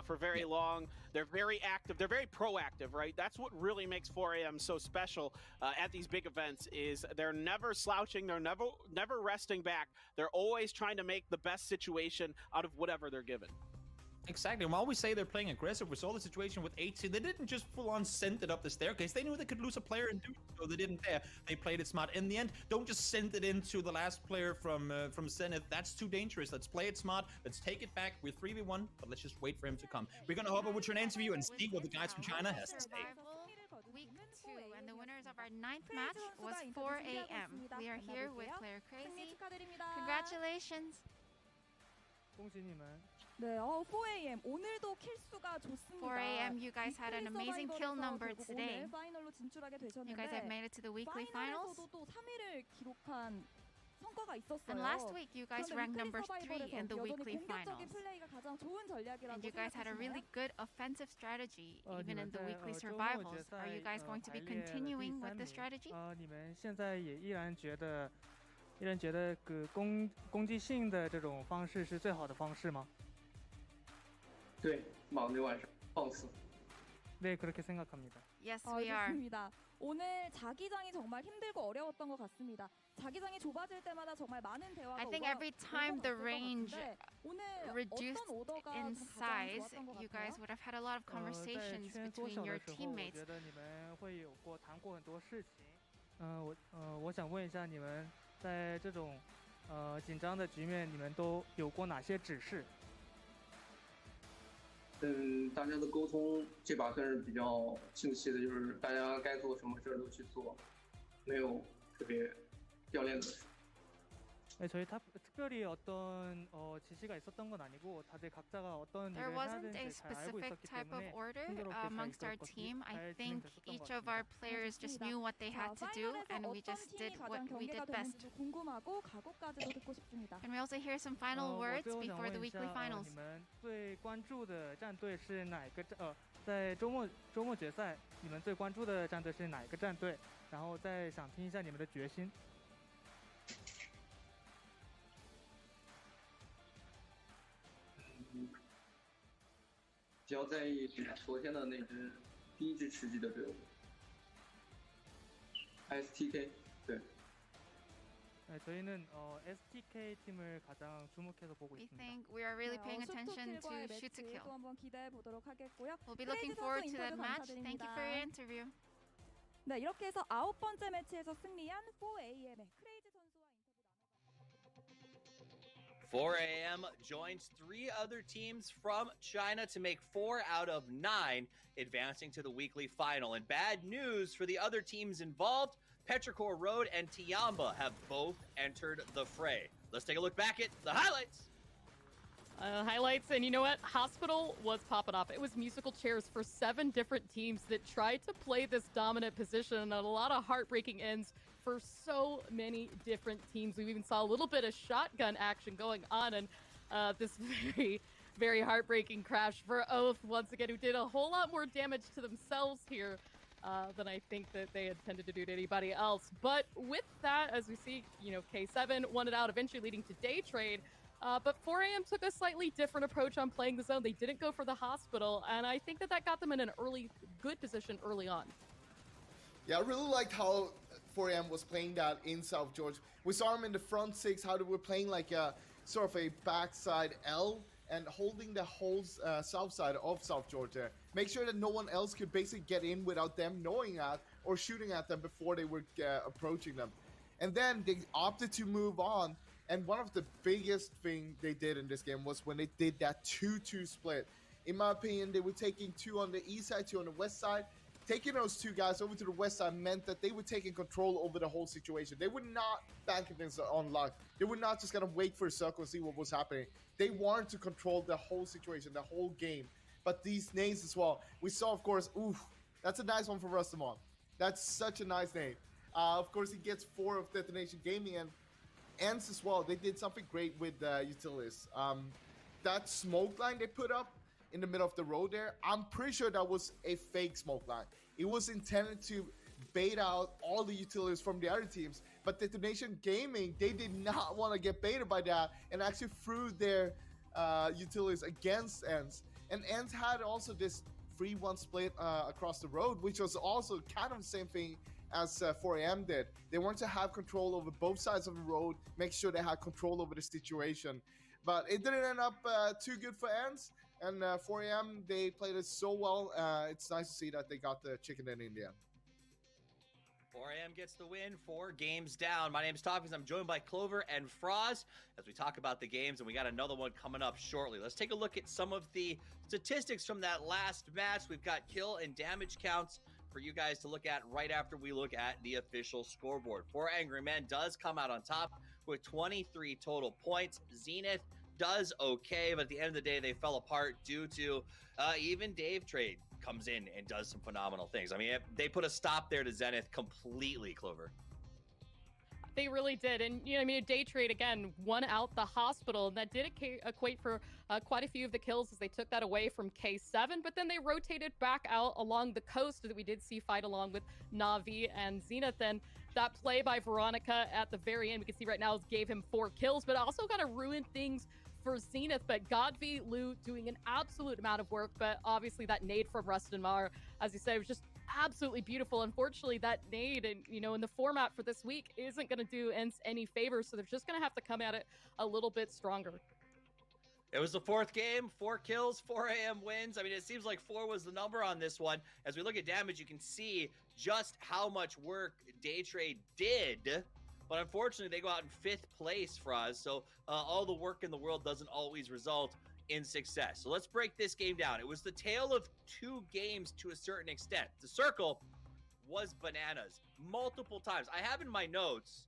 D: for very long. They're very active. They're very proactive, right? That's what really makes 4AM so special at these big events is they're never slouching. They're never resting back. They're always trying to make the best situation out of whatever they're given.
E: Exactly. And while we say they're playing aggressive, we saw the situation with HC. They didn't just full-on send it up the staircase. They knew they could lose a player and do so. They didn't dare. They played it smart. In the end, don't just send it into the last player from Zenith. That's too dangerous. Let's play it smart. Let's take it back. We're 3v1, but let's just wait for him to come. We're going to hop over to an interview and see what the guys from China has to say.
G: Week 2, and the winners of our 9th match was 4AM. We are here with Player Crazy. Congratulations.
F: 네, 4AM 오늘도 킬수가 좋습니다.
G: 4AM, you guys had an amazing kill number
F: 결국
G: today.
F: 오늘 파이널로 진출하게 되셨는데
G: You guys have made it to the weekly finals.
F: 파이널에서도 또 3위를 기록한 성과가 있었어요.
G: And last week, you guys ranked number 3
F: 서바이벌에서
G: in the weekly
F: 여전히 공격적인
G: finals.
F: 플레이가 가장 좋은 전략이라고
G: And you guys had a really
F: 생각하시나요?
G: good offensive strategy, even in the weekly survivals. Are you guys going to be continuing with the strategy?
H: 你们现在也依然觉得个攻击性的这种方式是最好的方式吗？
P: 对，莽内晚上放肆。
H: 네, 그렇게 생각합니다.
G: Yes, we are.
F: 좋습니다. 오늘 자기장이 정말 힘들고 어려웠던 것 같습니다. 자기장이 좁아질 때마다 정말 많은 대화가
G: I think every time the range
F: 오늘
G: reduced
F: 어떤 오더가
G: in
F: 좀 가장
G: size,
F: 좋았던 것
G: you
F: 같아요?
G: guys would have had a lot of
H: 在
G: conversations
H: 圈缩
G: between
H: 小
G: your
H: 的时候，我
G: teammates.
H: 觉得你们会有过谈过很多事情。我想问一下，你们在这种紧张的局面，你们都有过哪些指示？
P: 大家的沟通这把算是比较清晰的，就是大家该做什么事儿都去做，没有特别掉链子的事。
H: 네, 저희 특별히 어떤 지시가 있었던 건 아니고 다들 각자가 어떤
G: There
H: 일을 해야
G: wasn't a
H: 되는지 잘 알고
G: specific
H: 있었기
G: type of
H: 때문에
G: order
H: 순조롭게 잘
G: amongst our
H: 이끌었거든요.
G: team. I
H: 잘
G: think
H: 진행됐었던 것
G: each of
H: 같습니다.
G: our players just knew what they had to do, and we just did what we did best.
F: 궁금하고 각오까지도 듣고 싶습니다.
G: Can we also hear some final
H: 我
G: words
H: 最后想
G: before
H: 问
G: the
H: 一下
G: weekly finals?
H: 你们最关注的战队是哪个在周末决赛，你们最关注的战队是哪一个战队？然后再想听一下你们的决心。
P: 比较在意昨天的那支第一支吃鸡的队伍 ，STK， 对。
H: 네, 저희는 STK 팀을 가장 주목해서 보고
G: We
H: 있습니다.
G: think we are really paying attention to
F: 슈트킬과의
G: shoot to
F: 매치
G: kill.
F: 또 한번 기대해 보도록 하겠고요.
G: We'll be looking forward to that
F: 인터뷰
G: match. Thank you for your interview.
F: 네, 이렇게 해서 9번째 매치에서 승리한 4AM의 크레이지 선수와 인터뷰
J: 4AM joins 3 other teams from China to make 4 out of 9, advancing to the weekly final. And bad news for the other teams involved, Petrichor Road and Tiamba have both entered the fray. Let's take a look back at the highlights.
K: Highlights, and you know what? Hospital was popping off. It was musical chairs for 7 different teams that tried to play this dominant position, and a lot of heartbreaking ends for so many different teams. We even saw a little bit of shotgun action going on, and this very, very heartbreaking crash for Oath once again, who did a whole lot more damage to themselves here than I think that they intended to do to anybody else. But with that, as we see, you know, K7 won it out, eventually leading to day trade. But 4AM took a slightly different approach on playing the zone. They didn't go for the hospital, and I think that that got them in an good position early on.
L: Yeah, I really liked how 4AM was playing that in South Georgia. We saw him in the front 6, how they were playing like a sort of a backside L and holding the whole south side of South Georgia. Make sure that no one else could basically get in without them knowing that or shooting at them before they were approaching them. And then they opted to move on. And one of the biggest thing they did in this game was when they did that 2-2 split. In my opinion, they were taking 2 on the east side, 2 on the west side. Taking those 2 guys over to the west side meant that they were taking control over the whole situation. They would not bank against on luck. They would not just kind of wait for a circle and see what was happening. They wanted to control the whole situation, the whole game. But these names as well. We saw, of course, ooh, that's a nice one for Rustamon. That's such a nice name. Of course, he gets 4 of Detonation Gaming, and Ants as well. They did something great with Utilis. That smoke line they put up in the middle of the road there, I'm pretty sure that was a fake smoke line. It was intended to bait out all the Utilis from the other teams, but Detonation Gaming, they did not want to get baited by that and actually threw their Utilis against Ants. And Ants had also this 3-1 split across the road, which was also kind of the same thing as 4AM did. They wanted to have control over both sides of the road, make sure they had control over the situation. But it didn't end up too good for Ants, and 4AM, they played it so well. It's nice to see that they got the chicken in the end.
J: 4AM gets the win, 4 games down. My name is Toffees. I'm joined by Clover and Froz as we talk about the games, and we got another one coming up shortly. Let's take a look at some of the statistics from that last match. We've got kill and damage counts for you guys to look at right after we look at the official scoreboard. 4 Angry Men does come out on top with 23 total points. Zenith does okay, but at the end of the day, they fell apart due to even Dave Trade comes in and does some phenomenal things. I mean, they put a stop there to Zenith completely, Clover.
K: They really did. And, you know, I mean, Day Trade, again, won out the hospital, and that did equate for quite a few of the kills as they took that away from K7, but then they rotated back out along the coast that we did see fight along with Na'Vi and Zenith. And that play by Veronica at the very end, we can see right now, gave him 4 kills, but also kind of ruined things for Zenith, but Godby, Lou doing an absolute amount of work, but obviously that nade from Rustin Mar, as you said, was just absolutely beautiful. Unfortunately, that nade, and in the format for this week, isn't going to do ENCE any favors, so they're just going to have to come at it a little bit stronger.
J: It was the fourth game, 4 kills, 4 AM wins. I mean, it seems like 4 was the number on this one. As we look at damage, you can see just how much work Daytrade did. But unfortunately, they go out in 5th place, Fraz. So all the work in the world doesn't always result in success. So let's break this game down. It was the tale of 2 games to a certain extent. The circle was bananas multiple times. I have in my notes,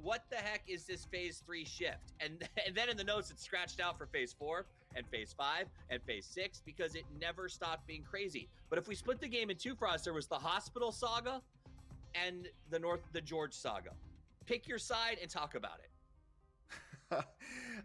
J: what the heck is this phase 3 shift? And then in the notes, it's scratched out for phase 4 and phase 5 and phase 6 because it never stopped being crazy. But if we split the game in 2, Frost, there was the hospital saga and the George saga. Pick your side and talk about it.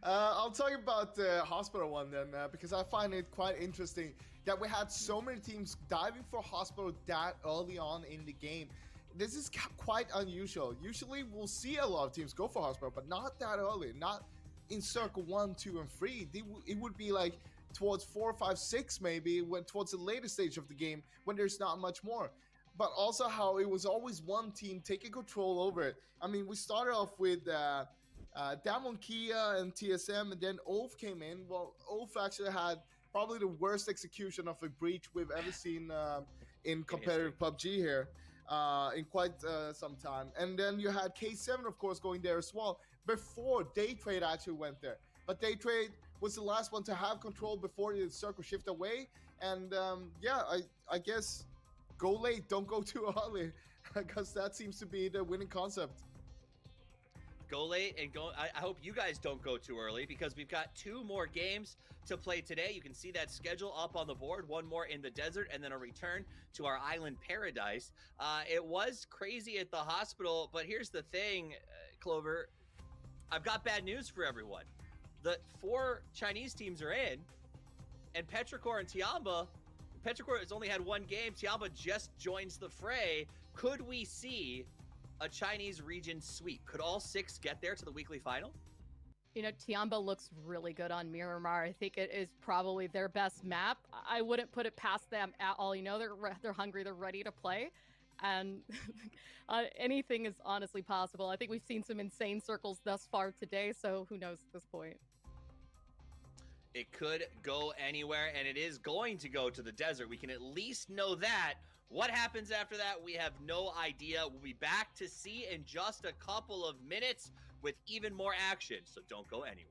L: I'll tell you about the hospital one then, because I find it quite interesting that we had so many teams diving for hospital that early on in the game. This is quite unusual. Usually we'll see a lot of teams go for hospital, but not that early, not in circle 1, 2, and 3. It would be like towards 4, 5, 6 maybe, when towards the later stage of the game when there's not much more. But also how it was always one team taking control over it. I mean, we started off with Damon Kia and TSM, and then Ulf came in. Well, Ulf actually had probably the worst execution of a breach we've ever seen in competitive PUBG here in quite some time. And then you had K7, of course, going there as well before Daytrade actually went there. But Daytrade was the last one to have control before the circle shift away. And yeah, I guess go late, don't go too early, because that seems to be the winning concept.
J: Go late and go. I hope you guys don't go too early because we've got 2 more games to play today. You can see that schedule up on the board. 1 more in the desert and then a return to our island paradise. It was crazy at the hospital, but here's the thing, Clover. I've got bad news for everyone. The 4 Chinese teams are in, and Petrichor and Tiamba. Petrichor has only had 1 game. Tiamba just joins the fray. Could we see a Chinese region sweep? Could all 6 get there to the weekly final?
K: Tiamba looks really good on Miramar. I think it is probably their best map. I wouldn't put it past them at all. They're hungry, they're ready to play, and anything is honestly possible. I think we've seen some insane circles thus far today, so who knows at this point.
J: It could go anywhere, and it is going to go to the desert. We can at least know that. What happens after that, we have no idea. We'll be back to see in just a couple of minutes with even more action, so don't go anywhere.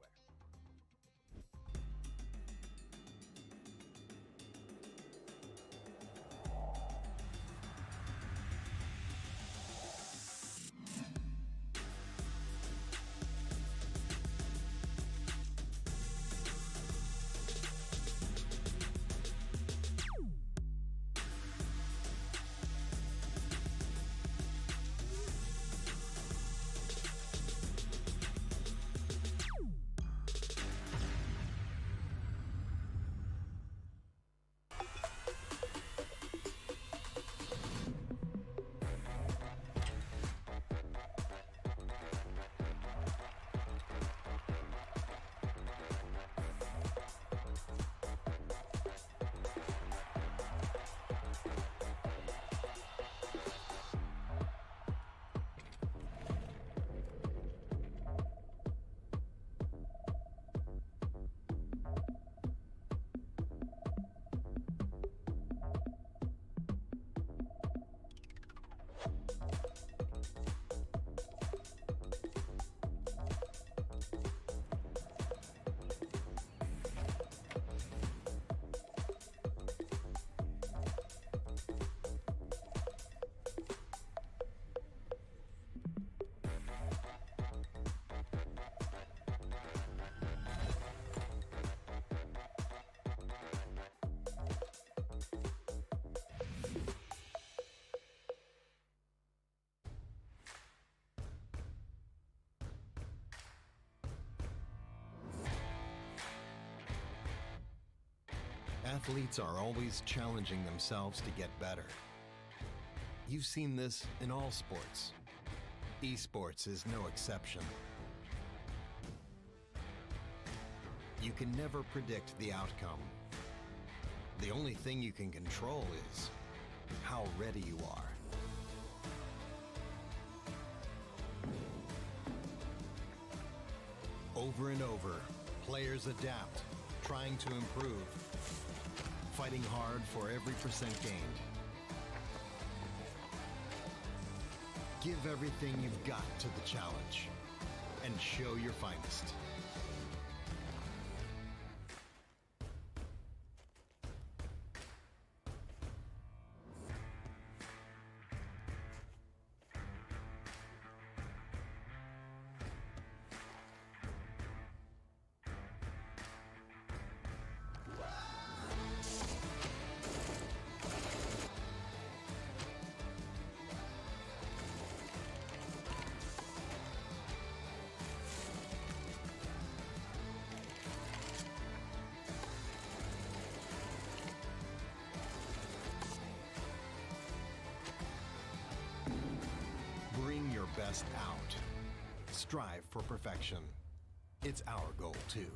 Q: Athletes are always challenging themselves to get better. You've seen this in all sports. Esports is no exception. You can never predict the outcome. The only thing you can control is how ready you are. Over and over, players adapt, trying to improve, fighting hard for every percent gained. Give everything you've got to the challenge and show your finest. Bring your best out. Strive for perfection. It's our goal too.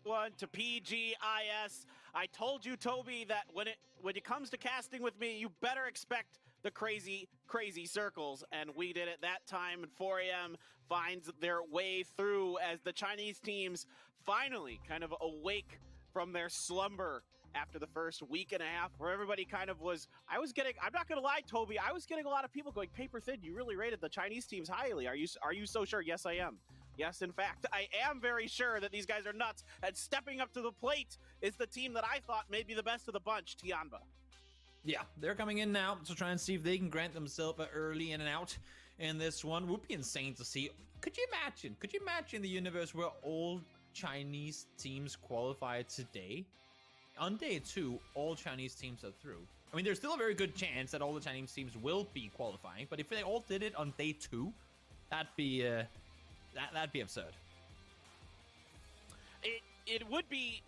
D: One to PGIS. I told you, Toby, that when it comes to casting with me, you better expect the crazy circles, and we did it that time. And 4am finds their way through as the Chinese teams finally kind of awake from their slumber after the first week and a half, where everybody kind of was. I'm not gonna lie, Toby, I was getting a lot of people going, Paper Thin, you really rated the Chinese teams highly. Are you so sure? Yes, I am. Yes, in fact, I am very sure that these guys are nuts, and stepping up to the plate is the team that I thought may be the best of the bunch, Tianba.
E: Yeah, they're coming in now to try and see if they can grant themselves an early in and out in this one. Would be insane to see. Could you imagine the universe where all Chinese teams qualify today? On day 2, all Chinese teams are through. I mean, there's still a very good chance that all the Chinese teams will be qualifying, but if they all did it on day 2, that'd be absurd.
D: It would be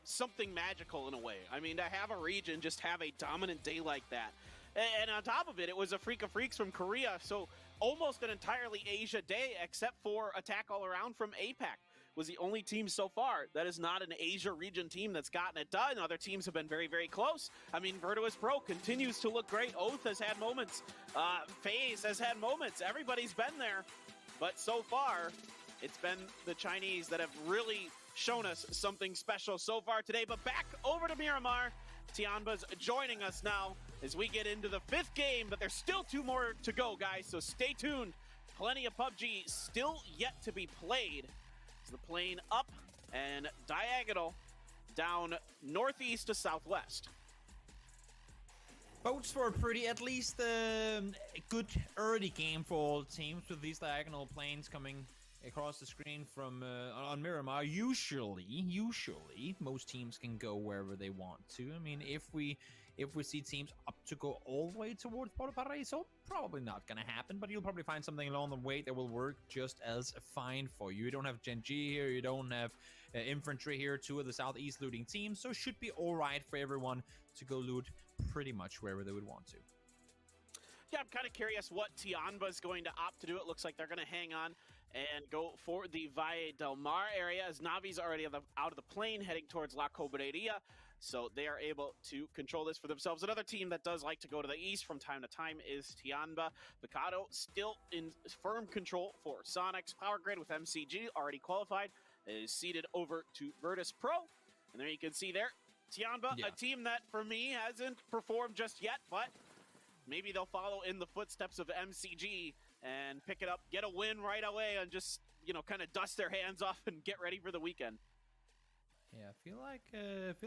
D: something magical in a way. I mean, to have a region just have a dominant day like that. And on top of it, it was a Freak of Freaks from Korea, so almost an entirely Asia day, except for Attack All Around from APAC. Was the only team so far that is not an Asia region team that's gotten it done. Other teams have been very, very close. I mean, Virtus Pro continues to look great. Oath has had moments. FaZe has had moments. Everybody's been there. But so far, it's been the Chinese that have really shown us something special so far today. But back over to Miramar. Tianba's joining us now as we get into the 5th game, but there's still 2 more to go, guys, so stay tuned. plenty of PUBG still yet to be played. So the plane up and diagonal down northeast to southwest.
E: Votes for a pretty, at least good early game for all teams with these diagonal planes coming across the screen from on Miramar. Usually, most teams can go wherever they want to. I mean, if we see teams up to go all the way towards Porto Paraíso, probably not gonna happen, but you'll probably find something along the way that will work just as fine for you. You don't have Gen G here, you don't have infantry here, two of the southeast looting teams, so it should be all right for everyone to go loot pretty much wherever they would want to.
D: Yeah, I'm kind of curious what Tianba is going to opt to do. It looks like they're going to hang on and go for the Valle del Mar area, as Navi's already out of the plane heading towards La Cobreria, so they are able to control this for themselves. Another team that does like to go to the east from time to time is Tianba. Picado still in firm control for Sonic's Power Grid with MCG already qualified, is seeded over to Virtus Pro, and there you can see there, Tianba, a team that for me hasn't performed just yet, but maybe they'll follow in the footsteps of MCG and pick it up, get a win right away, and just, you know, kind of dust their hands off and get ready for the weekend.
E: Yeah, I feel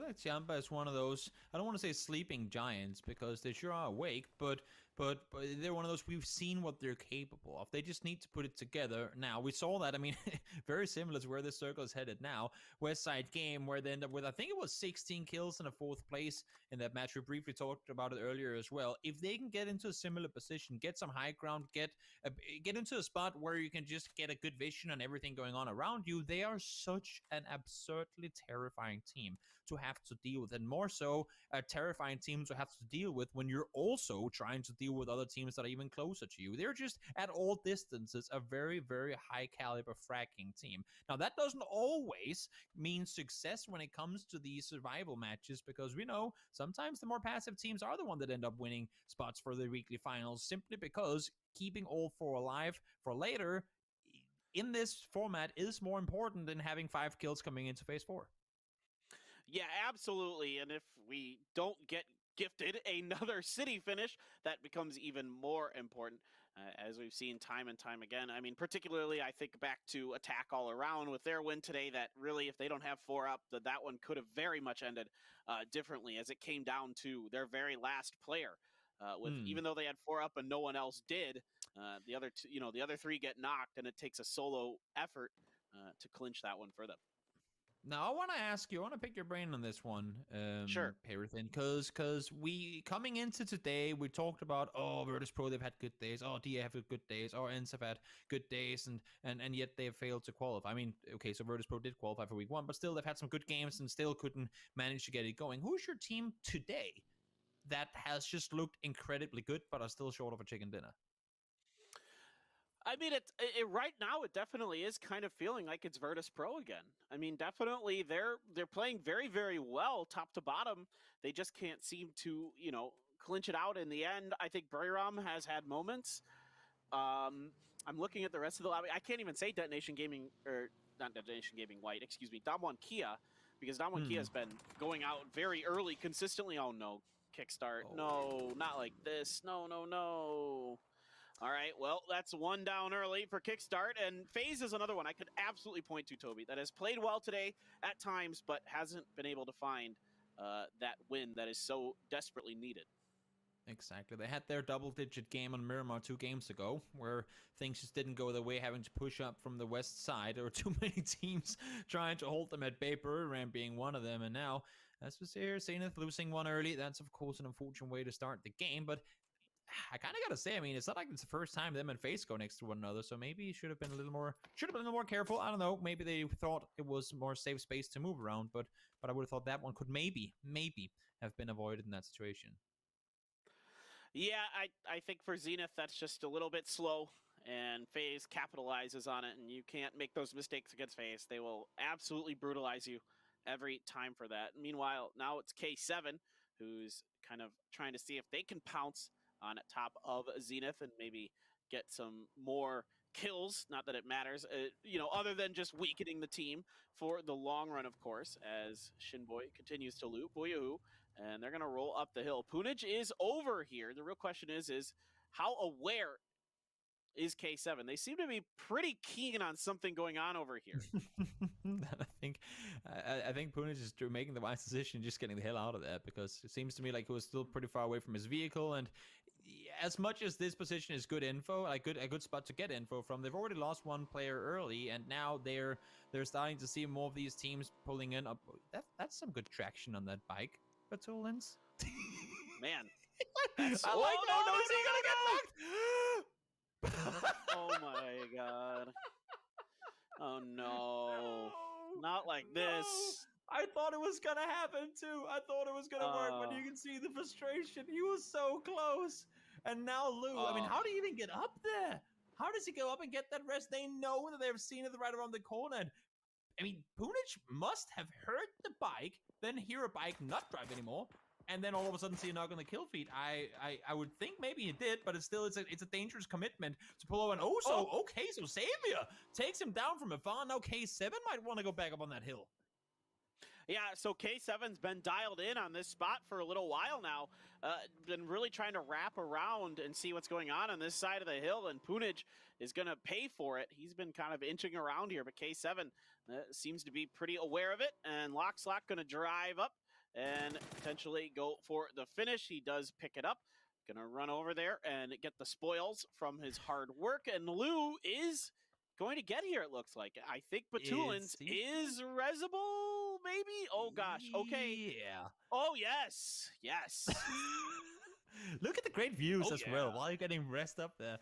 E: like Tianba is one of those, I don't want to say sleeping giants because they sure are awake, but they're one of those, we've seen what they're capable of. They just need to put it together now. We saw that, I mean, very similar to where this circle is headed now. West Side game, where they end up with, I think it was 16 kills and a 4th place in that match. We briefly talked about it earlier as well. If they can get into a similar position, get some high ground, get into a spot where you can just get a good vision on everything going on around you, they are such an absurdly terrifying team to have to deal with, and more so a terrifying team to have to deal with when you're also trying to deal with other teams that are even closer to you. They're just at all distances a very, very high caliber fracking team. Now that doesn't always mean success when it comes to these survival matches, because we know sometimes the more passive teams are the one that end up winning spots for the weekly finals, simply because keeping all 4 alive for later in this format is more important than having 5 kills coming into phase 4.
D: Yeah, absolutely. And if we don't get gifted another city finish, that becomes even more important, as we've seen time and time again. I mean, particularly I think back to Attack All Around with their win today, that really, if they don't have 4 up, that one could have very much ended differently, as it came down to their very last player. Even though they had 4 up and no one else did, the other 3 get knocked, and it takes a solo effort to clinch that one for them.
E: Now, I want to pick your brain on this one,
D: sure,
E: Perithin, because we, coming into today, we talked about, oh, Virtus Pro, they've had good days, oh, DA have had good days, oh, ENCE have had good days, and yet they've failed to qualify. I mean, okay, so Virtus Pro did qualify for week 1, but still, they've had some good games and still couldn't manage to get it going. Who's your team today that has just looked incredibly good, but are still short of a chicken dinner?
D: I mean, it right now, it definitely is kind of feeling like it's Virtus Pro again. I mean, definitely they're playing very, very well top to bottom. They just can't seem to, you know, clinch it out in the end. I think Buriram has had moments. I'm looking at the rest of the lobby. I can't even say Detonation Gaming, or not Detonation Gaming White, excuse me, Damwon Kia, because Damwon Kia has been going out very early consistently. Oh no, kickstart. Oh. No, not like this. No, no, no. All right, well, that's 1 down early for Kickstart, and FaZe is another one I could absolutely point to, Toby, that has played well today at times, but hasn't been able to find that win that is so desperately needed.
E: Exactly. They had their double-digit game on Miramar 2 games ago, where things just didn't go their way, having to push up from the west side. There were too many teams trying to hold them at bay, Buriram being one of them, and now, as we see here, Zenith losing 1 early. That's, of course, an unfortunate way to start the game, but I kind of gotta say, I mean, it's not like it's the first time them and FaZe go next to one another, so maybe should have been a little more careful. I don't know. Maybe they thought it was more safe space to move around, but I would have thought that one could maybe have been avoided in that situation.
D: Yeah, I think for Zenith that's just a little bit slow, and FaZe capitalizes on it, and you can't make those mistakes against FaZe. They will absolutely brutalize you every time for that. Meanwhile, now it's K7 who's kind of trying to see if they can pounce on top of Zenith and maybe get some more kills. Not that it matters, you know, other than just weakening the team for the long run, of course, as Shinboy continues to loot Booyahoo, and they're going to roll up the hill. Punage is over here. The real question is how aware is K7. They seem to be pretty keen on something going on over here.
E: I think Punich is making the wise decision, just getting the hell out of there, because it seems to me like he was still pretty far away from his vehicle, and as much as this position is good info, like a good spot to get info from, they've already lost one player early, and now they're starting to see more of these teams pulling in. Up. That's some good traction on that bike, Batulins.
D: Man.
E: I like that. No, is he gonna get knocked?
D: Oh my god. Oh no. Not like this.
E: I thought it was gonna happen too. I thought it was gonna work, but you can see the frustration. He was so close. And now Lou, I mean, how do you even get up there? How does he go up and get that rest? They know that they've seen it right around the corner. And, I mean, Punich must have heard the bike, then hear a bike not drive anymore, and then all of a sudden see a knock on the kill feed. I would think maybe he did, but it's a dangerous commitment to pull over. And okay, so Savior takes him down from afar. Now K7 might want to go back up on that hill.
D: Yeah, so K7's been dialed in on this spot for a little while now. Been really trying to wrap around and see what's going on this side of the hill, and Punich is going to pay for it. He's been kind of inching around here, but K7 seems to be pretty aware of it, and Lockslot going to drive up and potentially go for the finish. He does pick it up. Going to run over there and get the spoils from his hard work, and Lou is going to get here, it looks like. I think Batulins is Rezable, maybe? Oh, gosh. Okay.
E: Yeah.
D: Oh, yes. Yes.
E: Look at the great views as well while you're getting rest up there.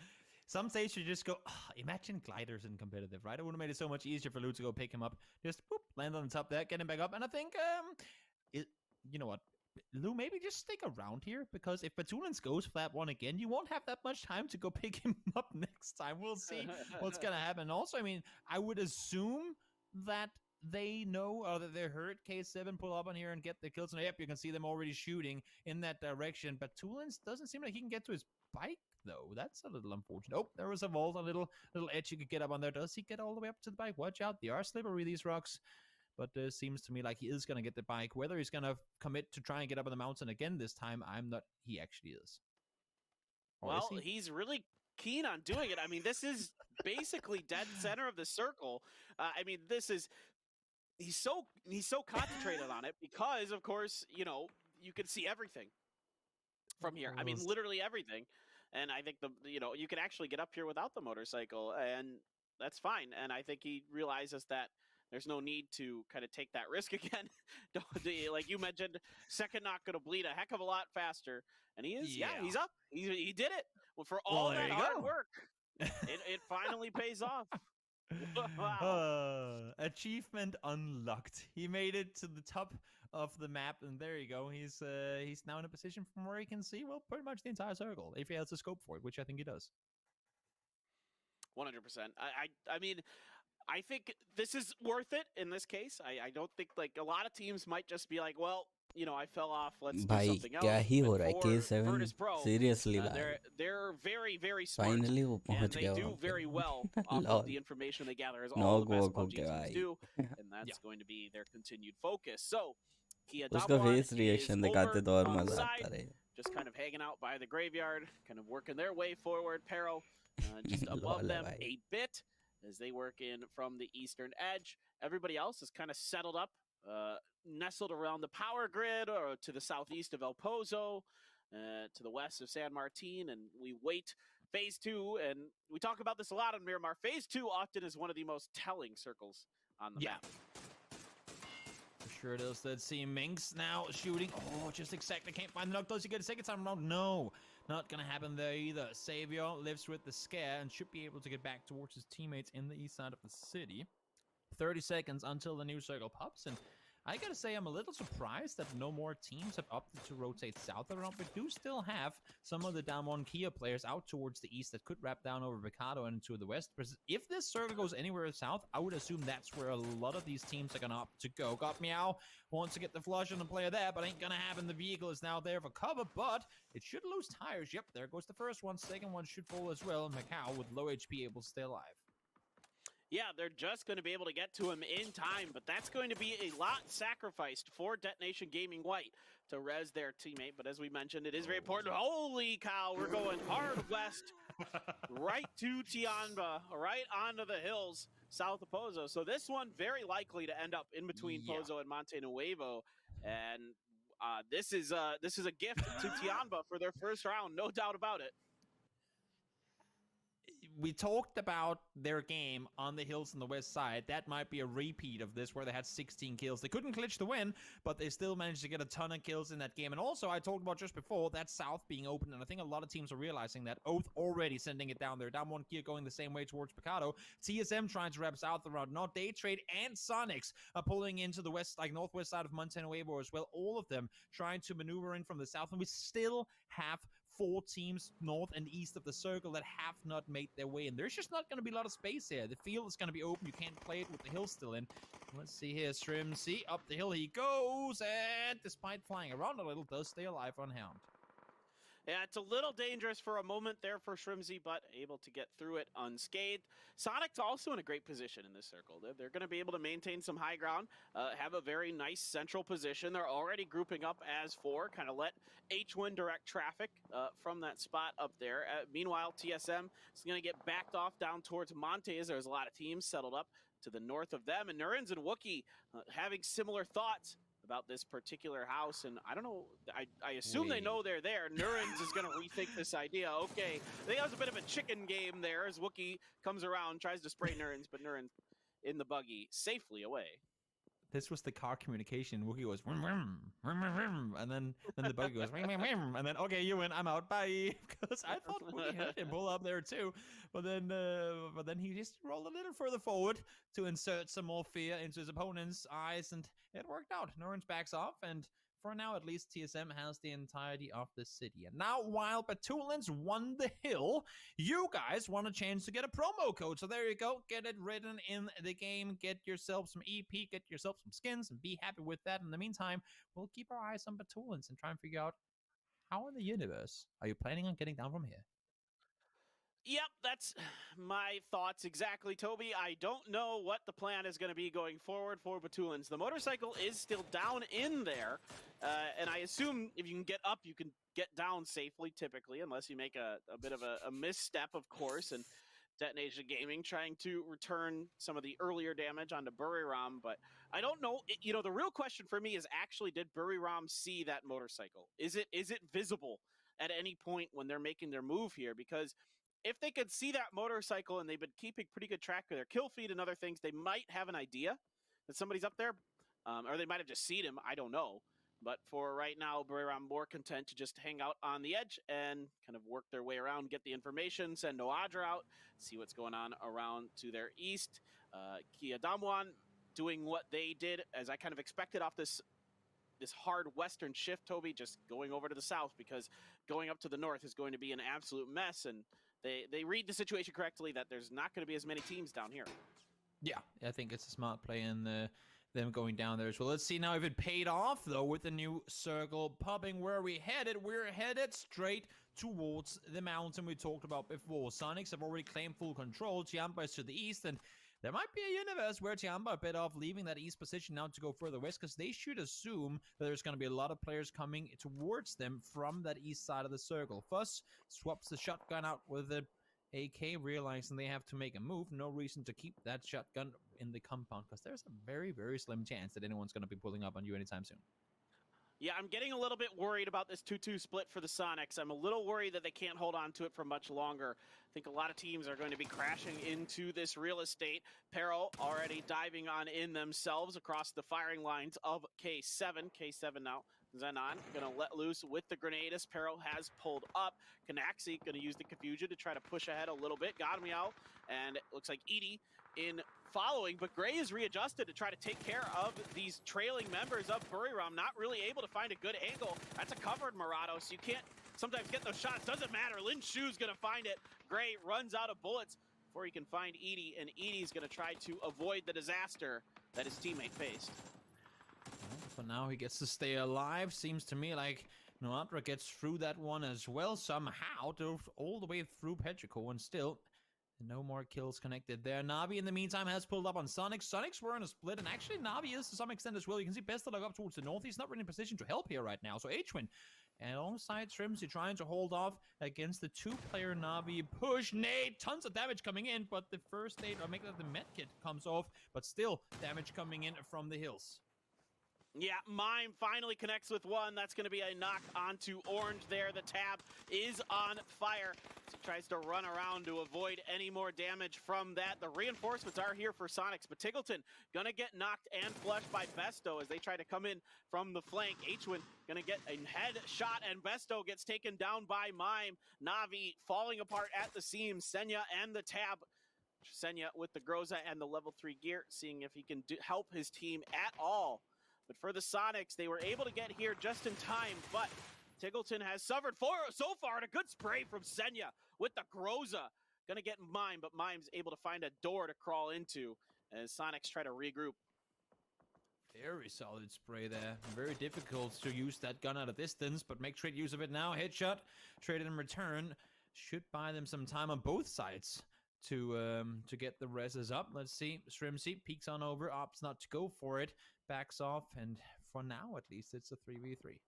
E: Some stage you just go, imagine gliders in competitive, right? It would have made it so much easier for Lou to go pick him up. Just boop, land on the top there, get him back up. And I think, you know what? Lou, maybe just stick around here, because if Batulins goes flat one again, you won't have that much time to go pick him up next time. We'll see what's going to happen. Also, I mean, I would assume that they know or that they heard K7 pull up on here and get the kills. And yep, you can see them already shooting in that direction. But Batulins doesn't seem like he can get to his bike, though. That's a little unfortunate. Oh, there was a vault, a little edge you could get up on there. Does he get all the way up to the bike? Watch out. They are slippery, these rocks. But it seems to me like he is going to get the bike. Whether he's going to commit to try and get up on the mountain again this time, I'm not. He actually is.
D: Well, he's really keen on doing it. I mean, this is basically dead center of the circle. I mean, he's so concentrated on it because, of course, you know, you can see everything from here. I mean, literally everything. And I think you can actually get up here without the motorcycle, and that's fine. And I think he realizes that there's no need to kind of take that risk again. Like you mentioned, second knock going to bleed a heck of a lot faster. And he is, he's up. He did it. Well, for all that hard work, it finally pays off.
E: Wow. Achievement unlocked. He made it to the top of the map, and there you go. He's now in a position from where he can see, well, pretty much the entire circle, if he has a scope for it, which I think he does.
D: 100%. I mean, I think this is worth it in this case. I don't think, like, a lot of teams might just be like, well, you know, I fell off, let's do something else.
A: क्या ही हो रहा है
D: K7
A: K7 seriously
D: they're very, very smart.
A: Finally वो
D: and
A: पहुंच
D: they
A: गया
D: do
A: वहाँ पे
D: very well off of the information they gather, as
A: No
D: all the
A: go
D: best
A: go
D: PUBG
A: के
D: teams
A: भाई
D: do, and that's going to be their continued focus. So,
A: उसका face reaction दिखाते तो और मजा आता रहे.
D: Just kind of hanging out by the graveyard, kind of working their way forward. Pero just above them, 8-bit, as they work in from the eastern edge. Everybody else is kind of settled up, nestled around the power grid, or to the southeast of El Pozo, to the west of San Martin, and we wait phase 2, and we talk about this a lot on Miramar. Phase 2 often is one of the most telling circles on the map.
E: For sure it is. Let's see Minx now shooting. Oh, just exactly. Can't find the knock. Does he get a second time around? No, not going to happen there either. Savior lives with the scare and should be able to get back towards his teammates in the east side of the city. 30 seconds until the new circle pops, and I gotta say I'm a little surprised that no more teams have opted to rotate south around. We do still have some of the down one Kia players out towards the east that could wrap down over Mikado and to the west. If this circle goes anywhere south, I would assume that's where a lot of these teams are gonna opt to go. Got Meow wants to get the flush on the player there, but ain't gonna happen. The vehicle is now there for cover, but it should lose tires. Yep, there goes the first one. Second one should fall as well. Macau with low HP able to stay alive.
D: Yeah, they're just going to be able to get to him in time, but that's going to be a lot sacrificed for Detonation Gaming White to res their teammate. But as we mentioned, it is very important. Holy cow, we're going hard west right to Tianba, right onto the hills south of Pozo. So this one very likely to end up in between Pozo and Monte Nuevo. And this is a gift to Tianba for their first round, no doubt about it.
E: We talked about their game on the hills on the west side. That might be a repeat of this, where they had 16 kills. They couldn't glitch the win, but they still managed to get a ton of kills in that game. And also, I talked about just before, that south being open, and I think a lot of teams are realizing that. Oath already sending it down there. Down one gear going the same way towards Picado. TSM trying to wrap south around. Not Daytrade and Sonics are pulling into the west, like northwest side of Monte Nuevo as well. All of them trying to maneuver in from the south, and we still have 4 teams north and east of the circle that have not made their way in. There's just not going to be a lot of space here. The field is going to be open. You can't play it with the hill still in. Let's see here. Strimzy up the hill he goes, and despite flying around a little, does stay alive unharmed.
D: Yeah, it's a little dangerous for a moment there for Strimzy, but able to get through it unscathed. Sonic's also in a great position in this circle. They're going to be able to maintain some high ground, have a very nice central position. They're already grouping up as 4, kind of let H1 direct traffic from that spot up there. Meanwhile, TSM is going to get backed off down towards Monte, as there's a lot of teams settled up to the north of them. And Nurens and Wookie having similar thoughts about this particular house, and I don't know, I assume they know they're there. Nurens is going to rethink this idea. Okay, I think that was a bit of a chicken game there as Wookie comes around, tries to spray Nurens, but Nurens in the buggy, safely away.
E: This was the car communication. Wookie goes, rim, rim, rim, rim, rim, and then the buggy goes, rim, rim, rim, and then, okay, you win, I'm out, bye. Because I thought Wookie had him pull up there too, but then he just rolled a little further forward to insert some more fear into his opponent's eyes, and it worked out. Norrens backs off, and for now, at least, TSM has the entirety of the city. And now, while Batulins won the hill, you guys want a chance to get a promo code. So there you go. Get it written in the game. Get yourself some EP. Get yourself some skins and be happy with that. In the meantime, we'll keep our eyes on Batulins and try and figure out how in the universe are you planning on getting down from here?
D: Yep, that's my thoughts exactly, Toby. I don't know what the plan is going to be going forward for Batulins. The motorcycle is still down in there, and I assume if you can get up, you can get down safely, typically, unless you make a bit of a misstep, of course, and Detonation Gaming trying to return some of the earlier damage onto Buriram, but I don't know. You know, the real question for me is actually, did Buriram see that motorcycle? Is it visible at any point when they're making their move here? Because if they could see that motorcycle and they've been keeping pretty good track of their kill feed and other things, they might have an idea that somebody's up there, or they might have just seen him. I don't know. But for right now, Buriram more content to just hang out on the edge and kind of work their way around, get the information, send Noadra out, see what's going on around to their east. Kia Damwan doing what they did, as I kind of expected off this hard western shift, Toby, just going over to the south, because going up to the north is going to be an absolute mess, and they read the situation correctly that there's not going to be as many teams down here.
E: Yeah, I think it's a smart play in them going down there as well. Let's see now if it paid off, though, with the new circle pubbing. Where are we headed? We're headed straight towards the mountain we talked about before. Sonics have already claimed full control. Tiamba is to the east, and there might be a universe where Tiamba are better off leaving that east position now to go further west, because they should assume that there's going to be a lot of players coming towards them from that east side of the circle. Fuss swaps the shotgun out with the AK, realizing they have to make a move. No reason to keep that shotgun in the compound, because there's a very, very slim chance that anyone's going to be pulling up on you anytime soon.
D: Yeah, I'm getting a little bit worried about this 2-2 split for the Sonics. I'm a little worried that they can't hold on to it for much longer. I think a lot of teams are going to be crashing into this real estate. Pero already diving on in themselves across the firing lines of K7. K7 now. Zenon going to let loose with the grenade as Pero has pulled up. Canaxi going to use the confusion to try to push ahead a little bit. Got him out, and it looks like Edie in following, but Gray is readjusted to try to take care of these trailing members of Buriram. Not really able to find a good angle. That's a covered Murado, so you can't sometimes get those shots. Doesn't matter. Lin Shu's going to find it. Gray runs out of bullets before he can find Edie, and Edie's going to try to avoid the disaster that his teammate faced.
E: For now, he gets to stay alive. Seems to me like Noadra gets through that one as well somehow, all the way through Petrico, and still no more kills connected there. Navi, in the meantime, has pulled up on Sonics. Sonics were in a split, and actually Navi is to some extent as well. You can see Bestalog up towards the north. He's not really in a position to help here right now. So H-Win And alongside Shrimsy trying to hold off against the two-player Navi push. Nade, tons of damage coming in, but the first aid, or make that the medkit comes off, but still damage coming in from the hills.
D: Yeah, Mime finally connects with one. That's going to be a knock onto Orange there. The tab is on fire. He tries to run around to avoid any more damage from that. The reinforcements are here for Sonics, but Tiggleton going to get knocked and flushed by Besto as they try to come in from the flank. HWin going to get a head shot, and Besto gets taken down by Mime. Navi falling apart at the seams. Senya and the tab. Senya with the Groza and the level 3 gear, seeing if he can help his team at all. But for the Sonics, they were able to get here just in time, but Tiggleton has suffered so far, and a good spray from Senya with the Groza. Gonna get Mime, but Mime's able to find a door to crawl into as Sonics try to regroup.
E: Very solid spray there. Very difficult to use that gun at a distance, but make trade use of it now. Headshot, traded in return. Should buy them some time on both sides to get the reses up. Let's see. Shrimsy peeks on over, opts not to go for it. Backs off, and for now, at least, it's a 3v3.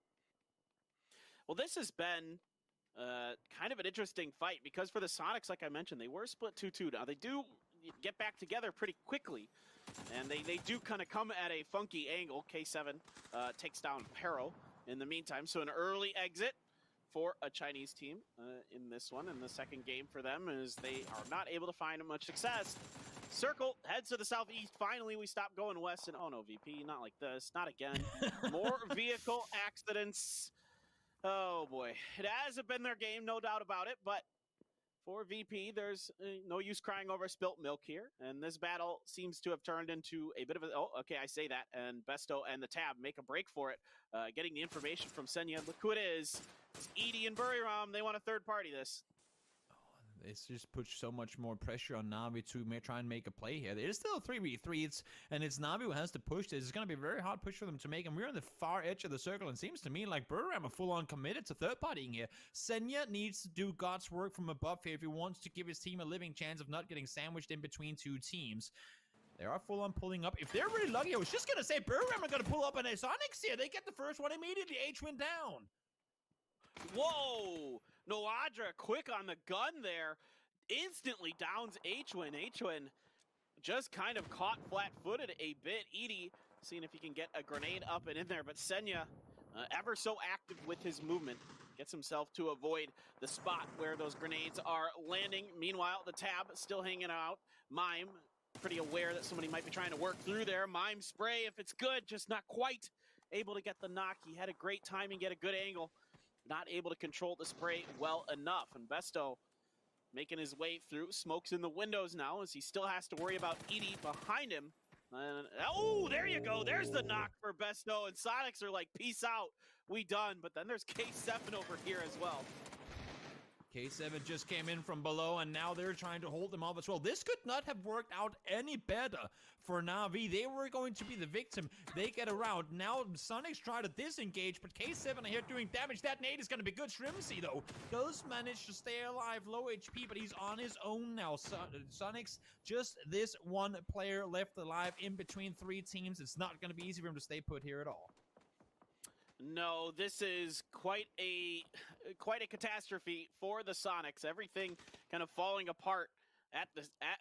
D: Well, this has been kind of an interesting fight because for the Sonics, like I mentioned, they were split 2-2. Now, they do get back together pretty quickly, and they do kind of come at a funky angle. K7 takes down Pero in the meantime, so an early exit for a Chinese team in this one. In the second game for them is they are not able to find much success. Circle heads to the southeast. Finally, we stop going west. And oh no, VP, not like this. Not again. More vehicle accidents. Oh boy. It hasn't been their game, no doubt about it. But for VP, there's no use crying over spilt milk here. And this battle seems to have turned into a bit of a... Oh, okay, I say that. And Besto and the Tab make a break for it. Getting the information from Senya. Look who it is. It's Edie and Buriram. They want a third party this.
E: It's just put so much more pressure on Navi to try and make a play here. It is still a 3v3, and it's Navi who has to push this. It's going to be a very hard push for them to make, and we're on the far edge of the circle, and it seems to me like Buriram are full-on committed to third-partying here. Senya needs to do God's work from above here if he wants to give his team a living chance of not getting sandwiched in between two teams. They are full-on pulling up. If they're really lucky, I was just going to say Buriram are going to pull up, and Sonics here, they get the first one immediately. HWin down.
D: Whoa! Noadra quick on the gun there. Instantly downs HWin. HWin just kind of caught flat-footed a bit. Edie seeing if he can get a grenade up and in there, but Senya, ever so active with his movement, gets himself to avoid the spot where those grenades are landing. Meanwhile, the Tab still hanging out. Mime, pretty aware that somebody might be trying to work through there. Mime spray, if it's good, just not quite able to get the knock. He had a great timing, get a good angle. Not able to control the spray well enough. And Besto making his way through. Smokes in the windows now as he still has to worry about Edie behind him. And, oh, there you go. There's the knock for Besto. And Sonics are like, peace out. We done. But then there's K7 over here as well.
E: K7 just came in from below, and now they're trying to hold them off as well. This could not have worked out any better for Navi. They were going to be the victim. They get around. Now Sonics try to disengage, but K7 here doing damage. That nade is going to be good. Shrimsy, though, does manage to stay alive. Low HP, but he's on his own now. Sonics, just this one player left alive in between three teams. It's not going to be easy for him to stay put here at all.
D: No, this is quite a catastrophe for the Sonics. Everything kind of falling apart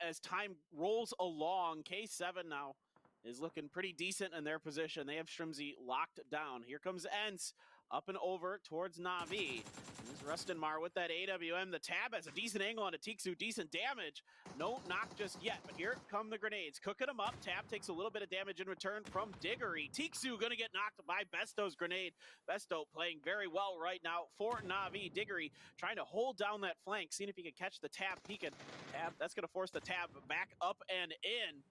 D: as time rolls along. K7 now is looking pretty decent in their position. They have Shrimsy locked down. Here comes Ents up and over towards Navi. There's Rustenmar with that AWM. The Tab has a decent angle on a Tiksu, decent damage. No knock just yet, but here come the grenades. Cooking them up. Tab takes a little bit of damage in return from Diggory. Tiksu gonna get knocked by Besto's grenade. Besto playing very well right now for Navi. Diggory trying to hold down that flank, seeing if he can catch the Tab peeking. Tab, that's gonna force the Tab back up and in.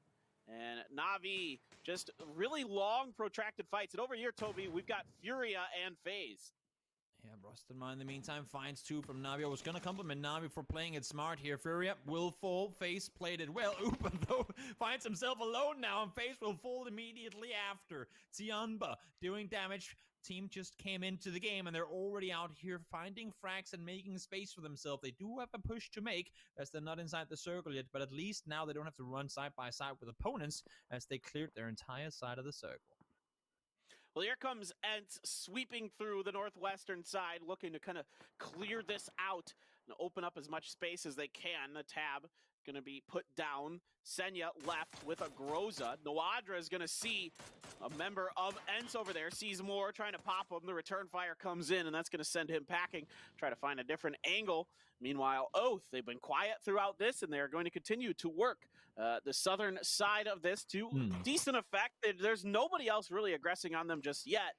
D: And Navi, just really long, protracted fights. And over here, Toby, we've got Furia and FaZe.
E: Yeah, Rustenmar in the meantime finds two from Navi. I was going to compliment Navi for playing it smart here. Furia will fall. FaZe played it well. Upa, though, finds himself alone now, and FaZe will fall immediately after. Tianba doing damage. Team just came into the game, and they're already out here finding frags and making space for themselves. They do have a push to make, as they're not inside the circle yet, but at least now they don't have to run side by side with opponents, as they cleared their entire side of the circle.
D: Well, here comes Ents sweeping through the northwestern side, looking to kind of clear this out and open up as much space as they can. The tab going to be put down. Senya left with a Groza. Noadra is going to see a member of Ents over there, sees more, trying to pop him. The return fire comes in, and that's going to send him packing. Try to find a different angle. Meanwhile, Oath, they've been quiet throughout this, and they're going to continue to work the southern side of this to decent effect. There's nobody else really aggressing on them just yet.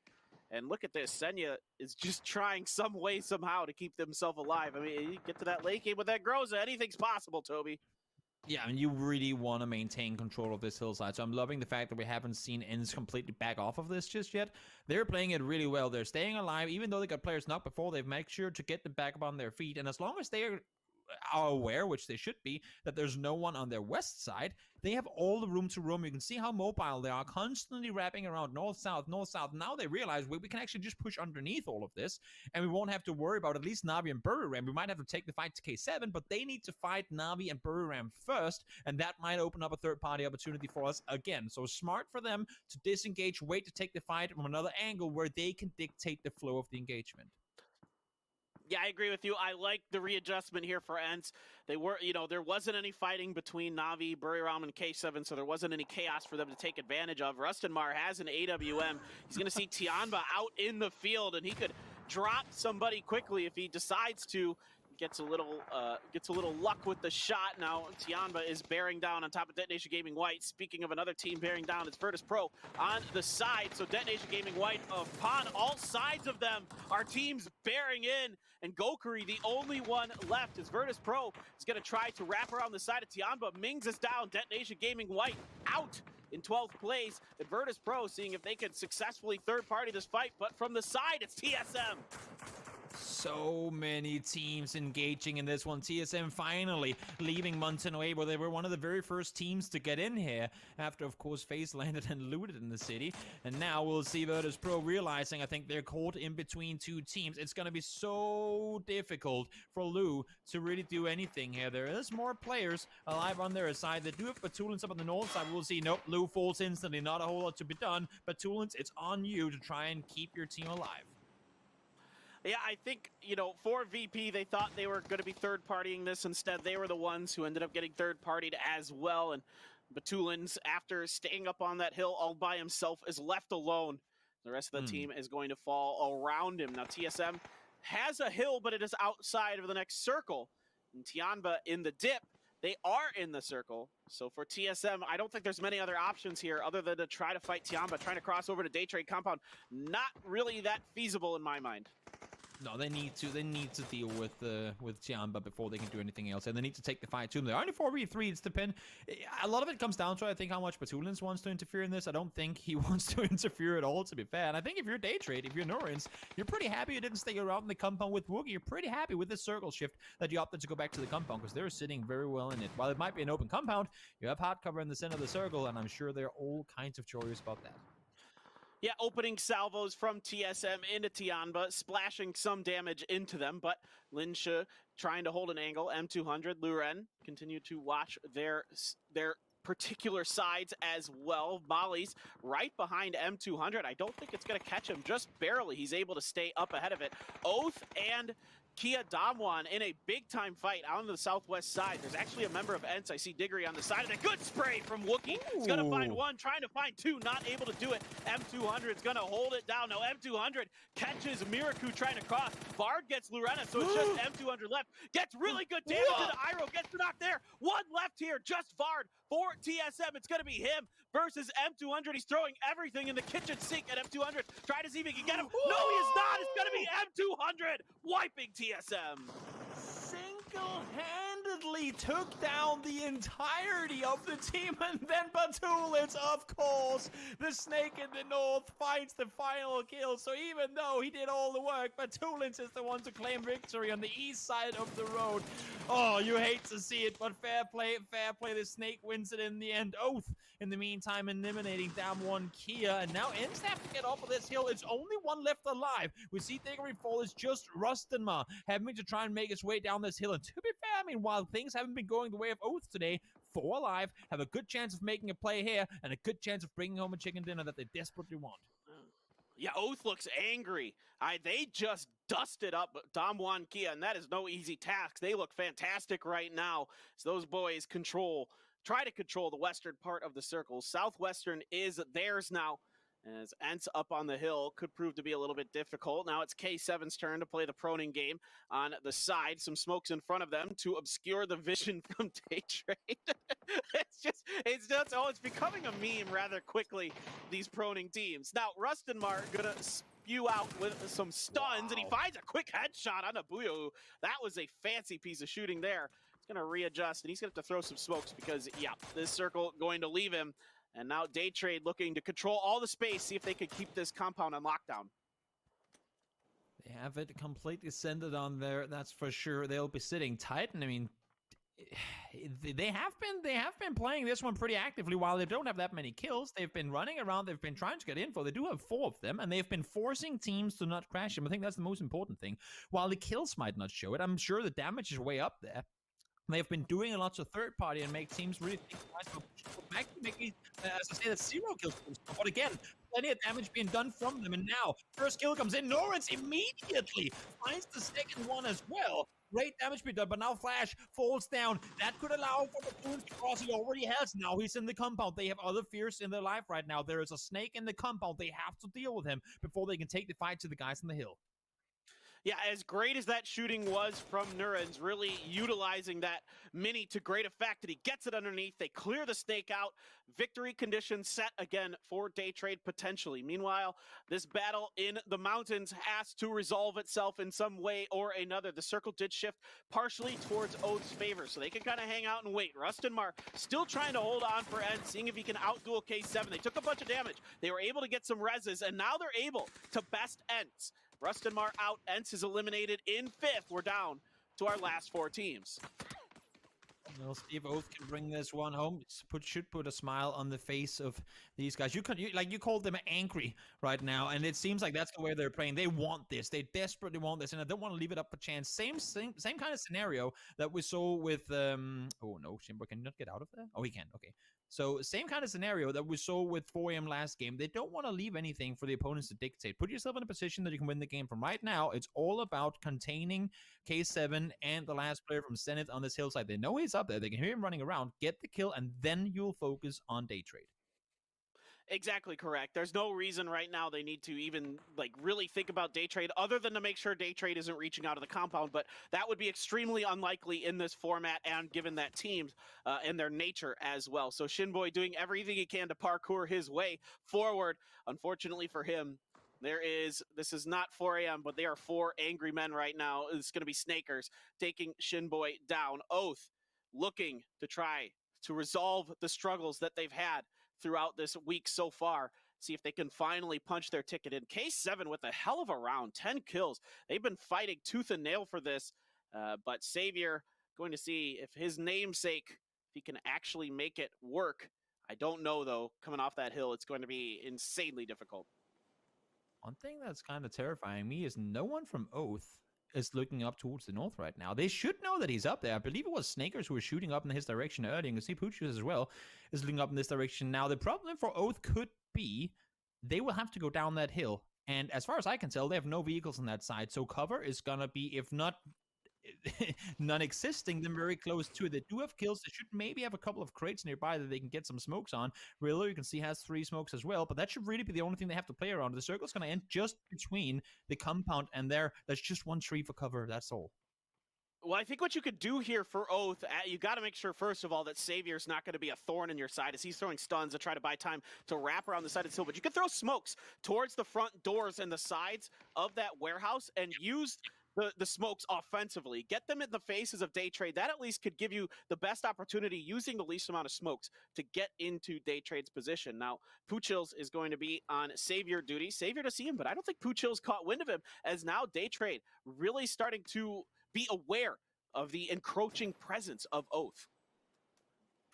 D: And look at this. Senya is just trying some way, somehow, to keep themselves alive. I mean, you get to that late game with that Groza, anything's possible, Toby.
E: Yeah, I mean, you really want to maintain control of this hillside, so I'm loving the fact that we haven't seen Ents completely back off of this just yet. They're playing it really well. They're staying alive, even though they got players knocked before. They've made sure to get them back up on their feet, and as long as they are aware, which they should be, that there's no one on their west side, they have all the room to roam. You can see how mobile they are, constantly wrapping around north-south, north-south. Now they realize we can actually just push underneath all of this, and we won't have to worry about at least Na'Vi and Buriram. We might have to take the fight to K7, but they need to fight Na'Vi and Buriram first, and that might open up a third-party opportunity for us again. So smart for them to disengage, wait to take the fight from another angle where they can dictate the flow of the engagement.
D: Yeah, I agree with you. I like the readjustment here for Ents. They were, there wasn't any fighting between Na'Vi, Buriram, and K7, so there wasn't any chaos for them to take advantage of. Rustenmar has an AWM. He's going to see Tianba out in the field, and he could drop somebody quickly if he decides to. Gets a little luck with the shot. Now Tianba is bearing down on top of Detonation Gaming White. Speaking of another team bearing down, it's Virtus Pro on the side. So Detonation Gaming White, upon all sides of them, our teams bearing in. And Gokuri, the only one left, is Virtus Pro is going to try to wrap around the side of Tianba. Mings is down. Detonation Gaming White out in 12th place. And Virtus Pro seeing if they could successfully third-party this fight. But from the side, it's TSM.
E: So many teams engaging in this one. TSM finally leaving Montenegro, where they were one of the very first teams to get in here after, of course, FaZe landed and looted in the city. And now we'll see Virtus Pro realizing, I think they're caught in between two teams. It's going to be so difficult for Lou to really do anything here. There is more players alive on their side. They do have Batulins up on the north side. We'll see, nope, Lou falls instantly. Not a whole lot to be done. Batulins, it's on you to try and keep your team alive.
D: Yeah, I think, for VP, they thought they were going to be third-partying this. Instead, they were the ones who ended up getting third-partied as well. And Batulins, after staying up on that hill all by himself, is left alone. The rest of the team is going to fall around him. Now, TSM has a hill, but it is outside of the next circle. And Tianba in the dip, they are in the circle. So for TSM, I don't think there's many other options here other than to try to fight Tianba. Trying to cross over to Day Trade Compound, not really that feasible in my mind.
E: No, they need to deal with Tianba before they can do anything else, and they need to take the fight to him. They're only 4v3. It's the pin. A lot of it comes down to, I think, how much Batulins wants to interfere in this. I don't think he wants to interfere at all, to be fair. And I think if you're Day Trade, if you're Norins, you're pretty happy you didn't stay around in the compound with Woogie. You're pretty happy with this circle shift that you opted to go back to the compound, because they're sitting very well in it. While it might be an open compound, you have hard cover in the center of the circle, and I'm sure they're all kinds of joyous about that.
D: Yeah, opening salvos from TSM into Tianba, splashing some damage into them, but Linsha trying to hold an angle. M200, Luren continue to watch their particular sides as well. Molly's right behind M200. I don't think it's going to catch him, just barely. He's able to stay up ahead of it. Oath and Kia Damwan in a big-time fight out on the southwest side. There's actually a member of Ents. I see Diggory on the side, and a good spray from Wookie. He's going to find one, trying to find two, not able to do it. M200 is going to hold it down. Now M200 catches Miraku trying to cross. Bard gets Lorena, so it's just M200 left. Gets really good damage into Iroh. Gets the knock there. One left here, just Vard for TSM. It's going to be him versus M200. He's throwing everything in the kitchen sink at M200. Try to see if he can get him. No, he is not. It's going to be M200 wiping TSM.
E: Single-handedly took down the entirety of the team, and then Batulins, of course, the snake in the north, finds the final kill. So even though he did all the work, Batulins is the one to claim victory on the east side of the road. Oh, you hate to see it, but fair play, fair play. The snake wins it in the end. Oath, in the meantime, eliminating down one Kia, and now Ents have to get off of this hill. It's only one left alive. We see Diggory fall is just Rustenmar having to try and make his way down this hill. And to be fair, I mean, while things haven't been going the way of Oath today, 4 alive, have a good chance of making a play here, and a good chance of bringing home a chicken dinner that they desperately want.
D: Yeah, Oath looks angry. They just dusted up Dom Juan Kia, and that is no easy task. They look fantastic right now as those boys try to control the western part of the circle. Southwestern is theirs now, as Ents up on the hill could prove to be a little bit difficult. Now it's K7's turn to play the proning game on the side. Some smokes in front of them to obscure the vision from Daytrade. It's becoming a meme rather quickly, these proning teams. Now, Rustenmar gonna spew out with some stuns, and he finds a quick headshot on Abuyo. That was a fancy piece of shooting there. He's gonna readjust, and he's gonna have to throw some smokes because, yeah, this circle going to leave him. And now Daytrade looking to control all the space, see if they could keep this compound on lockdown.
E: They have it completely centered on there, that's for sure. They'll be sitting tight, and I mean, they have been playing this one pretty actively. While they don't have that many kills, they've been running around, they've been trying to get info. They do have 4 of them, and they've been forcing teams to not crash them. I think that's the most important thing. While the kills might not show it, I'm sure the damage is way up there. They've been doing a lot of third party and make teams really think twice. Actually making, as I say, that 0 kills. But again, plenty of damage being done from them. And now, first kill comes in. Norrens immediately finds the second one as well. Great damage being done, but now Flash falls down. That could allow for the Boons to cross. He already has. Now he's in the compound. They have other fears in their life right now. There is a snake in the compound. They have to deal with him before they can take the fight to the guys on the hill.
D: Yeah, as great as that shooting was from Nurens, really utilizing that mini to great effect, and he gets it underneath. They clear the snake out. Victory conditions set again for Daytrade potentially. Meanwhile, this battle in the mountains has to resolve itself in some way or another. The circle did shift partially towards Oath's favor, so they can kind of hang out and wait. Rustenmar still trying to hold on for End, seeing if he can outduel K7. They took a bunch of damage. They were able to get some reses, and now they're able to best Ents. Rustenmar out, Ents is eliminated in 5th. We're down to our last 4 teams.
E: We'll see if Oath can bring this one home. Should put a smile on the face of these guys. You called them angry right now, and it seems like that's the way they're playing. They want this. They desperately want this, and I don't want to leave it up for chance. Same kind of scenario that we saw with oh no, Shimbo, can you not get out of there? Oh, he can. Okay. So same kind of scenario that we saw with 4am last game. They don't want to leave anything for the opponents to dictate. Put yourself in a position that you can win the game from. Right now, it's all about containing K7 and the last player from Zenith on this hillside. They know he's up there. They can hear him running around. Get the kill, and then you'll focus on Daytrade.
D: Exactly correct. There's no reason right now they need to even really think about Daytrade other than to make sure Daytrade isn't reaching out of the compound, but that would be extremely unlikely in this format and given that teams and their nature as well. So Shinboy doing everything he can to parkour his way forward. Unfortunately for him, this is not 4am, but they are 4 angry men right now. It's going to be Snakers taking Shinboy down. Oath looking to try to resolve the struggles that they've had throughout this week so far. See if they can finally punch their ticket in. K7 with a hell of a round, 10 kills. They've been fighting tooth and nail for this, but Savior going to see if his namesake, if he can actually make it work. I don't know, though. Coming off that hill, it's going to be insanely difficult.
E: One thing that's kind of terrifying me is no one from Oath is looking up towards the north right now. They should know that he's up there. I believe it was Snakers who were shooting up in his direction earlier. You can see Poochus as well is looking up in this direction. Now, the problem for Oath could be they will have to go down that hill. And as far as I can tell, they have no vehicles on that side. So cover is going to be, if not non-existing, then very close to it. They do have kills. They should maybe have a couple of crates nearby that they can get some smokes on. Rilo, you can see, has 3 smokes as well, but that should really be the only thing they have to play around. The circle's going to end just between the compound and there. There's just 1 tree for cover. That's all.
D: Well, I think what you could do here for Oath, you got to make sure, first of all, that Savior's not going to be a thorn in your side as he's throwing stuns to try to buy time to wrap around the side of the hill. But you could throw smokes towards the front doors and the sides of that warehouse and use the smokes offensively. Get them in the faces of Daytrade. That at least could give you the best opportunity using the least amount of smokes to get into Daytrade's position. Now, Poochills is going to be on Savior duty. Savior to see him, but I don't think Poochills caught wind of him, as now Daytrade really starting to be aware of the encroaching presence of Oath.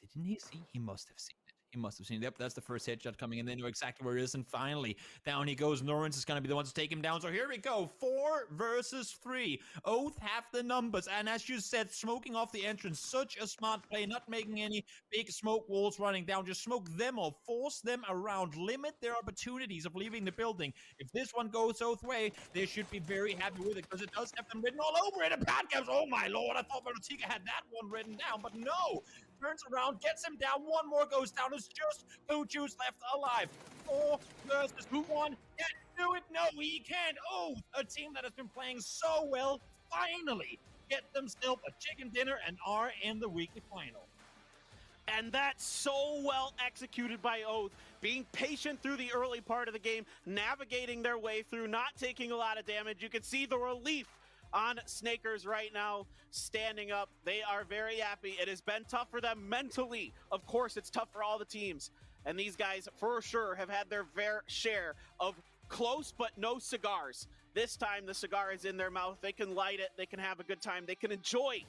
E: Didn't he see? He must have seen it. He must have seen it. Yep, that's the first headshot coming in. They know exactly where he is. And finally, down he goes. Norrens is going to be the one to take him down. So here we go. 4 versus 3. Oath have the numbers. And as you said, smoking off the entrance. Such a smart play. Not making any big smoke walls running down. Just smoke them or force them around. Limit their opportunities of leaving the building. If this one goes Oath way, they should be very happy with it because it does have them written all over it. And Pubg, oh my lord, I thought Vertiga had that one written down, but no. Turns around, gets him down. One more goes down. It's just Poochoo's left alive. 4 versus 1. Can do it? No, he can't. Oh, a team that has been playing so well finally get themselves a chicken dinner and are in the weekly final.
D: And that's so well executed by Oath, being patient through the early part of the game, navigating their way through, not taking a lot of damage. You can see the relief on Snakers right now, standing up. They are very happy. It has been tough for them mentally. Of course, it's tough for all the teams. And these guys, for sure, have had their fair share of close but no cigars. This time, the cigar is in their mouth. They can light it. They can have a good time. They can enjoy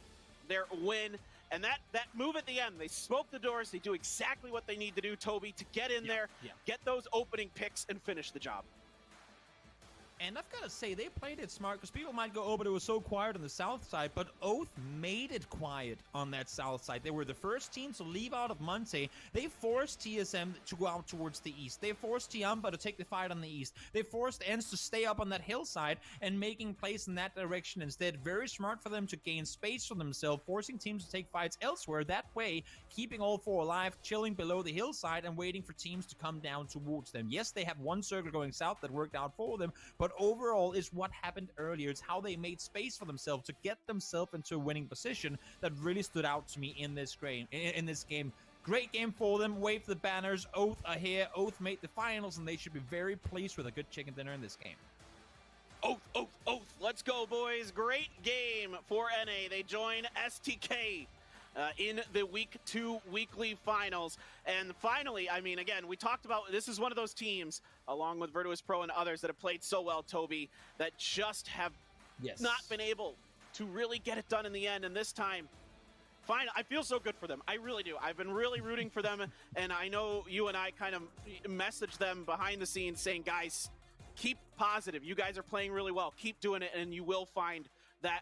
D: their win. And that move at the end, they smoke the doors. They do exactly what they need to do, Toby, to get in there, get those opening picks, and finish the job.
E: And I've got to say, they played it smart because people might go, oh, but it was so quiet on the south side. But Oath made it quiet on that south side. They were the first team to leave out of Monte. They forced TSM to go out towards the east. They forced Tiamba to take the fight on the east. They forced ENCE to stay up on that hillside and making plays in that direction instead. Very smart for them to gain space for themselves, forcing teams to take fights elsewhere. That way, keeping all 4 alive, chilling below the hillside and waiting for teams to come down towards them. Yes, they have one circle going south that worked out for them, but overall is what happened earlier. It's how they made space for themselves to get themselves into a winning position that really stood out to me in this game. Great game for them. Wave the banners. Oath are here. Oath made the finals, and they should be very pleased with a good chicken dinner in this game.
D: Oath, Oath, Oath. Let's go, boys. Great game for NA. They join STK in the Week 2 weekly finals. And finally, I mean, again, we talked about this is one of those teams, along with Virtus Pro and others, that have played so well, Toby, that just have not been able to really get it done in the end. And this time, finally, I feel so good for them. I really do. I've been really rooting for them. And I know you and I kind of messaged them behind the scenes saying, guys, keep positive. You guys are playing really well. Keep doing it, and you will find that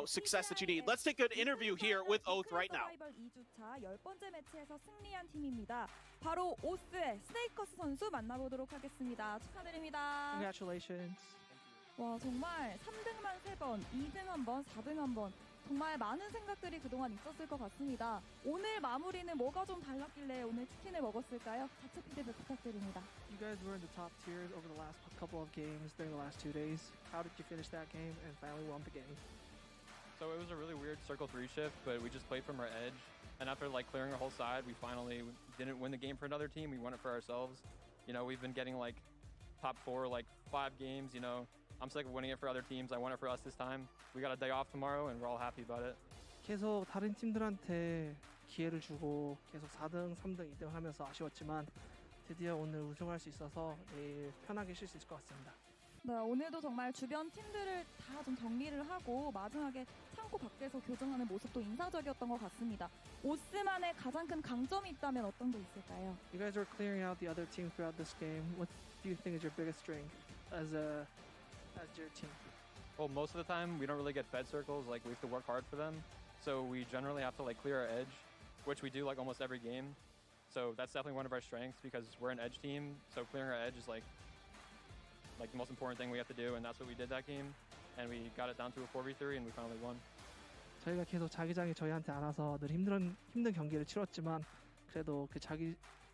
D: success that you need. Let's take an interview here with Oath right now.
F: 2주차 10번째 매치에서 승리한 팀입니다. 바로 오스의 스네이커스 선수 만나보도록 하겠습니다. 축하드립니다.
H: Congratulations.
F: 와, 정말 3등만 3번, 2등 1번, 4등 1번. 정말 많은 생각들이 그동안 있었을 것 같습니다. 오늘 마무리는 뭐가 좀 달랐길래 오늘 치킨을 먹었을까요? 자체 피드백 부탁드립니다.
H: You guys were in the top tiers over the last couple of games during the last 2 days. How did you finish that game and finally won the game?
R: So it was a really weird circle 3 shift, but we just played from our edge. And after clearing our whole side, we finally didn't win the game for another team. We won it for ourselves. We've been getting top 4 5 games. I'm sick of winning it for other teams. I won it for us this time. We got a day off tomorrow, and we're all happy about it.
H: 계속 다른 팀들한테 기회를 주고 계속 4등, 3등, 2등 하면서 아쉬웠지만 드디어 오늘 우승할 수 있어서 내일 편하게 쉴 수 있을 것 같습니다.
F: 네, 오늘도 정말 주변 팀들을 다 좀 정리를 하고 마지막에 창고 밖에서 교정하는 모습도 인상적이었던 것 같습니다. 오스만의 가장 큰 강점이 있다면 어떤 게 있을까요?
H: You guys are clearing out the other team throughout this game. What do you think is your biggest strength as your team?
R: Well, most of the time we don't really get fed circles. We have to work hard for them. So we generally have to clear our edge, which we do almost every game. So that's definitely one of our strengths because we're an edge team. So clearing our edge is the most important thing we have to do, and that's what we did that game. And we got it down to a 4v3, and we finally won.
H: 저희가 계속 자기장이 저희한테 안 와서 늘 힘든 경기를 치렀지만 그래도 그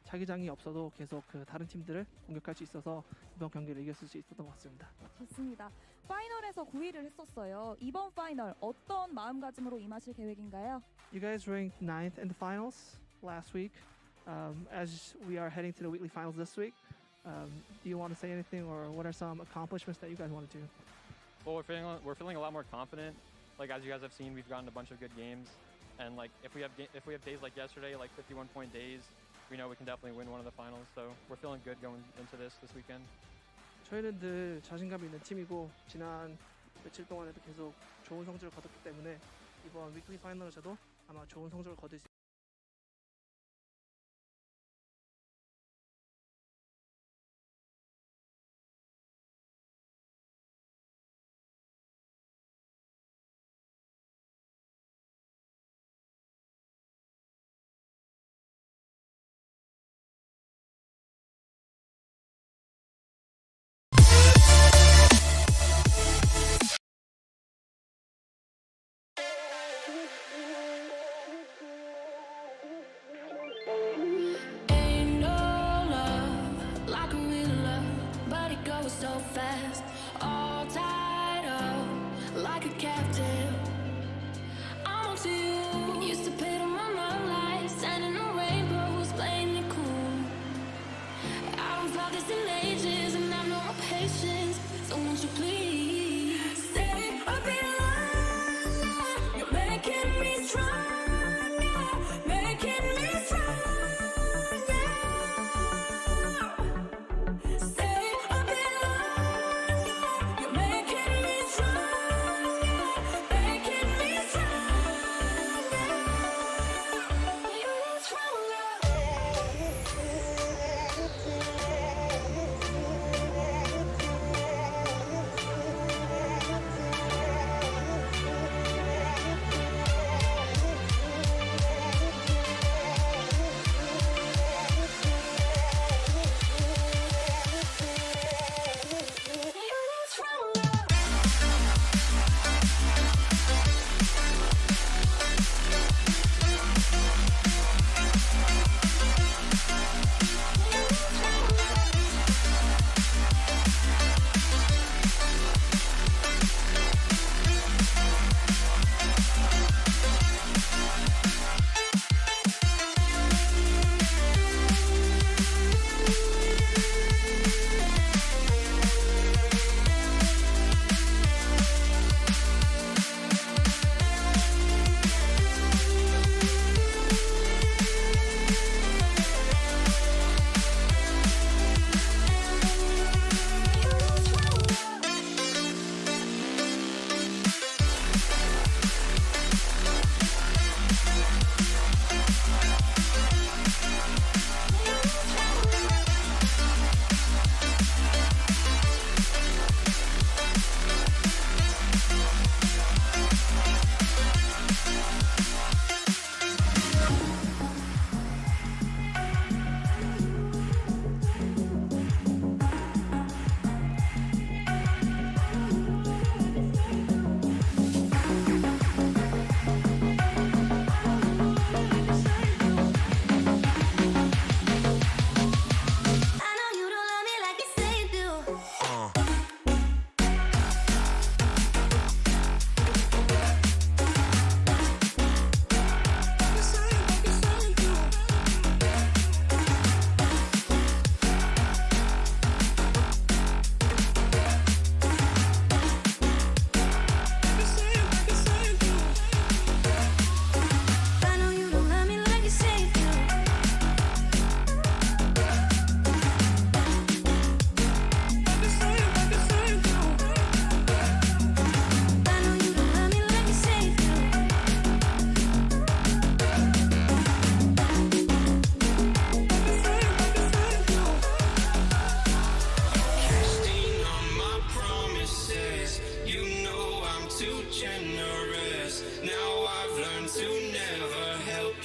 H: 자기장이 없어도 계속 그 다른 팀들을 공격할 수 있어서 이번 경기를 이겼을 수 있었던 것 같습니다.
F: 좋습니다. 파이널에서 9위를 했었어요. 이번 파이널 어떤 마음가짐으로 임하실 계획인가요?
H: You guys ranked 9th in the finals last week. As we are heading to the weekly finals this week, do you want to say anything, or what are some accomplishments that you guys want to do?
R: Well, we're feeling a lot more confident. As you guys have seen, we've gotten a bunch of good games, and if we have days like yesterday, 51-point days, we know we can definitely win one of the finals. So we're feeling good going into this weekend.
H: 저희는 늘 자신감 있는 팀이고 지난 며칠 동안에도 계속 좋은 성적을 거뒀기 때문에 이번 위클리 파이널에서도 아마 좋은 성적을 거둘 수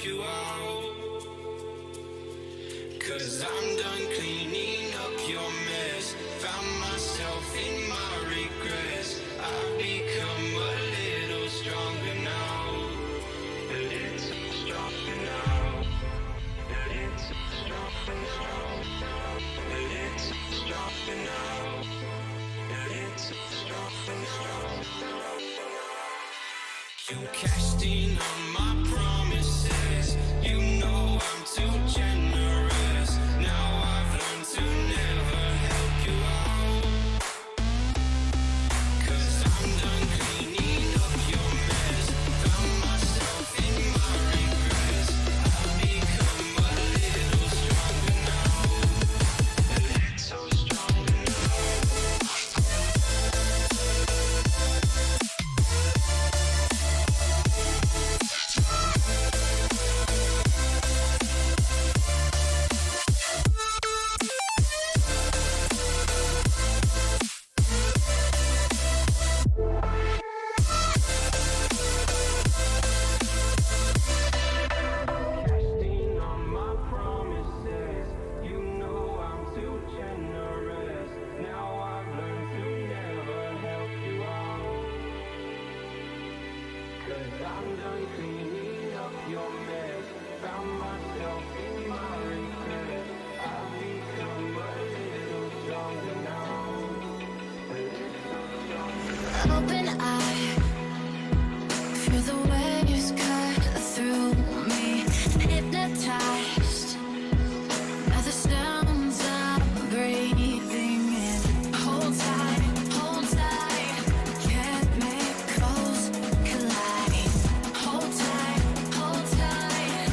S: help you out. 'Cause I'm done cleaning up your mess. Found myself in my regrets. I've become a little stronger now. A little stronger now. A little stronger now. A little stronger now. A little stronger now. You cashed in on my promises. You know I'm too generous. Now I've learned to never help you out. 'Cause I'm done cleaning up your mess. Found myself in my regrets. I've become a little stronger now. A little stronger now.
T: Open eye, feel the waves cut through me. Hypnotized by the sounds I'm breathing in. Hold tight, chemicals collide. Hold tight, hold tight,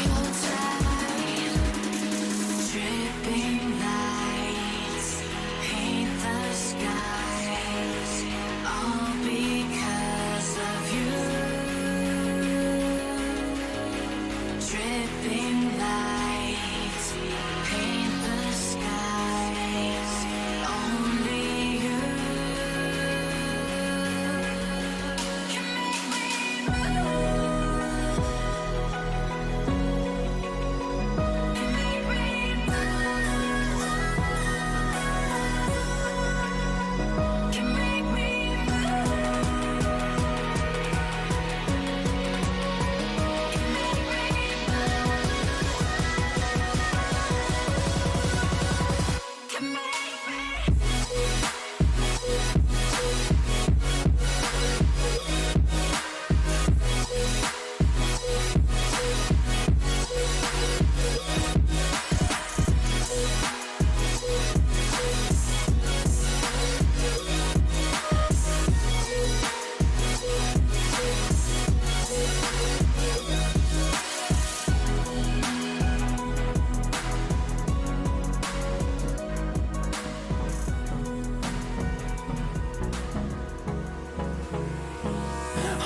T: hold tight. Dripping lights paint the skies, all because of you. Dripping lights paint the skies, only you can make me move. Can make me move. Can make me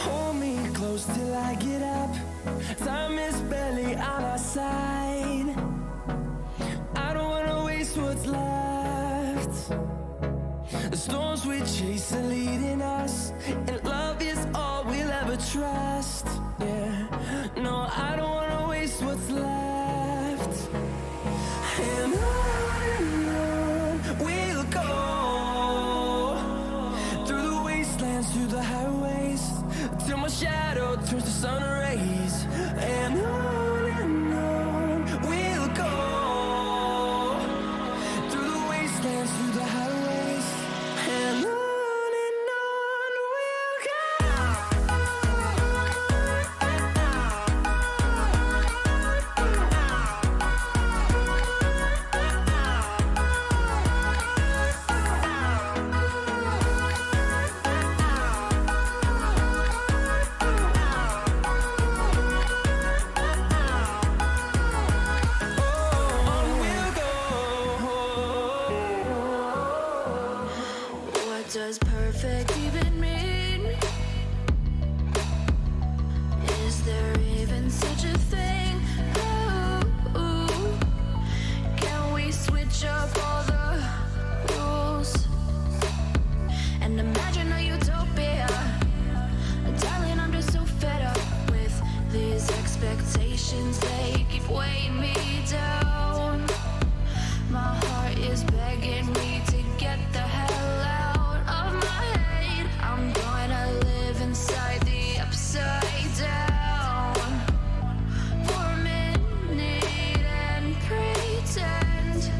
S: Hold me close till I get up. Time is barely on our side. I don't wanna waste what's left. The storms we chase are leading us, and love is all we'll ever trust. Yeah, no, I don't wanna waste what's left. And on we'll go, through the wastelands, through the highways, till my shadow turns to sun rays. And on we'll go, through the wastelands, through the highways, and on we'll go. What does perfect even mean? Is there even such a thing? Ooh, can we switch up all the rules and imagine a utopia? Darling, I'm just so fed up with these expectations.
T: emotions, they keep weighing me down. My heart is begging me to get the hell out of my head. I'm gonna live inside the upside down for a minute and pretend,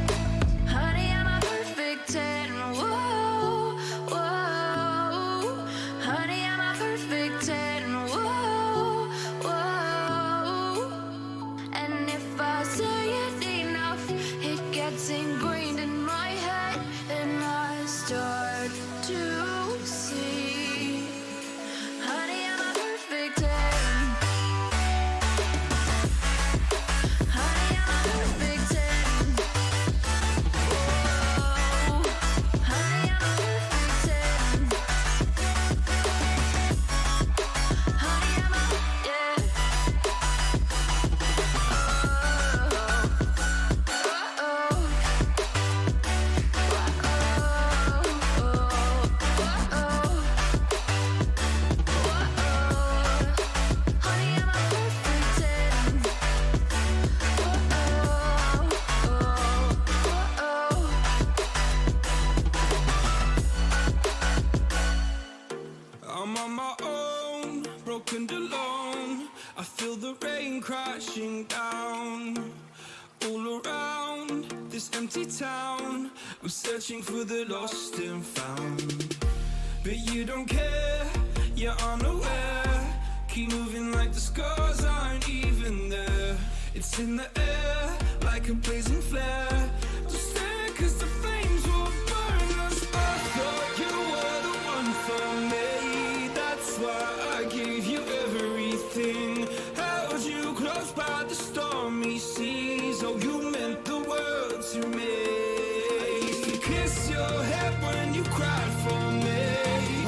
T: honey, I'm a perfect 10. Whoa, whoa, honey, I'm a perfect 10. Whoa, whoa, and if I say it enough, it gets ingrained in my head, and I start to see, honey, I'm a perfect 10. Honey, I'm a perfect 10. Whoa, honey, I'm a perfect 10. Honey, I'm a, yeah.
S: I'm on my own, broken alone. I feel the rain crashing down all around this empty town. I'm searching for the lost and found, but you don't care, you're unaware. Keep moving like the scars aren't even there. It's in the air like a blazing flare. Just stare 'cause the flames will burn us. I thought you were the one for me. That's why I gave you everything. Held you close by the stormy seas. Oh, you meant the world to me. I used to kiss your head when you cried for me.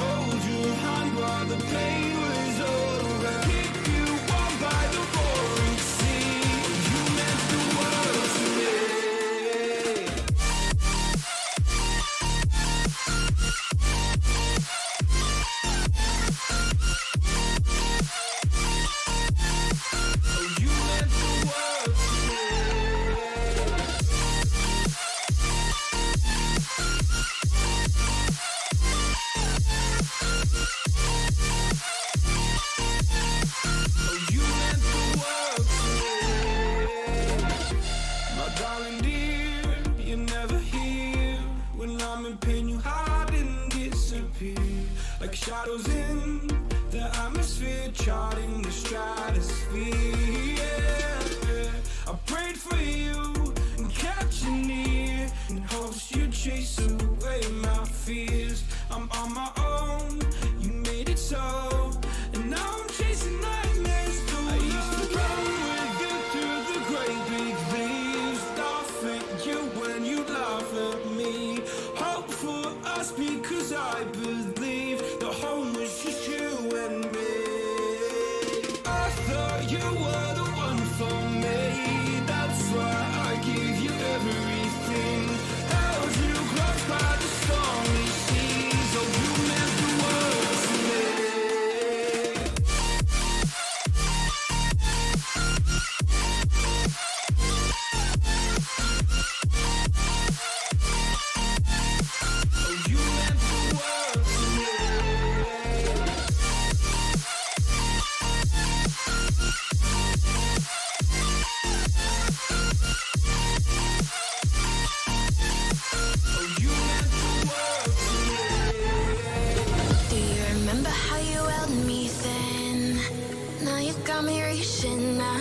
S: Hold your hand while the pain was over. Keep you warm by the roaring sea. You meant the world to me. Like shadows in the atmosphere, charting the stratosphere. Yeah. I prayed for you and kept you near in hopes you'd chase away my fears. I'm on my own, you made it so, and now I'm chasing nightmares through. I used to run with you through the great big leaves, laugh at you when you laugh at me. Hope for us because I believe the home was just you and me. I thought you were the one for me. That's why I gave you everything. Held you close by the stormy seas. Oh, you meant the world to me. Oh, you meant the world to me.
T: Do you remember how you held me then? Now you got me reaching out.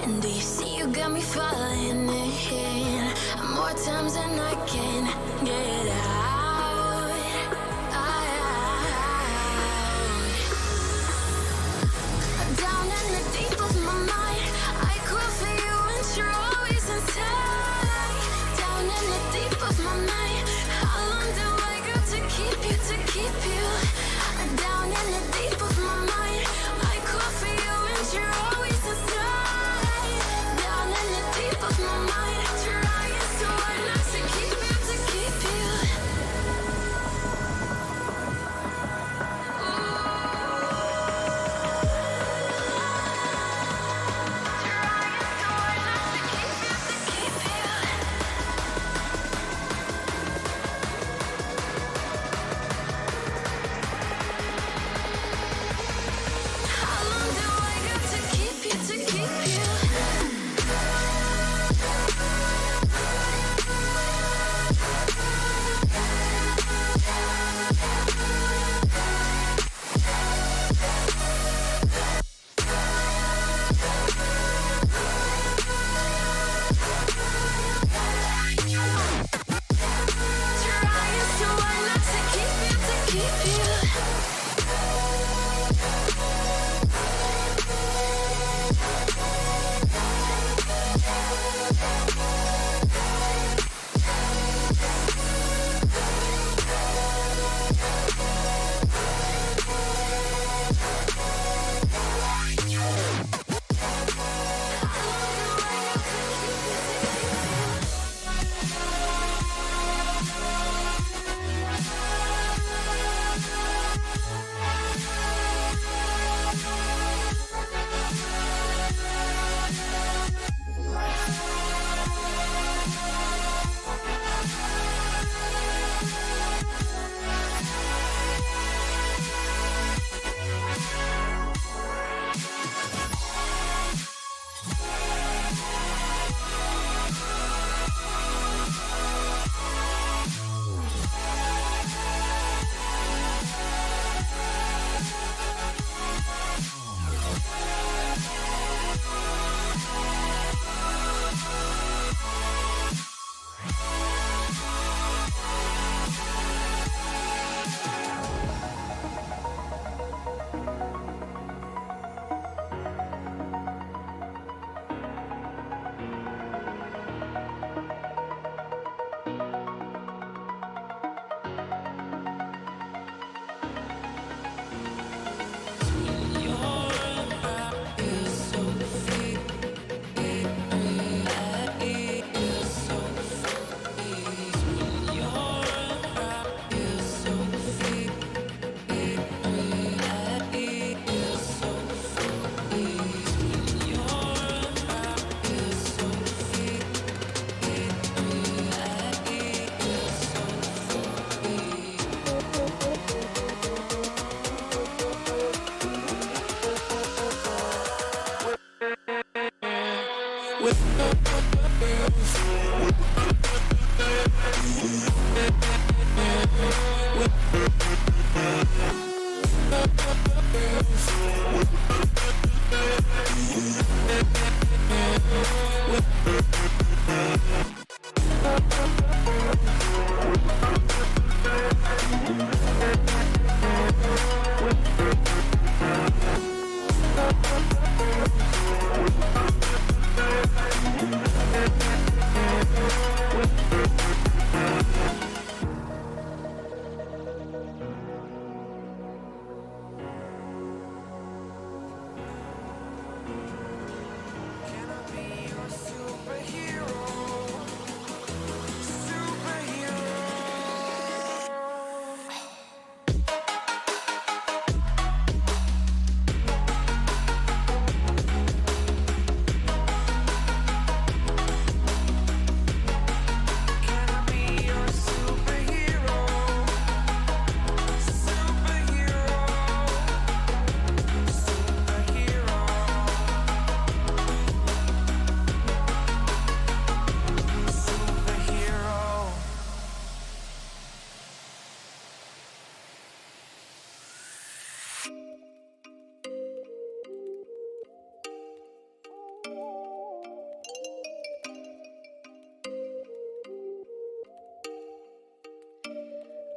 T: And do you see you got me falling in more times than I can get out. Down in the deep of my mind, I crawl for you and you're always inside. Down in the deep of my mind, how long do I got to keep you, to keep you? Down in the deep of my mind, I crawl for you and you're always inside. Down in the deep of my mind, trying so hard not to keep you, to keep you.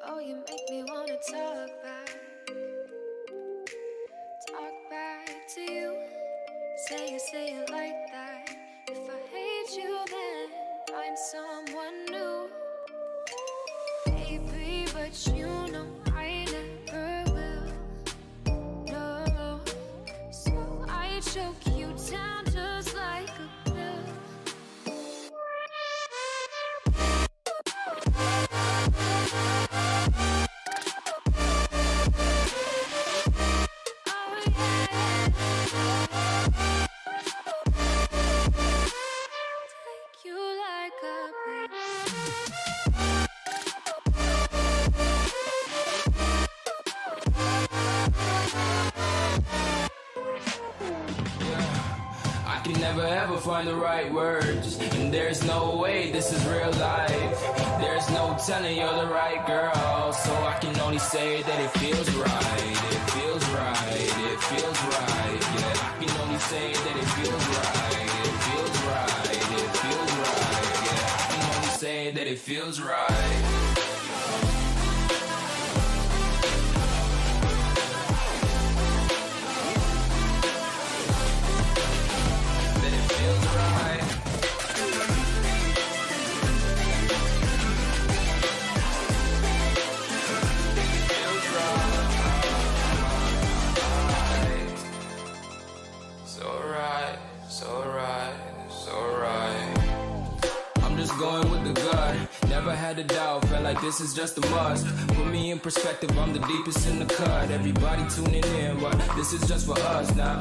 T: Oh, you make me wanna talk back to you. Say it like that. If I hate you, then find someone new. Baby, but you know I never will. No, so I choke you down just like a pill.
U: Never ever find the right words, and there's no way this is real life. There's no telling you're the right girl, so I can only say that it feels right. It feels right. It feels right. Yeah, I can only say that it feels right. It feels right. It feels right. Yeah, I can only say that it feels right. this is just a must. Put me in perspective, I'm the deepest in the cut. Everybody tuning in, but this is just for us now.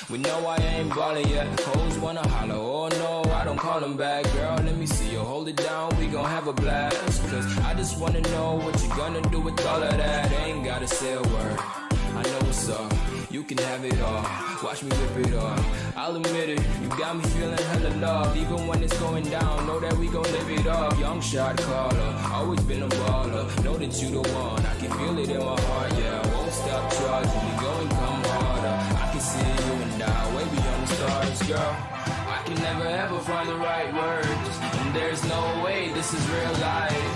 U: We know I ain't ballin' yet. Hoes wanna holler, oh no, I don't call them back. Girl, let me see you hold it down, we gon' have a blast. Cause I just wanna know what you gonna do with all of that. Ain't gotta say a word, I know what's up. You can have it all, watch me rip it off. I'll admit it, you got me feeling hella loved. Even when it's going down, know that we gon' live it up. Young shot caller, always been a baller. Know that you the one, I can feel it in my heart, yeah. Won't stop charging, you go and come harder. I can see you and I, way beyond the stars, girl. I can never ever find the right words, and there's no way this is real life.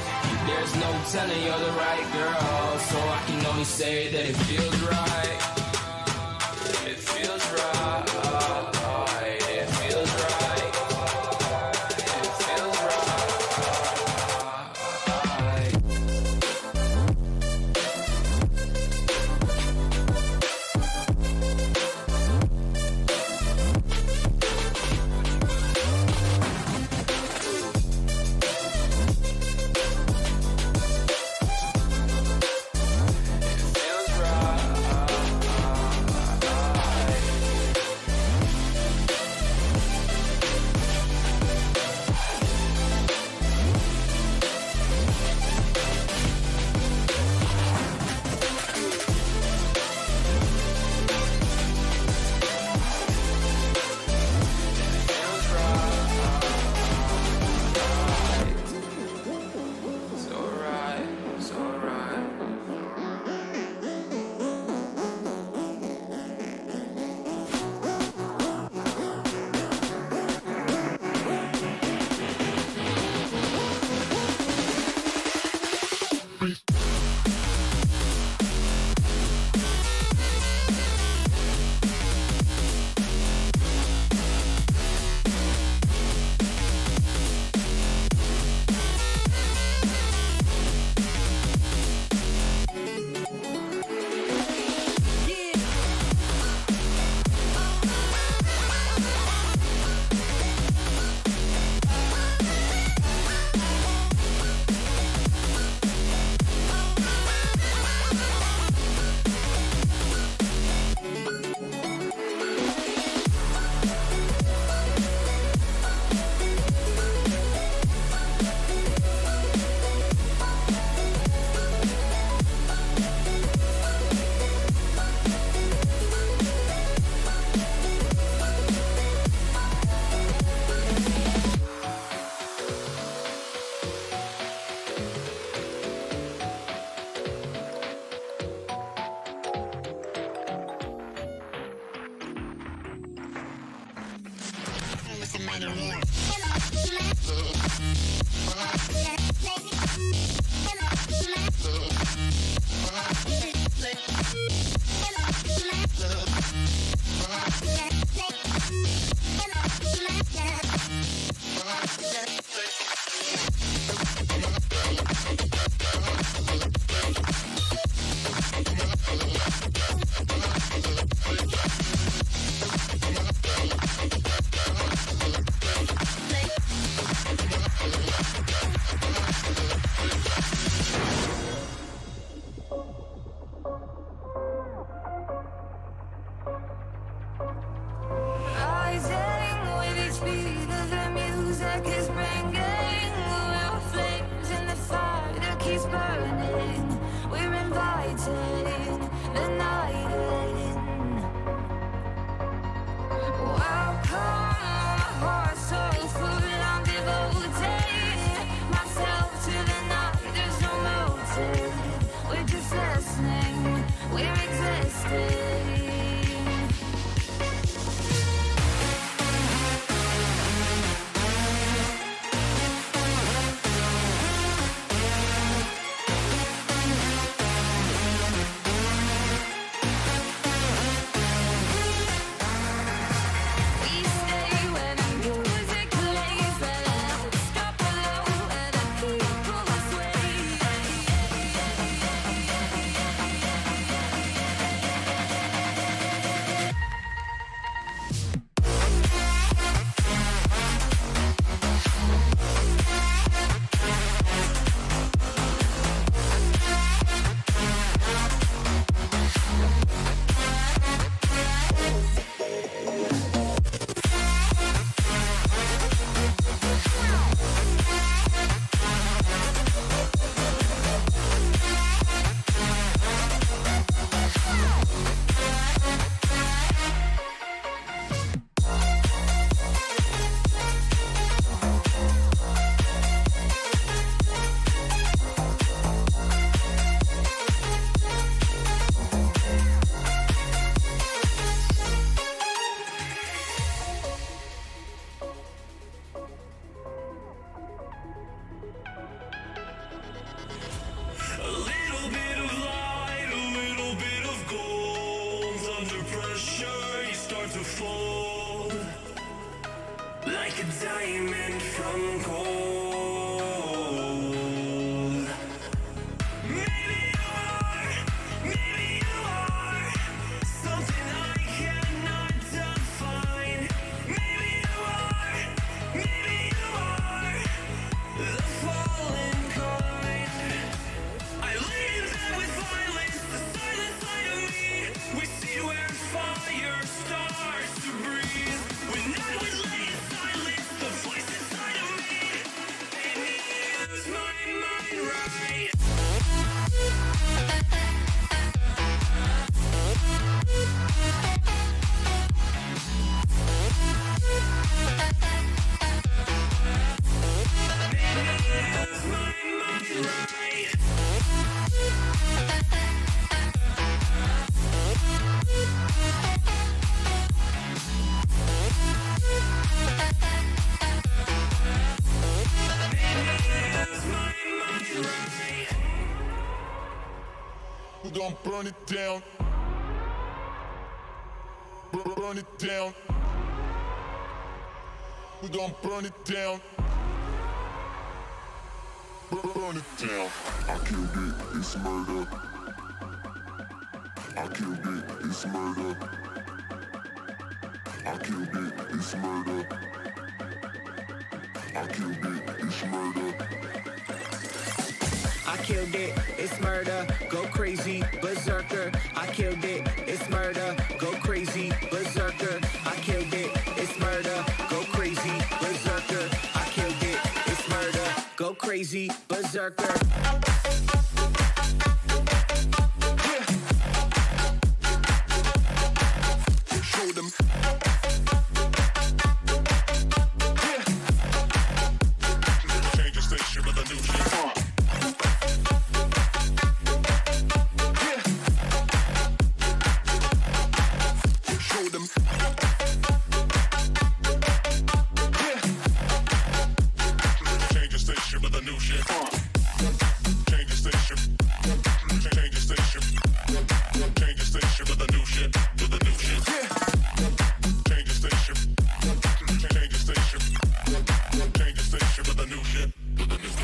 U: There's no telling you're the right girl, so I can only say that it feels right. It feels right. It feels right. It feels right.
S: a diamond from gold. Maybe you are something I cannot define. Maybe you are the fallen kind. I leave them with violence, the silent side of me. We see where fire starts to breathe. When I would lay in silence, the voice inside of me made me use my mind right.
C: We're gonna burn it down. Burn it down. We're gonna burn it down. Burn it down. I killed it, it's murder. I killed it, it's murder. I killed it, it's murder. I killed it, it's murder.
S: I killed it, it's murder, go crazy, berserker. I killed it, it's murder, go crazy, berserker. I killed it, it's murder, go crazy, berserker. I killed it, it's murder, go crazy, berserker.
C: Show them. Change the station with a new shit. Show them. Change the station with a new shit. Change the station. Change the station. Change the station with a new shit. With a new shit. Change the station. Change the station. Change the station with a new shit. With a new shit.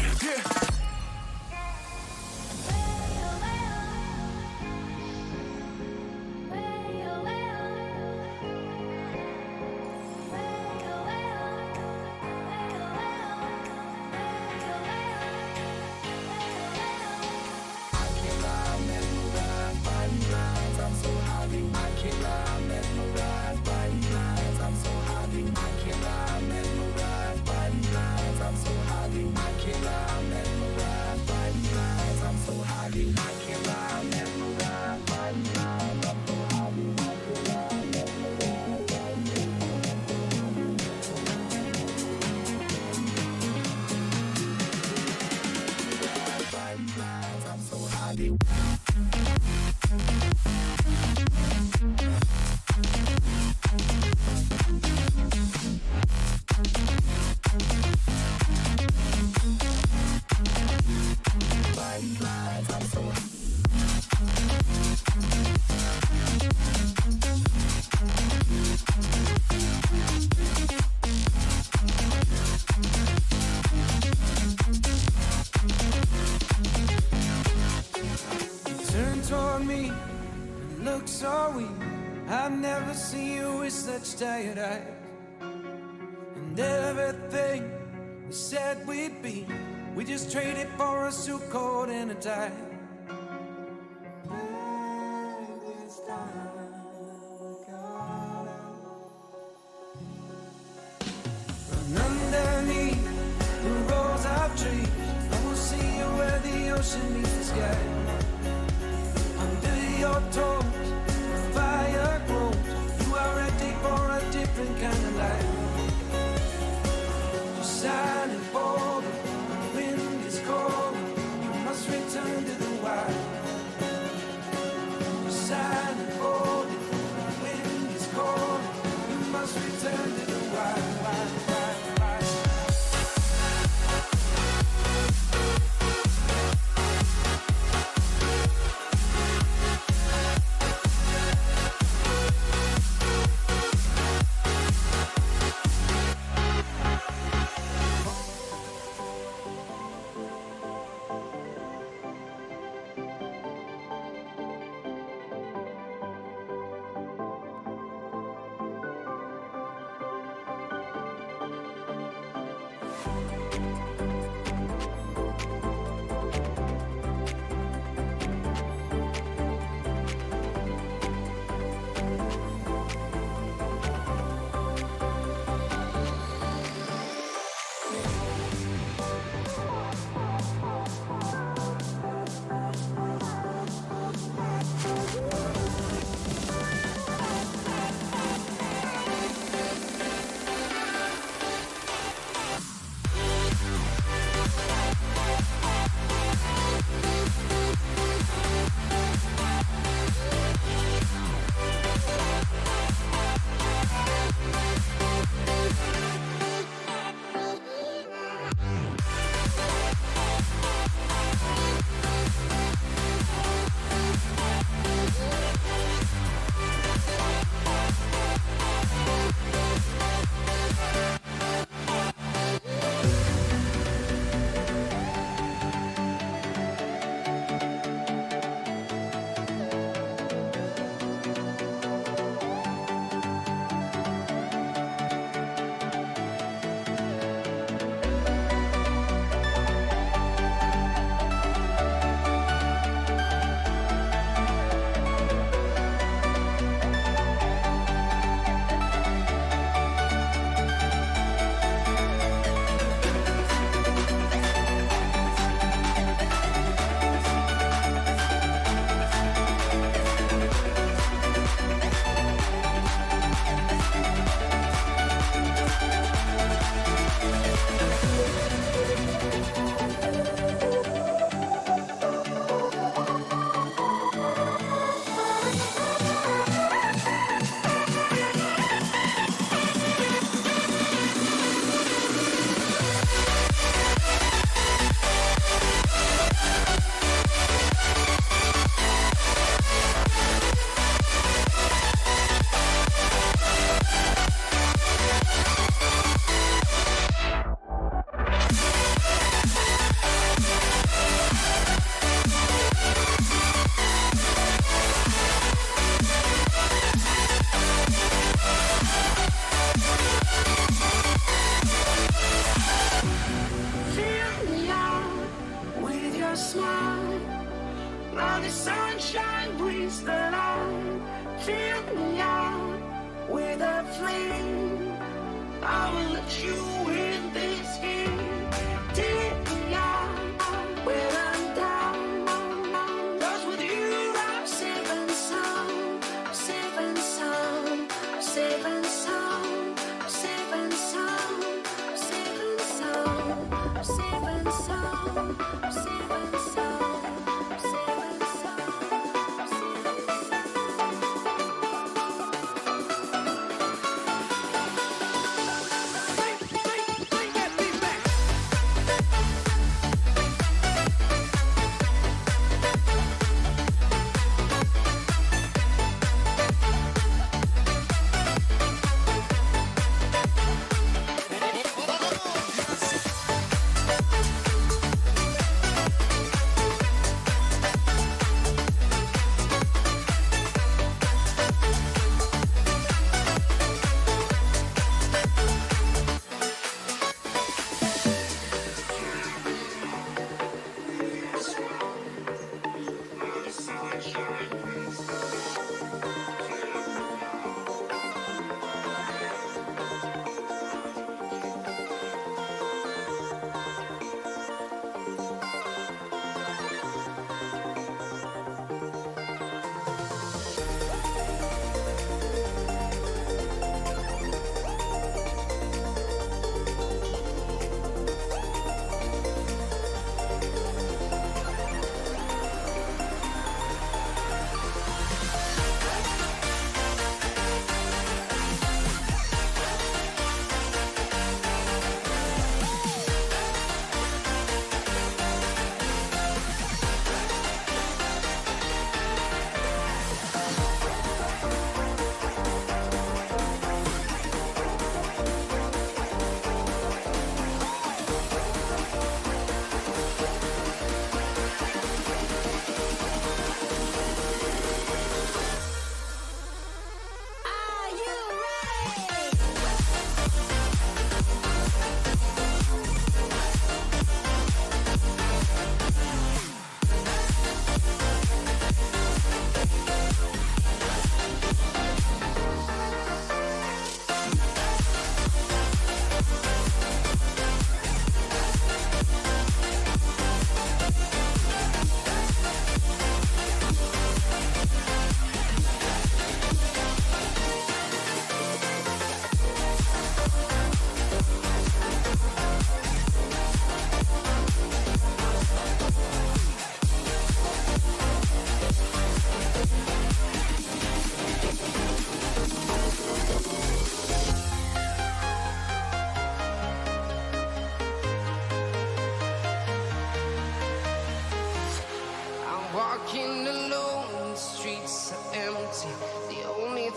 S: Turn toward me and look so weak. I've never seen you with such tired eyes. And everything we said we'd be, we just traded for a suit coat and a tie. And underneath the rows of trees, I will see you where the ocean meets the sky. Under your toes, the fire grows. You are ready for a different kind of life. You're silent for the wind is cold. You must return to the wild. You're silent for the wind is cold. You must return to the wild.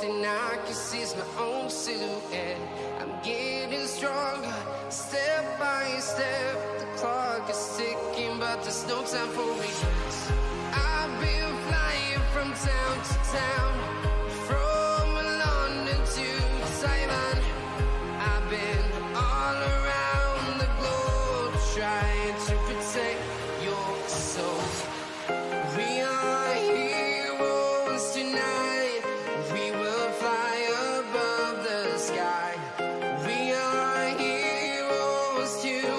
S: thing I can see is my own silhouette. I'm getting stronger, step by step. The clock is ticking, but there's no time for regrets. I've been flying from town to town, from London to Taiwan. I've been all around the globe trying to protect your soul. We are heroes tonight. We will fly above the sky. We are heroes tonight.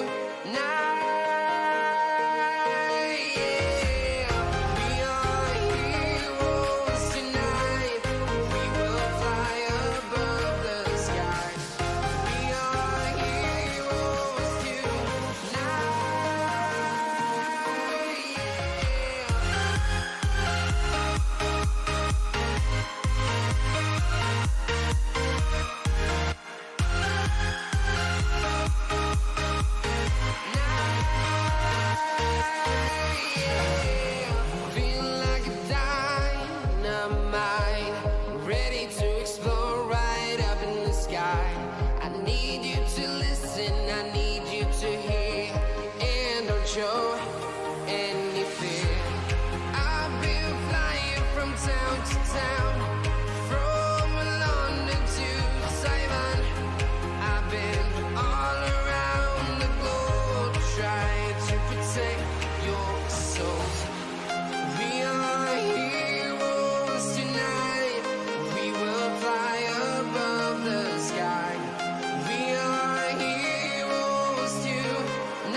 S: Yeah. We are heroes tonight. We will fly above the sky. We are heroes feel like a dynamite, ready to explode right up in the sky. I need you to listen, I need you to hear, and don't show any fear. I've been flying from town to town, from London to Taiwan. I've been all around the globe trying to protect your soul. We are heroes tonight. We will fly above the sky. We are heroes tonight.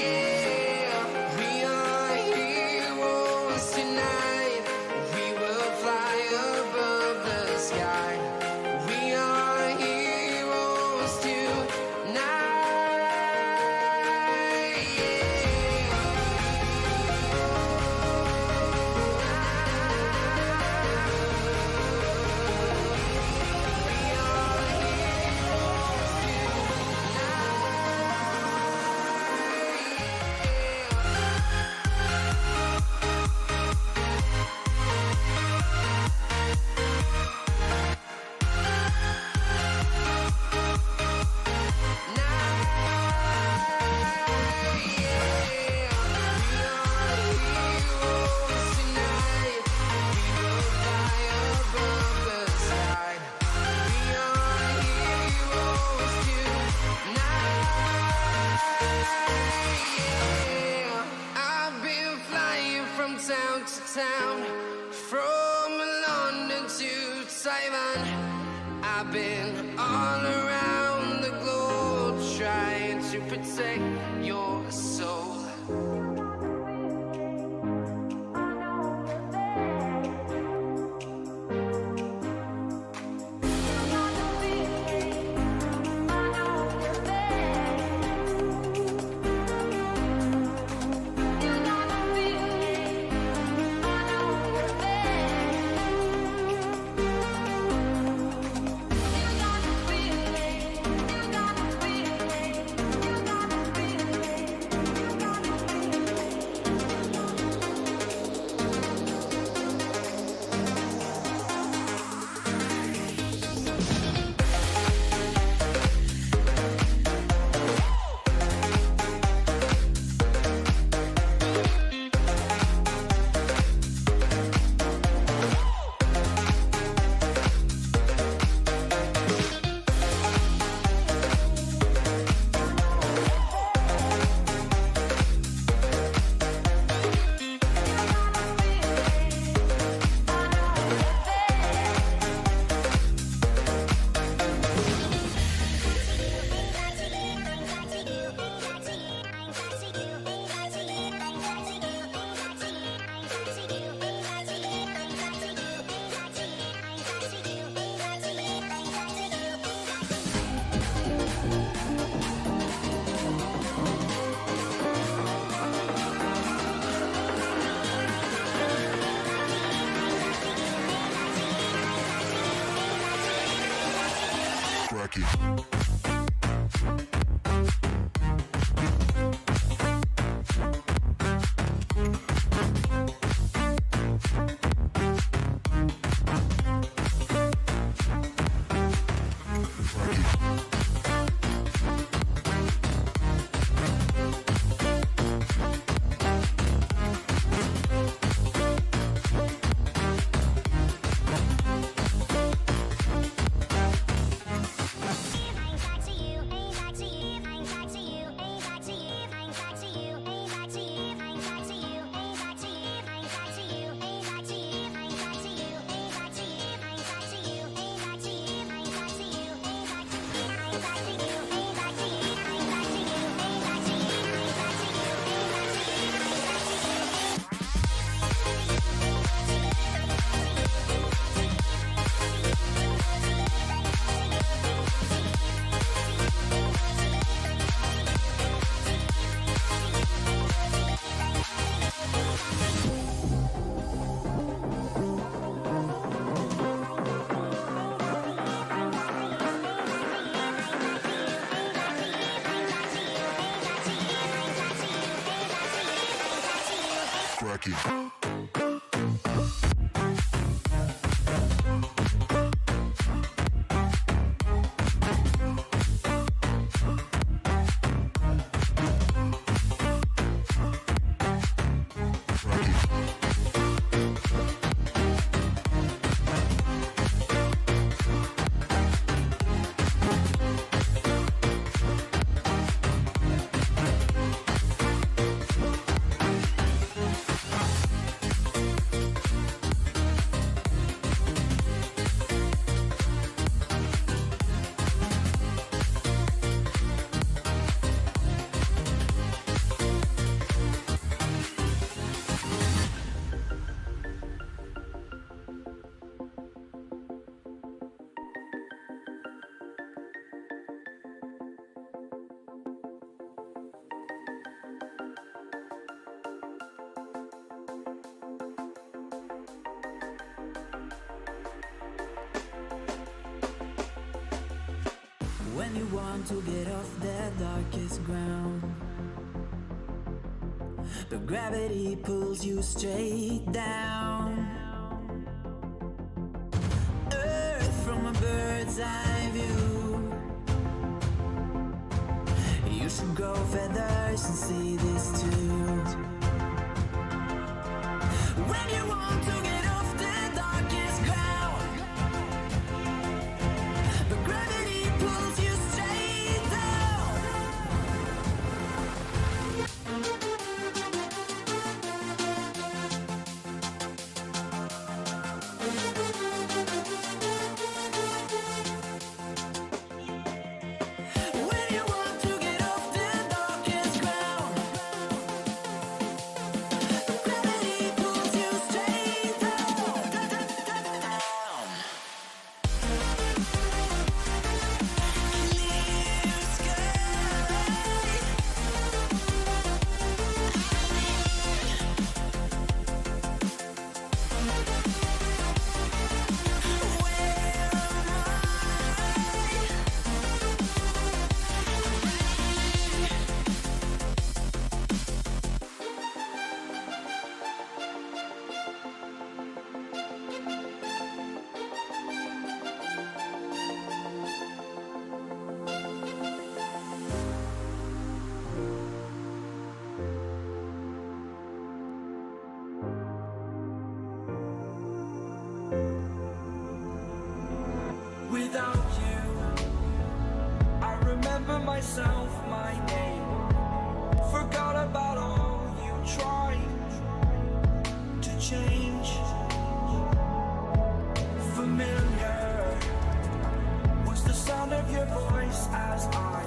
S: Yeah. We are heroes tonight. We will fly above the sky. We are heroes I've been flying from town to town, from London to Taiwan. I've been all around the globe trying to protect your soul. When you want to get off the darkest ground, but gravity pulls you straight down. Earth from a bird's eye view. You should grow feathers and see this too. When you want to get off the darkest ground, but gravity pulls you straight down. When you want to get off the darkest ground, but gravity pulls you straight down. Clear sky.
U: Without you, I remember myself, my name. Forgot about all you tried to change. Familiar was the sound of your voice as I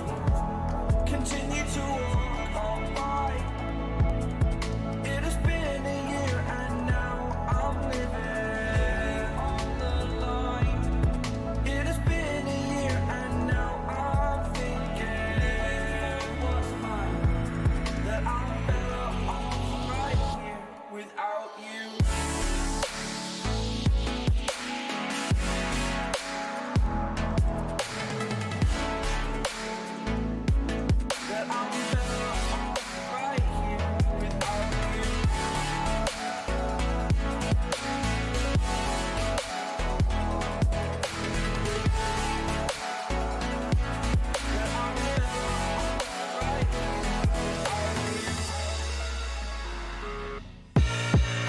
U: continue to walk on by. It has been a year and now I'm living on the line. It has been a year and now I'm thinking what's mine, that I'm better off right here without you. That I'm better off right here without you.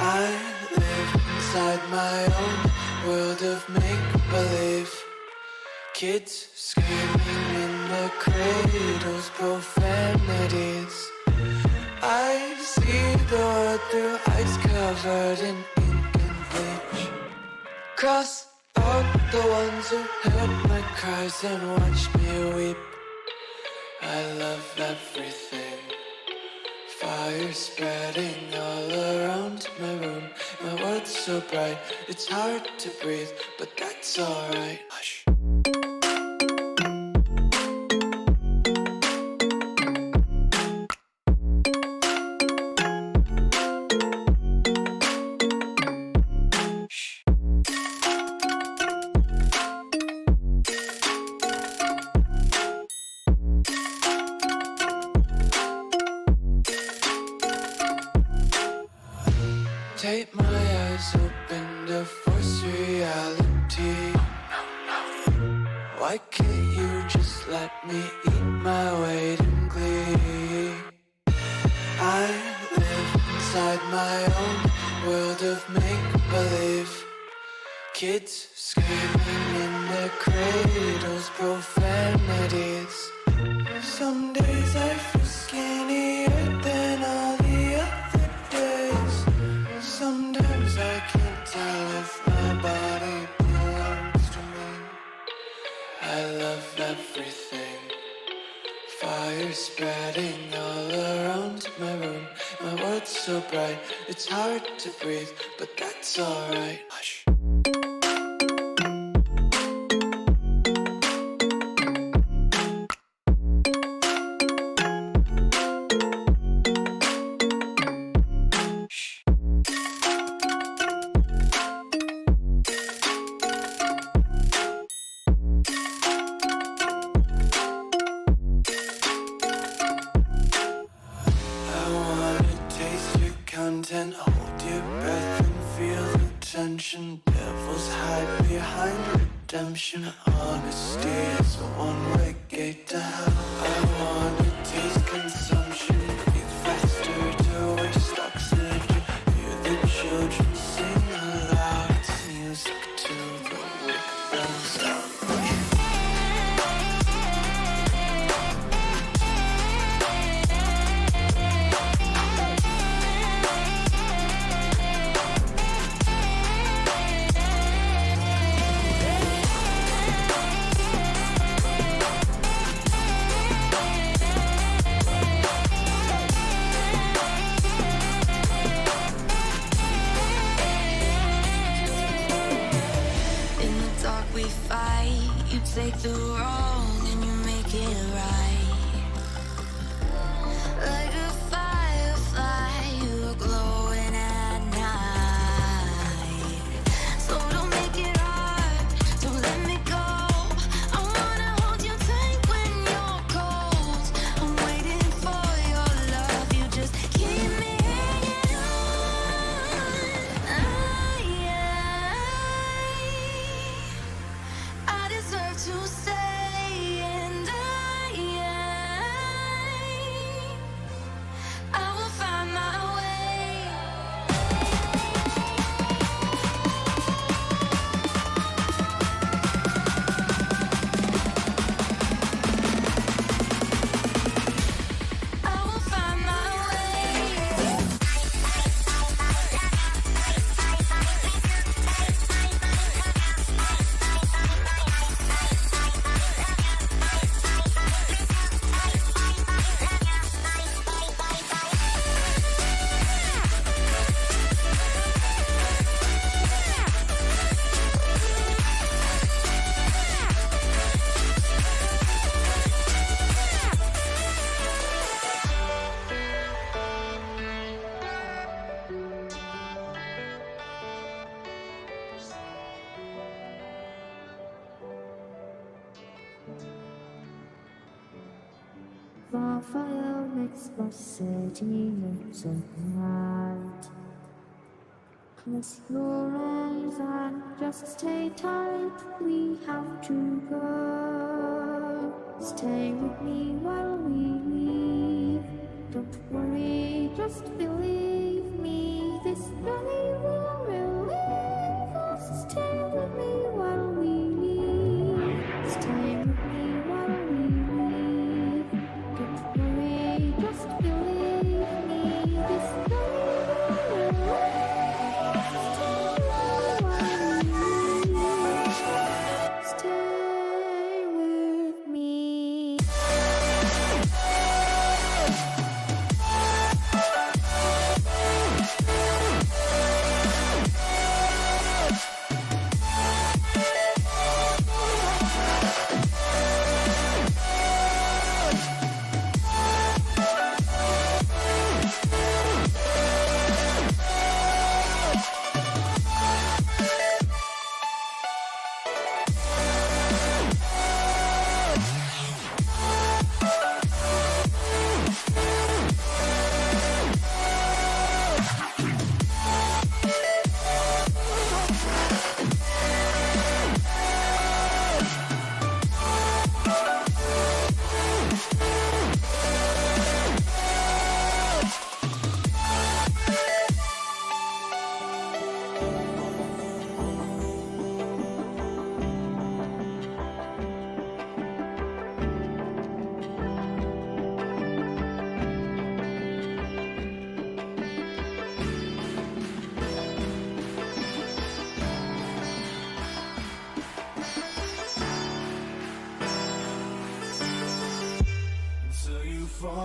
S: I live inside my own world of make-believe. Kids screaming in the cradles, profanities. I see the world through eyes covered in ink and bleach. Cross out the ones who heard my cries and watched me weep. I love everything. Fire spreading all around my room. My world's so bright, it's hard to breathe, but that's alright. Hush. open to force reality. Why can't you just let me eat my weight in glee? I live inside my own world of make-believe. Kids screaming in their cradles, profanities. Some days I feel skinnier than all the other days. Sometimes I can't tell if my body belongs to me. I love everything. Fire spreading all around my room. My world's so bright, it's hard to breathe, but that's alright. Hush. Content, hold your breath and feel the tension. Devils hide behind redemption. Honesty is a one-way gate to hell. I wanna taste consumption. Breathe faster to waste oxygen. Hear the children sing aloud. It's music to the wick bells out. You take the wrong and you make it right. Like a firefly, you're glowing at night. So don't make it hard, don't let me go. I wanna hold you tight when you're cold. I'm waiting for your love, you just keep me hanging on. I deserve to stay, and I will find my way. I will find my way.
B: Fire makes the city look so bright. Close your eyes and just stay tight. We have to go. Stay with me while we leave. Don't worry, just believe me. This journey will relieve us. Stay with me while we leave. Stay with me while we leave. Don't worry, just believe me. This journey will relieve us. Stay with me.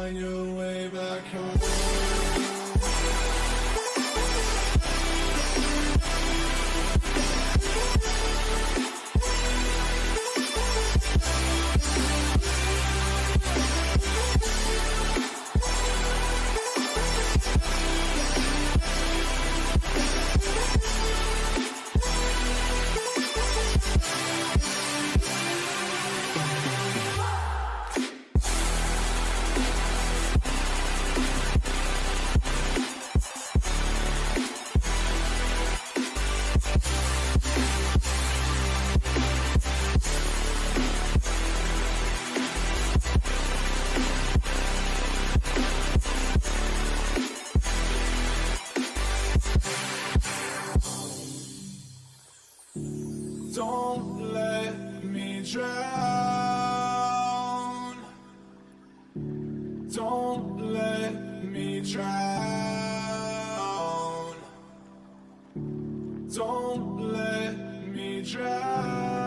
C: find your way back home. Don't let me drown. Don't let me drown. Don't let me drown.